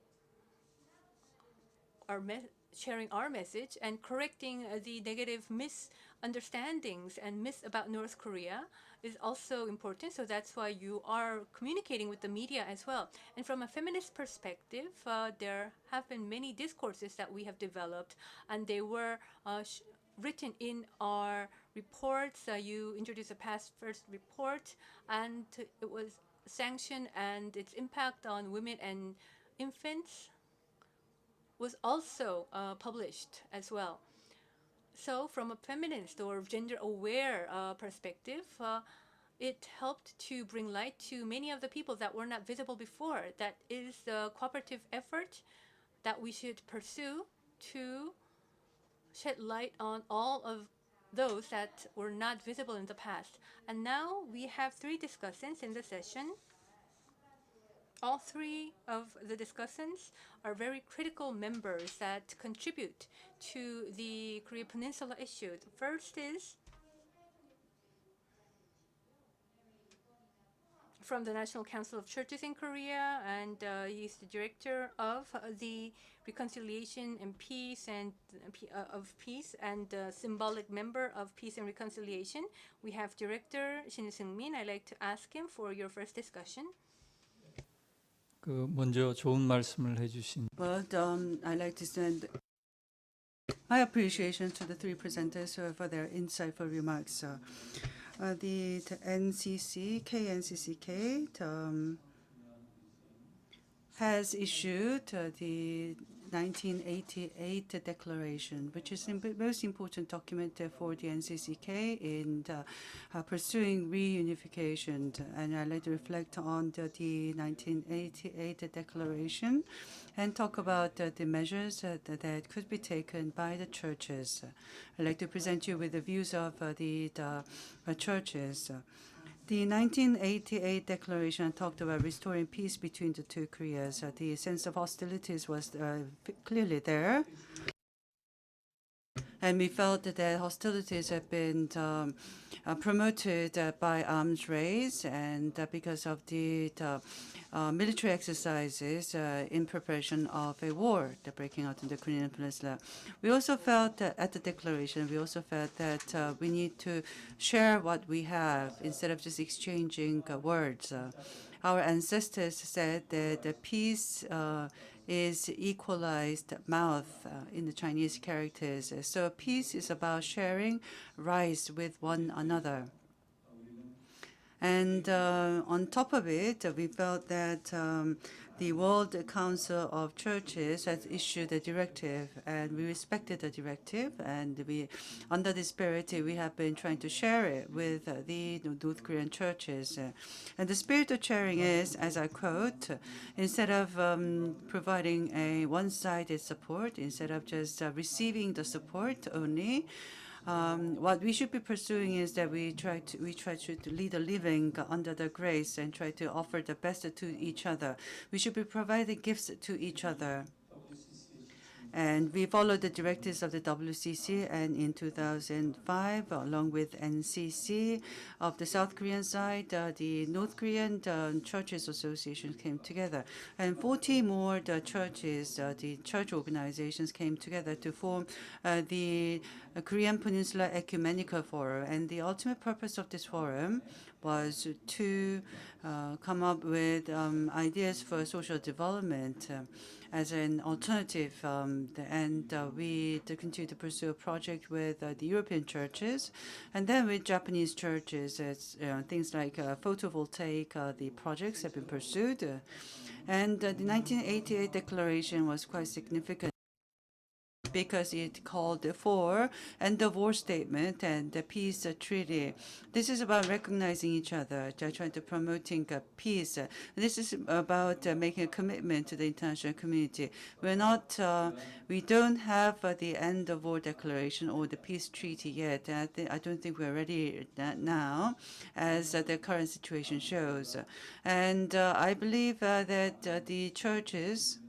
sharing our message and correcting the negative misunderstandings and myths about North Korea is also important. So that's why you are communicating with the media as well. And from a feminist perspective, there have been many discourses that we have developed, and they were written in our reports. You introduced a past first report, and it was sanctioned, and its impact on women and infants was also published as well. So from a feminist or gender-aware perspective, it helped to bring light to many of the people that were not visible before. That is the cooperative effort that we should pursue to shed light on all of those that were not visible in the past. And now we have 3 discussants in the session. All 3 of the discussants are very critical members that contribute to the Korea Peninsula issue. The first is from the National Council of Churches in Korea, and he's the director of the Reconciliation and Peace and Peace, and symbolic member of Peace and Reconciliation. We have Director Shin Seung-min. I'd like to ask him for your first discussion. 먼저 좋은 말씀을 해주신. But I'd like to send my appreciation to the 3 presenters for their insightful remarks. The NCC, KNCCK, has issued the 1988 declaration, which is the most important document for the NCCK in pursuing reunification. And I'd like to reflect on the 1988 declaration and talk about the measures that could be taken by the churches. I'd like to present you with the views of the churches. The 1988 declaration talked about restoring peace between the 2 Koreas. The sense of hostilities was clearly there. And we felt that hostilities have been promoted by arms race and because of the military exercises in preparation of a war, the breaking out in the Korean Peninsula. We also felt that at the declaration, we also felt that we need to share what we have instead of just exchanging words. Our ancestors said that the peace is equalized mouth in the Chinese characters. So peace is about sharing rice with one another. And on top of it, we felt that the World Council of Churches has issued a directive, and we respected the directive. And we, under this spirit, we have been trying to share it with the North Korean churches. And the spirit of sharing is, as I quote, instead of providing a one-sided support, instead of just receiving the support only, what we should be pursuing is that we try to lead a living under the grace and try to offer the best to each other. We should be providing gifts to each other. And we followed the directives of the WCC, and in 2005, along with NCC of the South Korean side, the North Korean Churches Association came together. And 40 more churches, the church organizations came together to form the Korean Peninsula Ecumenical Forum. And the ultimate purpose of this forum was to come up with ideas for social development as an alternative, and we continue to pursue a project with the European churches, and then with Japanese churches, as things like photovoltaic, the projects have been pursued, and the 1988 declaration was quite significant, because it called for end of war statement and the peace treaty. This is about recognizing each other, trying to promoting peace. This is about making a commitment to the international community. We don't have the end of war declaration or the peace treaty yet. I don't think we're ready now, as the current situation shows. And I believe that the churches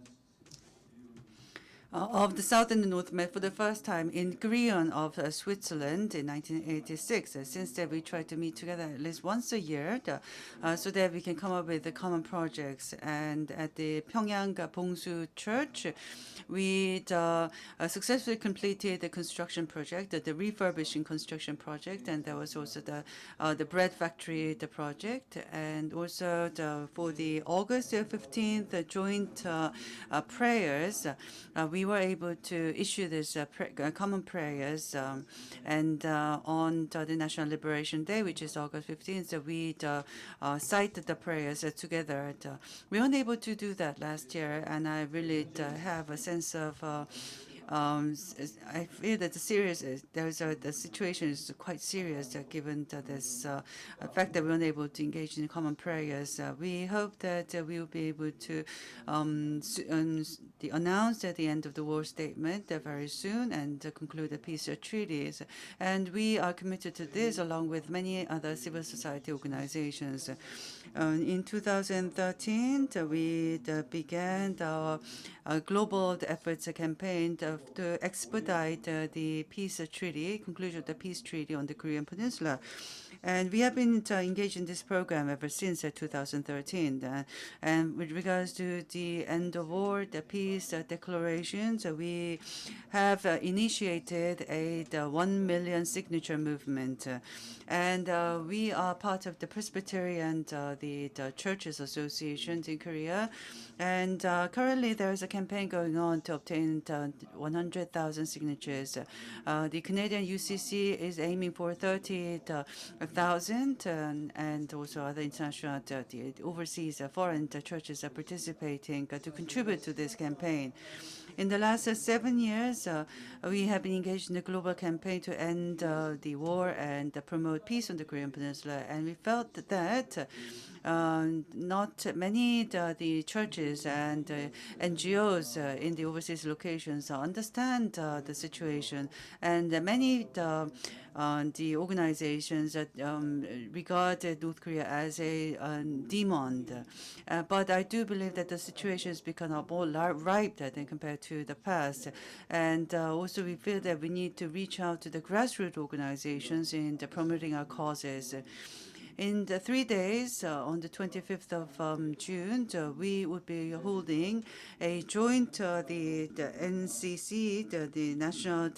of the South and the North met for the first time in Korean of Switzerland in 1986. Since then, we try to meet together at least once a year so that we can come up with the common projects. And at the Pyongyang Bongsu Church, we successfully completed the construction project, the refurbishing construction project, and there was also the bread factory, the project, and also for the August 15th joint prayers, we were able to issue this common prayers, and on the National Liberation Day, which is August 15th, we cited the prayers together. We weren't able to do that last year, and I really have a sense of I feel that the situation is quite serious given this fact that we weren't able to engage in common prayers. We hope that we will be able to announce at the end of the war statement very soon and conclude the peace treaties. And we are committed to this along with many other civil society organizations. In 2013, we began our global efforts campaign to expedite the peace treaty, conclusion of the peace treaty on the Korean Peninsula. And we have been engaged in this program ever since 2013. And with regards to the end of war, the peace declarations, we have initiated a 1 million signature movement. And we are part of the Presbyterian, the Churches Associations in Korea. And currently there is a campaign going on to obtain 100,000 signatures. The Canadian UCC is aiming for 30,000, and also other international, the overseas foreign churches are participating to contribute to this campaign. In the last 7 years, we have been engaged in a global campaign to end the war and promote peace on the Korean Peninsula, and we felt that not many the churches and NGOs in the overseas locations understand the situation, and many the organizations regard North Korea as a demon. But I do believe that the situation has become more ripe than compared to the past. And also we feel that we need to reach out to the grassroots organizations in promoting our causes. In the 3 days, on the 25th of June, we would be holding a joint, the NCC, the National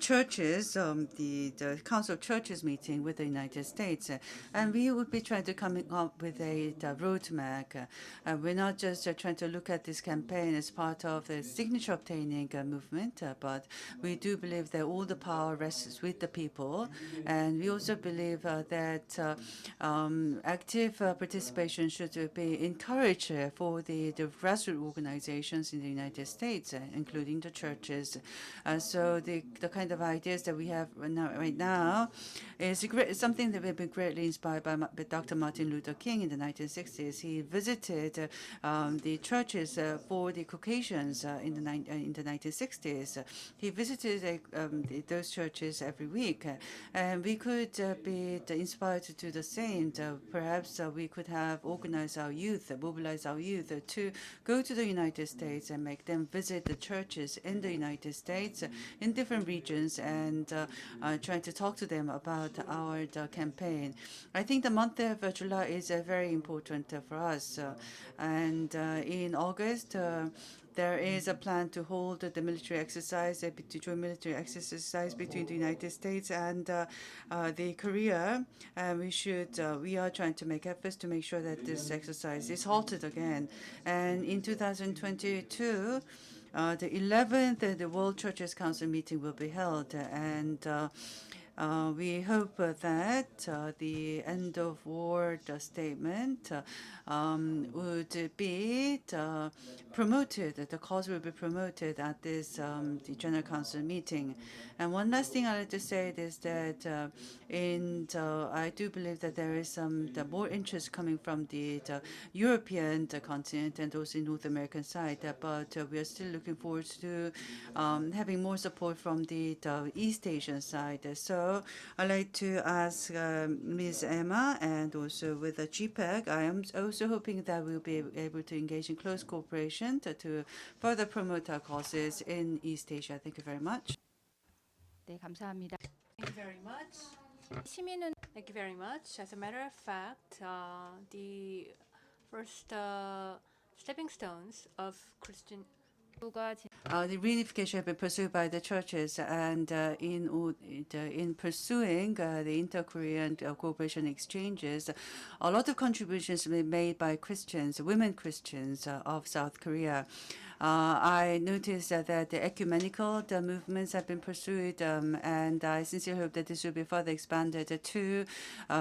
Churches, the Council of Churches meeting with the United States, and we would be trying to come up with a roadmap. We're not just trying to look at this campaign as part of the signature obtaining movement, but we do believe that all the power rests with the people, and we also believe that active participation should be encouraged for the grassroots organizations in the United States, including the churches. So the kind of ideas that we have right now is something that we've been greatly inspired by Dr. Martin Luther King in the 1960s. He visited the churches for the Caucasians in the 1960s. He visited those churches every week, and we could be inspired to do the same. Perhaps we could have organized our youth, mobilized our youth to go to the United States and make them visit the churches in the United States in different regions and trying to talk to them about our campaign. I think the month of July is very important for us. And in August, there is a plan to hold the military exercise, to join military exercise between the United States and the Korea. We are trying to make efforts to make sure that this exercise is halted again. And in 2022, the 11th, the World Churches Council meeting will be held, and we hope that the end of war statement would be promoted, the cause will be promoted at this the General Council meeting. And one last thing I'd like to say is that I do believe that there is more interest coming from the European continent and also in North American side, but we are still looking forward to having more support from the East Asian side. So So I'd like to ask Ms. Emma, and also with the GPEC, I am also hoping that we'll be able to engage in close cooperation to further promote our causes in East Asia. Thank you very much. 네, 감사합니다. Thank you very much. Thank you very much. As a matter of fact, the first stepping stones of Christian the reunification have been pursued by the churches, and in pursuing the inter-Korean cooperation exchanges, a lot of contributions have been made by Christians, women Christians of South Korea. I noticed that the ecumenical movements have been pursued, and I sincerely hope that this will be further expanded to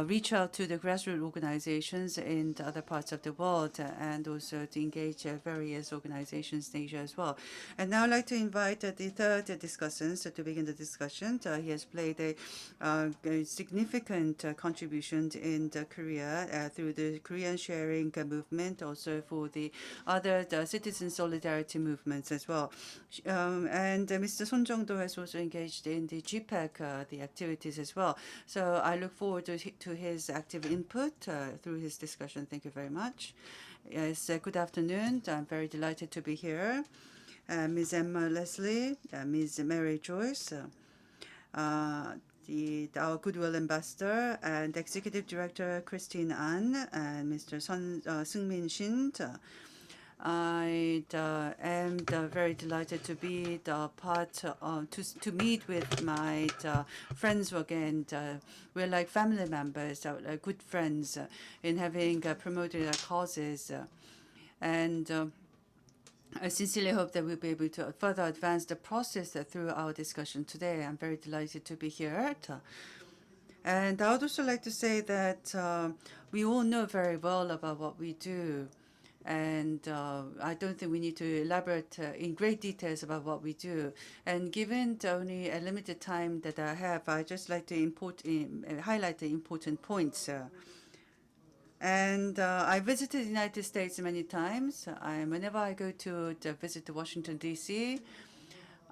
reach out to the grassroots organizations in the other parts of the world, and also to engage various organizations in Asia as well. And now I'd like to invite the third discussant to begin the discussion. He has played a significant contribution in Korea through the Korean sharing movement, also for the other citizen solidarity movements as well. And Mr. Son Jong-do has also engaged in the GPEC, the activities as well. So I look forward to his active input through his discussion. Thank you very much. Yes, good afternoon. I'm very delighted to be here. Ms. Emma Leslie, Ms. Mary Joyce, our Goodwill Ambassador and Executive Director Christine An, and Mr. Seung-min Shin. I am very delighted to be to meet with my friends again. We're like family members, good friends, in having promoted our causes. And I sincerely hope that we'll be able to further advance the process through our discussion today. I'm very delighted to be here. And I would also like to say that we all know very well about what we do. And I don't think we need to elaborate in great details about what we do. And given only a limited time that I have, I just like to highlight the important points. And I visited the United States many times. Whenever I go to visit Washington, D.C.,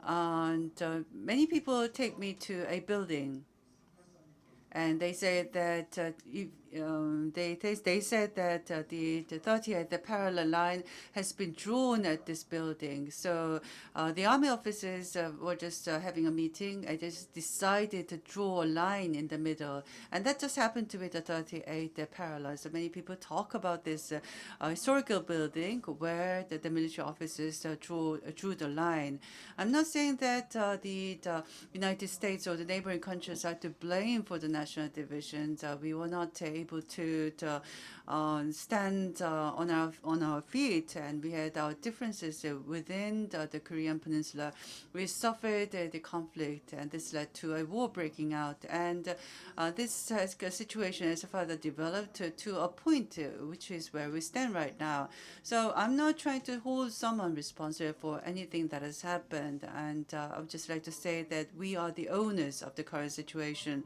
and many people take me to a building, and they say that they said that the 30th parallel line has been drawn at this building. So the army officers were just having a meeting. I just decided to draw a line in the middle, and that just happened to be the 38th parallel. So many people talk about this historical building where the military officers drew the line. I'm not saying that the United States or the neighboring countries are to blame for the national divisions. We were not able to stand on our feet, and we had our differences within the Korean Peninsula. We suffered the conflict, and this led to a war breaking out. And this situation has further developed to a point which is where we stand right now. So I'm not trying to hold someone responsible for anything that has happened, and I would just like to say that we are the owners of the current situation,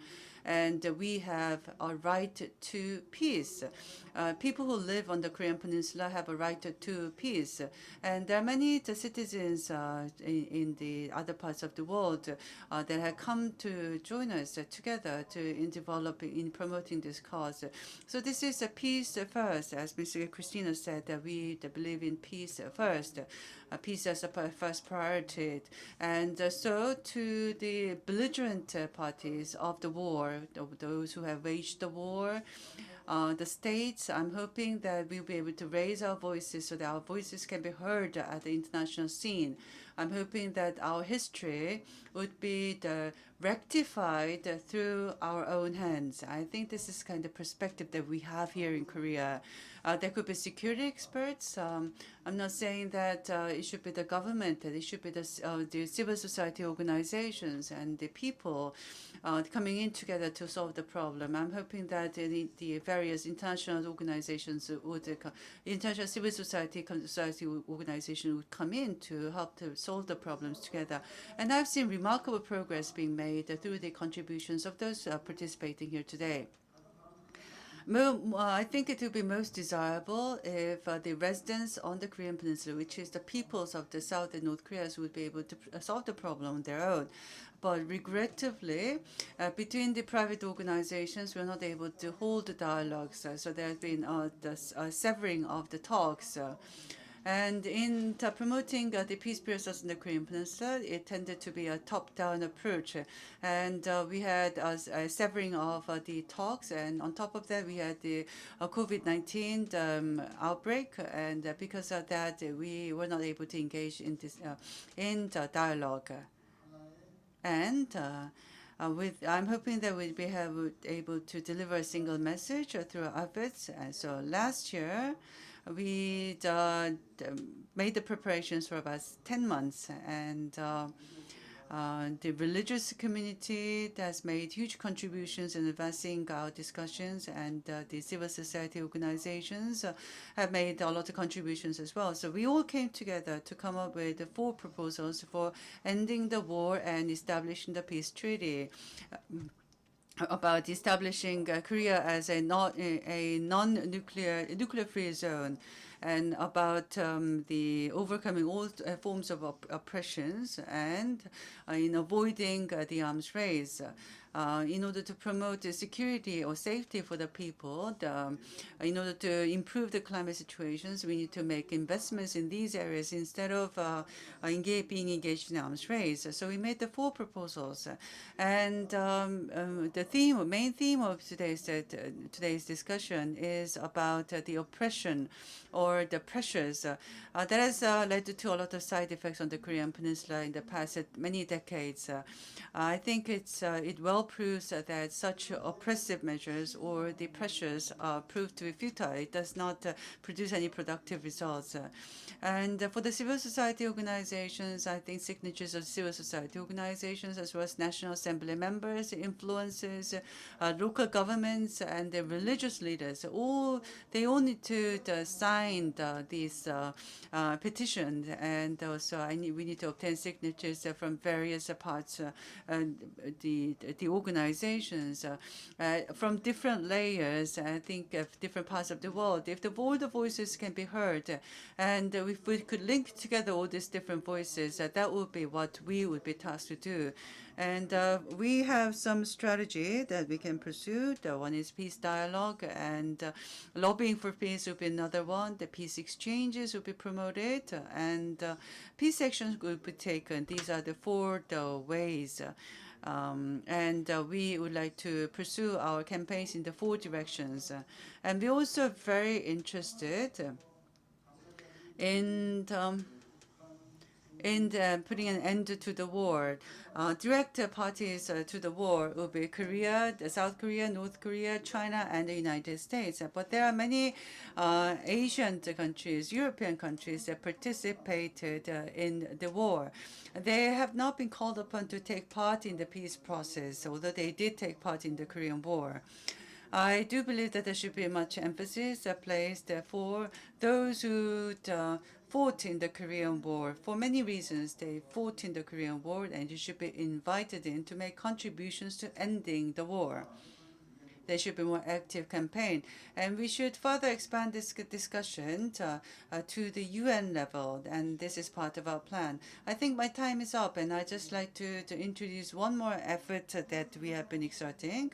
and we have a right to peace. People who live on the Korean Peninsula have a right to peace. And there are many citizens in the other parts of the world that have come to join us together in promoting this cause. So this is a peace first. As Ms. Christina said, that we believe in peace first. Peace as a first priority. And so to the belligerent parties of the war, those who have waged the war, the states, I'm hoping that we'll be able to raise our voices so that our voices can be heard at the international scene. I'm hoping that our history would be rectified through our own hands. I think this is kind of perspective that we have here in Korea. There could be security experts. I'm not saying that it should be the government, that it should be the civil society organizations and the people coming in together to solve the problem. I'm hoping that the various international organizations international civil society organization would come in to help to solve the problems together. And I've seen remarkable progress being made through the contributions of those participating here today. I think it would be most desirable if the residents on the Korean Peninsula, which is the peoples of the South and North Korea, would be able to solve the problem on their own. But regrettably, between the private organizations, we're not able to hold the dialogues. So there has been the severing of the talks. And in promoting the peace process in the Korean Peninsula, it tended to be a top-down approach. And we had a severing of the talks. And on top of that, we had the COVID-19 outbreak. And because of that, we were not able to engage in this in the dialogue. And I'm hoping that we'll be able to deliver a single message through our efforts. And so last year, we made the preparations for about 10 months, and the religious community has made huge contributions in advancing our discussions, and the civil society organizations have made a lot of contributions as well. So we all came together to come up with 4 proposals for ending the war and establishing the peace treaty. About establishing Korea as a nuclear-free zone, and about the overcoming all forms of oppressions, and in avoiding the arms race. In order to promote security or safety for the people, in order to improve the climate situations, we need to make investments in these areas instead of being engaged in arms race. So we made the 4 proposals, and the main theme of today's discussion is about the oppression or the pressures that has led to a lot of side effects on the Korean Peninsula in the past many decades. I think it well proves that such oppressive measures or the pressures prove to be futile. It does not produce any productive results. And for the civil society organizations, I think signatures of civil society organizations, as well as National Assembly members, influencers, local governments, and the religious leaders, they all need to sign these petitions. And also we need to obtain signatures from various parts, the organizations from different layers, I think, of different parts of the world. If all the voices can be heard, and if we could link together all these different voices, that would be what we would be tasked to do. And we have some strategy that we can pursue. The one is peace dialogue, and lobbying for peace will be another one. The peace exchanges will be promoted, and peace actions will be taken. These are the 4 ways. And we would like to pursue our campaigns in the 4 directions. And we're also very interested in putting an end to the war. Direct parties to the war will be Korea, South Korea, North Korea, China, and the United States. But there are many Asian countries, European countries that participated in the war. They have not been called upon to take part in the peace process, although they did take part in the Korean War. I do believe that there should be much emphasis placed for those who fought in the Korean War. For many reasons, they fought in the Korean War, and you should be invited in to make contributions to ending the war. There should be more active campaign. And we should further expand this discussion to the UN level, and this is part of our plan. I think my time is up, and I'd just like to introduce one more effort that we have been exerting.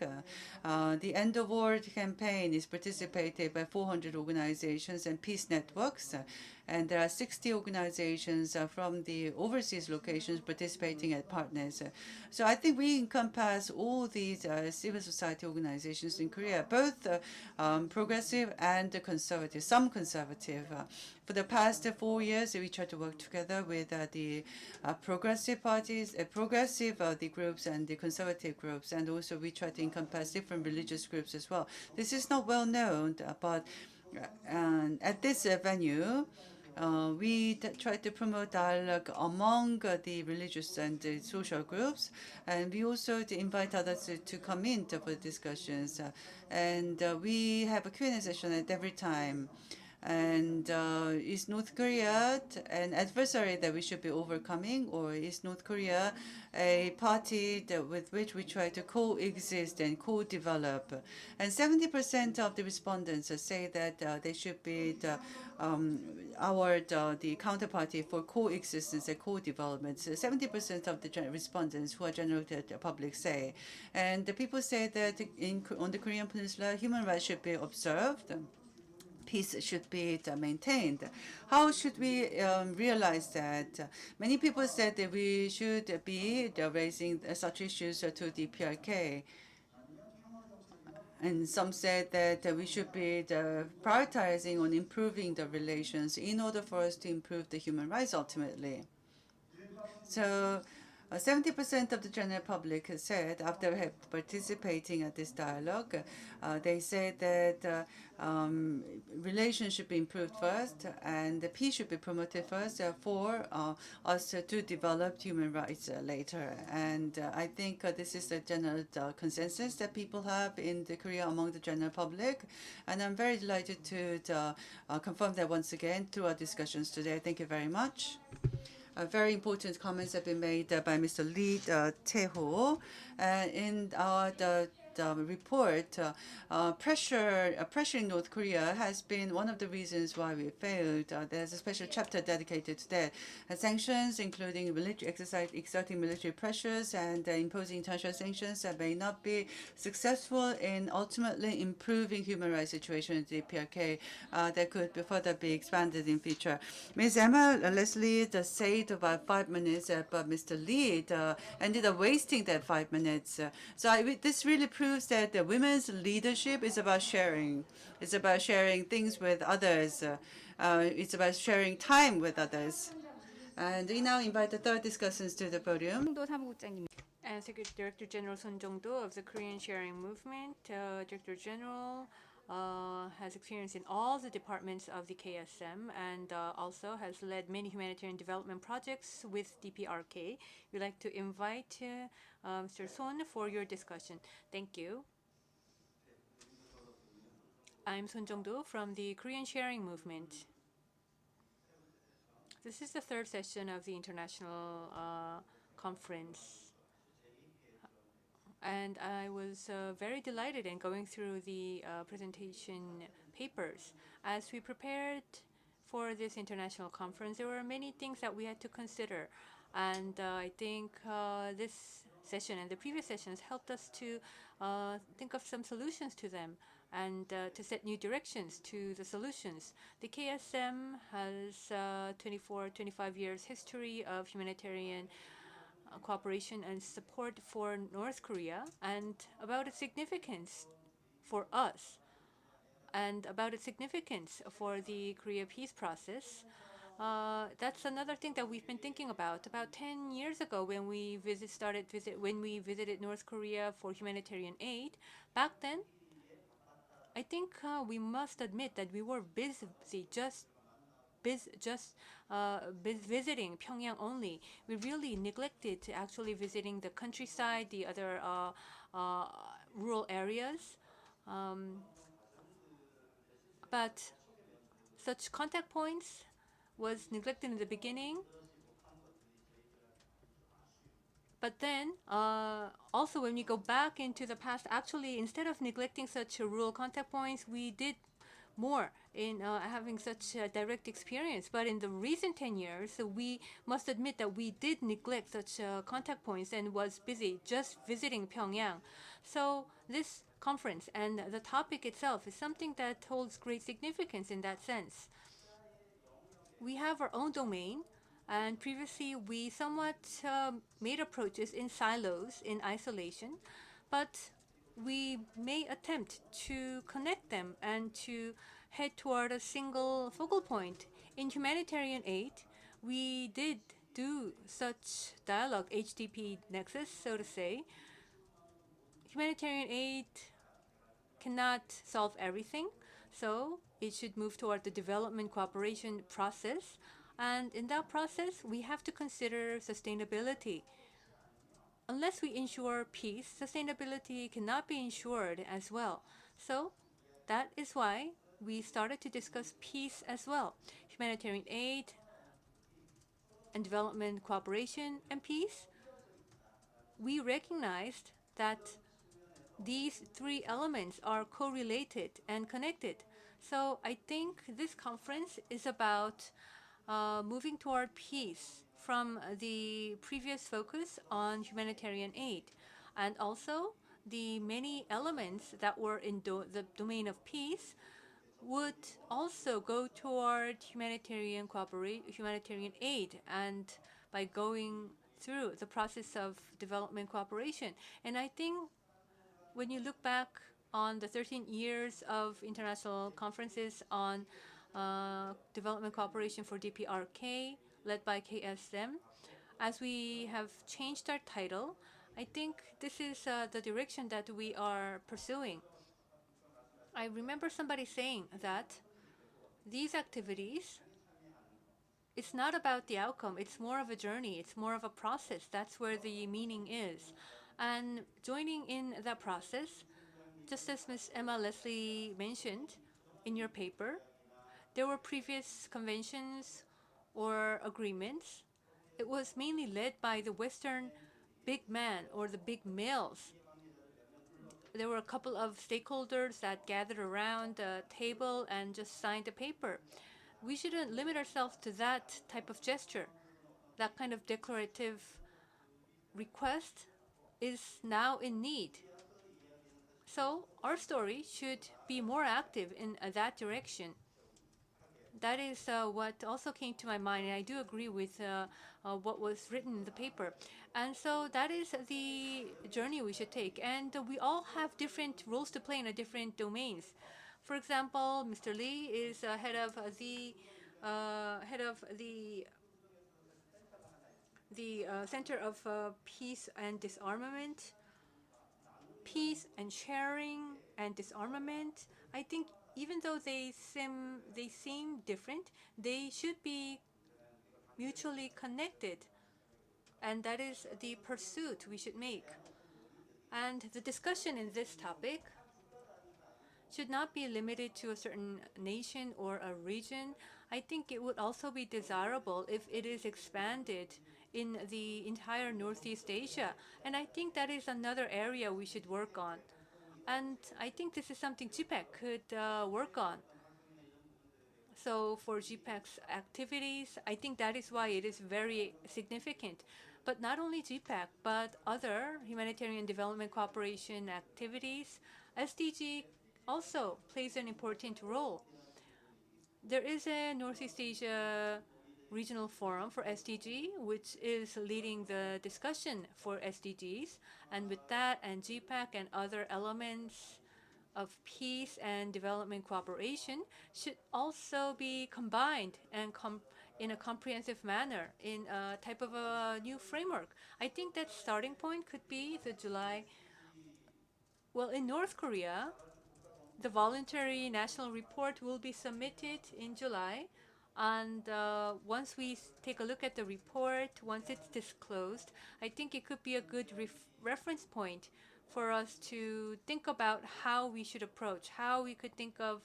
The End of War campaign is participated by 400 organizations and peace networks. And there are 60 organizations from the overseas locations participating as partners. So I think we encompass all these civil society organizations in Korea, both progressive and conservative, some conservative. For the past 4 years, we tried to work together with the progressive parties, the groups, and the conservative groups. And also we try to encompass different religious groups as well. This is not well known, but at this venue, we try to promote dialogue among the religious and the social groups, and we also invite others to come in for discussions. And we have a Q&A session at every time. And is North Korea an adversary that we should be overcoming, or is North Korea a party with which we try to coexist and co-develop? And 70% of the respondents say that they should be the counterparty for coexistence and co-development. So 70% of the respondents who are generated public say, and the people say that on the Korean Peninsula, human rights should be observed. Peace should be maintained. How should we realize that? Many people said that we should be raising such issues to the PRK. And some said that we should be prioritizing on improving the relations in order for us to improve the human rights ultimately. So 70% of the general public said, after participating at this dialogue, they said that relations should be improved first and the peace should be promoted first for us to develop human rights later. And I think this is the general consensus that people have in Korea among the general public. And I'm very delighted to confirm that once again through our discussions today. Thank you very much. Very important comments have been made by Mr. Lee Tae-ho. In the report, pressure in North Korea has been one of the reasons why we failed. There's a special chapter dedicated to that. Sanctions, including exerting military pressures and imposing international sanctions that may not be successful in ultimately improving human rights situation in the PRK. That could further be expanded in future. Ms. Emma Leslie said about 5 minutes, but Mr. Lee ended up wasting that 5 minutes. This really proves that the women's leadership is about sharing. It's about sharing things with others. It's about sharing time with others. And we now invite the third discussants to the podium. And Director General Son Jong-do of the Korean Sharing Movement. Director General has experience in all the departments of the KSM and also has led many humanitarian development projects with DPRK. We'd like to invite Mr. Son for your discussion. Thank you. I'm Son Jong-do from the Korean Sharing Movement. This is the third session of the international conference. And I was very delighted in going through the presentation papers. As we prepared for this international conference, there were many things that we had to consider. And I think this session and the previous sessions helped us to think of some solutions to them and to set new directions to the solutions. The KSM has 25 years history of humanitarian cooperation and support for North Korea, and about its significance for us and about its significance for the Korea peace process. That's another thing that we've been thinking about. About 10 years ago, when we visited North Korea for humanitarian aid, back then, I think we must admit that we were busy just visiting Pyongyang only. We really neglected to actually visiting the countryside, the other rural areas. But such contact points was neglected in the beginning. But then, also when we go back into the past, actually, instead of neglecting such rural contact points, we did more in having such a direct experience. But in the recent 10 years, we must admit that we did neglect such contact points and was busy just visiting Pyongyang. So this conference and the topic itself is something that holds great significance in that sense. We have our own domain, and previously we somewhat made approaches in silos, in isolation, but we may attempt to connect them and to head toward a single focal point. In humanitarian aid, we did do such dialogue, HDP nexus, so to say. Humanitarian aid cannot solve everything, so it should move toward the development cooperation process. And in that process, we have to consider sustainability. Unless we ensure peace, sustainability cannot be ensured as well. So that is why we started to discuss peace as well. Humanitarian aid and development cooperation and peace. We recognized that these three elements are correlated and connected. So I think this conference is about moving toward peace from the previous focus on humanitarian aid, and also the many elements that were in the domain of peace would also go toward humanitarian cooperation, humanitarian aid, and by going through the process of development cooperation. And I think when you look back on the 13 years of international conferences on development cooperation for DPRK, led by KSM, as we have changed our title, I think this is the direction that we are pursuing. I remember somebody saying that these activities, it's not about the outcome. It's more of a journey. It's more of a process. That's where the meaning is. And joining in that process, just as Ms. Emma Leslie mentioned in your paper, there were previous conventions or agreements. It was mainly led by the Western big man or the big males. There were a couple of stakeholders that gathered around a table and just signed a paper. We shouldn't limit ourselves to that type of gesture. That kind of declarative request is now in need. So our story should be more active in that direction. That is what also came to my mind, and I do agree with what was written in the paper. And so that is the journey we should take. And we all have different roles to play in different domains. For example, Mr. Lee is head of the Center of Peace and Disarmament, Peace and Sharing and Disarmament. I think even though they seem different, they should be mutually connected, and that is the pursuit we should make. And the discussion in this topic should not be limited to a certain nation or a region. I think it would also be desirable if it is expanded in the entire Northeast Asia. And I think that is another area we should work on. And I think this is something GPEC could work on. So for GPEC's activities, I think that is why it is very significant. But not only GPEC, but other humanitarian development cooperation activities, SDG also plays an important role. There is a Northeast Asia Regional Forum for SDG, which is leading the discussion for SDGs. And with that and GPEC and other elements of peace and development cooperation should also be combined and in a comprehensive manner in a type of a new framework. I think that starting point could be the July. Well, in North Korea, the voluntary national report will be submitted in July. And once we take a look at the report, once it's disclosed, I think it could be a good reference point for us to think about how we should approach, how we could think of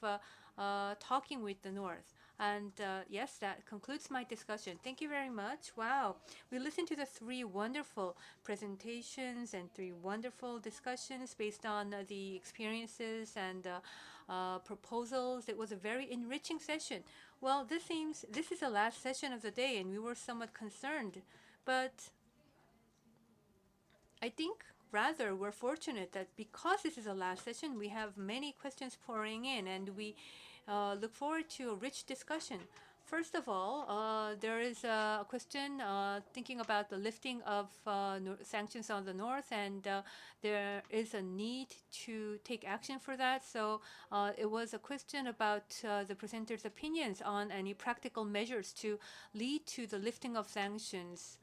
talking with the North. And yes, that concludes my discussion. Thank you very much. Wow. We listened to the three wonderful presentations and three wonderful discussions based on the experiences and proposals. It was a very enriching session. Well, this is the last session of the day, and we were somewhat concerned. But I think rather we're fortunate that because this is the last session, we have many questions pouring in, and we look forward to a rich discussion. First of all, there is a question thinking about the lifting of sanctions on the North, and there is a need to take action for that. So it was a question about the presenter's opinions on any practical measures to lead to the lifting of sanctions.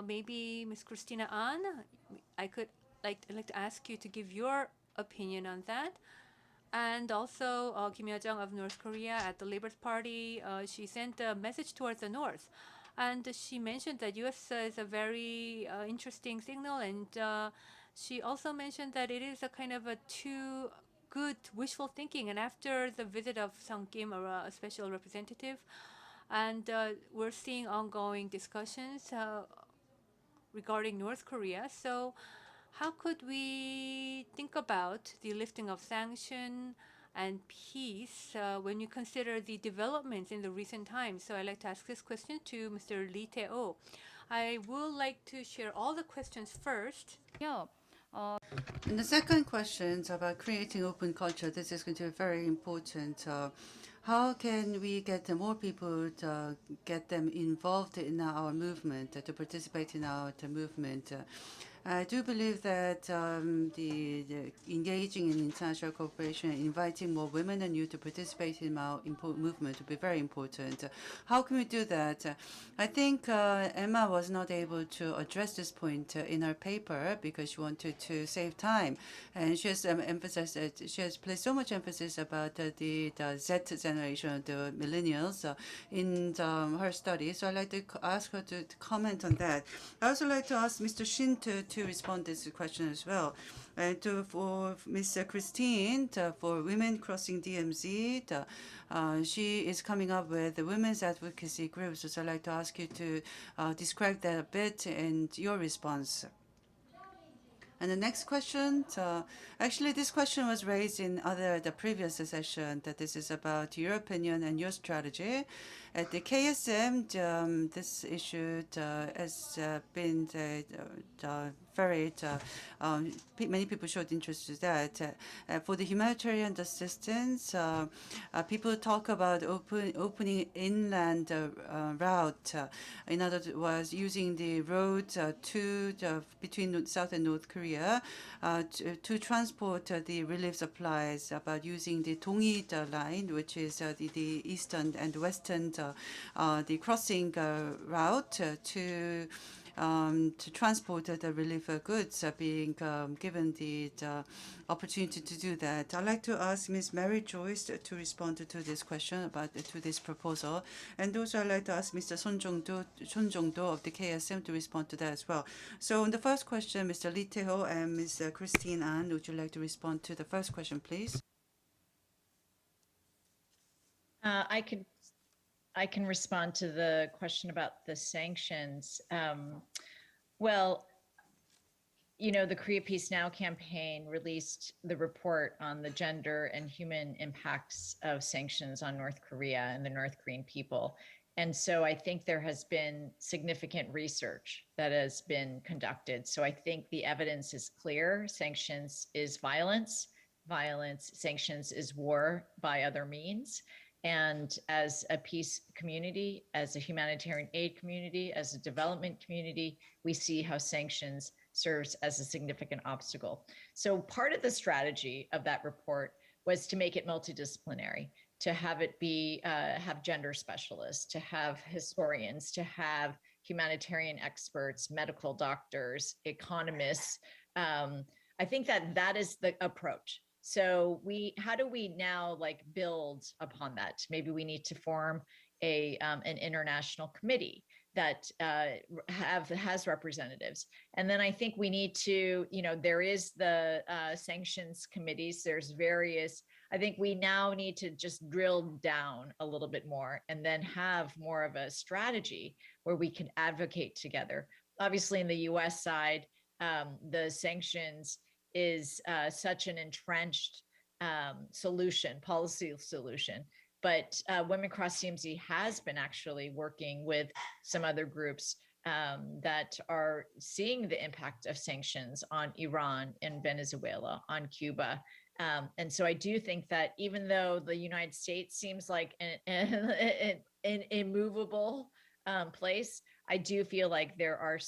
Maybe Ms. Christina An, I'd like to ask you to give your opinion on that. And also, Kim Yo-jong of North Korea at the Labor Party, she sent a message towards the North. And she mentioned that U.S. is a very interesting signal. And she also mentioned that it is a kind of a two good wishful thinking. And after the visit of Sung Kim, a special representative, and we're seeing ongoing discussions regarding North Korea. So how could we think about the lifting of sanction and peace when you consider the developments in the recent times? So I'd like to ask this question to Mr. Lee Tae-oh. I would like to share all the questions first. And the second question is about creating open culture. This is going to be very important. How can we get more people to get them involved in our movement, to participate in our movement? I do believe that the engaging in international cooperation, inviting more women and youth to participate in our movement would be very important. How can we do that? I think Emma was not able to address this point in her paper because she wanted to save time, and she has emphasized that she has placed so much emphasis about the Z generation, the millennials, in her study. So I'd like to ask her to comment on that. I also like to ask Mr. Shin to respond to this question as well. And for Ms. Christine, for Women Crossing DMZ, she is coming up with the women's advocacy groups. So I'd like to ask you to describe that a bit and your response. And the next question, actually this question was raised in the previous session, that this is about your opinion and your strategy. At the KSM, this issue has been very, many people showed interest to that. For the humanitarian assistance, people talk about opening inland route. In other words, using the road between South and North Korea to transport the relief supplies, about using the Donghi line, which is the eastern and western the crossing route to transport the relief goods, being given the opportunity to do that. I'd like to ask Ms. Mary Joyce to respond to this question to this proposal, and also I'd like to ask Mr. Son Jong-do of the KSM to respond to that as well. So on the first question, Mr. Lee Tae-ho and Ms. Christine An, would you like to respond to the first question, please? I can respond to the question about the sanctions. Well, you know, the Korea Peace Now campaign released the report on the gender and human impacts of sanctions on North Korea and the North Korean people. And so I think there has been significant research that has been conducted. So I think the evidence is clear. Sanctions is violence. Sanctions is war by other means. And as a peace community, as a humanitarian aid community, as a development community, we see how sanctions serves as a significant obstacle. So part of the strategy of that report was to make it multidisciplinary, to have it be, have gender specialists, to have historians, to have humanitarian experts, medical doctors, economists. I think that is the approach. So how do we now build upon that? Maybe we need to form an international committee that has representatives. And then I think we need to, there is the sanctions committees, there's various, I think we now need to just drill down a little bit more and then have more of a strategy where we can advocate together. Obviously in the US side, the sanctions is such an entrenched policy solution. But Women Cross DMZ has been actually working with some other groups that are seeing the impact of sanctions on Iran and Venezuela, on Cuba. And so I do think that even though the United States seems like an immovable place, I do feel like there are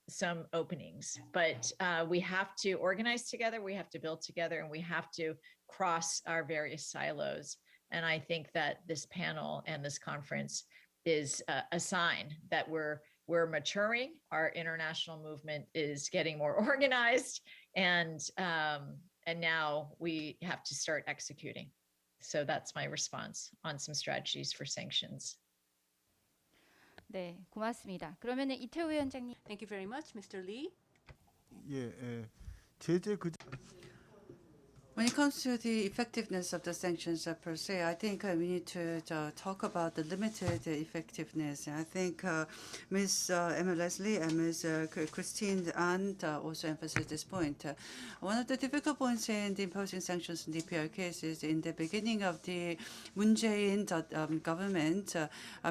some openings, but we have to organize together, we have to build together, and we have to cross our various silos. And I think that this panel and this conference is a sign that we're maturing, our international movement is getting more organized, and now we have to start executing. So that's my response on some strategies for sanctions. 네, 고맙습니다. 그러면은 이태우 위원장님. Thank you very much, Mr. Lee. 예, 제재 그 When it comes to the effectiveness of the sanctions per se, I think we need to talk about the limited effectiveness. I think Ms. Emma Leslie and Ms. Christine Ann also emphasized this point. One of the difficult points in the imposing sanctions in DPR cases, in the beginning of the Moon Jae-in government,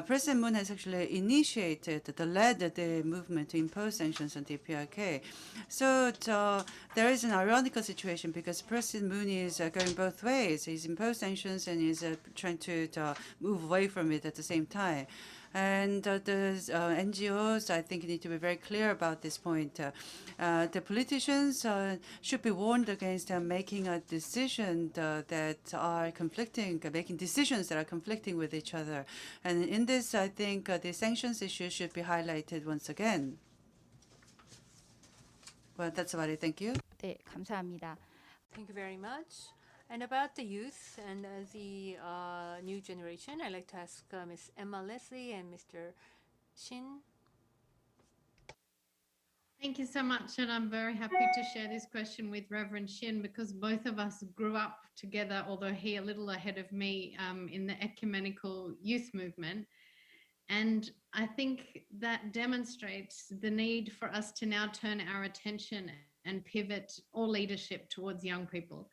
President Moon has actually initiated, led the movement to impose sanctions on DPRK. So there is an ironical situation because President Moon is going both ways. He's imposed sanctions and is trying to move away from it at the same time. And the NGOs, I think, need to be very clear about this point. The politicians should be warned against making a decision that are conflicting, making decisions that are conflicting with each other. And in this, I think the sanctions issue should be highlighted once again. Well, that's about it. Thank you. 네, 감사합니다. Thank you very much. And about the youth and the new generation, I'd like to ask Ms. Emma Leslie and Mr. Shin. Thank you so much, and I'm very happy to share this question with Reverend Shin because both of us grew up together, although he a little ahead of me, in the ecumenical youth movement. And I think that demonstrates the need for us to now turn our attention and pivot all leadership towards young people.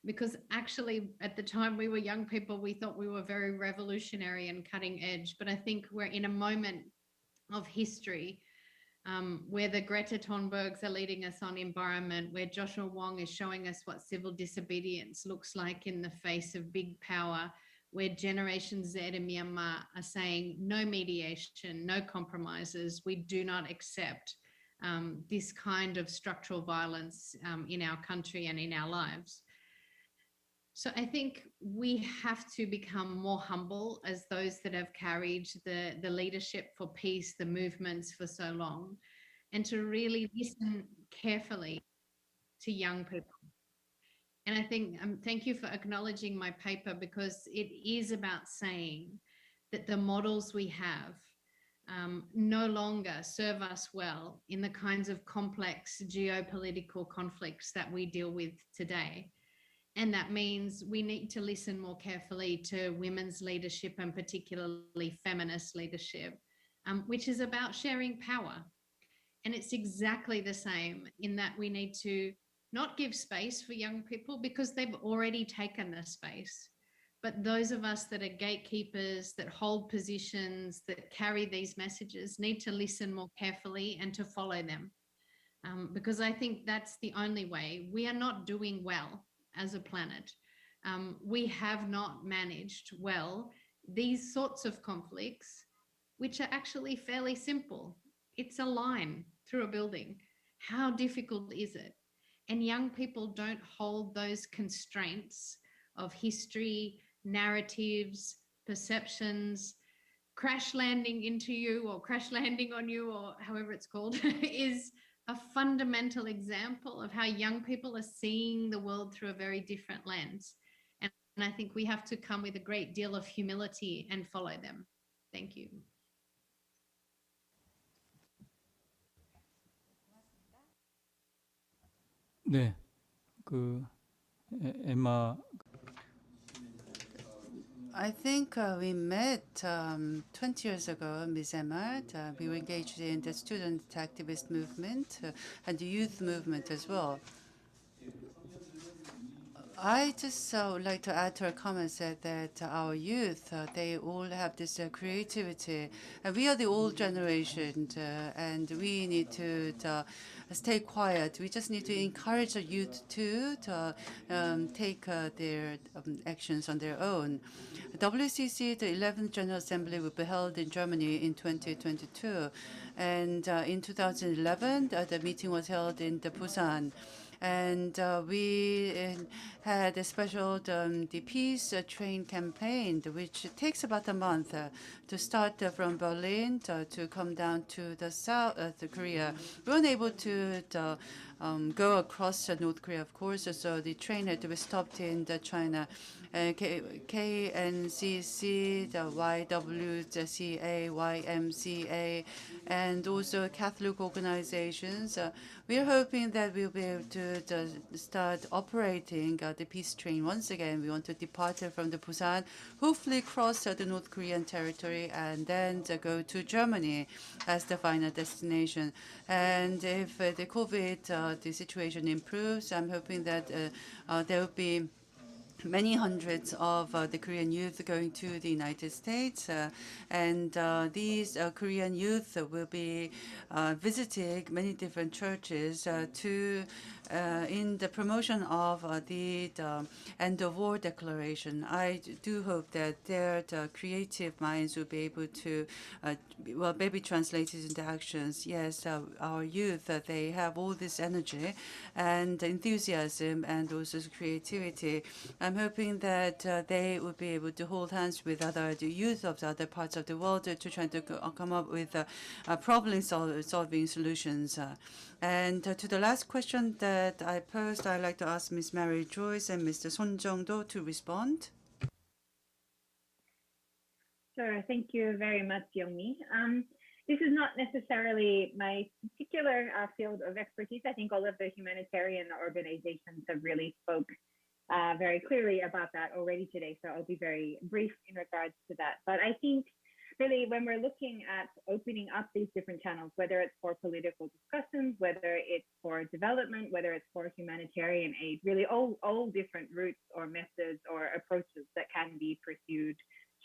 Because actually, at the time we were young people, we thought we were very revolutionary and cutting edge. But I think we're in a moment of history where the Greta Thunbergs are leading us on environment, where Joshua Wong is showing us what civil disobedience looks like in the face of big power, where Generation Z in Myanmar are saying no mediation, no compromises. We do not accept this kind of structural violence in our country and in our lives. So I think we have to become more humble as those that have carried the leadership for peace, the movements for so long, and to really listen carefully to young people. And I think, thank you for acknowledging my paper because it is about saying that the models we have no longer serve us well in the kinds of complex geopolitical conflicts that we deal with today. And that means we need to listen more carefully to women's leadership and particularly feminist leadership, which is about sharing power. And it's exactly the same in that we need to not give space for young people because they've already taken the space. But those of us that are gatekeepers, that hold positions, that carry these messages need to listen more carefully and to follow them. Because I think that's the only way. We are not doing well as a planet. We have not managed well these sorts of conflicts, which are actually fairly simple. It's a line through a building. How difficult is it? And young people don't hold those constraints of history, narratives, perceptions. Crash landing into you or crash landing on you or however it's called is a fundamental example of how young people are seeing the world through a very different lens. And I think we have to come with a great deal of humility and follow them. Thank you. 네, 에마. I think we met 20 years ago, Ms. Emma. We were engaged in the student activist movement and the youth movement as well. I just would like to add to her comments that our youth, they all have this creativity. And we are the old generation, and we need to stay quiet. We just need to encourage the youth to take their actions on their own. WCC, the 11th General Assembly, will be held in Germany in 2022. And in 2011, the meeting was held in the Busan. And we had a special the peace train campaign, which takes about a month to start from Berlin to come down to the south to Korea. We weren't able to go across North Korea, of course. So the train had to be stopped in China. KNCC, the YWCA, YMCA, and also Catholic organizations. We are hoping that we'll be able to start operating the peace train once again. We want to depart from the Busan, hopefully cross the North Korean territory, and then go to Germany as the final destination. And if the COVID the situation improves, I'm hoping that there will be many hundreds of the Korean youth going to the United States, and these Korean youth will be visiting many different churches to in the promotion of the end of war declaration. I do hope that their creative minds will be able to well, maybe translated into actions. Yes, our youth, they have all this energy and enthusiasm and also creativity. I'm hoping that they will be able to hold hands with the youth of the other parts of the world to try to come up with problem-solving solutions. And to the last question that I posed, I'd like to ask Ms. Mary Joyce and Mr. Son Jung-do to respond. Sure. Thank you very much, Yomi. This is not necessarily my particular field of expertise. I think all of the humanitarian organizations have really spoke very clearly about that already today, so I'll be very brief in regards to that. But I think really when we're looking at opening up these different channels, whether it's for political discussions, whether it's for development, whether it's for humanitarian aid, really all different routes or methods or approaches that can be pursued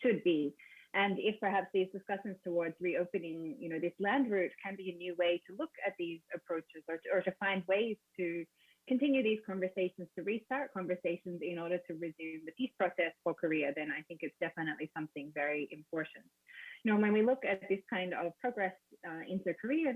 should be. And if perhaps these discussions towards reopening, this land route can be a new way to look at these approaches or to find ways to continue these conversations, to restart conversations in order to resume the peace process for Korea, then I think it's definitely something very important. When we look at this kind of progress into Korea,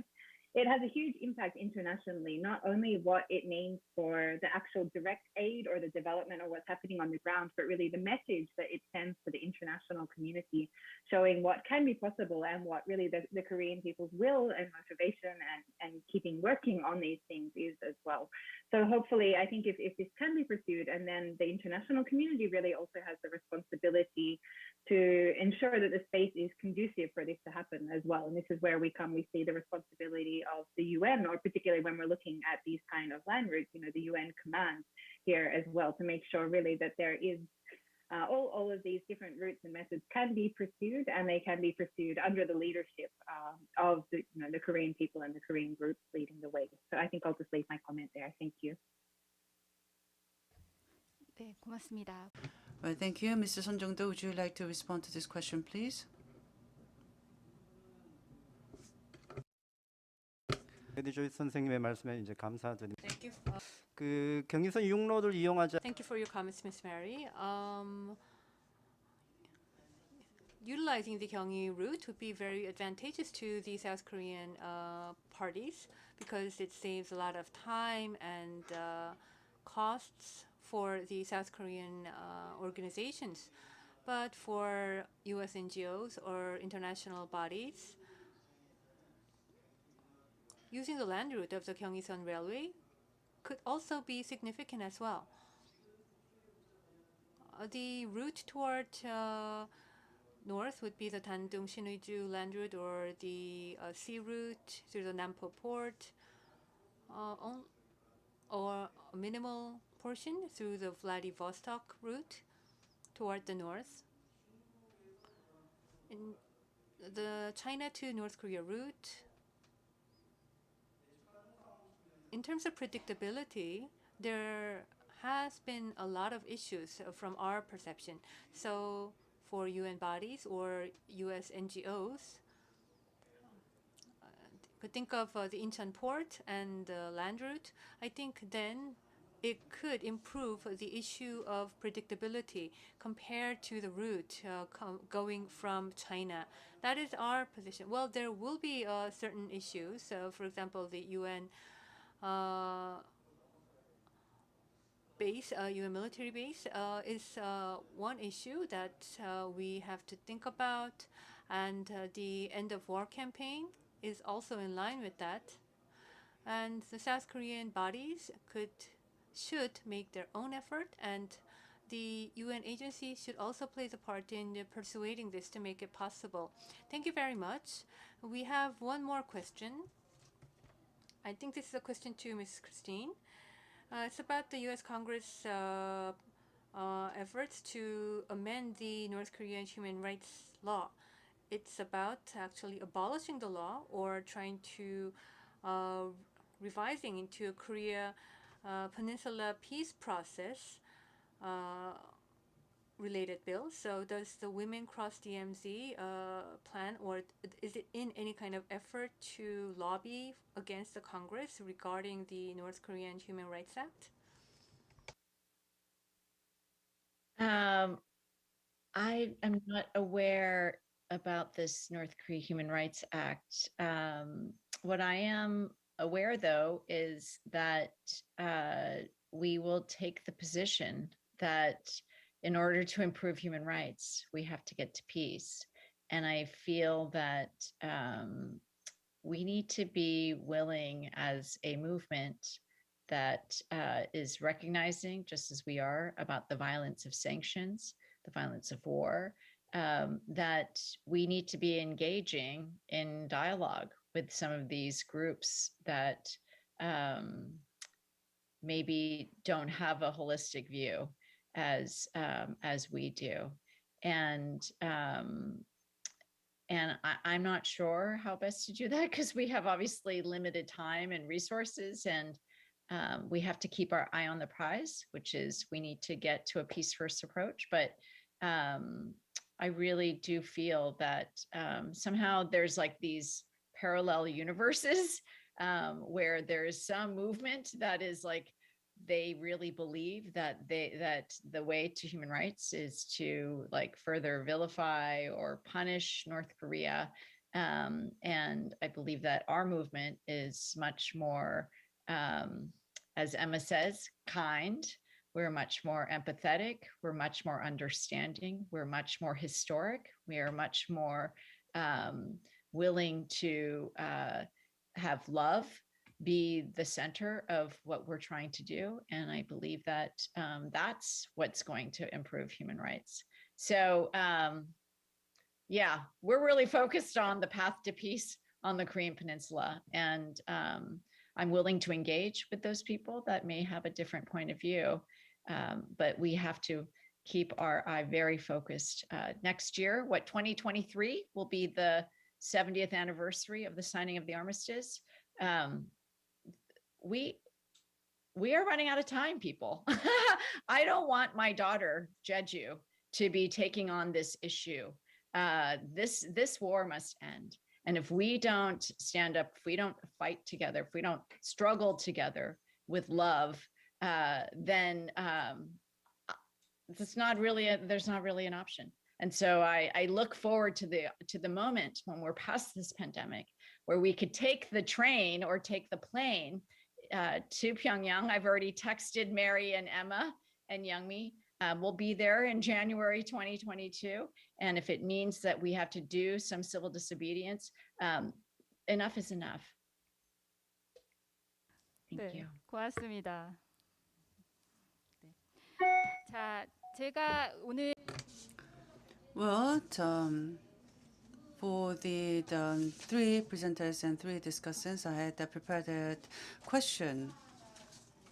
it has a huge impact internationally, not only what it means for the actual direct aid or the development or what's happening on the ground, but really the message that it sends to the international community, showing what can be possible and what really the Korean people's will and motivation and keeping working on these things is as well. So hopefully, I think if this can be pursued, and then the international community really also has the responsibility to ensure that the space is conducive for this to happen as well. And this is where we see the responsibility of the UN, or particularly when we're looking at these kind of land routes, the UN command here as well, to make sure really that there is all of these different routes and methods can be pursued, and they can be pursued under the leadership of the Korean people and the Korean groups leading the way. So I think I'll just leave my comment there. Thank you. 네, 고맙습니다. Well, thank you. Mr. Son Jung-do, would you like to respond to this question, please? 조이스 선생님의 말씀에 이제 감사드립니다. 그 경의선 육로를 이용하자. Thank you for your comments, Ms. Mary. Utilizing the Gyeonggi route would be very advantageous to the South Korean parties because it saves a lot of time and costs for the South Korean organizations. But for U.S. NGOs or international bodies, using the land route of the Gyeonggi-sun Railway could also be significant as well. The route toward north would be the Dandong-Sinŭiju land route or the sea route through the Nampo port, or a minimal portion through the Vladivostok route toward the north. In the China to North Korea route, in terms of predictability, there has been a lot of issues from our perception. So for UN bodies or US NGOs, could think of the Incheon port and the land route, I think then it could improve the issue of predictability compared to the route going from China. That is our position. Well, there will be certain issues. So, for example, the UN base, UN military base, is one issue that we have to think about, and the end of war campaign is also in line with that. And the South Korean bodies should make their own effort, and the UN agency should also play a part in persuading this to make it possible. Thank you very much. We have one more question. I think this is a question to Ms. Christine. It's about the U.S. Congress efforts to amend the North Korean human rights law. It's about actually abolishing the law or trying to revising into a Korea Peninsula peace process related bill. So does the Women Cross DMZ plan, or is it in any kind of effort to lobby against the Congress regarding the North Korean Human Rights Act? I am not aware about this North Korea Human Rights Act. What I am aware, though, is that we will take the position that in order to improve human rights, we have to get to peace. And I feel that we need to be willing as a movement that is recognizing, just as we are, about the violence of sanctions, the violence of war, that we need to be engaging in dialogue with some of these groups that maybe don't have a holistic view as we do. And I'm not sure how best to do that, because we have obviously limited time and resources, and we have to keep our eye on the prize, which is we need to get to a peace first approach. But I really do feel that somehow there's like these parallel universes where there's some movement that is like, they really believe that the way to human rights is to like further vilify or punish North Korea. And I believe that our movement is much more, as Emma says, kind. We're much more empathetic. We're much more understanding. We're much more historic. We are much more willing to have love be the center of what we're trying to do. And I believe that that's what's going to improve human rights. So yeah, we're really focused on the path to peace on the Korean Peninsula. And I'm willing to engage with those people that may have a different point of view. But we have to keep our eye very focused. Next year, 2023 will be the 70th anniversary of the signing of the armistice. We are running out of time, people. I don't want my daughter, Jeju, to be taking on this issue. This war must end. And if we don't stand up, if we don't fight together, if we don't struggle together with love, then there's not really an option. And so I look forward to the moment when we're past this pandemic, where we could take the train or take the plane to Pyongyang. I've already texted Mary and Emma and Youngmi. We'll be there in January 2022. And if it means that we have to do some civil disobedience, enough is enough. Thank you. 고맙습니다. 자, 제가 오늘 Well, for the three presenters and three discussants, I had prepared a question.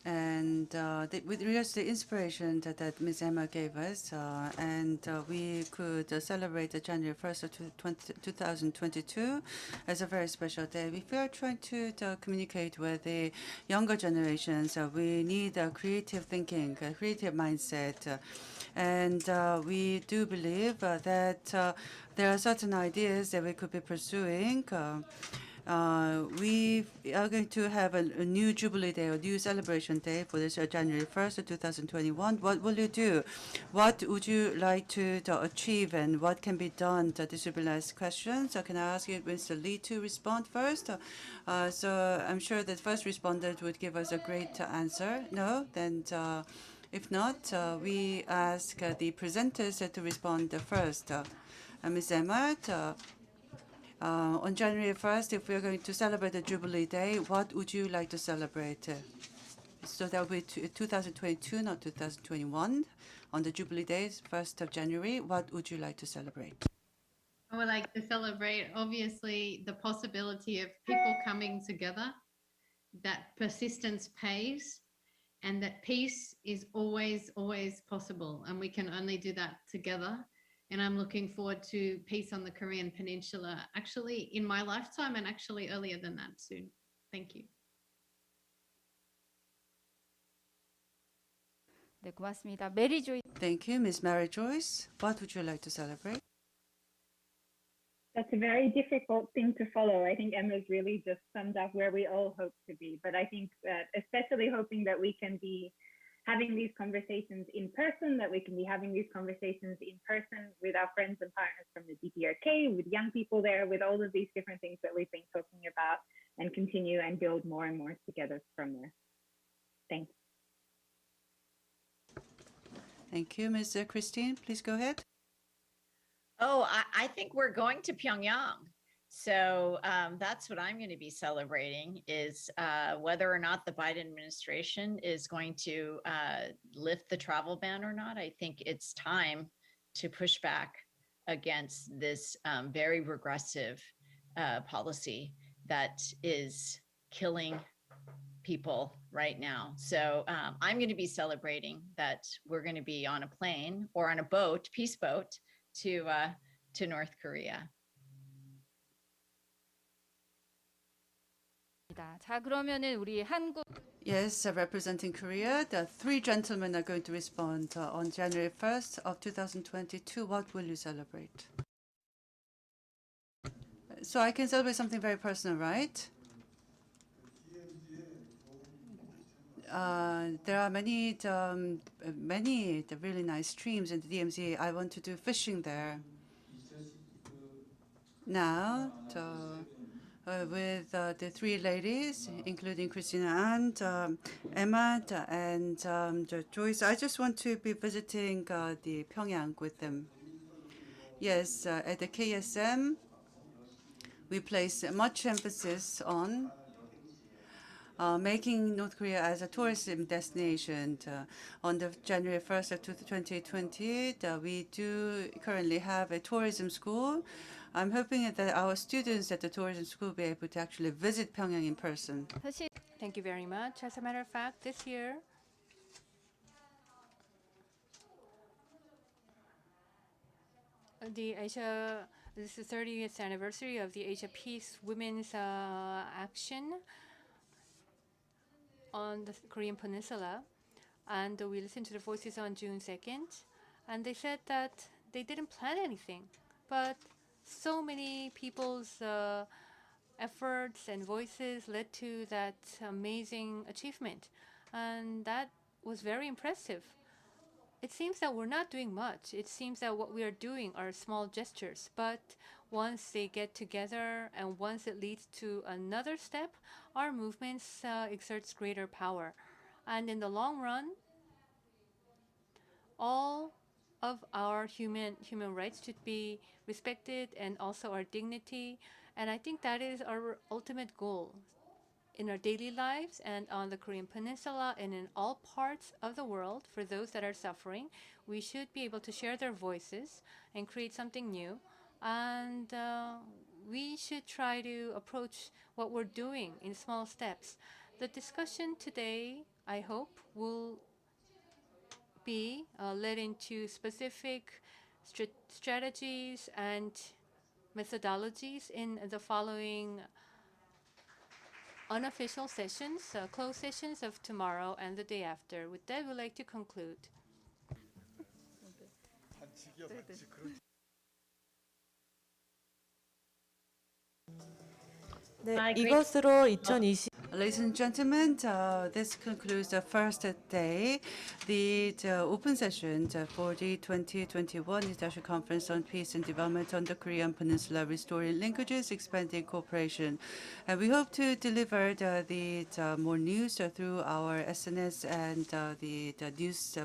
And with regards to the inspiration that Ms. Emma gave us, we could celebrate January 1st of 2022 as a very special day. If we are trying to communicate with the younger generations, we need a creative thinking, a creative mindset. And we do believe that there are certain ideas that we could be pursuing. We are going to have a new Jubilee Day, a new celebration day for this January 1st, 2021. What will you do? What would you like to achieve, and what can be done? This will be last question. So can I ask you, Mr. Lee, to respond first? So I'm sure that first respondent would give us a great answer. No? Then if not, we ask the presenters to respond first. Ms. Emmert, On January 1st, if we're going to celebrate the Jubilee Day, what would you like to celebrate? So that will be 2022, not 2021. On the Jubilee Days, 1st of January, what would you like to celebrate? I would like to celebrate, obviously, the possibility of people coming together, that persistence pays, and that peace is always, always possible. And we can only do that together. And I'm looking forward to peace on the Korean Peninsula, actually in my lifetime and actually earlier than that soon. Thank you. 네, 고맙습니다. 메리 조이. Thank you, Ms. Mary Joyce. What would you like to celebrate? That's a very difficult thing to follow. I think Emma's really just summed up where we all hope to be. But I think that especially hoping that we can be having these conversations in person, that we can be having these conversations in person with our friends and partners from the DPRK, with young people there, with all of these different things that we've been talking about, and continue and build more and more together from there. Thanks. Thank you, Ms. Christine. Please go ahead. Oh, I think we're going to Pyongyang. So that's what I'm going to be celebrating is whether or not the Biden administration is going to lift the travel ban or not. I think it's time to push back against this very regressive policy that is killing people right now. So I'm going to be celebrating that we're going to be on a plane or on a boat, peace boat, to North Korea. 자, 그러면은 우리 한국. Yes, representing Korea, the three gentlemen are going to respond on January 1st of 2022. What will you celebrate? So I can celebrate something very personal, right? There are many really nice streams in the DMZ. I want to do fishing there. Now, with the three ladies, including Christina and Emma and Joyce, I just want to be visiting the Pyongyang with them. Yes, at the KSM, we place much emphasis on making North Korea as a tourism destination. On the January 1st of 2020, we do currently have a tourism school. I'm hoping that our students at the tourism school will be able to actually visit Pyongyang in person. Thank you very much. As a matter of fact, this year, this is the 30th anniversary of the Asia Peace Women's Action on the Korean Peninsula, and we listened to the voices on June 2nd, and they said that they didn't plan anything, but so many people's efforts and voices led to that amazing achievement, and that was very impressive. It seems that we're not doing much. It seems that what we are doing are small gestures, but once they get together and once it leads to another step, our movements exerts greater power. And in the long run, all of our human rights should be respected, and also our dignity. And I think that is our ultimate goal. In our daily lives and on the Korean Peninsula and in all parts of the world, for those that are suffering, we should be able to share their voices and create something new. And we should try to approach what we're doing in small steps. The discussion today, I hope, will be led into specific strategies and methodologies in the following unofficial sessions, closed sessions of tomorrow and the day after. With that, we'd like to conclude. 네, 이것으로 2020 Ladies and gentlemen, this concludes the first day, the open session for the 2021 International Conference on Peace and Development on the Korean Peninsula, Restoring Linkages, Expanding Cooperation. And we hope to deliver the more news through our SNS and the news